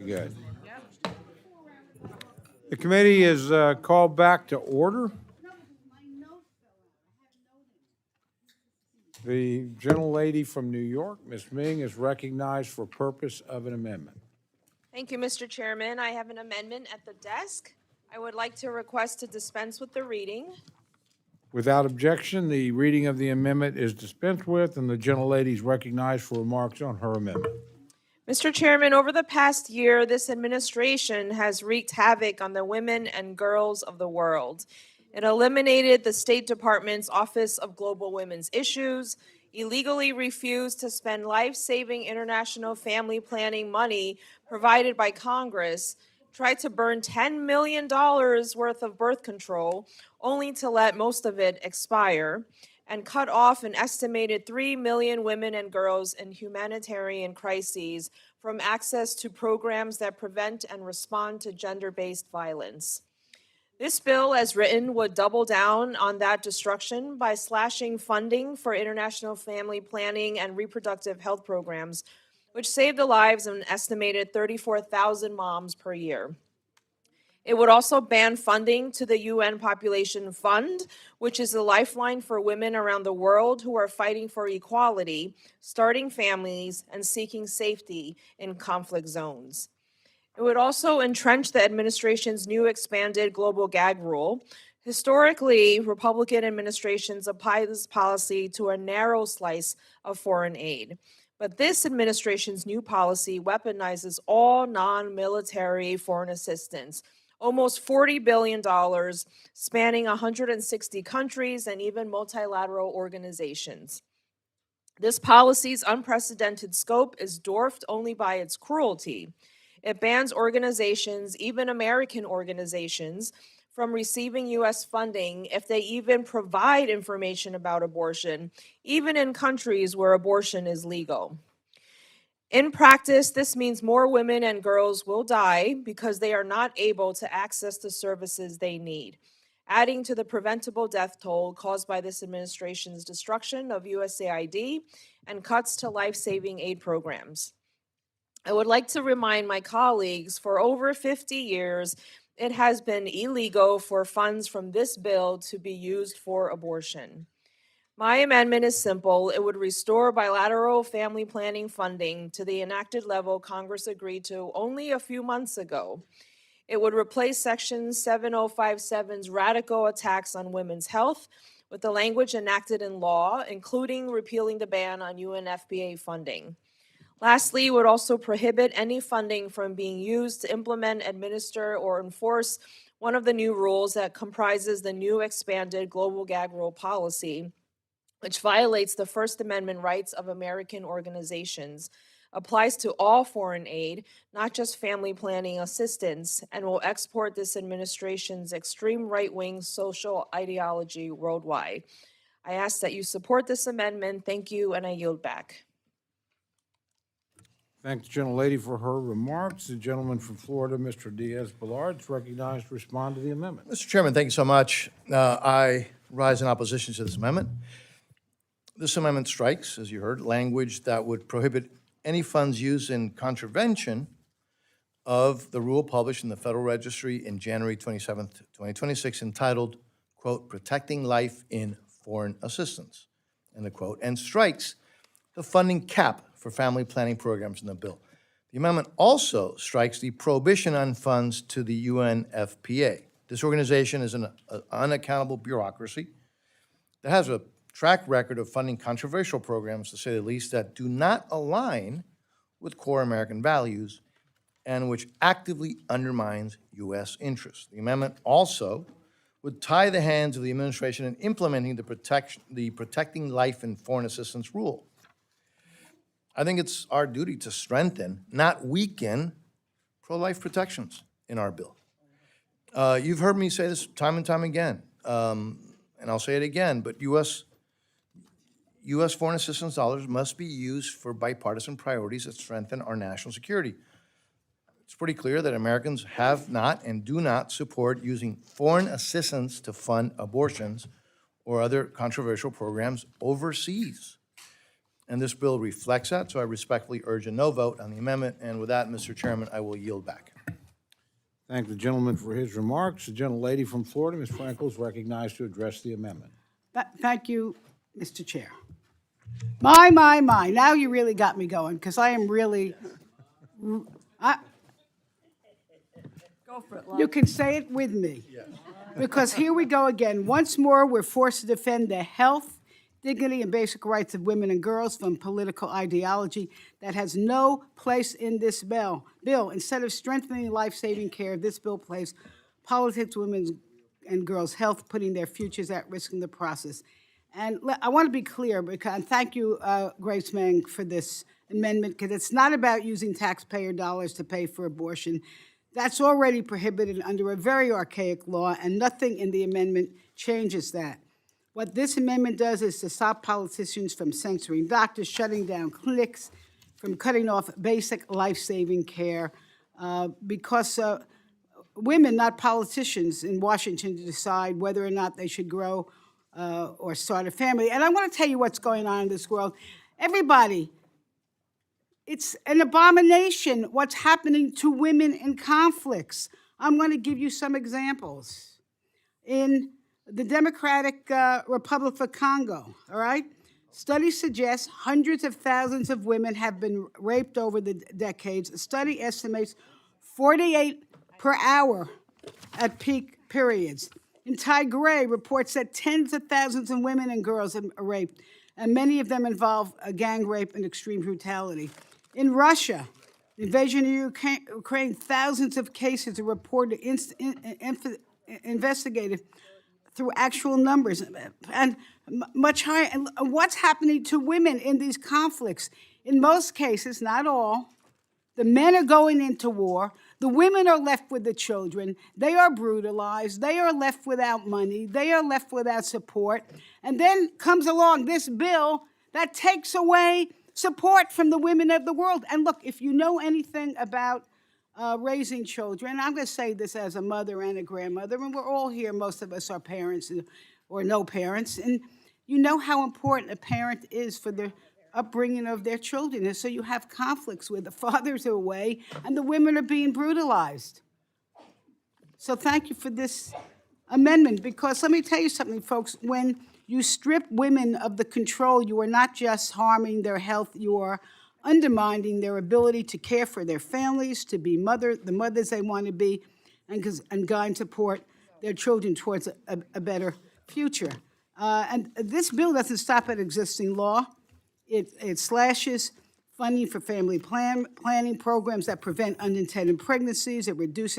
Speaker 1: Good. The committee is called back to order. The gentlelady from New York, Ms. Ming, is recognized for purpose of an amendment.
Speaker 20: Thank you, Mr. Chairman. I have an amendment at the desk. I would like to request to dispense with the reading.
Speaker 1: Without objection, the reading of the amendment is dispensed with, and the gentlelady is recognized for remarks on her amendment.
Speaker 20: Mr. Chairman, over the past year, this administration has wreaked havoc on the women and girls of the world. It eliminated the State Department's Office of Global Women's Issues, illegally refused to spend life-saving international family planning money provided by Congress, tried to burn $10 million worth of birth control, only to let most of it expire, and cut off an estimated 3 million women and girls in humanitarian crises from access to programs that prevent and respond to gender-based violence. This bill, as written, would double down on that destruction by slashing funding for international family planning and reproductive health programs, which save the lives of an estimated 34,000 moms per year. It would also ban funding to the UN Population Fund, which is a lifeline for women around the world who are fighting for equality, starting families, and seeking safety in conflict zones. It would also entrench the administration's new expanded global gag rule. Historically, Republican administrations apply this policy to a narrow slice of foreign aid. But this administration's new policy weaponizes all non-military foreign assistance, almost $40 billion, spanning 160 countries and even multilateral organizations. This policy's unprecedented scope is dwarfed only by its cruelty. It bans organizations, even American organizations, from receiving U.S. funding if they even provide information about abortion, even in countries where abortion is legal. In practice, this means more women and girls will die because they are not able to access the services they need, adding to the preventable death toll caused by this administration's destruction of USAID and cuts to life-saving aid programs. I would like to remind my colleagues, for over 50 years, it has been illegal for funds from this bill to be used for abortion. My amendment is simple. It would restore bilateral family planning funding to the enacted level Congress agreed to only a few months ago. It would replace Section 7057's radical attacks on women's health with the language enacted in law, including repealing the ban on UNFPA funding. Lastly, it would also prohibit any funding from being used to implement, administer, or enforce one of the new rules that comprises the new expanded global gag rule policy, which violates the First Amendment rights of American organizations, applies to all foreign aid, not just family planning assistance, and will export this administration's extreme right-wing social ideology worldwide. I ask that you support this amendment. Thank you, and I yield back.
Speaker 1: Thank the gentlelady for her remarks. The gentleman from Florida, Mr. Diaz-Balart, is recognized to respond to the amendment.
Speaker 2: Mr. Chairman, thank you so much. I rise in opposition to this amendment. This amendment strikes, as you heard, language that would prohibit any funds used in contravention of the rule published in the Federal Registry in January 27th, 2026, entitled, quote, "Protecting Life in Foreign Assistance," end of quote, and strikes the funding cap for family planning programs in the bill. The amendment also strikes the prohibition on funds to the UNFPA. This organization is an unaccountable bureaucracy that has a track record of funding controversial programs, to say the least, that do not align with core American values and which actively undermines U.S. interests. The amendment also would tie the hands of the administration in implementing the Protecting Life in Foreign Assistance rule. I think it's our duty to strengthen, not weaken, pro-life protections in our bill. You've heard me say this time and time again, and I'll say it again, but U.S. foreign assistance dollars must be used for bipartisan priorities that strengthen our national security. It's pretty clear that Americans have not and do not support using foreign assistance to fund abortions or other controversial programs overseas. and this bill reflects that, so I respectfully urge a no vote on the amendment. And with that, Mr. Chairman, I will yield back.
Speaker 1: Thank the gentleman for his remarks. The gentlelady from Florida, Ms. Frankel, is recognized to address the amendment.
Speaker 3: Thank you, Mr. Chair. My. Now you really got me going, because I am really,
Speaker 4: Go for it,
Speaker 3: you can say it with me. Because here we go again. Once more, we're forced to defend the health, dignity, and basic rights of women and girls from political ideology that has no place in this bill. Instead of strengthening life-saving care, this bill plays politics, women's and girls' health, putting their futures at risk in the process. And I want to be clear, because, and thank you, Grace Meng, for this amendment, because it's not about using taxpayer dollars to pay for abortion. That's already prohibited under a very archaic law, and nothing in the amendment changes that. What this amendment does is to stop politicians from censoring doctors, shutting down clinics, from cutting off basic life-saving care, because women, not politicians in Washington, decide whether or not they should grow or start a family. And I want to tell you what's going on in this world. Everybody, it's an abomination what's happening to women in conflicts. I'm going to give you some examples. In the Democratic Republic of Congo, all right? Studies suggest hundreds of thousands of women have been raped over the decades. A study estimates 48 per hour at peak periods. In Tigray, reports that tens of thousands of women and girls are raped, and many of them involve gang rape and extreme brutality. In Russia, the invasion of Ukraine, thousands of cases are reported, investigated through actual numbers, and much higher. And what's happening to women in these conflicts? In most cases, not all, the men are going into war. The women are left with the children. They are brutalized. They are left without money. They are left without support. And then comes along this bill that takes away support from the women of the world. And look, if you know anything about raising children, I'm going to say this as a mother and a grandmother, and we're all here, most of us are parents or no parents, and you know how important a parent is for the upbringing of their children. And so you have conflicts where the fathers are away and the women are being brutalized. So thank you for this amendment, because let me tell you something, folks. When you strip women of the control, you are not just harming their health, you are undermining their ability to care for their families, to be the mothers they want to be, and guide and support their children towards a better future. And this bill doesn't stop at existing law. It slashes funding for family planning programs that prevent unintended pregnancies. It reduce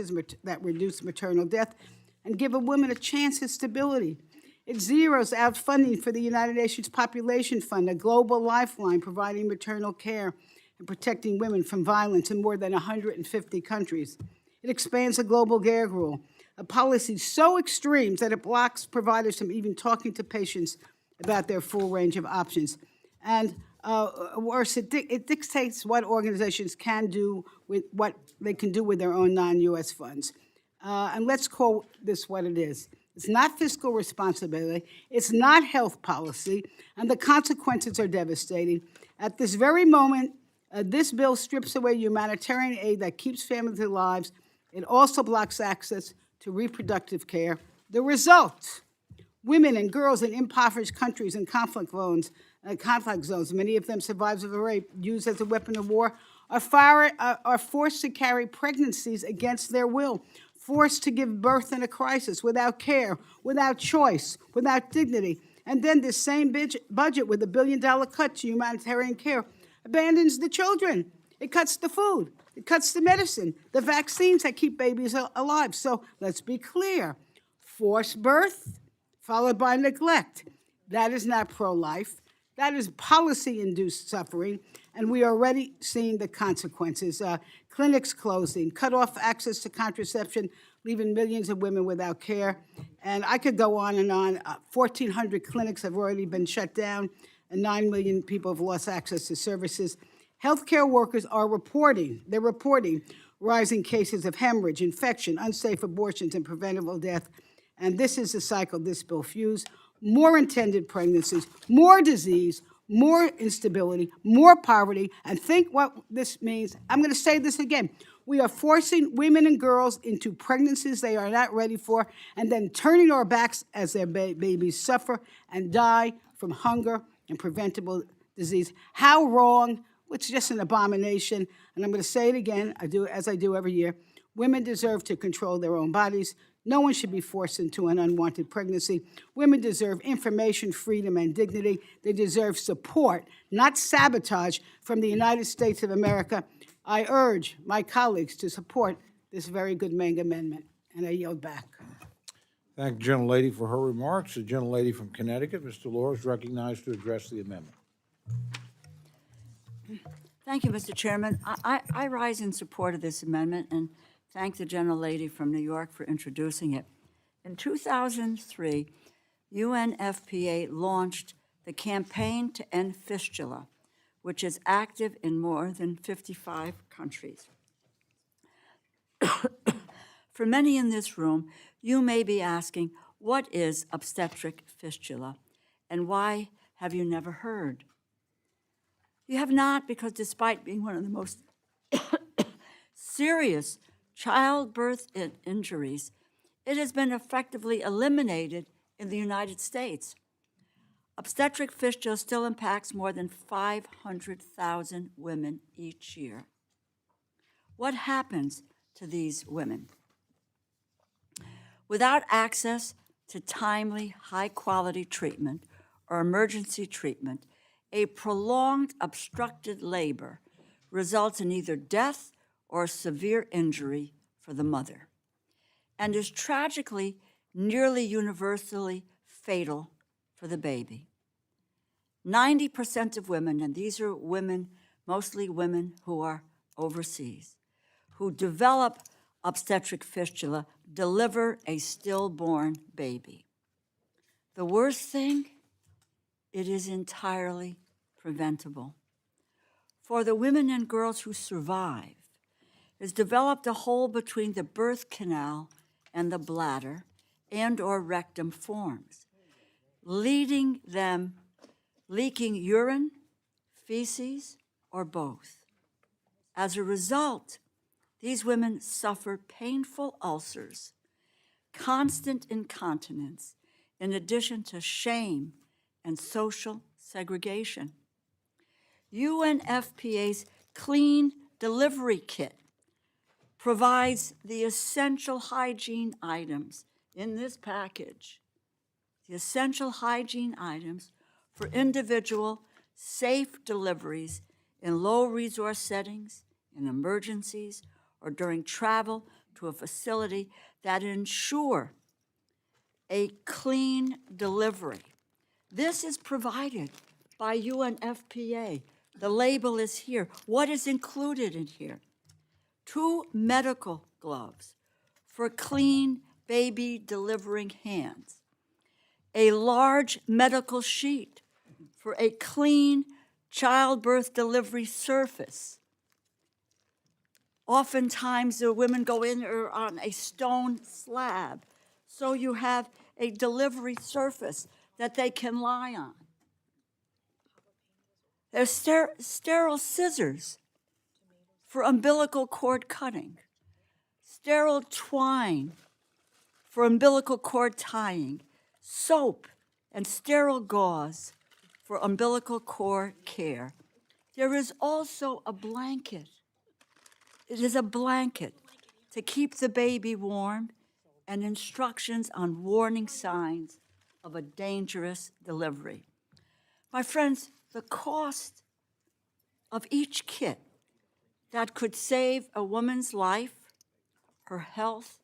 Speaker 3: maternal death and give a woman a chance at stability. It zeroes out funding for the United Nations Population Fund, a global lifeline providing maternal care and protecting women from violence in more than 150 countries. It expands the global gag rule, a policy so extreme that it blocks providers from even talking to patients about their full range of options. And worse, it dictates what organizations can do with what they can do with their own non-U.S. funds. And let's call this what it is. It's not fiscal responsibility. It's not health policy, and the consequences are devastating. At this very moment, this bill strips away humanitarian aid that keeps families alive. It also blocks access to reproductive care. The result: women and girls in impoverished countries and conflict zones, many of them survivors of rape, used as a weapon of war, are forced to carry pregnancies against their will, forced to give birth in a crisis without care, without choice, without dignity. And then this same budget with $1 billion cut to humanitarian care abandons the children. It cuts the food. It cuts the medicine, the vaccines that keep babies alive. So let's be clear. Forced birth followed by neglect. That is not pro-life. That is policy-induced suffering, and we are already seeing the consequences. Clinics closing, cut off access to contraception, leaving millions of women without care. And I could go on and on. 1,400 clinics have already been shut down, and 9 million people have lost access to services. Healthcare workers are reporting rising cases of hemorrhage, infection, unsafe abortions, and preventable death. And this is the cycle this bill fuels. More intended pregnancies, more disease, more instability, more poverty, and think what this means. I'm going to say this again. We are forcing women and girls into pregnancies they are not ready for, and then turning our backs as their babies suffer and die from hunger and preventable disease. How wrong, which is just an abomination. And I'm going to say it again, as I do every year. Women deserve to control their own bodies. No one should be forced into an unwanted pregnancy. Women deserve information, freedom, and dignity. They deserve support, not sabotage, from the United States of America. I urge my colleagues to support this very good Meng amendment, and I yield back.
Speaker 1: Thank the gentlelady for her remarks. The gentlelady from Connecticut, Ms. Delors, is recognized to address the amendment.
Speaker 4: Thank you, Mr. Chairman. I rise in support of this amendment and thank the gentlelady from New York for introducing it. In 2003, UNFPA launched the Campaign to End Fistula, which is active in more than 55 countries. For many in this room, you may be asking, what is obstetric fistula, and why have you never heard? You have not, because despite being one of the most serious childbirth injuries, it has been effectively eliminated in the United States. Obstetric fistula still impacts more than 500,000 women each year. What happens to these women? Without access to timely, high-quality treatment or emergency treatment, a prolonged obstructed labor results in either death or severe injury for the mother, and is tragically nearly universally fatal for the baby. 90% of women, and these are women, mostly women who are overseas, who develop obstetric fistula, deliver a stillborn baby. The worst thing, it is entirely preventable. For the women and girls who survive, has developed a hole between the birth canal and the bladder and or rectum forms, leading them leaking urine, feces, or both. As a result, these women suffer painful ulcers, constant incontinence, in addition to shame and social segregation. UNFPA's Clean Delivery Kit provides the essential hygiene items in this package, the essential hygiene items for individual safe deliveries in low-resource settings, in emergencies, or during travel to a facility that ensure a clean delivery. This is provided by UNFPA. The label is here. What is included in here? 2 medical gloves for clean baby delivering hands, a large medical sheet for a clean childbirth delivery surface. Oftentimes, the women go in or on a stone slab, so you have a delivery surface that they can lie on. There's sterile scissors for umbilical cord cutting, sterile twine for umbilical cord tying, soap and sterile gauze for umbilical cord care. There is also a blanket. It is a blanket to keep the baby warm and instructions on warning signs of a dangerous delivery. My friends, the cost of each kit that could save a woman's life, her health,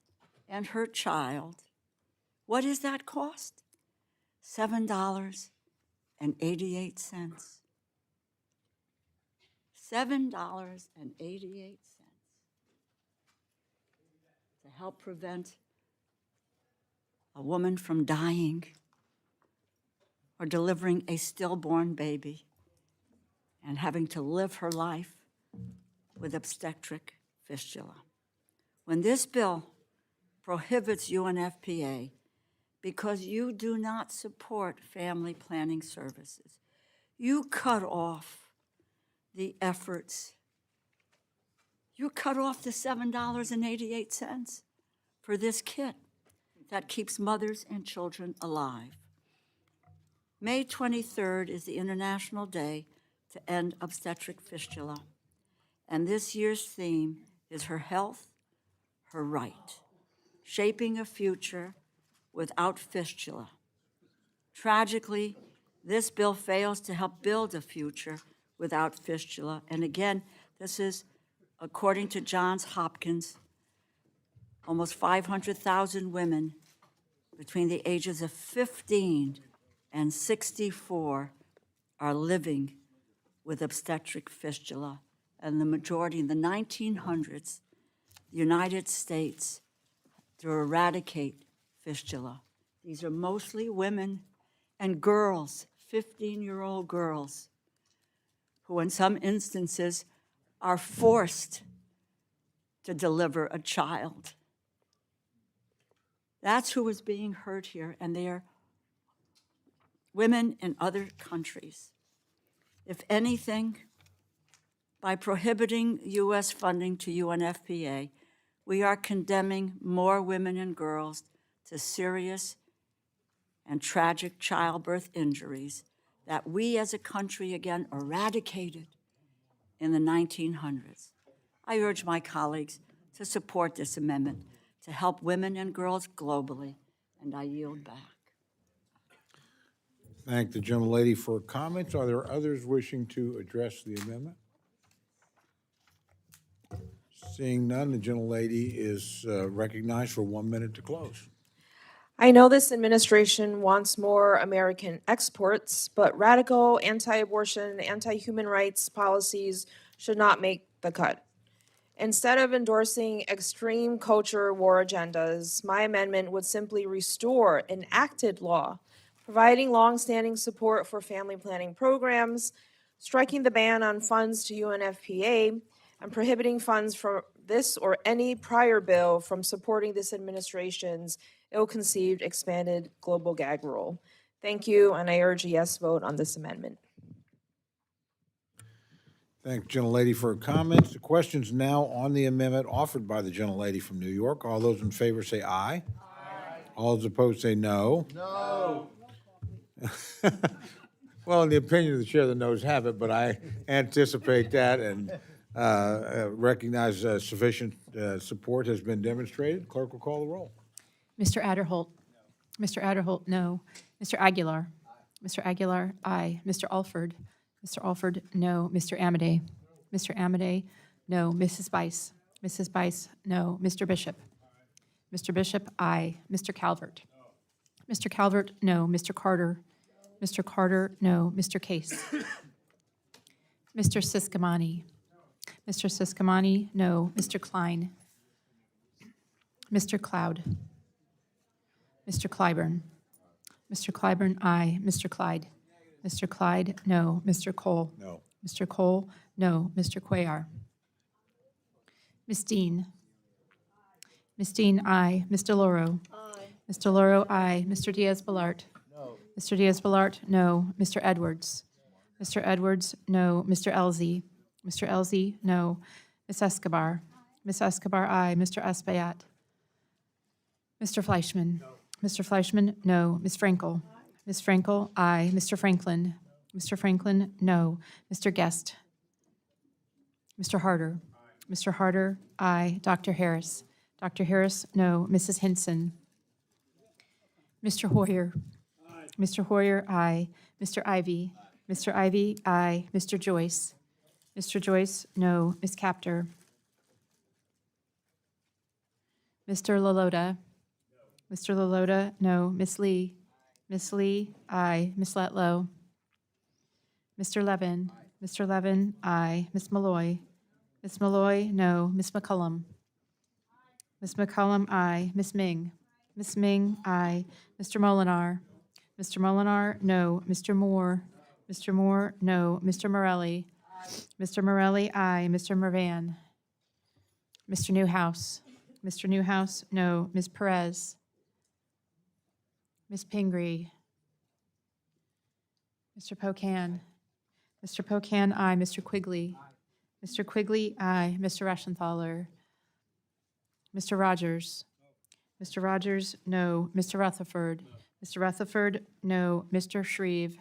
Speaker 4: and her child, what is that cost? $7.88. $7.88 to help prevent a woman from dying or delivering a stillborn baby and having to live her life with obstetric fistula. When this bill prohibits UNFPA because you do not support family planning services, you cut off the efforts. You cut off the $7.88 for this kit that keeps mothers and children alive. May 23rd is the International Day to End Obstetric Fistula, and this year's theme is her health, her right, shaping a future without fistula. Tragically, this bill fails to help build a future without fistula, and again, this is according to Johns Hopkins, almost 500,000 women between the ages of 15 and 64 are living with obstetric fistula, and the majority in the 1900s, the United States, to eradicate fistula. These are mostly women and girls, 15-year-old girls, who in some instances are forced to deliver a child. That's who is being hurt here, and they are women in other countries. If anything, by prohibiting U.S. funding to UNFPA, we are condemning more women and girls to serious and tragic childbirth injuries that we as a country, again, eradicated in the 1900s. I urge my colleagues to support this amendment to help women and girls globally, and I yield back.
Speaker 1: Thank the gentlelady for her comments. Are there others wishing to address the amendment? Seeing none, the gentlelady is recognized for 1 minute to close.
Speaker 20: I know this administration wants more American exports, but radical anti-abortion, anti-human rights policies should not make the cut. Instead of endorsing extreme culture war agendas, my amendment would simply restore enacted law, providing longstanding support for family planning programs, striking the ban on funds to UNFPA, and prohibiting funds from this or any prior bill from supporting this administration's ill-conceived expanded global gag rule. Thank you, and I urge a yes vote on this amendment.
Speaker 1: Thank the gentlelady for her comments. The question's now on the amendment offered by the gentlelady from New York. All those in favor say aye. Aye. All those opposed say no. No. Well, in the opinion of the chair, the noes have it, but I anticipate that and recognize sufficient support has been demonstrated. Clerk will call the roll.
Speaker 19: Mr. Adderholt. Mr. Adderholt, no. Mr. Aguilar. Mr. Aguilar, aye. Mr. Alford. Mr. Alford, no. Mr. Amade. Mr. Amade, no. Mrs. Bice. Mrs. Bice, no. Mr. Bishop. Mr. Bishop, aye. Mr. Calvert. Mr. Calvert, no. Mr. Carter. Mr. Carter, no. Mr. Case. Mr. Siscomani. Mr. Siscomani, no. Mr. Klein. Mr. Cloud. Mr. Clyburn. Mr. Clyburn, aye. Mr. Clyde. Mr. Clyde, no. Mr. Cole.
Speaker 1: No.
Speaker 19: Mr. Cole, no. Mr. Cuellar. Ms. Dean. Ms. Dean, aye. Ms. DeLauro. Aye. Ms. DeLauro, aye. Mr. Diaz-Balart. No. Mr. Diaz-Balart, no. Mr. Edwards. Mr. Edwards, no. Mr. Elzey. Mr. Elzey, no. Ms. Escobar. Ms. Escobar, aye. Mr. Espaillat. Mr. Fleischman. No. Mr. Fleischman, no. Ms. Frankel. Ms. Frankel, aye. Mr. Franklin. Mr. Franklin, no. Mr. Guest. Mr. Harder. Aye. Mr. Harder, aye. Dr. Harris. Dr. Harris, no. Mrs. Hinson. Mr. Hoyer. Aye. Mr. Hoyer, aye. Mr. Ivy. Aye. Mr. Ivy, aye. Mr. Joyce. Mr. Joyce, no. Ms. Capter. Mr. Lalota. No. Mr. Lalota, no. Ms. Lee. Ms. Lee, aye. Ms. Letlow. Mr. Levin. Aye. Mr. Levin, aye. Ms. Malloy. Ms. Malloy, no. Ms. McCullum. Ms. McCullum, aye. Ms. Ming. Ms. Ming, aye. Mr. Molinar. Mr. Molinar, no. Mr. Moore. Mr. Moore, no. Mr. Morelli. Aye. Mr. Morelli, aye. Mr. Mervan. Mr. Newhouse. Mr. Newhouse, no. Ms. Perez. Ms. Pingree. Mr. Pocan. Mr. Pocan, aye. Mr. Quigley. Mr. Quigley, aye. Mr. Reschenthaler. Mr. Rogers. Mr. Rogers, no. Mr. Rutherford. Mr. Rutherford, no. Mr. Shreve.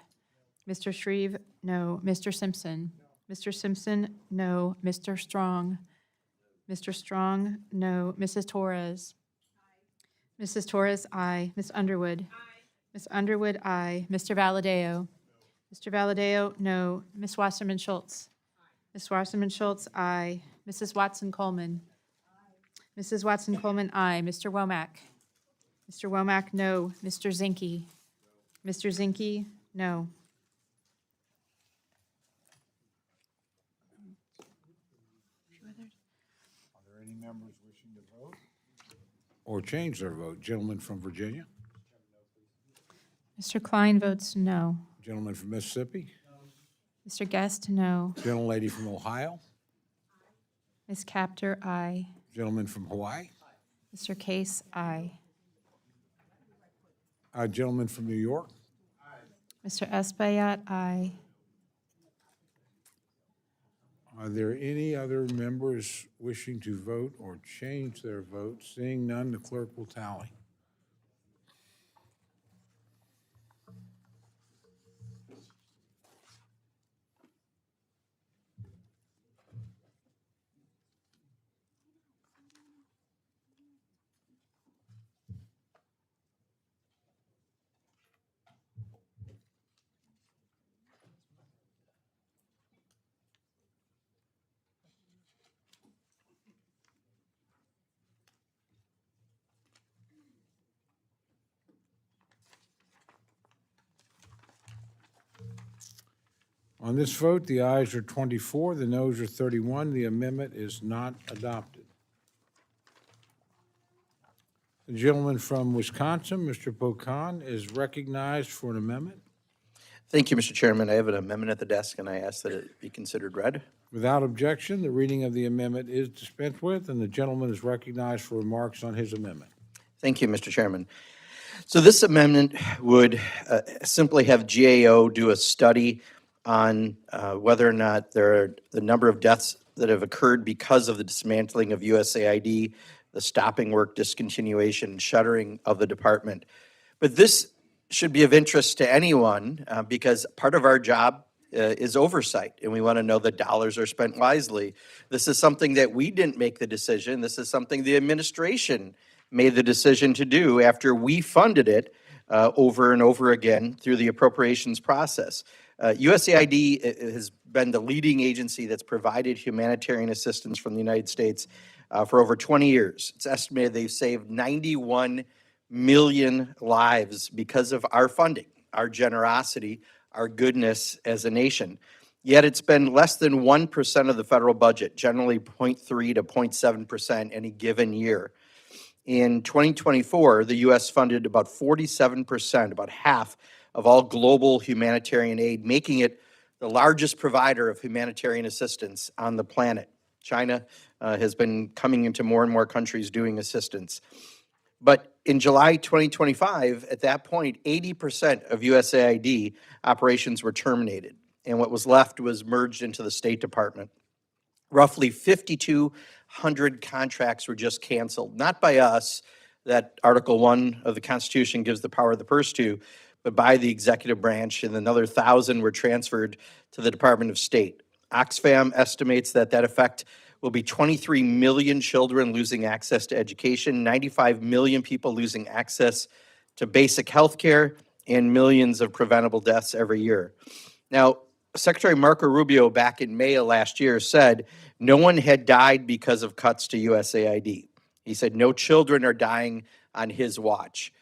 Speaker 19: Mr. Shreve, no. Mr. Simpson. Mr. Simpson, no. Mr. Strong. Mr. Strong, no. Mrs. Torres. Mrs. Torres, aye. Ms. Underwood. Ms. Underwood, aye. Mr. Valadeo. Mr. Valadeo, no. Ms. Wasserman Schultz. Ms. Wasserman Schultz, aye. Mrs. Watson Coleman. Mrs. Watson Coleman, aye. Mr. Womack. Mr. Womack, no. Mr. Zinke. Mr. Zinke, no.
Speaker 1: Are there any members wishing to vote? Or change their vote? Gentleman from Virginia?
Speaker 19: Mr. Klein votes no.
Speaker 1: Gentleman from Mississippi?
Speaker 19: Mr. Guest, no.
Speaker 1: Gentlelady from Ohio?
Speaker 19: Ms. Capter, aye.
Speaker 1: Gentleman from Hawaii?
Speaker 19: Mr. Case, aye.
Speaker 1: Gentleman from New York?
Speaker 19: Mr. Espaillat, aye.
Speaker 1: Are there any other members wishing to vote or change their vote? Seeing none, the clerk will tally. On this vote, the ayes are 24, the noes are 31. The amendment is not adopted. The gentleman from Wisconsin, Mr. Pocan, is recognized for an amendment.
Speaker 18: Thank you, Mr. Chairman. I have an amendment at the desk, and I ask that it be considered read.
Speaker 1: Without objection, the reading of the amendment is dispensed with, and the gentleman is recognized for remarks on his amendment.
Speaker 18: Thank you, Mr. Chairman. So this amendment would simply have GAO do a study on whether or not the number of deaths that have occurred because of the dismantling of USAID, the stopping work, discontinuation, and shuttering of the department. But this should be of interest to anyone because part of our job is oversight, and we want to know that dollars are spent wisely. This is something that we didn't make the decision. This is something the administration made the decision to do after we funded it over and over again through the appropriations process. USAID has been the leading agency that's provided humanitarian assistance from the United States for over 20 years. It's estimated they've saved 91 million lives because of our funding, our generosity, our goodness as a nation. Yet it's been less than 1% of the federal budget, generally 0.3 to 0.7% any given year. In 2024, the U.S. funded about 47%, about half of all global humanitarian aid, making it the largest provider of humanitarian assistance on the planet. China has been coming into more and more countries doing assistance. But in July 2025, at that point, 80% of USAID operations were terminated, and what was left was merged into the State Department. Roughly 5,200 contracts were just canceled, not by us, that Article 1 of the Constitution gives the power of the purse to, but by the executive branch, and another 1,000 were transferred to the Department of State. Oxfam estimates that that effect will be 23 million children losing access to education, 95 million people losing access to basic health care, and millions of preventable deaths every year. Now, Secretary Marco Rubio back in May of last year said no one had died because of cuts to USAID. He said no children are dying on his watch.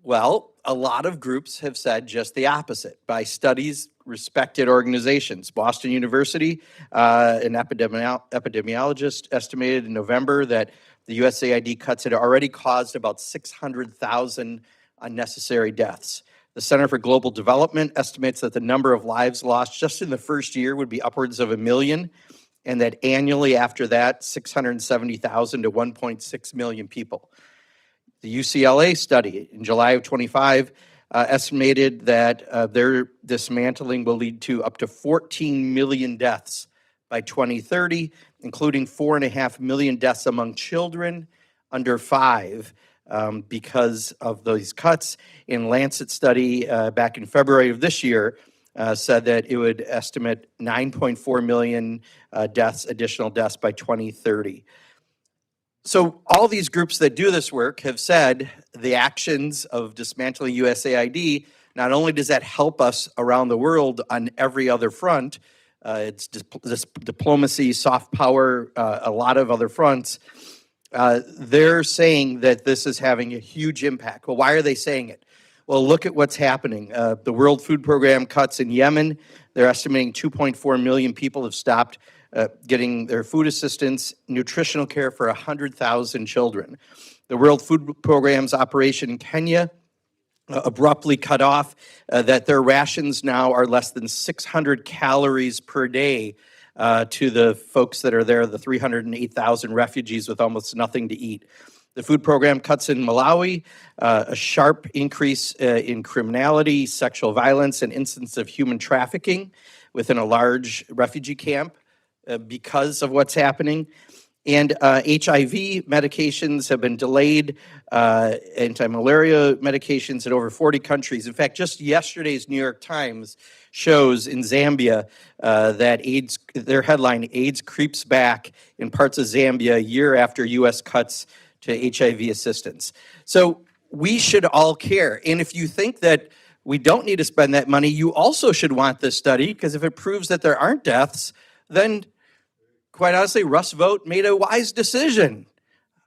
Speaker 18: Well, a lot of groups have said just the opposite by studies, respected organizations. Boston University, an epidemiologist estimated in November that the USAID cuts had already caused about 600,000 unnecessary deaths. The Center for Global Development estimates that the number of lives lost just in the first year would be upwards of 1 million, and that annually after that, 670,000 to 1.6 million people. The UCLA study in July of 25 estimated that their dismantling will lead to up to 14 million deaths by 2030, including 4.5 million deaths among children under 5 because of those cuts. In Lancet study back in February of this year said that it would estimate 9.4 million additional deaths by 2030. So all these groups that do this work have said the actions of dismantling USAID, not only does that help us around the world on every other front, it's diplomacy, soft power, a lot of other fronts, they're saying that this is having a huge impact. Well, why are they saying it? Well, look at what's happening. The World Food Program cuts in Yemen, they're estimating 2.4 million people have stopped getting their food assistance, nutritional care for 100,000 children. The World Food Program's operation in Kenya abruptly cut off that their rations now are less than 600 calories per day to the folks that are there, the 308,000 refugees with almost nothing to eat. The food program cuts in Malawi, a sharp increase in criminality, sexual violence, and instances of human trafficking within a large refugee camp because of what's happening. And HIV medications have been delayed, anti-malaria medications in over 40 countries. In fact, just yesterday's New York Times shows in Zambia that AIDS, their headline, AIDS creeps back in parts of Zambia a year after U.S. cuts to HIV assistance. So we should all care. And if you think that we don't need to spend that money, you also should want this study, because if it proves that there aren't deaths, then quite honestly, Russ Vought made a wise decision.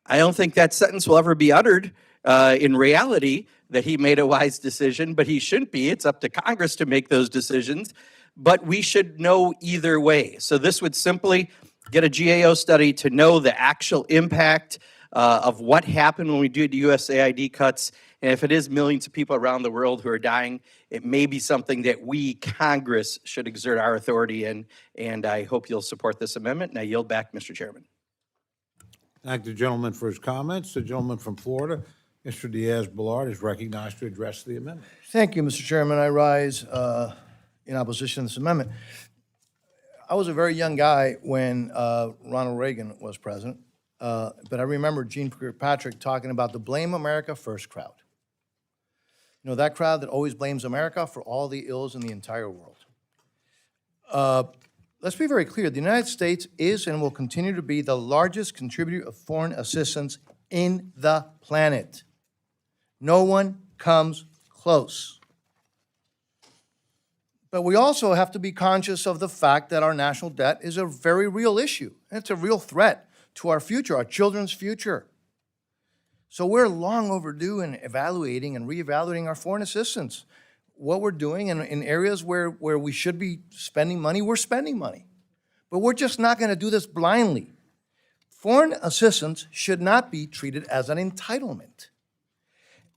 Speaker 18: I don't think that sentence will ever be uttered in reality, that he made a wise decision, but he shouldn't be. It's up to Congress to make those decisions, but we should know either way. So this would simply get a GAO study to know the actual impact of what happened when we did USAID cuts. And if it is millions of people around the world who are dying, it may be something that we, Congress, should exert our authority in. And I hope you'll support this amendment. And I yield back, Mr. Chairman.
Speaker 1: Thank the gentleman for his comments. The gentleman from Florida, Mr. Diaz-Balart, is recognized to address the amendment.
Speaker 2: Thank you, Mr. Chairman. I rise in opposition to this amendment. I was a very young guy when Ronald Reagan was president, but I remember Gene Kirkpatrick talking about the Blame America First crowd. You know, that crowd that always blames America for all the ills in the entire world. Let's be very clear. The United States is and will continue to be the largest contributor of foreign assistance in the planet. No one comes close. But we also have to be conscious of the fact that our national debt is a very real issue. It's a real threat to our future, our children's future. So we're long overdue in evaluating and reevaluating our foreign assistance. What we're doing in areas where we should be spending money, we're spending money. But we're just not going to do this blindly. Foreign assistance should not be treated as an entitlement.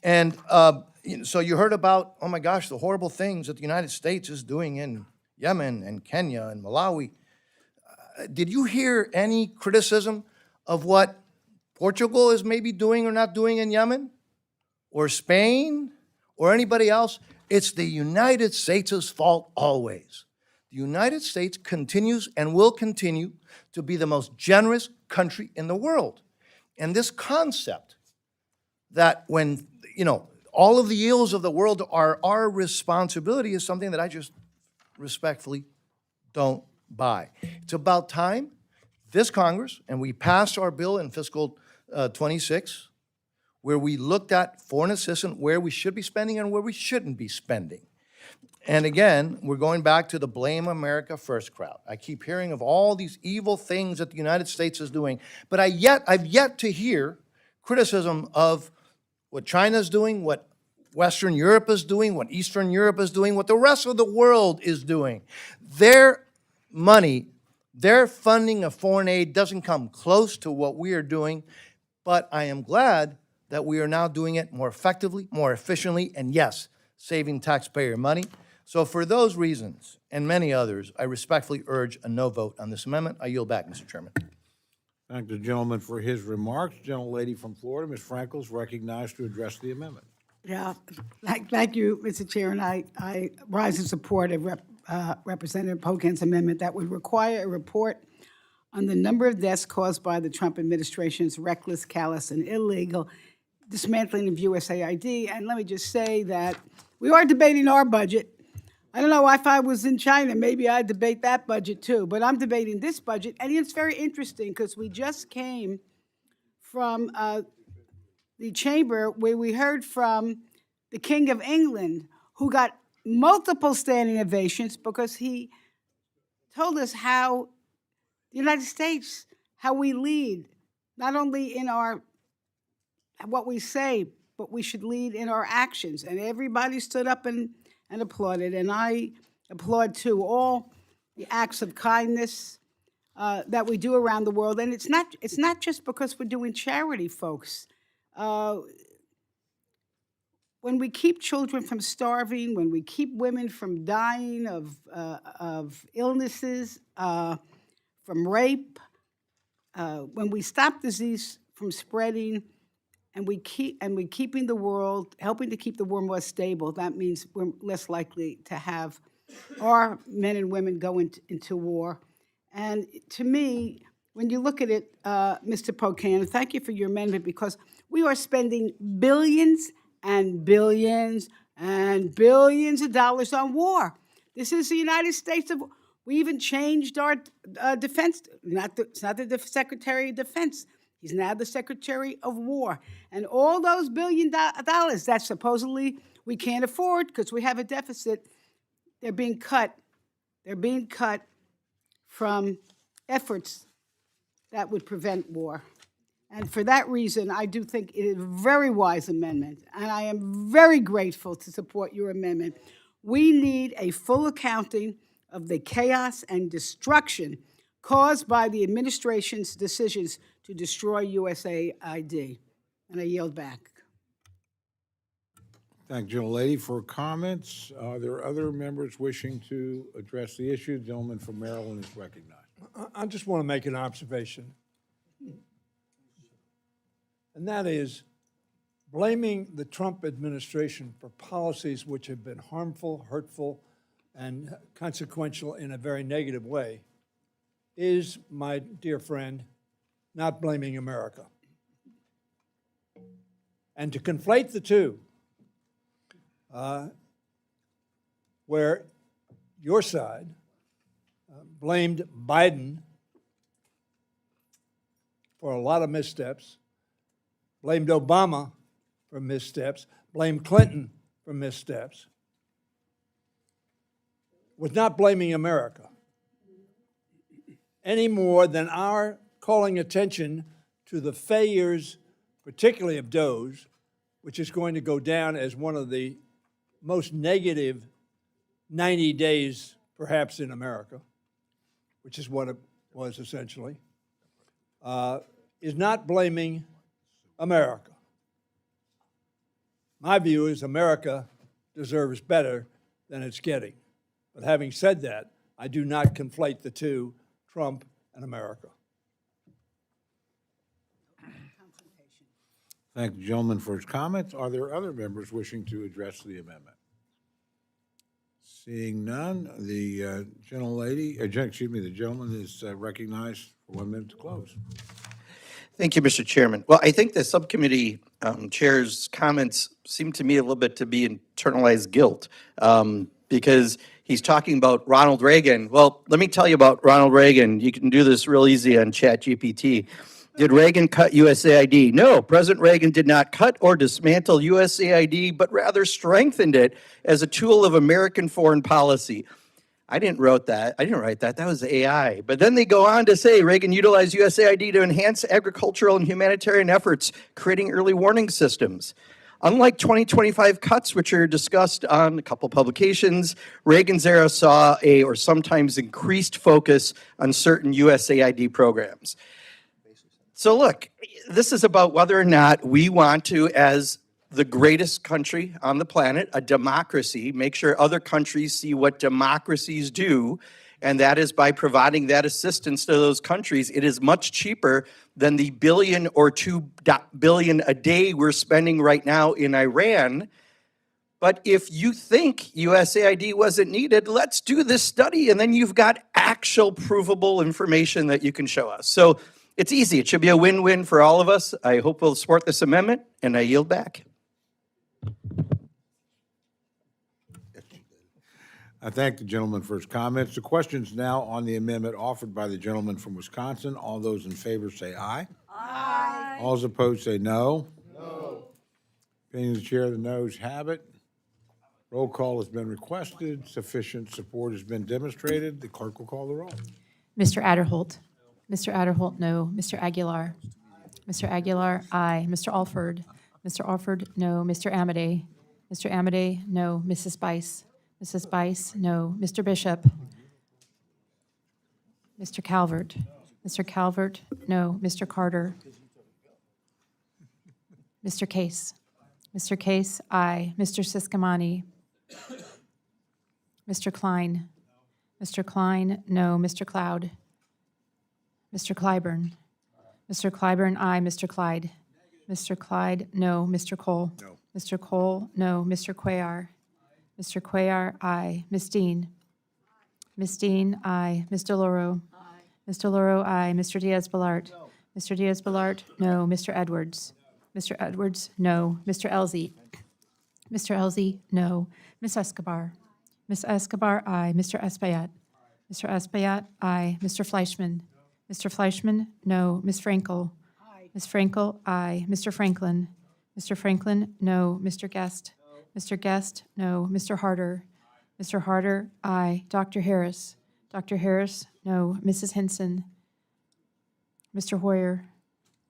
Speaker 2: And so you heard about, oh my gosh, the horrible things that the United States is doing in Yemen and Kenya and Malawi. Did you hear any criticism of what Portugal is maybe doing or not doing in Yemen? Or Spain? Or anybody else? It's the United States' fault always. The United States continues and will continue to be the most generous country in the world. And this concept that when, you know, all of the ills of the world are our responsibility is something that I just respectfully don't buy. It's about time this Congress, and we passed our bill in fiscal 26, where we looked at foreign assistance, where we should be spending and where we shouldn't be spending. And again, we're going back to the Blame America First crowd. I keep hearing of all these evil things that the United States is doing, but I've yet to hear criticism of what China's doing, what Western Europe is doing, what Eastern Europe is doing, what the rest of the world is doing. Their money, their funding of foreign aid doesn't come close to what we are doing, but I am glad that we are now doing it more effectively, more efficiently, and yes, saving taxpayer money. So for those reasons and many others, I respectfully urge a no vote on this amendment. I yield back, Mr. Chairman.
Speaker 1: Thank the gentleman for his remarks. Gentlelady from Florida, Ms. Frankel, is recognized to address the amendment.
Speaker 3: Yeah, thank you, Mr. Chair, and I rise in support of Representative Pocan's amendment that would require a report on the number of deaths caused by the Trump administration's reckless, callous, and illegal dismantling of USAID. And let me just say that we are debating our budget. I don't know, if I was in China, maybe I'd debate that budget too, but I'm debating this budget, and it's very interesting because we just came from the chamber where we heard from the King of England, who got multiple standing ovations because he told us how the United States, how we lead, not only in our what we say, but we should lead in our actions. And everybody stood up and applauded, and I applaud too all the acts of kindness that we do around the world. And it's not just because we're doing charity, folks. When we keep children from starving, when we keep women from dying of illnesses, from rape, when we stop disease from spreading, and we keeping the world, helping to keep the world more stable, that means we're less likely to have our men and women go into war. And to me, when you look at it, Mr. Pocan, thank you for your amendment, because we are spending billions and billions and billions of dollars on war. This is the United States of. We even changed our defense. It's not the Secretary of Defense. He's now the Secretary of War. And all those $billion that supposedly we can't afford because we have a deficit, they're being cut. They're being cut from efforts that would prevent war. And for that reason, I do think it is a very wise amendment, and I am very grateful to support your amendment. We need a full accounting of the chaos and destruction caused by the administration's decisions to destroy USAID. And I yield back.
Speaker 1: Thank you, gentlelady, for comments. Are there other members wishing to address the issue? The gentleman from Maryland is recognized.
Speaker 6: I just want to make an observation, and that is blaming the Trump administration for policies which have been harmful, hurtful, and consequential in a very negative way is, my dear friend, not blaming America. And to conflate the two, where your side blamed Biden for a lot of missteps, blamed Obama for missteps, blamed Clinton for missteps, was not blaming America any more than our calling attention to the failures, particularly of DOGE, which is going to go down as one of the most negative 90 days perhaps in America, which is what it was essentially, is not blaming America. My view is America deserves better than it's getting. But having said that, I do not conflate the two, Trump and America.
Speaker 1: Thank the gentleman for his comments. Are there other members wishing to address the amendment? Seeing none, the the gentleman is recognized for 1 minute to close.
Speaker 18: Thank you, Mr. Chairman. Well, I think the subcommittee chair's comments seem to me a little bit to be internalized guilt because he's talking about Ronald Reagan. Well, let me tell you about Ronald Reagan. You can do this real easy on ChatGPT. Did Reagan cut USAID? No, President Reagan did not cut or dismantle USAID, but rather strengthened it as a tool of American foreign policy. I didn't write that. That was AI. But then they go on to say Reagan utilized USAID to enhance agricultural and humanitarian efforts, creating early warning systems. Unlike 2025 cuts, which are discussed on a couple publications, Reagan's era saw or sometimes increased focus on certain USAID programs. So look, this is about whether or not we want to, as the greatest country on the planet, a democracy, make sure other countries see what democracies do And that is by providing that assistance to those countries. It is much cheaper than the billion or 2 billion a day we're spending right now in Iran. But if you think USAID wasn't needed, let's do this study, and then you've got actual provable information that you can show us. So it's easy. It should be a win-win for all of us. I hope we'll support this amendment, and I yield back.
Speaker 1: I thank the gentleman for his comments. The question's now on the amendment offered by the gentleman from Wisconsin. All those in favor say aye. Aye. All those opposed say no. No. Opinion of the chair, the noes have it. Roll call has been requested. Sufficient support has been demonstrated. The clerk will call the roll.
Speaker 19: Mr. Adderholt. Mr. Adderholt, no. Mr. Aguilar. Mr. Aguilar, aye. Mr. Alford. Mr. Alford, no. Mr. Amade. Mr. Amade, no. Mrs. Bice. Mrs. Bice, no. Mr. Bishop. Mr. Calvert. Mr. Calvert, no. Mr. Carter. Mr. Case. Mr. Case, aye. Mr. Siscomani. Mr. Klein. Mr. Klein, no. Mr. Cloud. Mr. Clyburn. Mr. Clyburn, aye. Mr. Clyde. Mr. Clyde, no. Mr. Cole.
Speaker 1: No.
Speaker 19: Mr. Cole, no. Mr. Cuellar. Mr. Cuellar, aye. Ms. Dean. Ms. Dean, aye. Ms. DeLauro. Aye. Ms. DeLauro, aye. Mr. Diaz-Balart. Mr. Diaz-Balart, no. Mr. Edwards. Mr. Edwards, no. Mr. Elzey. Mr. Elzey, no. Ms. Escobar. Ms. Escobar, aye. Mr. Espaillat. Mr. Espaillat, aye. Mr. Fleischman. Mr. Fleischman, no. Ms. Frankel. Aye. Ms. Frankel, aye. Mr. Franklin. Mr. Franklin, no. Mr. Guest. Mr. Guest, no. Mr. Harder. Mr. Harder, aye. Dr. Harris. Dr. Harris, no. Mrs. Henson. Mr. Hoyer.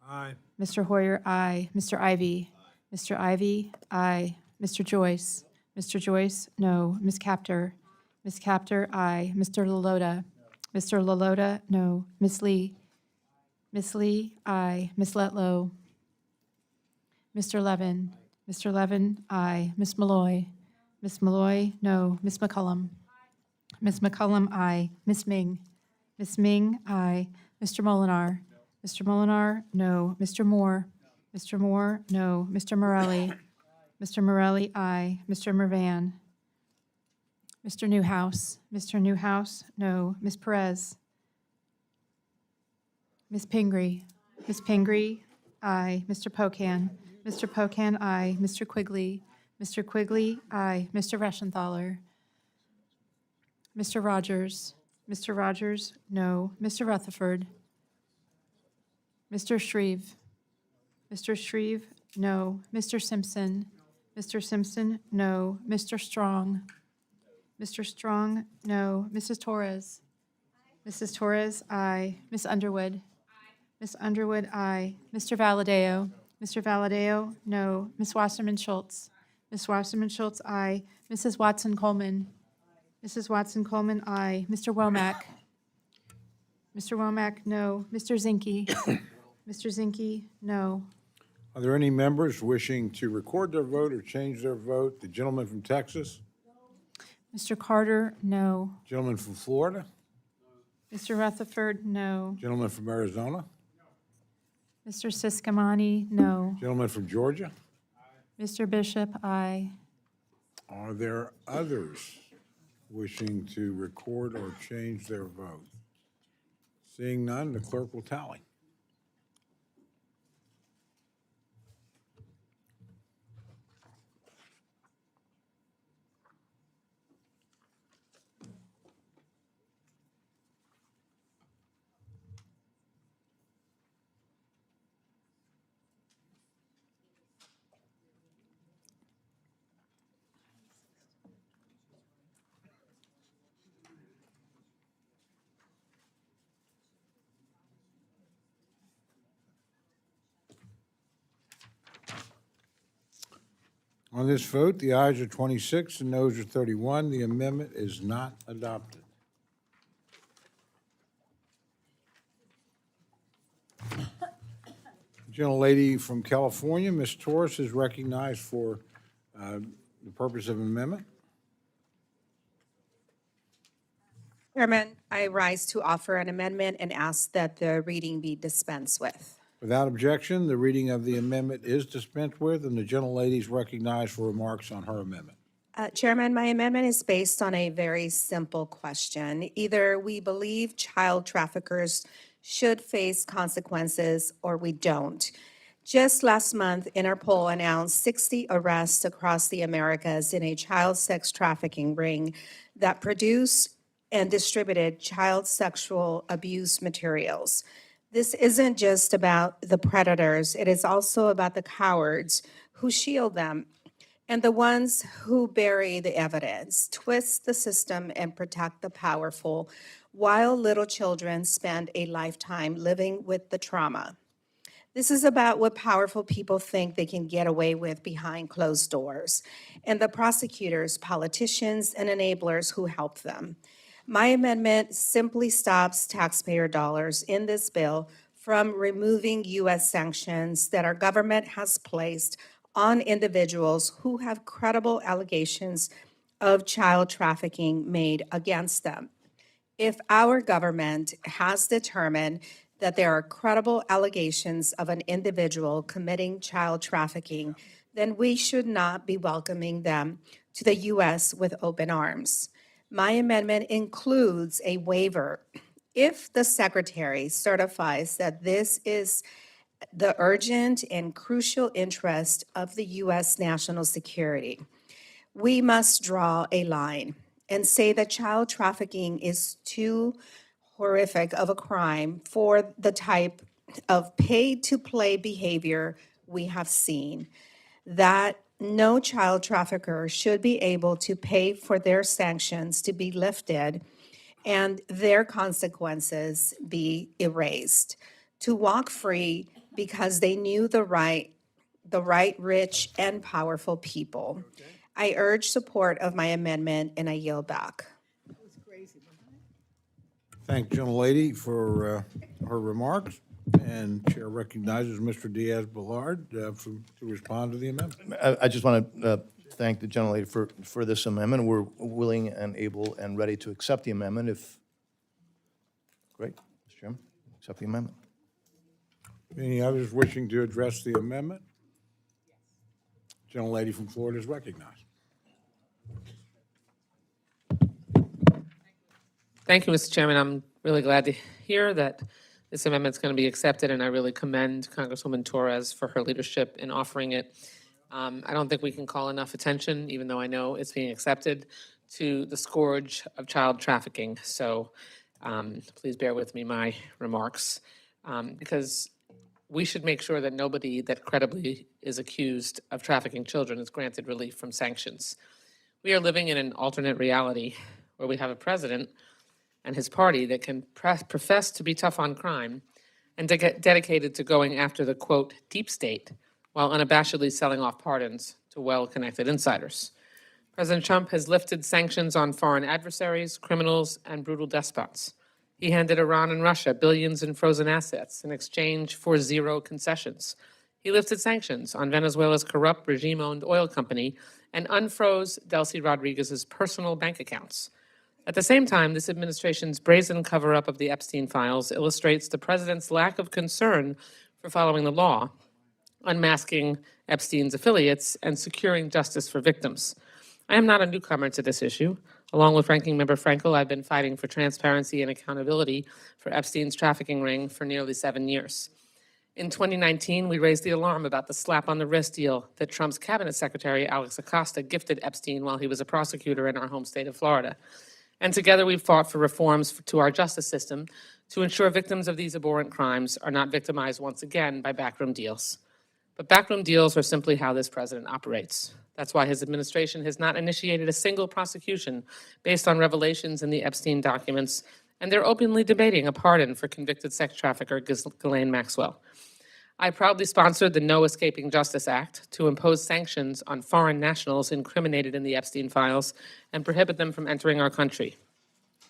Speaker 1: Aye.
Speaker 19: Mr. Hoyer, aye. Mr. Ivy. Mr. Ivy, aye. Mr. Joyce. Mr. Joyce, no. Ms. Capter. Ms. Capter, aye. Mr. Lalota. Mr. Lalota, no. Ms. Lee. Ms. Lee, aye. Ms. Letlow. Mr. Levin. Mr. Levin, aye. Ms. Malloy. Ms. Malloy, no. Ms. McCullum. Ms. McCullum, aye. Ms. Ming. Ms. Ming, aye. Mr. Molinar. Mr. Molinar, no. Mr. Moore. Mr. Moore, no. Mr. Morelli. Mr. Morelli, aye. Mr. Mervan. Mr. Newhouse. Mr. Newhouse, no. Ms. Perez. Ms. Pingree. Ms. Pingree, aye. Mr. Pocan. Mr. Pocan, aye. Mr. Quigley. Mr. Quigley, aye. Mr. Reschenthaler. Mr. Rogers. Mr. Rogers, no. Mr. Rutherford. Mr. Shreve. Mr. Shreve, no. Mr. Simpson. Mr. Simpson, no. Mr. Strong. Mr. Strong, no. Mrs. Torres. Mrs. Torres, aye. Ms. Underwood. Ms. Underwood, aye. Mr. Valadeo. Mr. Valadeo, no. Ms. Wasserman Schultz. Ms. Wasserman Schultz, aye. Mrs. Watson Coleman. Mrs. Watson Coleman, aye. Mr. Womack. Mr. Womack, no. Mr. Zinke. Mr. Zinke, no.
Speaker 1: Are there any members wishing to record their vote or change their vote? The gentleman from Texas?
Speaker 19: Mr. Carter, no.
Speaker 1: Gentleman from Florida?
Speaker 19: Mr. Rutherford, no.
Speaker 1: Gentleman from Arizona?
Speaker 19: Mr. Siscomani, no.
Speaker 1: Gentleman from Georgia?
Speaker 19: Mr. Bishop, aye.
Speaker 1: Are there others wishing to record or change their vote? Seeing none, the clerk will tally. On this vote, the ayes are 26 and noes are 31. The amendment is not adopted. Gentlelady from California, Ms. Torres, is recognized for the purpose of amendment.
Speaker 14: Chairman, I rise to offer an amendment and ask that the reading be dispensed with.
Speaker 1: Without objection, the reading of the amendment is dispensed with, and the gentlelady is recognized for remarks on her amendment.
Speaker 14: Chairman, my amendment is based on a very simple question. Either we believe child traffickers should face consequences or we don't. Just last month, Interpol announced 60 arrests across the Americas in a child sex trafficking ring that produced and distributed child sexual abuse materials. This isn't just about the predators, it is also about the cowards who shield them and the ones who bury the evidence, twist the system, and protect the powerful, while little children spend a lifetime living with the trauma. This is about what powerful people think they can get away with behind closed doors, and the prosecutors, politicians, and enablers who help them. My amendment simply stops taxpayer dollars in this bill from removing U.S. sanctions that our government has placed on individuals who have credible allegations of child trafficking made against them. If our government has determined that there are credible allegations of an individual committing child trafficking, then we should not be welcoming them to the U.S. with open arms. My amendment includes a waiver if the Secretary certifies that this is the urgent and crucial interest of the U.S. national security. We must draw a line and say that child trafficking is too horrific of a crime for the type of paid-to-play behavior we have seen, that no child trafficker should be able to pay for their sanctions to be lifted and their consequences be erased, to walk free because they knew the right rich and powerful people. I urge support of my amendment, and I yield back.
Speaker 1: Thank the gentlelady for her remarks, and Chair recognizes Mr. Diaz-Balart to respond to the amendment.
Speaker 2: I just want to thank the gentlelady for this amendment. We're willing and able and ready to accept the amendment if, great, Mr. Chairman, accept the amendment.
Speaker 1: Any others wishing to address the amendment? Gentlelady from Florida is recognized.
Speaker 10: Thank you, Mr. Chairman. I'm really glad to hear that this amendment's going to be accepted, and I really commend Congresswoman Torres for her leadership in offering it. I don't think we can call enough attention, even though I know it's being accepted, to the scourge of child trafficking. So please bear with me my remarks, because we should make sure that nobody that credibly is accused of trafficking children is granted relief from sanctions. We are living in an alternate reality where we have a president and his party that can profess to be tough on crime and to get dedicated to going after the, quote, deep state, while unabashedly selling off pardons to well-connected insiders. President Trump has lifted sanctions on foreign adversaries, criminals, and brutal despots. He handed Iran and Russia billions in frozen assets in exchange for zero concessions. He lifted sanctions on Venezuela's corrupt regime-owned oil company and unfroze Delcy Rodriguez's personal bank accounts. At the same time, this administration's brazen cover-up of the Epstein files illustrates the president's lack of concern for following the law, unmasking Epstein's affiliates, and securing justice for victims. I am not a newcomer to this issue. Along with Ranking Member Frankel, I've been fighting for transparency and accountability for Epstein's trafficking ring for nearly 7 years. In 2019, we raised the alarm about the slap-on-the-wrist deal that Trump's cabinet secretary, Alex Acosta, gifted Epstein while he was a prosecutor in our home state of Florida. And together we've fought for reforms to our justice system to ensure victims of these abhorrent crimes are not victimized once again by backroom deals. But backroom deals are simply how this president operates. That's why his administration has not initiated a single prosecution based on revelations in the Epstein documents, and they're openly debating a pardon for convicted sex trafficker Ghislaine Maxwell. I proudly sponsored the No Escaping Justice Act to impose sanctions on foreign nationals incriminated in the Epstein files and prohibit them from entering our country.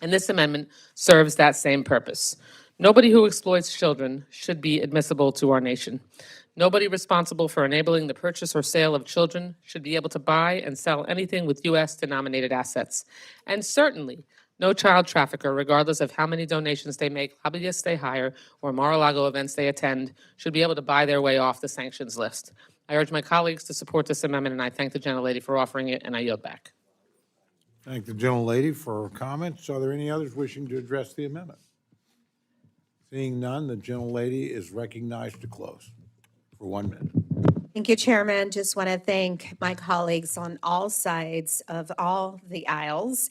Speaker 10: And this amendment serves that same purpose. Nobody who exploits children should be admissible to our nation. Nobody responsible for enabling the purchase or sale of children should be able to buy and sell anything with U.S. denominated assets. And certainly, No child trafficker, regardless of how many donations they make, lobbyists they hire, or Mar-a-Lago events they attend, should be able to buy their way off the sanctions list. I urge my colleagues to support this amendment, and I thank the gentlelady for offering it, and I yield back.
Speaker 1: Thank the gentlelady for her comments. Are there any others wishing to address the amendment? Seeing none, the gentlelady is recognized to close for 1 minute.
Speaker 14: Thank you, Chairman. Just want to thank my colleagues on all sides of all the aisles.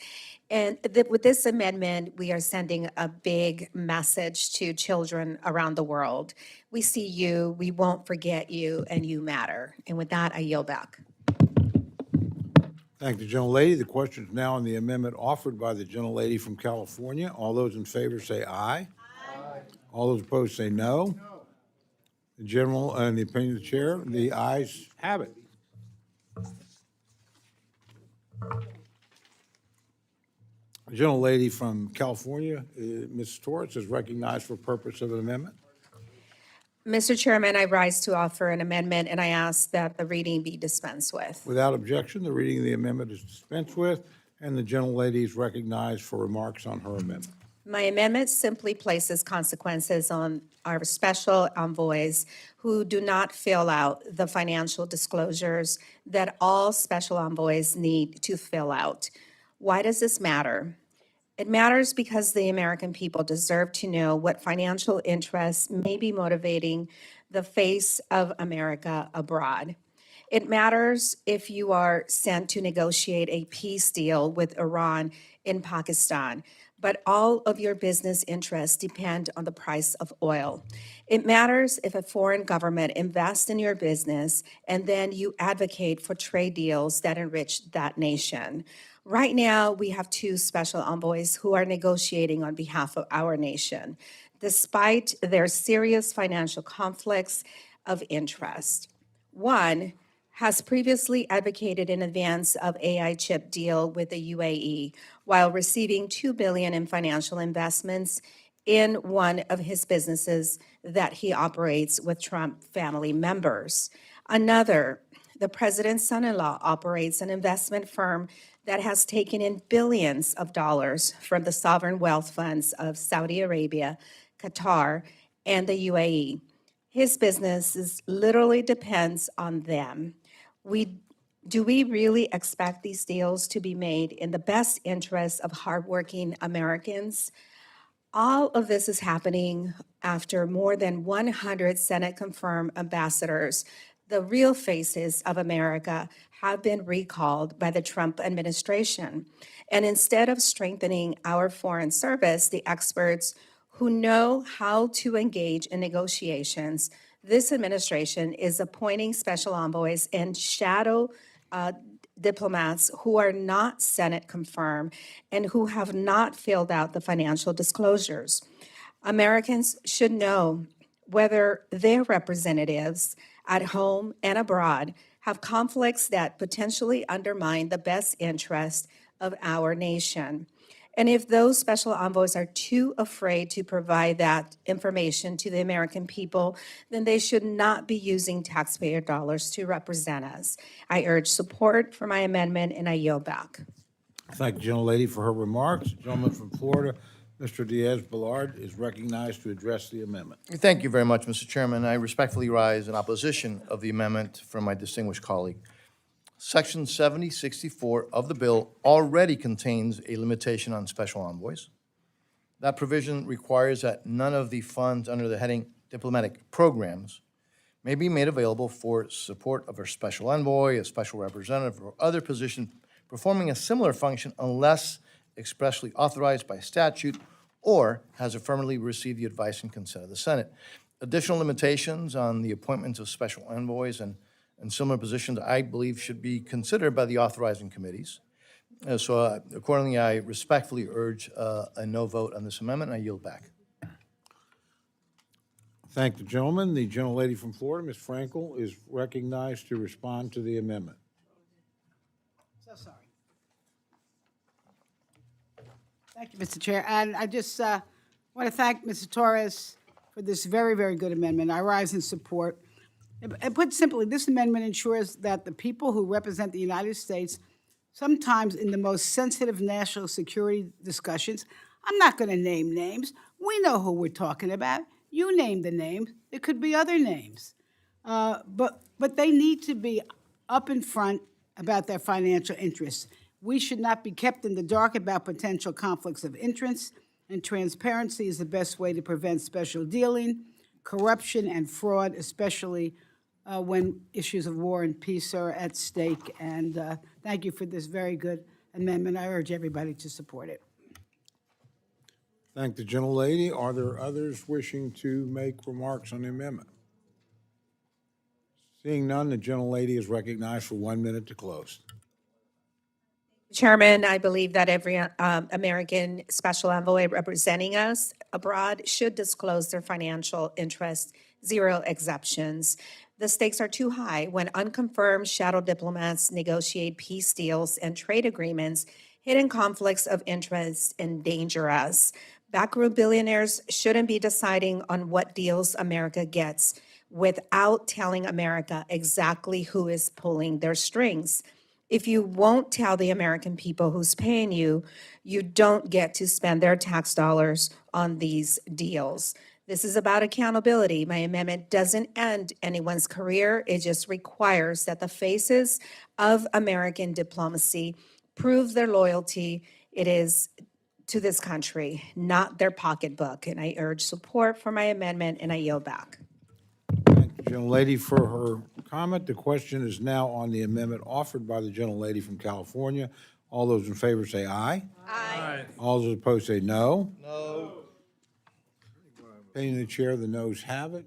Speaker 14: And with this amendment, we are sending a big message to children around the world. We see you, we won't forget you, and you matter. And with that, I yield back.
Speaker 1: Thank the gentlelady. The question is now on the amendment offered by the gentlelady from California. All those in favor say aye. Aye. All those opposed say no. No. The general, and the opinion of the chair, the ayes have it. The gentlelady from California, Ms. Torres, is recognized for purpose of an amendment.
Speaker 14: Mr. Chairman, I rise to offer an amendment, and I ask that the reading be dispensed with.
Speaker 1: Without objection, the reading of the amendment is dispensed with, and the gentlelady is recognized for remarks on her amendment.
Speaker 14: My amendment simply places consequences on our special envoys who do not fill out the financial disclosures that all special envoys need to fill out. Why does this matter? It matters because the American people deserve to know what financial interests may be motivating the face of America abroad. It matters if you are sent to negotiate a peace deal with Iran in Pakistan, but all of your business interests depend on the price of oil. It matters if a foreign government invests in your business and then you advocate for trade deals that enrich that nation. Right now, we have 2 special envoys who are negotiating on behalf of our nation, despite their serious financial conflicts of interest. One has previously advocated in advance of AI chip deal with the UAE while receiving $2 billion in financial investments in one of his businesses that he operates with Trump family members. Another, the president's son-in-law, operates an investment firm that has taken in billions of dollars from the sovereign wealth funds of Saudi Arabia, Qatar, and the UAE. His business literally depends on them. Do we really expect these deals to be made in the best interests of hardworking Americans? All of this is happening after more than 100 Senate-confirmed ambassadors, the real faces of America, have been recalled by the Trump administration. And instead of strengthening our foreign service, the experts who know how to engage in negotiations, this administration is appointing special envoys and shadow diplomats who are not Senate confirmed and who have not filled out the financial disclosures. Americans should know whether their representatives at home and abroad have conflicts that potentially undermine the best interest of our nation. And if those special envoys are too afraid to provide that information to the American people, then they should not be using taxpayer dollars to represent us. I urge support for my amendment, and I yield back.
Speaker 1: Thank the gentlelady for her remarks. The gentleman from Florida, Mr. Diaz-Balart, is recognized to address the amendment.
Speaker 2: Thank you very much, Mr. Chairman. I respectfully rise in opposition of the amendment from my distinguished colleague. Section 7064 of the bill already contains a limitation on special envoys. That provision requires that none of the funds under the heading diplomatic programs may be made available for support of a special envoy, a special representative, or other position performing a similar function unless expressly authorized by statute or has affirmatively received the advice and consent of the Senate. Additional limitations on the appointments of special envoys and similar positions, I believe, should be considered by the authorizing committees. Accordingly, I respectfully urge a no vote on this amendment, and I yield back.
Speaker 1: Thank the gentleman. The gentlelady from Florida, Ms. Frankel, is recognized to respond to the amendment.
Speaker 3: So sorry. Thank you, Mr. Chair. And I just want to thank Mr. Torres for this very, very good amendment. I rise in support. And put simply, this amendment ensures that the people who represent the United States sometimes in the most sensitive national security discussions, I'm not going to name names. We know who we're talking about. You name the names. It could be other names. But they need to be up in front about their financial interests. We should not be kept in the dark about potential conflicts of interest, and transparency is the best way to prevent special dealing, corruption, and fraud, especially when issues of war and peace are at stake. And thank you for this very good amendment. I urge everybody to support it.
Speaker 1: Thank the gentlelady. Are there others wishing to make remarks on the amendment? Seeing none, the gentlelady is recognized for 1 minute to close.
Speaker 14: Chairman, I believe that every American special envoy representing us abroad should disclose their financial interests, zero exceptions. The stakes are too high when unconfirmed shadow diplomats negotiate peace deals and trade agreements. Hidden conflicts of interest endanger us. Backroom billionaires shouldn't be deciding on what deals America gets without telling America exactly who is pulling their strings. If you won't tell the American people who's paying you, you don't get to spend their tax dollars on these deals. This is about accountability. My amendment doesn't end anyone's career. It just requires that the faces of American diplomacy prove their loyalty. It is to this country, not their pocketbook. And I urge support for my amendment, and I yield back.
Speaker 1: Thank the gentlelady for her comment. The question is now on the amendment offered by the gentlelady from California. All those in favor say aye. Aye. All those opposed say no.
Speaker 6: No.
Speaker 1: Opinion of the chair, the noes have it.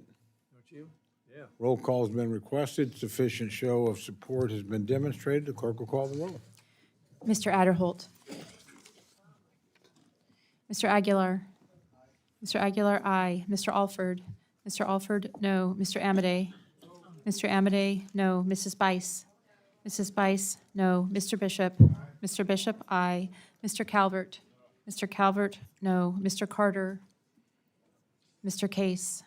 Speaker 1: Roll call has been requested. Sufficient show of support has been demonstrated. The clerk will call the roll.
Speaker 19: Mr. Adderholt. Mr. Aguilar. Mr. Aguilar, aye. Mr. Alford. Mr. Alford, no. Mr. Amade. Mr. Amade, no. Mrs. Bice. Mrs. Bice, no. Mr. Bishop. Mr. Bishop, aye. Mr. Calvert. Mr. Calvert, no. Mr. Carter. Mr. Case.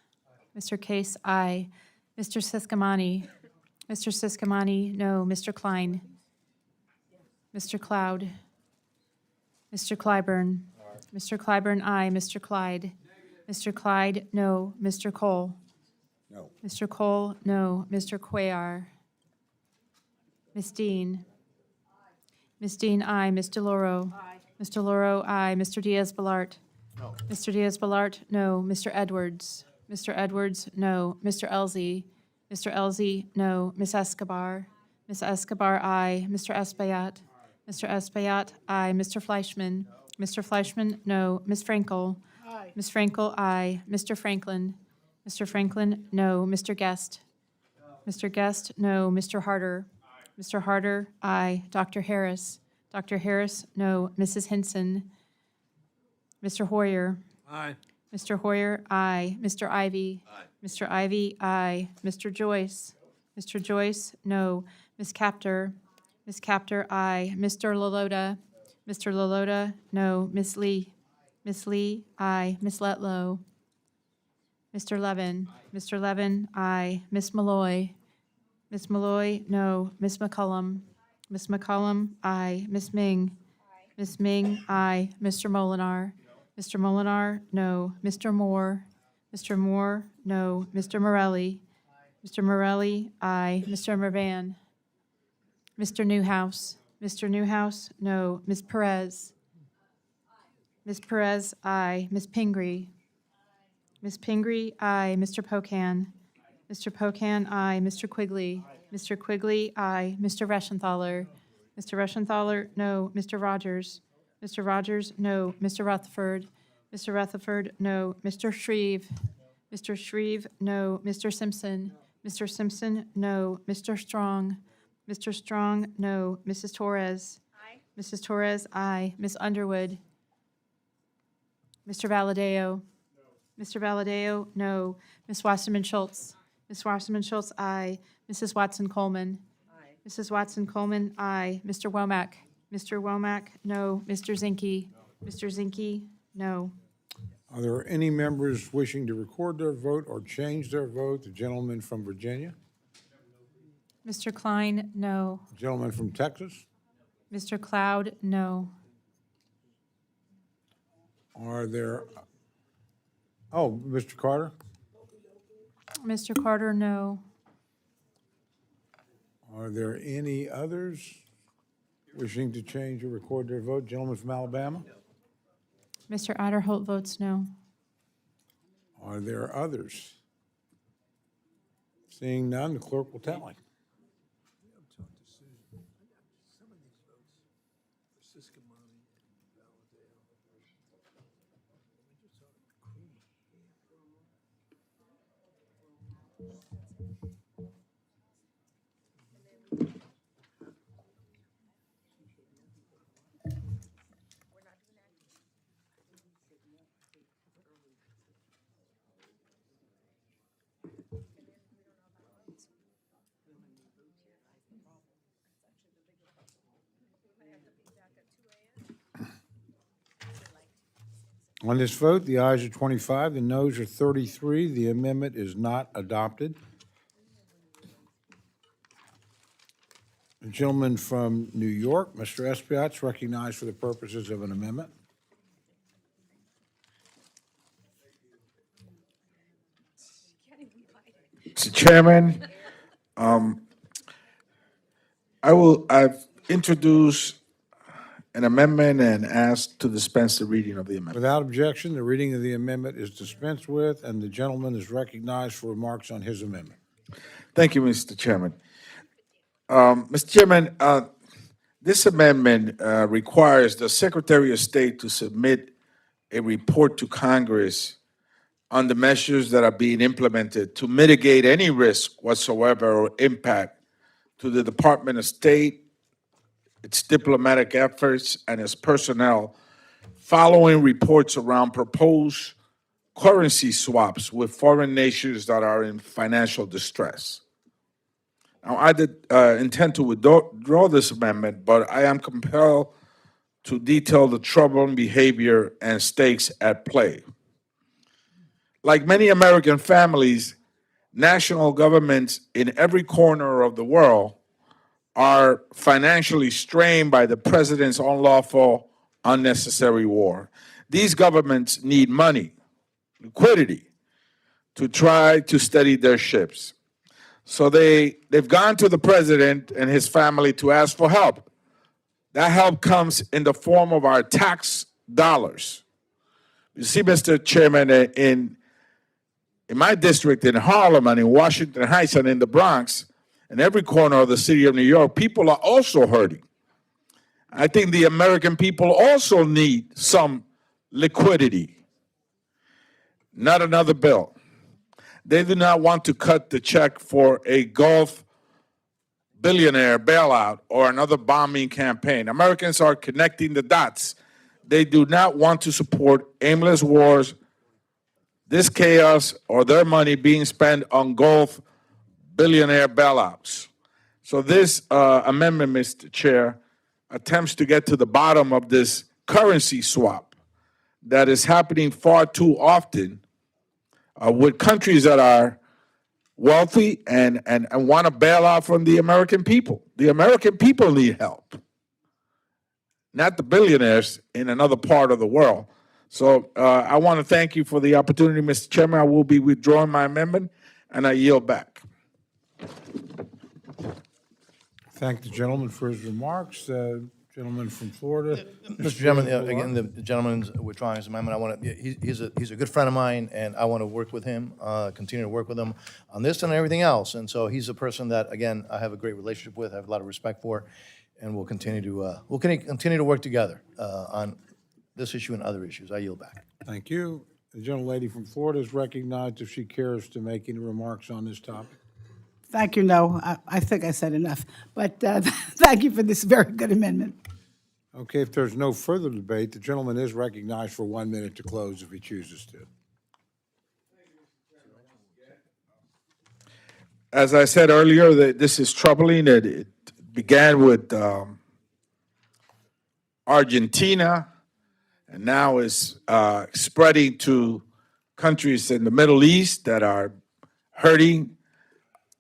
Speaker 19: Mr. Case, aye. Mr. Siskamani. Mr. Siskamani, no. Mr. Klein. Mr. Cloud. Mr. Clyburn. Mr. Clyburn, aye. Mr. Clyde. Mr. Clyde, no. Mr. Cole.
Speaker 1: No.
Speaker 19: Mr. Cole, no. Mr. Cuellar. Ms. Dean. Ms. Dean, aye. Ms. DeLauro. Ms. DeLauro, aye. Mr. Diaz-Balart.
Speaker 6: No.
Speaker 19: Mr. Diaz-Balart, no. Mr. Edwards. Mr. Edwards, no. Mr. Elzey. Mr. Elzey, no. Ms. Escobar. Ms. Escobar, aye. Mr. Espaillat. Mr. Espaillat, aye. Mr. Fleischman. Mr. Fleischman, no. Ms. Frankel.
Speaker 3: Aye.
Speaker 19: Ms. Frankel, aye. Mr. Franklin. Mr. Franklin, no. Mr. Guest. Mr. Guest, no. Mr. Harder. Mr. Harder, aye. Dr. Harris. Dr. Harris, no. Mrs. Hinson. Mr. Hoyer.
Speaker 6: Aye.
Speaker 19: Mr. Hoyer, aye. Mr. Ivy.
Speaker 6: Aye.
Speaker 19: Mr. Ivy, aye. Mr. Joyce. Mr. Joyce, no. Ms. Capter. Ms. Capter, aye. Mr. Lalota. Mr. Lalota, no. Ms. Lee. Ms. Lee, aye. Ms. Letlow. Mr. Levin. Mr. Levin, aye. Ms. Malloy. Ms. Malloy, no. Ms. McCollum. Ms. McCollum, aye. Ms. Ming. Ms. Ming, aye. Mr. Molinar. Mr. Molinar, no. Mr. Moore. Mr. Moore, no. Mr. Morelli. Mr. Morelli, aye. Mr. Mervan. Mr. Newhouse. Mr. Newhouse, no. Ms. Perez. Ms. Perez, aye. Ms. Pingree. Ms. Pingree, aye. Mr. Pocan. Mr. Pocan, aye. Mr. Quigley. Mr. Quigley, aye. Mr. Reschenthaler. Mr. Reschenthaler, no. Mr. Rogers. Mr. Rogers, no. Mr. Rutherford. Mr. Rutherford, no. Mr. Shreve. Mr. Shreve, no. Mr. Simpson. Mr. Simpson, no. Mr. Strong. Mr. Strong, no. Mrs. Torres.
Speaker 14: Aye.
Speaker 19: Mrs. Torres, aye. Ms. Underwood. Mr. Valadeo. Mr. Valadeo, no. Ms. Wasserman Schultz. Ms. Wasserman Schultz, aye. Mrs. Watson Coleman.
Speaker 14: Aye.
Speaker 19: Mrs. Watson Coleman, aye. Mr. Womack. Mr. Womack, no. Mr. Zinke. Mr. Zinke, no.
Speaker 1: Are there any members wishing to record their vote or change their vote? The gentleman from Virginia?
Speaker 19: Mr. Klein, no.
Speaker 1: Gentleman from Texas?
Speaker 19: Mr. Cloud, no.
Speaker 1: Are there, oh, Mr. Carter?
Speaker 19: Mr. Carter, no.
Speaker 1: Are there any others wishing to change or record their vote? Gentleman from Alabama?
Speaker 19: Mr. Adderholt votes no.
Speaker 1: Are there others? Seeing none, the clerk will tally. On this vote, the ayes are 25, the noes are 33. The amendment is not adopted. The gentleman from New York, Mr. Espiat's recognized for the purposes of an amendment.
Speaker 15: Mr. Chairman, I've introduced an amendment and asked to dispense the reading of the amendment.
Speaker 1: Without objection, the reading of the amendment is dispensed with, and the gentleman is recognized for remarks on his amendment.
Speaker 15: Thank you, Mr. Chairman. Mr. Chairman, this amendment requires the Secretary of State to submit a report to Congress on the measures that are being implemented to mitigate any risk whatsoever or impact to the Department of State, its diplomatic efforts, and its personnel following reports around proposed currency swaps with foreign nations that are in financial distress. Now, I did intend to withdraw this amendment, but I am compelled to detail the troubling behavior and stakes at play. Like many American families, national governments in every corner of the world are financially strained by the president's unlawful, unnecessary war. These governments need money, liquidity, to try to steady their ships. So they've gone to the president and his family to ask for help. That help comes in the form of our tax dollars. You see, Mr. Chairman, in my district, in Harlem and in Washington Heights and in the Bronx, in every corner of the city of New York, people are also hurting. I think the American people also need some liquidity, not another bill. They do not want to cut the check for a Gulf billionaire bailout or another bombing campaign. Americans are connecting the dots. They do not want to support aimless wars, this chaos, or their money being spent on Gulf billionaire bailouts. So this amendment, Mr. Chair, attempts to get to the bottom of this currency swap that is happening far too often with countries that are wealthy and want to bail out from the American people. The American people need help, not the billionaires in another part of the world. So I want to thank you for the opportunity, Mr. Chairman. I will be withdrawing my amendment, and I yield back.
Speaker 1: Thank the gentleman for his remarks. Gentleman from Florida.
Speaker 2: Mr. Chairman, again, the gentleman's withdrawing his amendment. I want to, he's a good friend of mine, and I want to work with him, continue to work with him on this and everything else. And so he's a person that, again, I have a great relationship with, I have a lot of respect for, and we'll continue to work together on this issue and other issues. I yield back.
Speaker 1: Thank you. The gentlelady from Florida is recognized if she cares to make any remarks on this topic.
Speaker 3: Thank you, no. I think I said enough. But thank you for this very good amendment.
Speaker 1: Okay, if there's no further debate, the gentleman is recognized for 1 minute to close if he chooses to.
Speaker 15: As I said earlier, that this is troubling. It began with Argentina, and now is spreading to countries in the Middle East that are hurting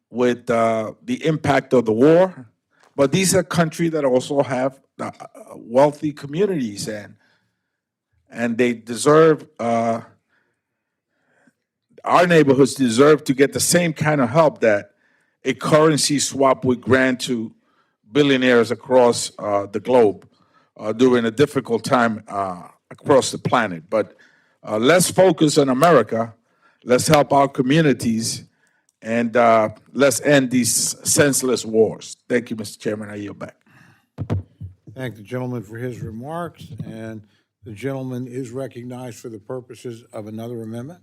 Speaker 15: with the impact of the war. But these are countries that also have wealthy communities, and they deserve, our neighborhoods deserve to get the same kind of help that a currency swap would grant to billionaires across the globe during a difficult time across the planet. But let's focus on America. Let's help our communities, and let's end these senseless wars. Thank you, Mr. Chairman. I yield back.
Speaker 1: Thank the gentleman for his remarks, and the gentleman is recognized for the purposes of another amendment.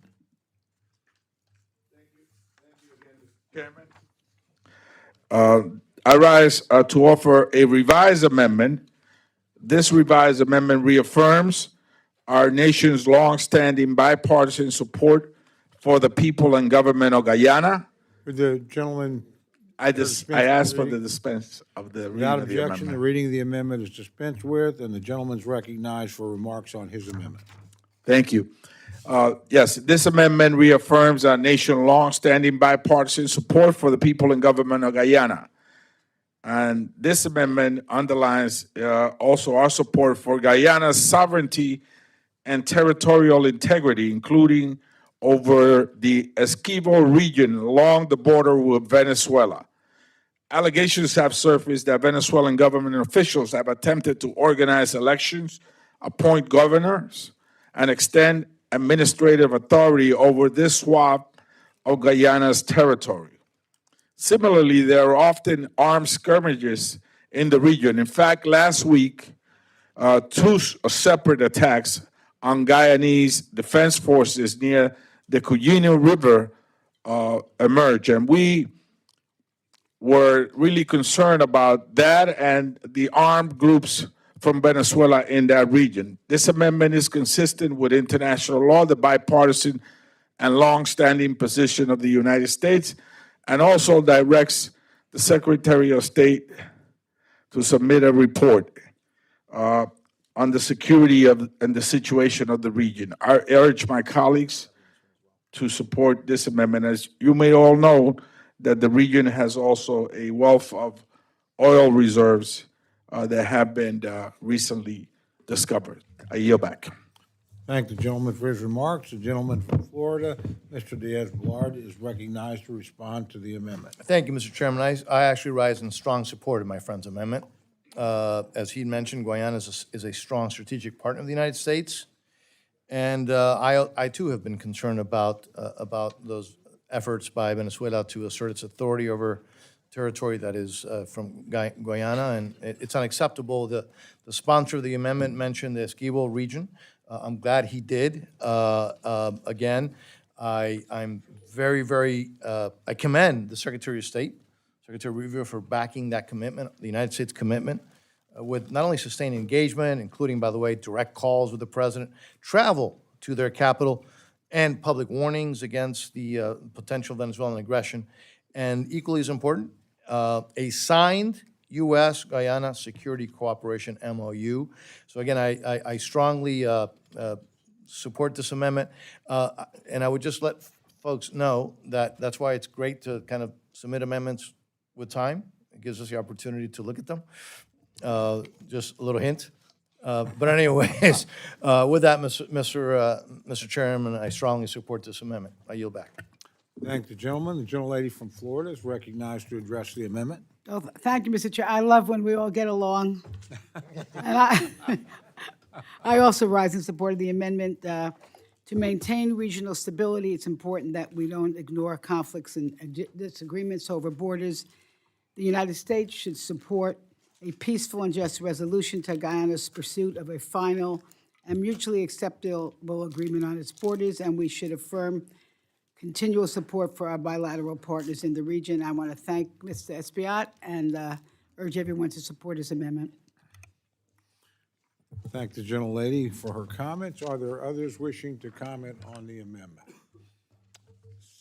Speaker 15: Chairman. I rise to offer a revised amendment. This revised amendment reaffirms our nation's longstanding bipartisan support for the people and government of Guyana.
Speaker 1: Would the gentleman,
Speaker 15: I asked for the dispense of the reading
Speaker 1: without
Speaker 15: of the
Speaker 1: objection, the
Speaker 15: amendment.
Speaker 1: reading of the amendment is dispensed with, and the gentleman's recognized for remarks on his amendment.
Speaker 15: Thank you. Yes, this amendment reaffirms our nation's longstanding bipartisan support for the people and government of Guyana. And this amendment underlines also our support for Guyana's sovereignty and territorial integrity, including over the Essequibo region along the border with Venezuela. Allegations have surfaced that Venezuelan government officials have attempted to organize elections, appoint governors, and extend administrative authority over this swath of Guyana's territory. Similarly, there are often armed skirmishes in the region. In fact, last week, two separate attacks on Guyanese defense forces near the Cuyino River emerged, and we were really concerned about that and the armed groups from Venezuela in that region. This amendment is consistent with international law, the bipartisan and long-standing position of the United States, and also directs the Secretary of State to submit a report on the security of and the situation of the region. I urge my colleagues to support this amendment. As you may all know, that the region has also a wealth of oil reserves that have been recently discovered. I yield back.
Speaker 1: Thank the gentleman for his remarks. The gentleman from Florida, Mr. Diaz-Balart, is recognized to respond to the amendment.
Speaker 2: Thank you, Mr. Chairman. I actually rise in strong support of my friend's amendment. As he mentioned, Guyana is a strong strategic partner of the United States. And I too have been concerned about those efforts by Venezuela to assert its authority over territory that is from Guyana, and it's unacceptable. The sponsor of the amendment mentioned the Essequibo region. I'm glad he did. Again, I'm very, I commend the Secretary of State, Secretary Rubio, for backing that commitment, the United States commitment, with not only sustained engagement, including, by the way, direct calls with the president, travel to their capital, and public warnings against the potential Venezuelan aggression, and equally as important, a signed U.S.-Guyana Security Cooperation MOU. So again, I strongly support this amendment, and I would just let folks know that that's why it's great to kind of submit amendments with time. It gives us the opportunity to look at them. Just a little hint. But anyways, with that, Mr. Chairman, I strongly support this amendment. I yield back.
Speaker 1: Thank the gentleman. The gentlelady from Florida is recognized to address the amendment.
Speaker 3: Oh, thank you, Mr. Chair. I love when we all get along. And I also rise in support of the amendment. To maintain regional stability, it's important that we don't ignore conflicts and disagreements over borders. The United States should support a peaceful and just resolution to Guyana's pursuit of a final and mutually acceptable agreement on its borders, and we should affirm continual support for our bilateral partners in the region. I want to thank Mr. Espaillat and urge everyone to support his amendment.
Speaker 1: Thank the gentlelady for her comments. Are there others wishing to comment on the amendment?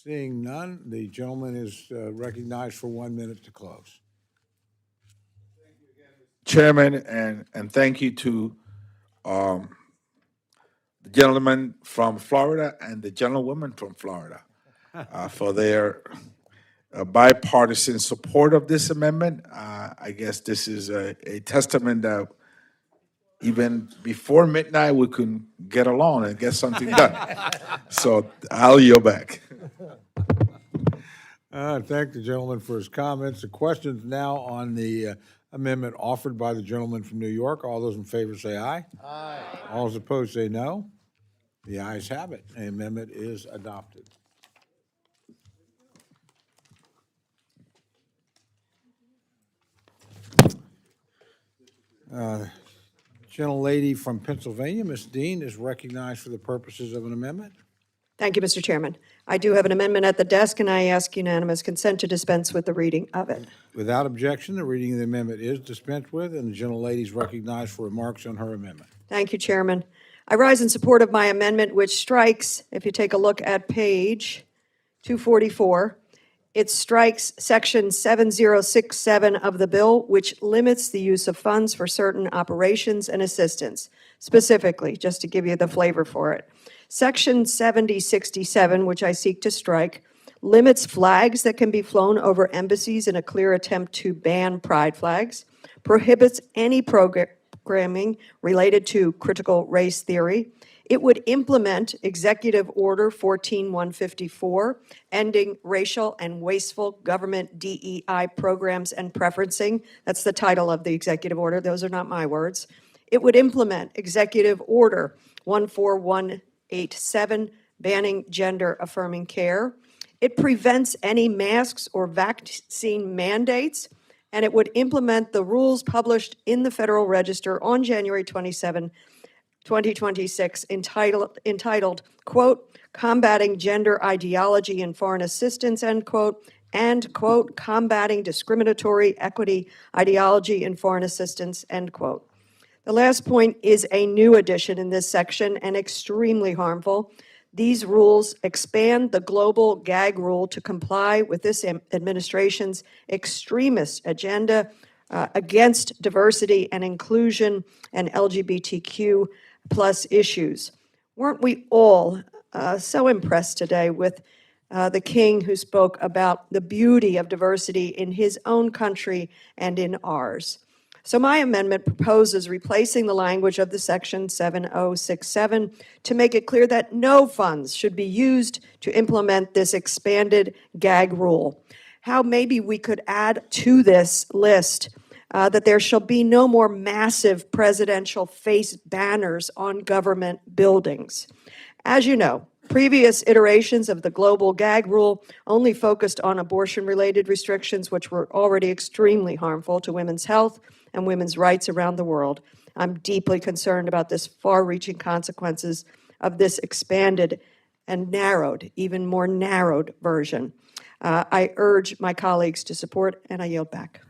Speaker 1: Seeing none, the gentleman is recognized for 1 minute to close.
Speaker 15: Chairman, and thank you to the gentleman from Florida and the gentlewoman from Florida for their bipartisan support of this amendment. I guess this is a testament that even before midnight, we can get along and get something done. So I'll yield back.
Speaker 1: Thank the gentleman for his comments. The questions now on the amendment offered by the gentleman from New York. All those in favor say aye. Aye. All those opposed say no. The ayes have it. The amendment is adopted. Gentlelady from Pennsylvania, Ms. Dean, is recognized for the purposes of an amendment.
Speaker 17: Thank you, Mr. Chairman. I do have an amendment at the desk, and I ask unanimous consent to dispense with the reading of it.
Speaker 1: Without objection, the reading of the amendment is dispensed with, and the gentlelady is recognized for remarks on her amendment.
Speaker 17: Thank you, Chairman. I rise in support of my amendment, which strikes, if you take a look at page 244, it strikes Section 7067 of the bill, which limits the use of funds for certain operations and assistance. Specifically, just to give you the flavor for it, Section 7067, which I seek to strike, limits flags that can be flown over embassies in a clear attempt to ban pride flags, prohibits any programming related to critical race theory. It would implement Executive Order 14154, ending racial and wasteful government DEI programs and preferencing. That's the title of the executive order. Those are not my words. It would implement Executive Order 14187, banning gender-affirming care. It prevents any masks or vaccine mandates, and it would implement the rules published in the Federal Register on January 27, 2026, entitled, quote, Combating Gender Ideology in Foreign Assistance, end quote, and, quote, Combating Discriminatory Equity Ideology in Foreign Assistance, end quote. The last point is a new addition in this section and extremely harmful. These rules expand the global gag rule to comply with this administration's extremist agenda against diversity and inclusion and LGBTQ plus issues. Weren't we all so impressed today with the king who spoke about the beauty of diversity in his own country and in ours? So my amendment proposes replacing the language of the Section 7067 to make it clear that no funds should be used to implement this expanded gag rule. How maybe we could add to this list that there shall be no more massive presidential face banners on government buildings. As you know, previous iterations of the global gag rule only focused on abortion-related restrictions, which were already extremely harmful to women's health and women's rights around the world. I'm deeply concerned about this far-reaching consequences of this expanded and narrowed, even more narrowed version. I urge my colleagues to support, and I yield back.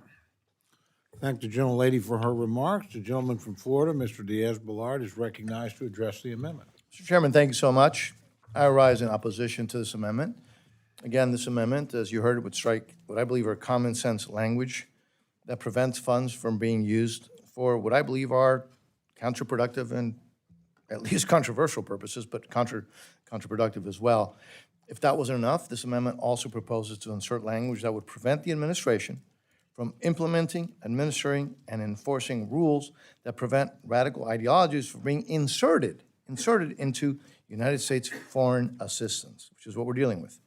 Speaker 1: Thank the gentlelady for her remarks. The gentleman from Florida, Mr. Diaz-Balart, is recognized to address the amendment.
Speaker 2: Mr. Chairman, thank you so much. I rise in opposition to this amendment. Again, this amendment, as you heard, would strike what I believe are common sense language that prevents funds from being used for what I believe are counterproductive and at least controversial purposes, but counterproductive as well. If that wasn't enough, this amendment also proposes to insert language that would prevent the administration from implementing, administering, and enforcing rules that prevent radical ideologies from being inserted into United States foreign assistance, which is what we're dealing with.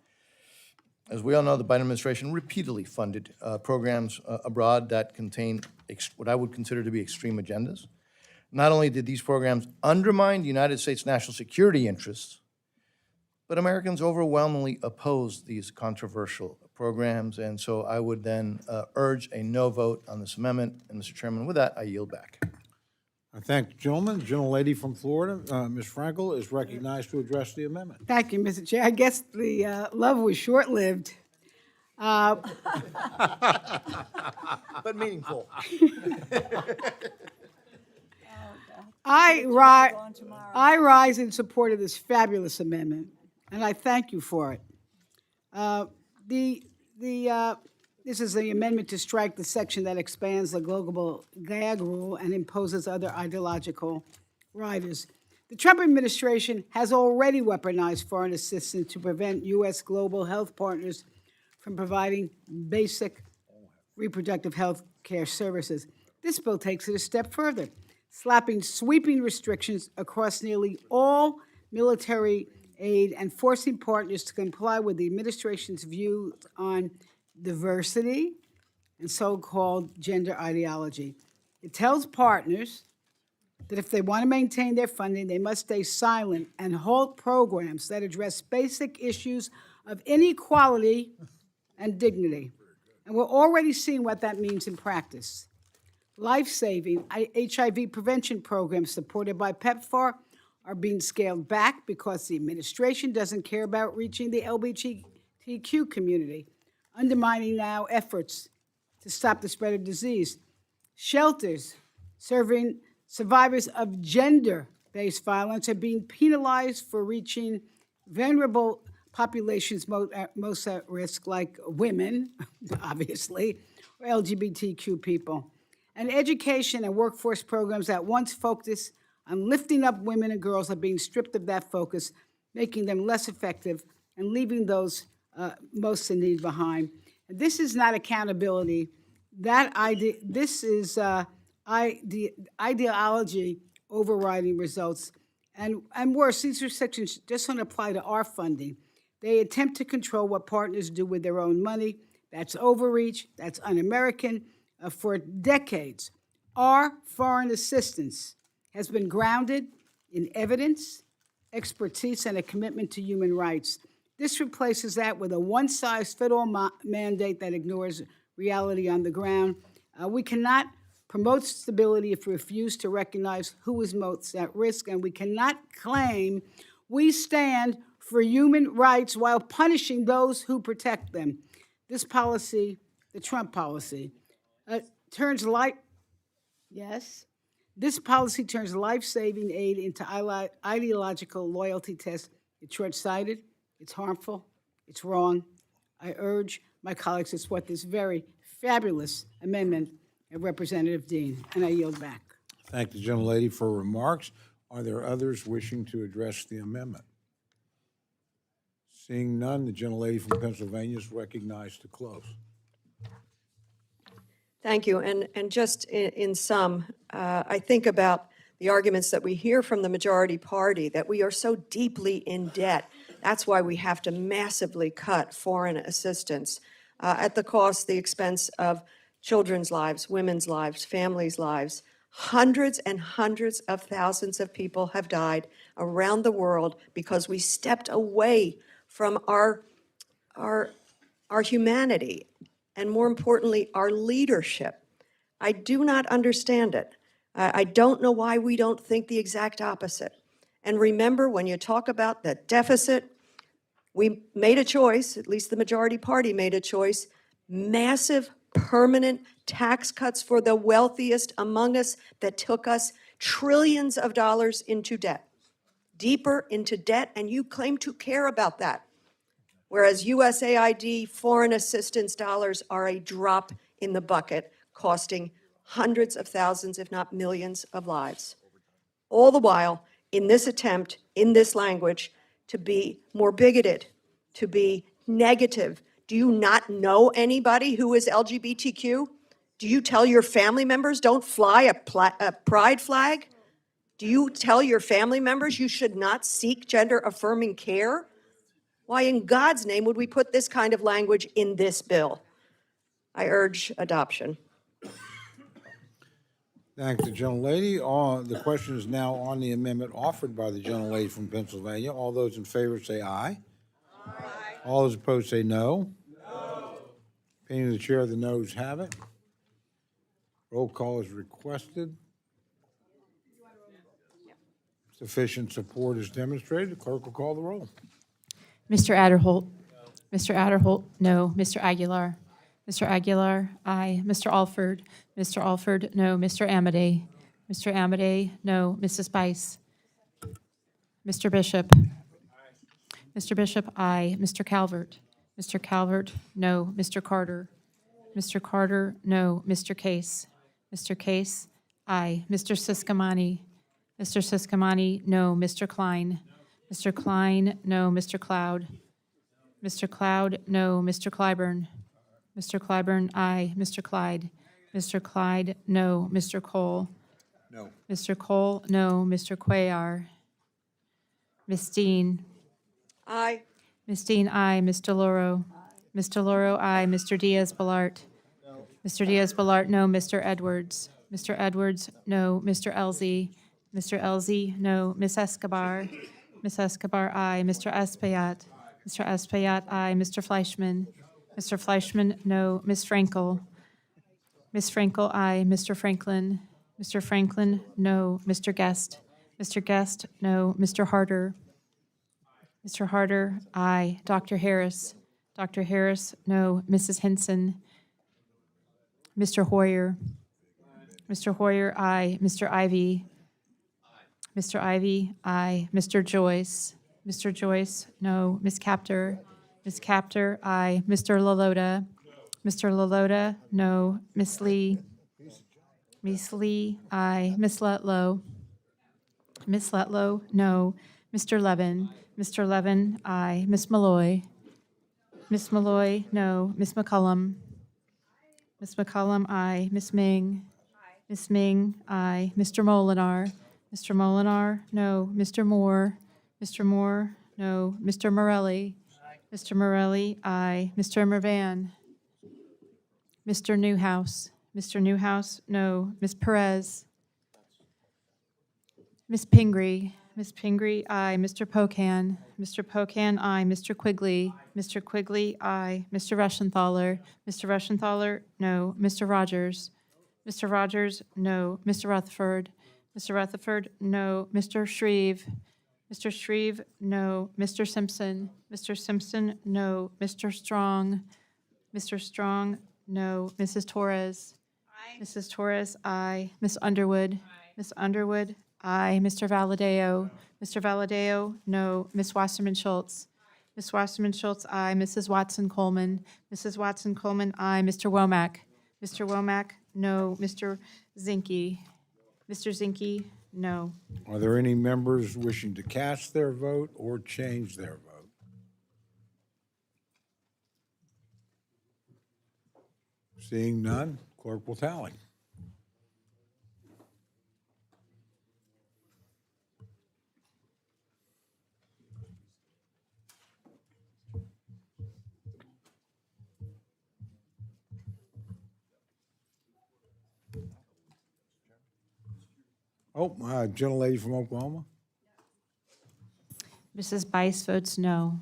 Speaker 2: As we all know, the Biden administration repeatedly funded programs abroad that contain what I would consider to be extreme agendas. Not only did these programs undermine the United States national security interests, but Americans overwhelmingly opposed these controversial programs, and so I would then urge a no vote on this amendment. And Mr. Chairman, with that, I yield back.
Speaker 1: I thank the gentleman. The gentlelady from Florida, Ms. Frankel, is recognized to address the amendment.
Speaker 3: Thank you, Mr. Chair. I guess the love was short-lived.
Speaker 2: But meaningful.
Speaker 3: I rise in support of this fabulous amendment, and I thank you for it. This is the amendment to strike the section that expands the global gag rule and imposes other ideological riders. The Trump administration has already weaponized foreign assistance to prevent U.S. global health partners from providing basic reproductive health care services. This bill takes it a step further, slapping sweeping restrictions across nearly all military aid and forcing partners to comply with the administration's views on diversity and so-called gender ideology. It tells partners that if they want to maintain their funding, they must stay silent and halt programs that address basic issues of inequality and dignity. And we're already seeing what that means in practice. Life-saving HIV prevention programs supported by PEPFAR are being scaled back because the administration doesn't care about reaching the LGBTQ community, undermining now efforts to stop the spread of disease. Shelters serving survivors of gender-based violence are being penalized for reaching vulnerable populations most at risk, like women, obviously, or LGBTQ people. And education and workforce programs that once focused on lifting up women and girls are being stripped of that focus, making them less effective and leaving those most in need behind. And this is not accountability. This is ideology overriding results. And worse, these restrictions just don't apply to our funding. They attempt to control what partners do with their own money. That's overreach. That's un-American. For decades, our foreign assistance has been grounded in evidence, expertise, and a commitment to human rights. This replaces that with a one-size-fits-all mandate that ignores reality on the ground. We cannot promote stability if we refuse to recognize who is most at risk, and we cannot claim we stand for human rights while punishing those who protect them. This policy, the Trump policy, turns This policy turns life-saving aid into ideological loyalty tests. It's short-sighted, it's harmful, it's wrong. I urge my colleagues to support this very fabulous amendment of Representative Dean, and I yield back.
Speaker 1: Thank the gentlelady for remarks. Are there others wishing to address the amendment? Seeing none, the gentlelady from Pennsylvania is recognized to close.
Speaker 17: Thank you. And just in sum, I think about the arguments that we hear from the majority party, that we are so deeply in debt. That's why we have to massively cut foreign assistance at the cost, the expense of children's lives, women's lives, families' lives. Hundreds and hundreds of thousands of people have died around the world because we stepped away from our humanity, and more importantly, our leadership. I do not understand it. I don't know why we don't think the exact opposite. And remember, when you talk about the deficit, we made a choice, at least the majority party made a choice, massive permanent tax cuts for the wealthiest among us that took us trillions of dollars into debt, deeper into debt, and you claim to care about that. Whereas USAID foreign assistance dollars are a drop in the bucket, costing hundreds of thousands, if not millions, of lives. All the while, in this attempt, in this language, to be more bigoted, to be negative. Do you not know anybody who is LGBTQ? Do you tell your family members don't fly a pride flag? Do you tell your family members you should not seek gender-affirming care? Why in God's name would we put this kind of language in this bill? I urge adoption.
Speaker 1: Thank the gentlelady. The question is now on the amendment offered by the gentlelady from Pennsylvania. All those in favor say aye. Aye. All those opposed say no. No. Opinion of the chair, the noes have it. Roll call is requested. Sufficient support is demonstrated. The clerk will call the roll.
Speaker 19: Mr. Adderholt. Mr. Adderholt, no. Mr. Aguilar. Mr. Aguilar, aye. Mr. Alford. Mr. Alford, no. Mr. Amade. Mr. Amade, no. Mrs. Bice. Mr. Bishop. Mr. Bishop, aye. Mr. Calvert. Mr. Calvert, no. Mr. Carter. Mr. Carter, no. Mr. Case. Mr. Case, aye. Mr. Siscomani. Mr. Siscomani, no. Mr. Klein. Mr. Klein, no. Mr. Cloud. Mr. Cloud, no. Mr. Clyburn? Mr. Clyburn, aye. Mr. Clyde? Mr. Clyde, no. Mr. Cole?
Speaker 1: No.
Speaker 19: Mr. Cole, no. Mr. Cuellar? Ms. Dean?
Speaker 17: Aye.
Speaker 19: Ms. Dean, aye. Ms. DeLauro? Ms. DeLauro, aye. Mr. Diaz-Balart? Mr. Diaz-Balart, no. Mr. Edwards? Mr. Edwards, no. Mr. Elzey? Mr. Elzey, no. Ms. Escobar? Ms. Escobar, aye. Mr. Espaillat? Mr. Espaillat, aye. Mr. Fleischman? Mr. Fleischman, no. Ms. Frankel? Ms. Frankel, aye. Mr. Franklin? Mr. Franklin, no. Mr. Guest? Mr. Guest, no. Mr. Harder? Mr. Harder, aye. Dr. Harris? Dr. Harris, no. Mrs. Henson? Mr. Hoyer? Mr. Hoyer, aye. Mr. Ivy? Mr. Ivy, aye. Mr. Joyce? Mr. Joyce, no. Ms. Capter? Ms. Capter, aye. Mr. LaLota? Mr. LaLota, no. Ms. Lee? Ms. Lee, aye. Ms. Letlow? Ms. Letlow, no. Mr. Levin? Mr. Levin, aye. Ms. Malloy? Ms. Malloy, no. Ms. McCullum? Ms. McCullum, aye. Ms. Ming? Ms. Ming, aye. Mr. Molinar? Mr. Molinar, no. Mr. Moore? Mr. Moore, no. Mr. Morelli? Mr. Morelli, aye. Mr. Mervan? Mr. Newhouse? Mr. Newhouse, no. Ms. Perez? Ms. Pingree? Ms. Pingree, aye. Mr. Pocan? Mr. Pocan, aye. Mr. Quigley? Mr. Quigley, aye. Mr. Rushenthaler? Mr. Rushenthaler, no. Mr. Rogers? Mr. Rogers, no. Mr. Rutherford? Mr. Rutherford, no. Mr. Shreve? Mr. Shreve, no. Mr. Simpson? Mr. Simpson, no. Mr. Strong? Mr. Strong, no. Mrs. Torres? Aye. Mrs. Torres, aye. Ms. Underwood? Ms. Underwood, aye. Mr. Valadeo? Mr. Valadeo, no. Ms. Wasserman Schultz? Ms. Wasserman Schultz, aye. Mrs. Watson Coleman? Mrs. Watson Coleman, aye. Mr. Womack? Mr. Womack, no. Mr. Zinke? Mr. Zinke, no.
Speaker 1: Are there any members wishing to cast their vote or change their vote? Seeing none, clerk will tally. Oh, gentlelady from Oklahoma?
Speaker 19: Mrs. Bice votes no.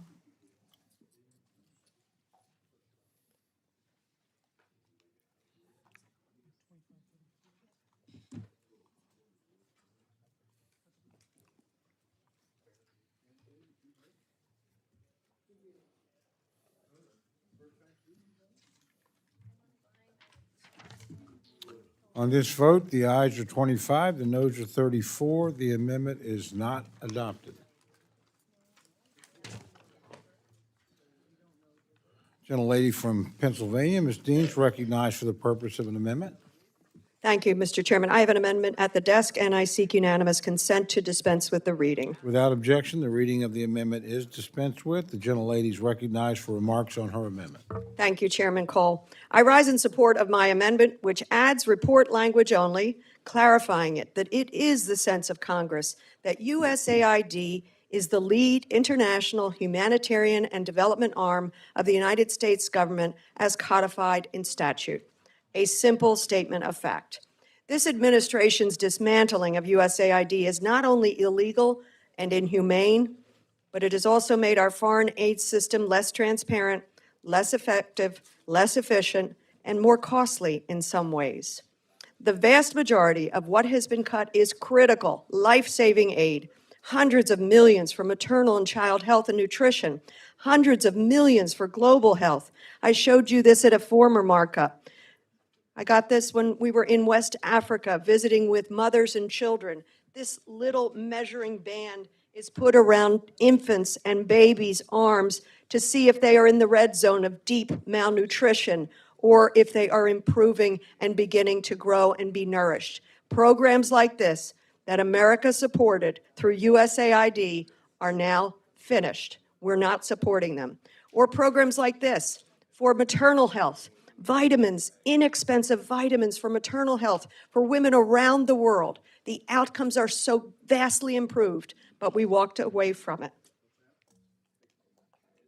Speaker 1: On this vote, the ayes are 25, the noes are 34. The amendment is not adopted. Gentlelady from Pennsylvania, Ms. Dean, is recognized for the purpose of an amendment.
Speaker 17: Thank you, Mr. Chairman. I have an amendment at the desk, and I seek unanimous consent to dispense with the reading.
Speaker 1: Without objection, the reading of the amendment is dispensed with. The gentlelady is recognized for remarks on her amendment.
Speaker 17: Thank you, Chairman Cole. I rise in support of my amendment, which adds report language only, clarifying it that it is the sense of Congress that USAID is the lead international humanitarian and development arm of the United States government as codified in statute. A simple statement of fact. This administration's dismantling of USAID is not only illegal and inhumane, but it has also made our foreign aid system less transparent, less effective, less efficient, and more costly in some ways. The vast majority of what has been cut is critical, life-saving aid. Hundreds of millions for maternal and child health and nutrition. Hundreds of millions for global health. I showed you this at a former markup. I got this when we were in West Africa visiting with mothers and children. This little measuring band is put around infants and babies' arms to see if they are in the red zone of deep malnutrition or if they are improving and beginning to grow and be nourished. Programs like this that America supported through USAID are now finished. We're not supporting them. Or programs like this for maternal health, vitamins, inexpensive vitamins for maternal health for women around the world. The outcomes are so vastly improved, but we walked away from it.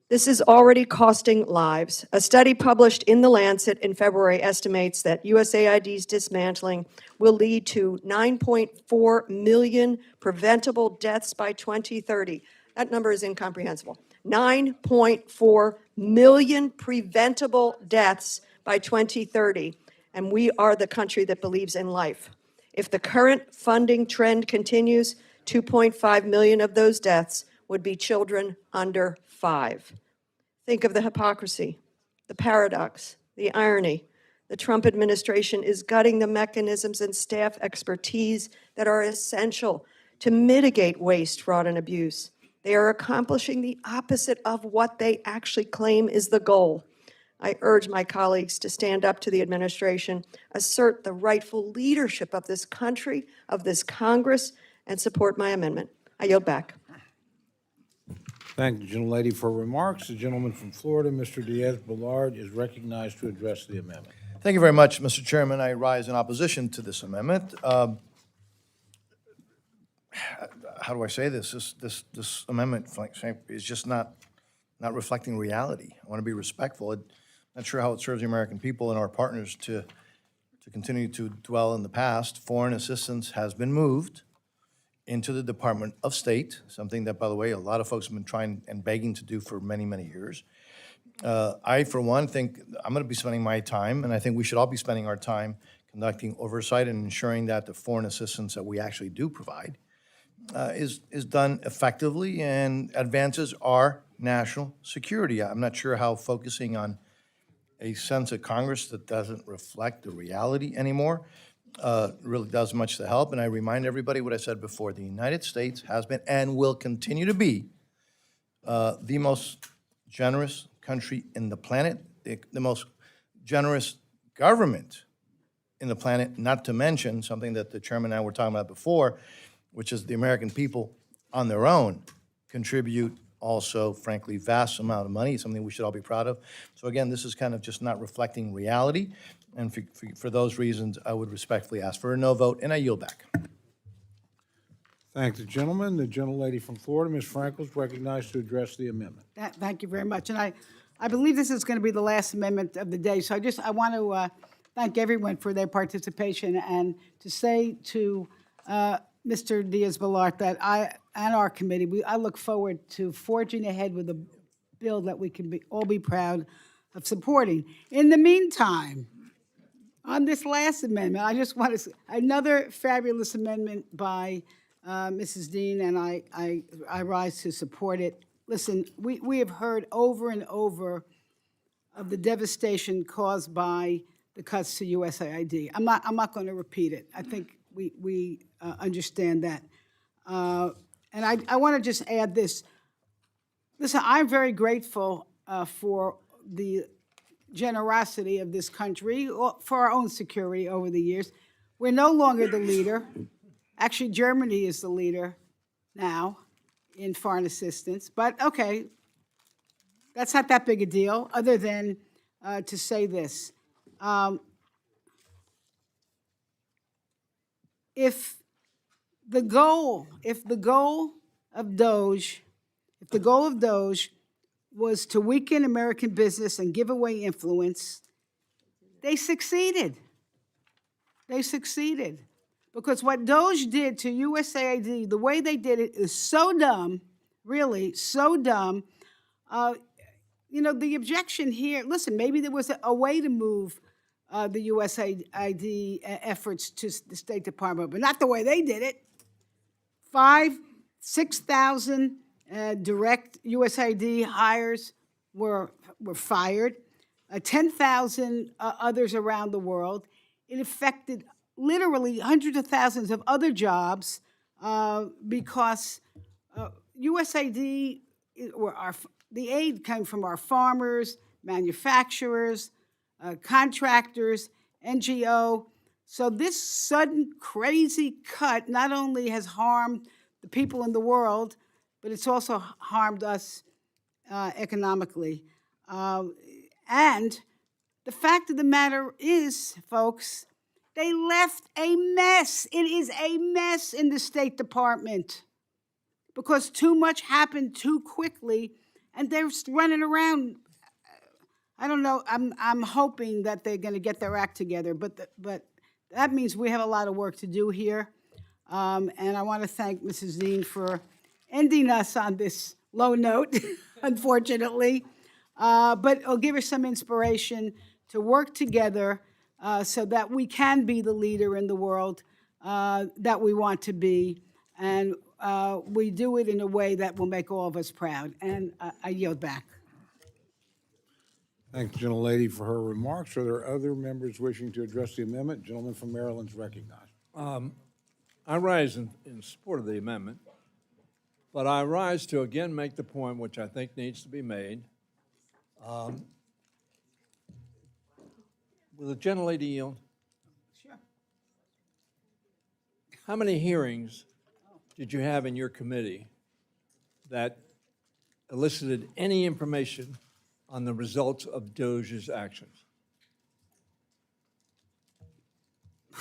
Speaker 17: This is already costing lives. A study published in The Lancet in February estimates that USAID's dismantling will lead to 9.4 million preventable deaths by 2030. That number is incomprehensible. 9.4 million preventable deaths by 2030. And we are the country that believes in life. If the current funding trend continues, 2.5 million of those deaths would be children under 5. Think of the hypocrisy, the paradox, the irony. The Trump administration is gutting the mechanisms and staff expertise that are essential to mitigate waste, fraud, and abuse. They are accomplishing the opposite of what they actually claim is the goal. I urge my colleagues to stand up to the administration, assert the rightful leadership of this country, of this Congress, and support my amendment. I yield back.
Speaker 1: Thank the gentlelady for remarks. The gentleman from Florida, Mr. Diaz-Balart, is recognized to address the amendment.
Speaker 2: Thank you very much, Mr. Chairman. I rise in opposition to this amendment. How do I say this? This amendment is just not reflecting reality. I want to be respectful. I'm not sure how it serves the American people and our partners to continue to dwell in the past. Foreign assistance has been moved into the Department of State, something that, by the way, a lot of folks have been trying and begging to do for many, many years. I, for one, think I'm going to be spending my time, and I think we should all be spending our time conducting oversight and ensuring that the foreign assistance that we actually do provide is done effectively and advances our national security. I'm not sure how focusing on a sense of Congress that doesn't reflect the reality anymore really does much to help. And I remind everybody what I said before. The United States has been and will continue to be the most generous country in the planet, the most generous government in the planet, not to mention something that the chairman and I were talking about before, which is the American people on their own contribute also, frankly, vast amount of money, something we should all be proud of. So again, this is kind of just not reflecting reality. And for those reasons, I would respectfully ask for a no vote, and I yield back.
Speaker 1: Thank the gentleman. The gentlelady from Florida, Ms. Frankel, is recognized to address the amendment.
Speaker 3: Thank you very much. And I believe this is going to be the last amendment of the day. So I want to thank everyone for their participation and to say to Mr. Diaz-Balart that and our committee, I look forward to forging ahead with a bill that we can all be proud of supporting. In the meantime, on this last amendment, I just want to say another fabulous amendment by Mrs. Dean, and I rise to support it. Listen, we have heard over and over of the devastation caused by the cuts to USAID. I'm not going to repeat it. I think we understand that. And I want to just add this. Listen, I'm very grateful for the generosity of this country, for our own security over the years. We're no longer the leader. Actually, Germany is the leader now in foreign assistance. But okay, that's not that big a deal, other than to say this. If the goal of DOGE was to weaken American business and give away influence, they succeeded. They succeeded. Because what DOGE did to USAID, the way they did it is so dumb, really so dumb. You know, the objection here, listen, maybe there was a way to move the USAID efforts to the State Department, but not the way they did it. 6,000 direct USAID hires were fired, 10,000 others around the world. It affected literally hundreds of thousands of other jobs because USAID, the aid came from our farmers, manufacturers, contractors, NGO. So this sudden crazy cut not only has harmed the people in the world, but it's also harmed us economically. And the fact of the matter is, folks, they left a mess. It is a mess in the State Department because too much happened too quickly, and they're running around. I don't know. I'm hoping that they're going to get their act together, but that means we have a lot of work to do here. And I want to thank Mrs. Dean for ending us on this low note, unfortunately. But it'll give us some inspiration to work together so that we can be the leader in the world that we want to be. And we do it in a way that will make all of us proud. And I yield back.
Speaker 1: Thank the gentlelady for her remarks. Are there other members wishing to address the amendment? Gentleman from Maryland is recognized.
Speaker 6: I rise in support of the amendment, but I rise to again make the point which I think needs to be made. Will the gentlelady yield?
Speaker 3: Sure.
Speaker 6: How many hearings did you have in your committee that elicited any information on the results of DOJ's actions?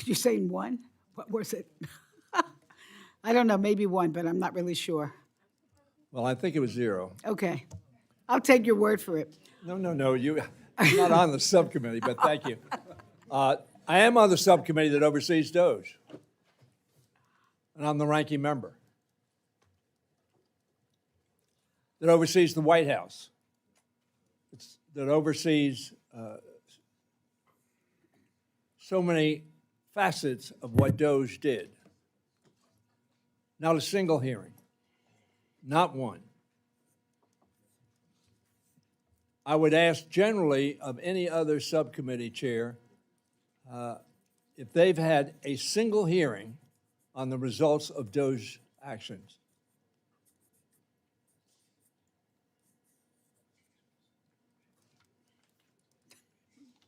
Speaker 3: You're saying one? What was it? I don't know, maybe one, but I'm not really sure.
Speaker 6: Well, I think it was 0.
Speaker 3: Okay. I'll take your word for it.
Speaker 6: No, you're not on the subcommittee, but thank you. I am on the subcommittee that oversees DOJ, and I'm the ranking member. That oversees the White House, that oversees so many facets of what DOJ did. Not a single hearing, not one. I would ask generally of any other subcommittee chair if they've had a single hearing on the results of DOJ actions.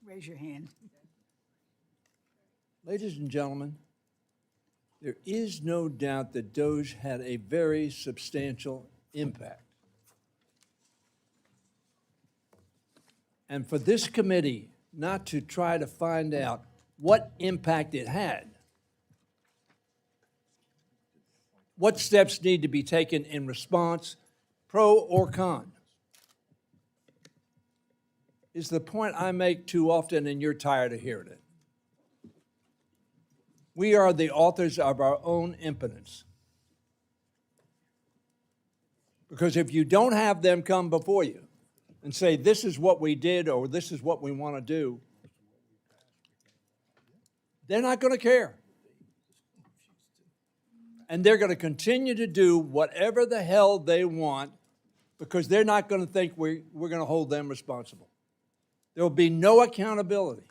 Speaker 3: Raise your hand.
Speaker 6: Ladies and gentlemen, there is no doubt that DOJ had a very substantial impact. And for this committee not to try to find out what impact it had, what steps need to be taken in response, pro or con, is the point I make too often, and you're tired of hearing it. We are the authors of our own impotence. Because if you don't have them come before you and say, this is what we did or this is what we want to do, they're not going to care. And they're going to continue to do whatever the hell they want because they're not going to think we're going to hold them responsible. There will be no accountability.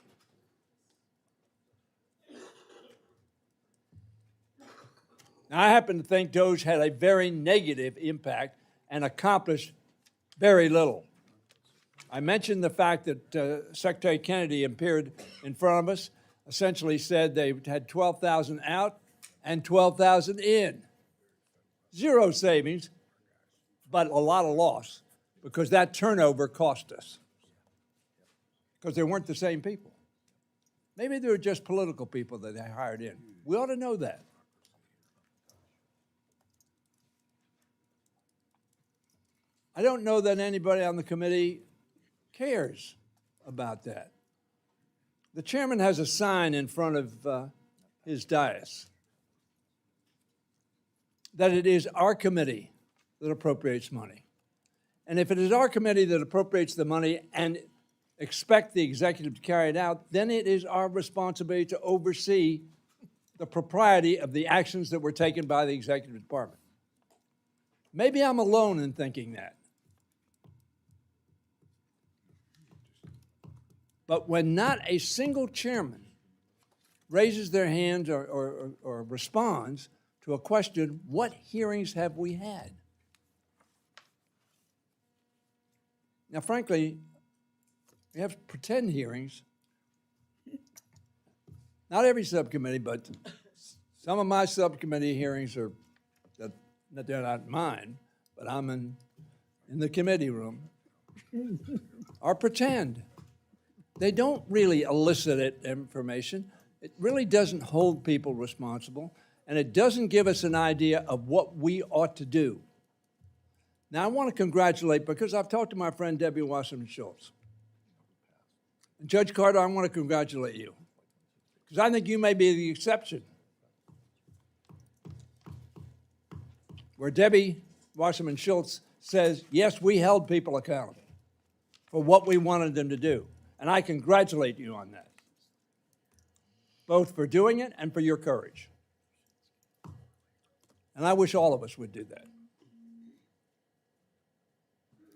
Speaker 6: Now, I happen to think DOJ had a very negative impact and accomplished very little. I mentioned the fact that Secretary Kennedy appeared in front of us, essentially said they had 12,000 out and 12,000 in. Zero savings, but a lot of loss because that turnover cost us. Because they weren't the same people. Maybe they were just political people that they hired in. We ought to know that. I don't know that anybody on the committee cares about that. The chairman has a sign in front of his dais that it is our committee that appropriates money. And if it is our committee that appropriates the money and expect the executive to carry it out, then it is our responsibility to oversee the propriety of the actions that were taken by the executive department. Maybe I'm alone in thinking that. But when not a single chairman raises their hand or responds to a question, what hearings have we had? Now, frankly, we have pretend hearings. Not every subcommittee, but some of my subcommittee hearings are, they're not mine, but I'm in the committee room, or pretend. They don't really elicit it information. It really doesn't hold people responsible, and it doesn't give us an idea of what we ought to do. Now, I want to congratulate, because I've talked to my friend Debbie Wasserman Schultz. And Judge Carter, I want to congratulate you, because I think you may be the exception. Where Debbie Wasserman Schultz says, yes, we held people accountable for what we wanted them to do. And I congratulate you on that, both for doing it and for your courage. And I wish all of us would do that.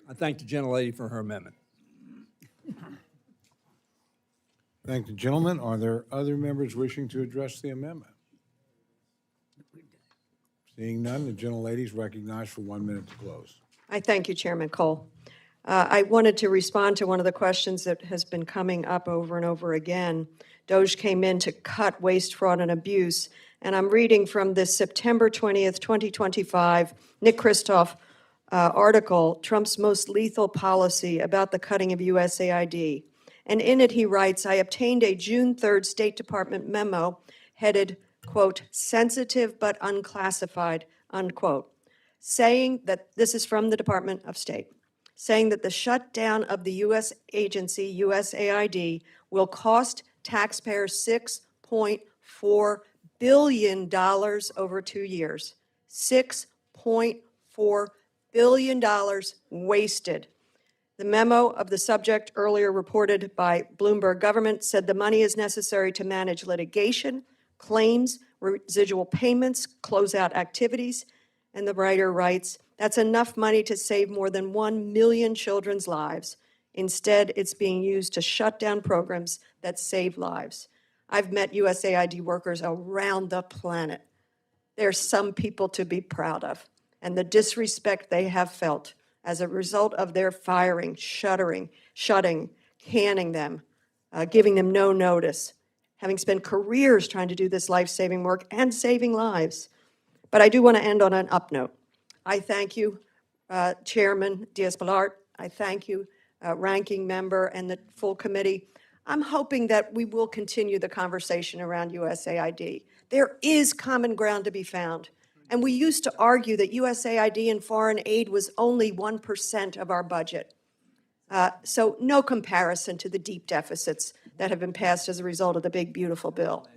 Speaker 6: I thank the gentlelady for her amendment.
Speaker 1: Thank the gentleman. Are there other members wishing to address the amendment? Seeing none, the gentlelady is recognized for 1 minute to close.
Speaker 17: I thank you, Chairman Cole. I wanted to respond to one of the questions that has been coming up over and over again. DOJ came in to cut waste, fraud, and abuse, and I'm reading from this September 20th, 2025, Nick Kristof article, Trump's Most Lethal Policy, about the cutting of USAID. And in it, he writes, I obtained a June 3rd State Department memo headed, quote, sensitive but unclassified, unquote, saying that, this is from the Department of State, saying that the shutdown of the U.S. agency, USAID, will cost taxpayers $6.4 billion over 2 years. $6.4 billion wasted. The memo of the subject, earlier reported by Bloomberg Government, said the money is necessary to manage litigation, claims, residual payments, closeout activities, and the writer writes, that's enough money to save more than 1 million children's lives. Instead, it's being used to shut down programs that save lives. I've met USAID workers around the planet. There's some people to be proud of, and the disrespect they have felt as a result of their firing, shutting, canning them, giving them no notice, having spent careers trying to do this life-saving work and saving lives. But I do want to end on an up note. I thank you, Chairman Diaz-Balart. I thank you, Ranking Member, and the full committee. I'm hoping that we will continue the conversation around USAID. There is common ground to be found. And we used to argue that USAID and foreign aid was only 1% of our budget. So no comparison to the deep deficits that have been passed as a result of the big, beautiful bill.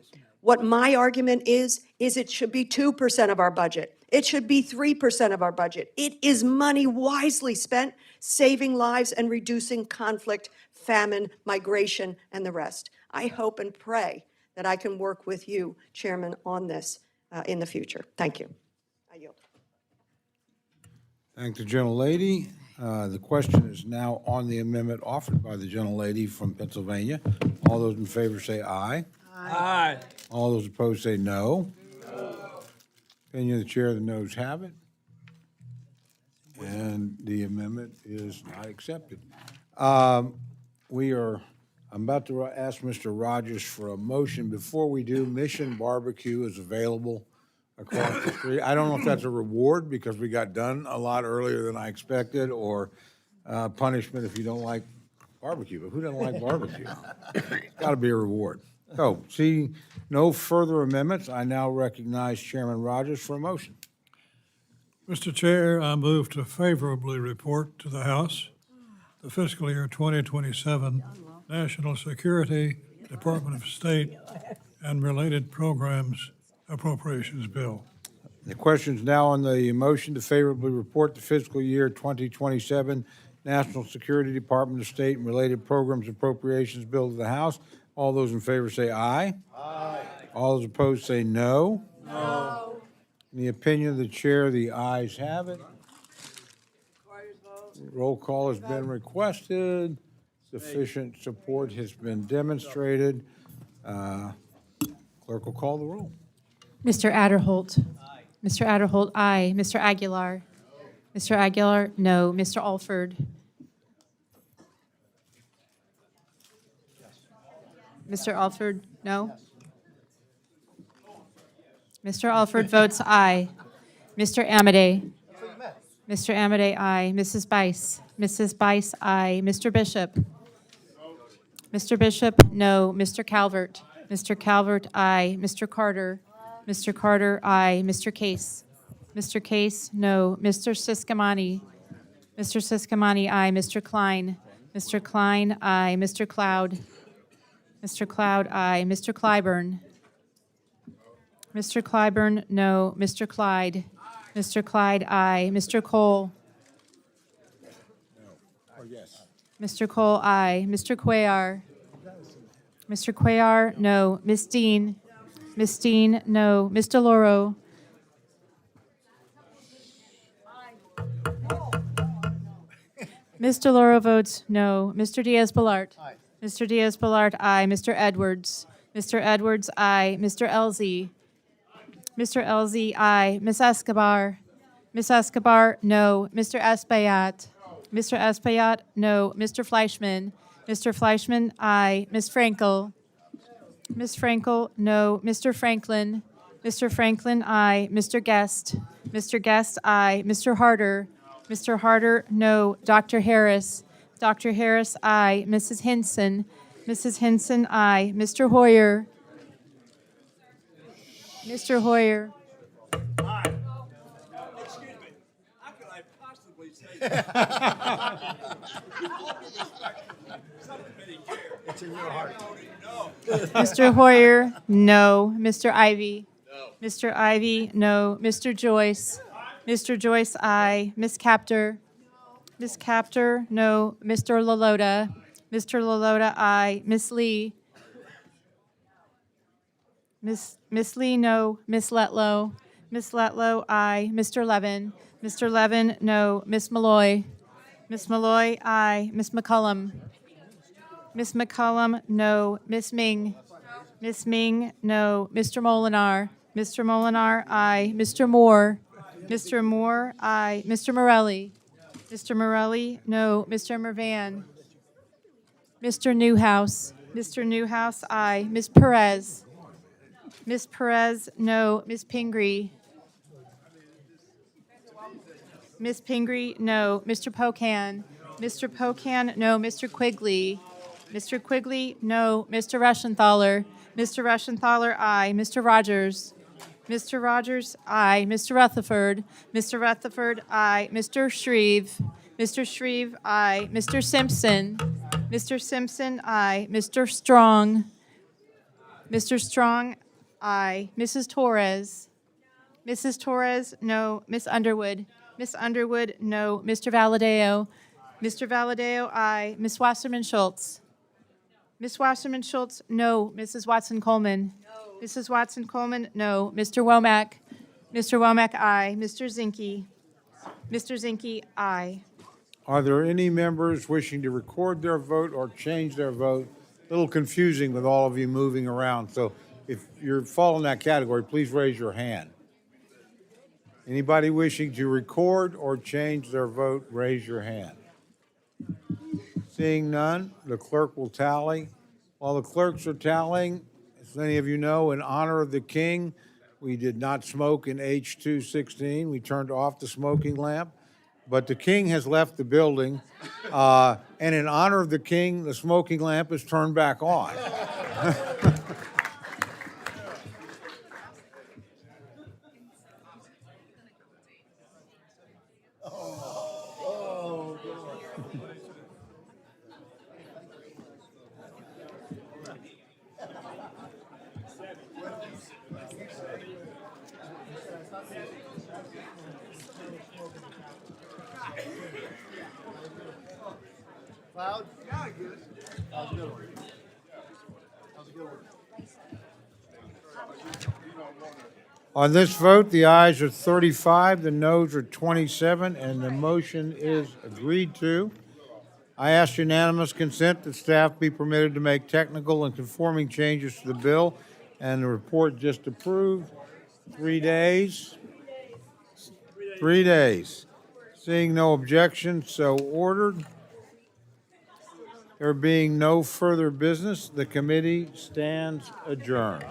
Speaker 17: What my argument is it should be 2% of our budget. It should be 3% of our budget. It is money wisely spent, saving lives and reducing conflict, famine, migration, and the rest. I hope and pray that I can work with you, Chairman, on this in the future. Thank you. I yield.
Speaker 1: Thank the gentlelady. The question is now on the amendment offered by the gentlelady from Pennsylvania. All those in favor say aye.
Speaker 6: Aye.
Speaker 1: All those opposed say no. Opinion of the chair, the noes have it. And the amendment is not accepted. I'm about to ask Mr. Rogers for a motion. Before we do, Mission Barbecue is available across the street. I don't know if that's a reward because we got done a lot earlier than I expected, or punishment if you don't like barbecue. But who doesn't like barbecue? It's got to be a reward. So, seeing no further amendments, I now recognize Chairman Rogers for a motion.
Speaker 11: Mr. Chair, I move to favorably report to the House the fiscal year 2027 National Security, Department of State, and related programs appropriations bill.
Speaker 1: The question is now on the motion to favorably report the fiscal year 2027 National Security, Department of State, and related programs appropriations bill to the House. All those in favor say aye. Aye. All those opposed say no. No. In the opinion of the chair, the ayes have it. Roll call has been requested. Sufficient support has been demonstrated. Clerk will call the roll.
Speaker 19: Mr. Adderholt. Aye. Mr. Adderholt, aye. Mr. Aguilar. No. Mr. Aguilar, no. Mr. Alford. Mr. Alford, no. Mr. Alford votes aye. Mr. Amedee. Mr. Amade, aye. Mrs. Bice? Mrs. Bice, aye. Mr. Bishop? Mr. Bishop, no. Mr. Calvert? Mr. Calvert, aye. Mr. Carter? Mr. Carter, aye. Mr. Case? Mr. Case, no. Mr. Siskamani? Mr. Siskamani, aye. Mr. Klein? Mr. Klein, aye. Mr. Cloud? Mr. Cloud, aye. Mr. Clyburn? Mr. Clyburn, no. Mr. Clyde? Mr. Clyde, aye. Mr. Cole?
Speaker 1: Oh, yes.
Speaker 19: Mr. Cole, aye. Mr. Cuellar? Mr. Cuellar, no. Miss Dean? Miss Dean, no. Ms. DeLauro? Ms. DeLauro votes no. Mr. Diaz-Balart? Aye. Mr. Diaz-Balart, aye. Mr. Edwards? Mr. Edwards, aye. Mr. Elzey? Mr. Elzey, aye. Ms. Escobar? Ms. Escobar, no. Mr. Espaillat? Mr. Espaillat, no. Mr. Fleischman? Mr. Fleischman, aye. Ms. Frankel? Ms. Frankel, no. Mr. Franklin? Mr. Franklin, aye. Mr. Guest? Mr. Guest, aye. Mr. Harder? Mr. Harder, no. Dr. Harris? Dr. Harris, aye. Mrs. Hinson? Mrs. Hinson, aye. Mr. Hoyer? Mr. Hoyer? Mr. Hoyer, no. Mr. Ivy? Mr. Ivy, no. Mr. Joyce? Mr. Joyce, aye. Ms. Captor? Ms. Captor, no. Mr. Lalota? Mr. Lalota, aye. Ms. Lee? Miss Lee, no. Miss Letlow? Miss Letlow, aye. Mr. Levin? Mr. Levin, no. Miss Malloy? Miss Malloy, aye. Miss McCullum? Miss McCullum, no. Miss Ming? Miss Ming, no. Mr. Molinar? Mr. Molinar, aye. Mr. Moore? Mr. Moore, aye. Mr. Morelli? Mr. Morelli, no. Mr. Mervan? Mr. Newhouse? Mr. Newhouse, aye. Ms. Perez? Ms. Perez, no. Ms. Pingree? Ms. Pingree, no. Mr. Pocan? Mr. Pocan, no. Mr. Quigley? Mr. Quigley, no. Mr. Rushenthaler? Mr. Rushenthaler, aye. Mr. Rogers? Mr. Rogers, aye. Mr. Rutherford? Mr. Rutherford, aye. Mr. Shreve? Mr. Shreve, aye. Mr. Simpson? Mr. Simpson, aye. Mr. Strong? Mr. Strong, aye. Mrs. Torres? Mrs. Torres, no. Miss Underwood? Miss Underwood, no. Mr. Valadeo? Mr. Valadeo, aye. Miss Wasserman Schultz? Miss Wasserman Schultz, no. Mrs. Watson Coleman? No. Mrs. Watson Coleman, no. Mr. Womack? Mr. Womack, aye. Mr. Zinke? Mr. Zinke, aye.
Speaker 1: Are there any members wishing to record their vote or change their vote? A little confusing with all of you moving around, so if you're following that category, please raise your hand. Anybody wishing to record or change their vote, raise your hand. Seeing none, the clerk will tally. While the clerks are tallying, as many of you know, in honor of the king, we did not smoke in H216. We turned off the smoking lamp. But the king has left the building, and in honor of the king, the smoking lamp is turned back on.
Speaker 2: Cloud? Yeah, I get it. How's it going? How's it going?
Speaker 1: On this vote, the ayes are 35, the noes are 27, and the motion is agreed to. I ask unanimous consent that staff be permitted to make technical and conforming changes to the bill, and the report just approved. 3 days. 3 days. Seeing no objection, so ordered. There being no further business, the committee stands adjourned.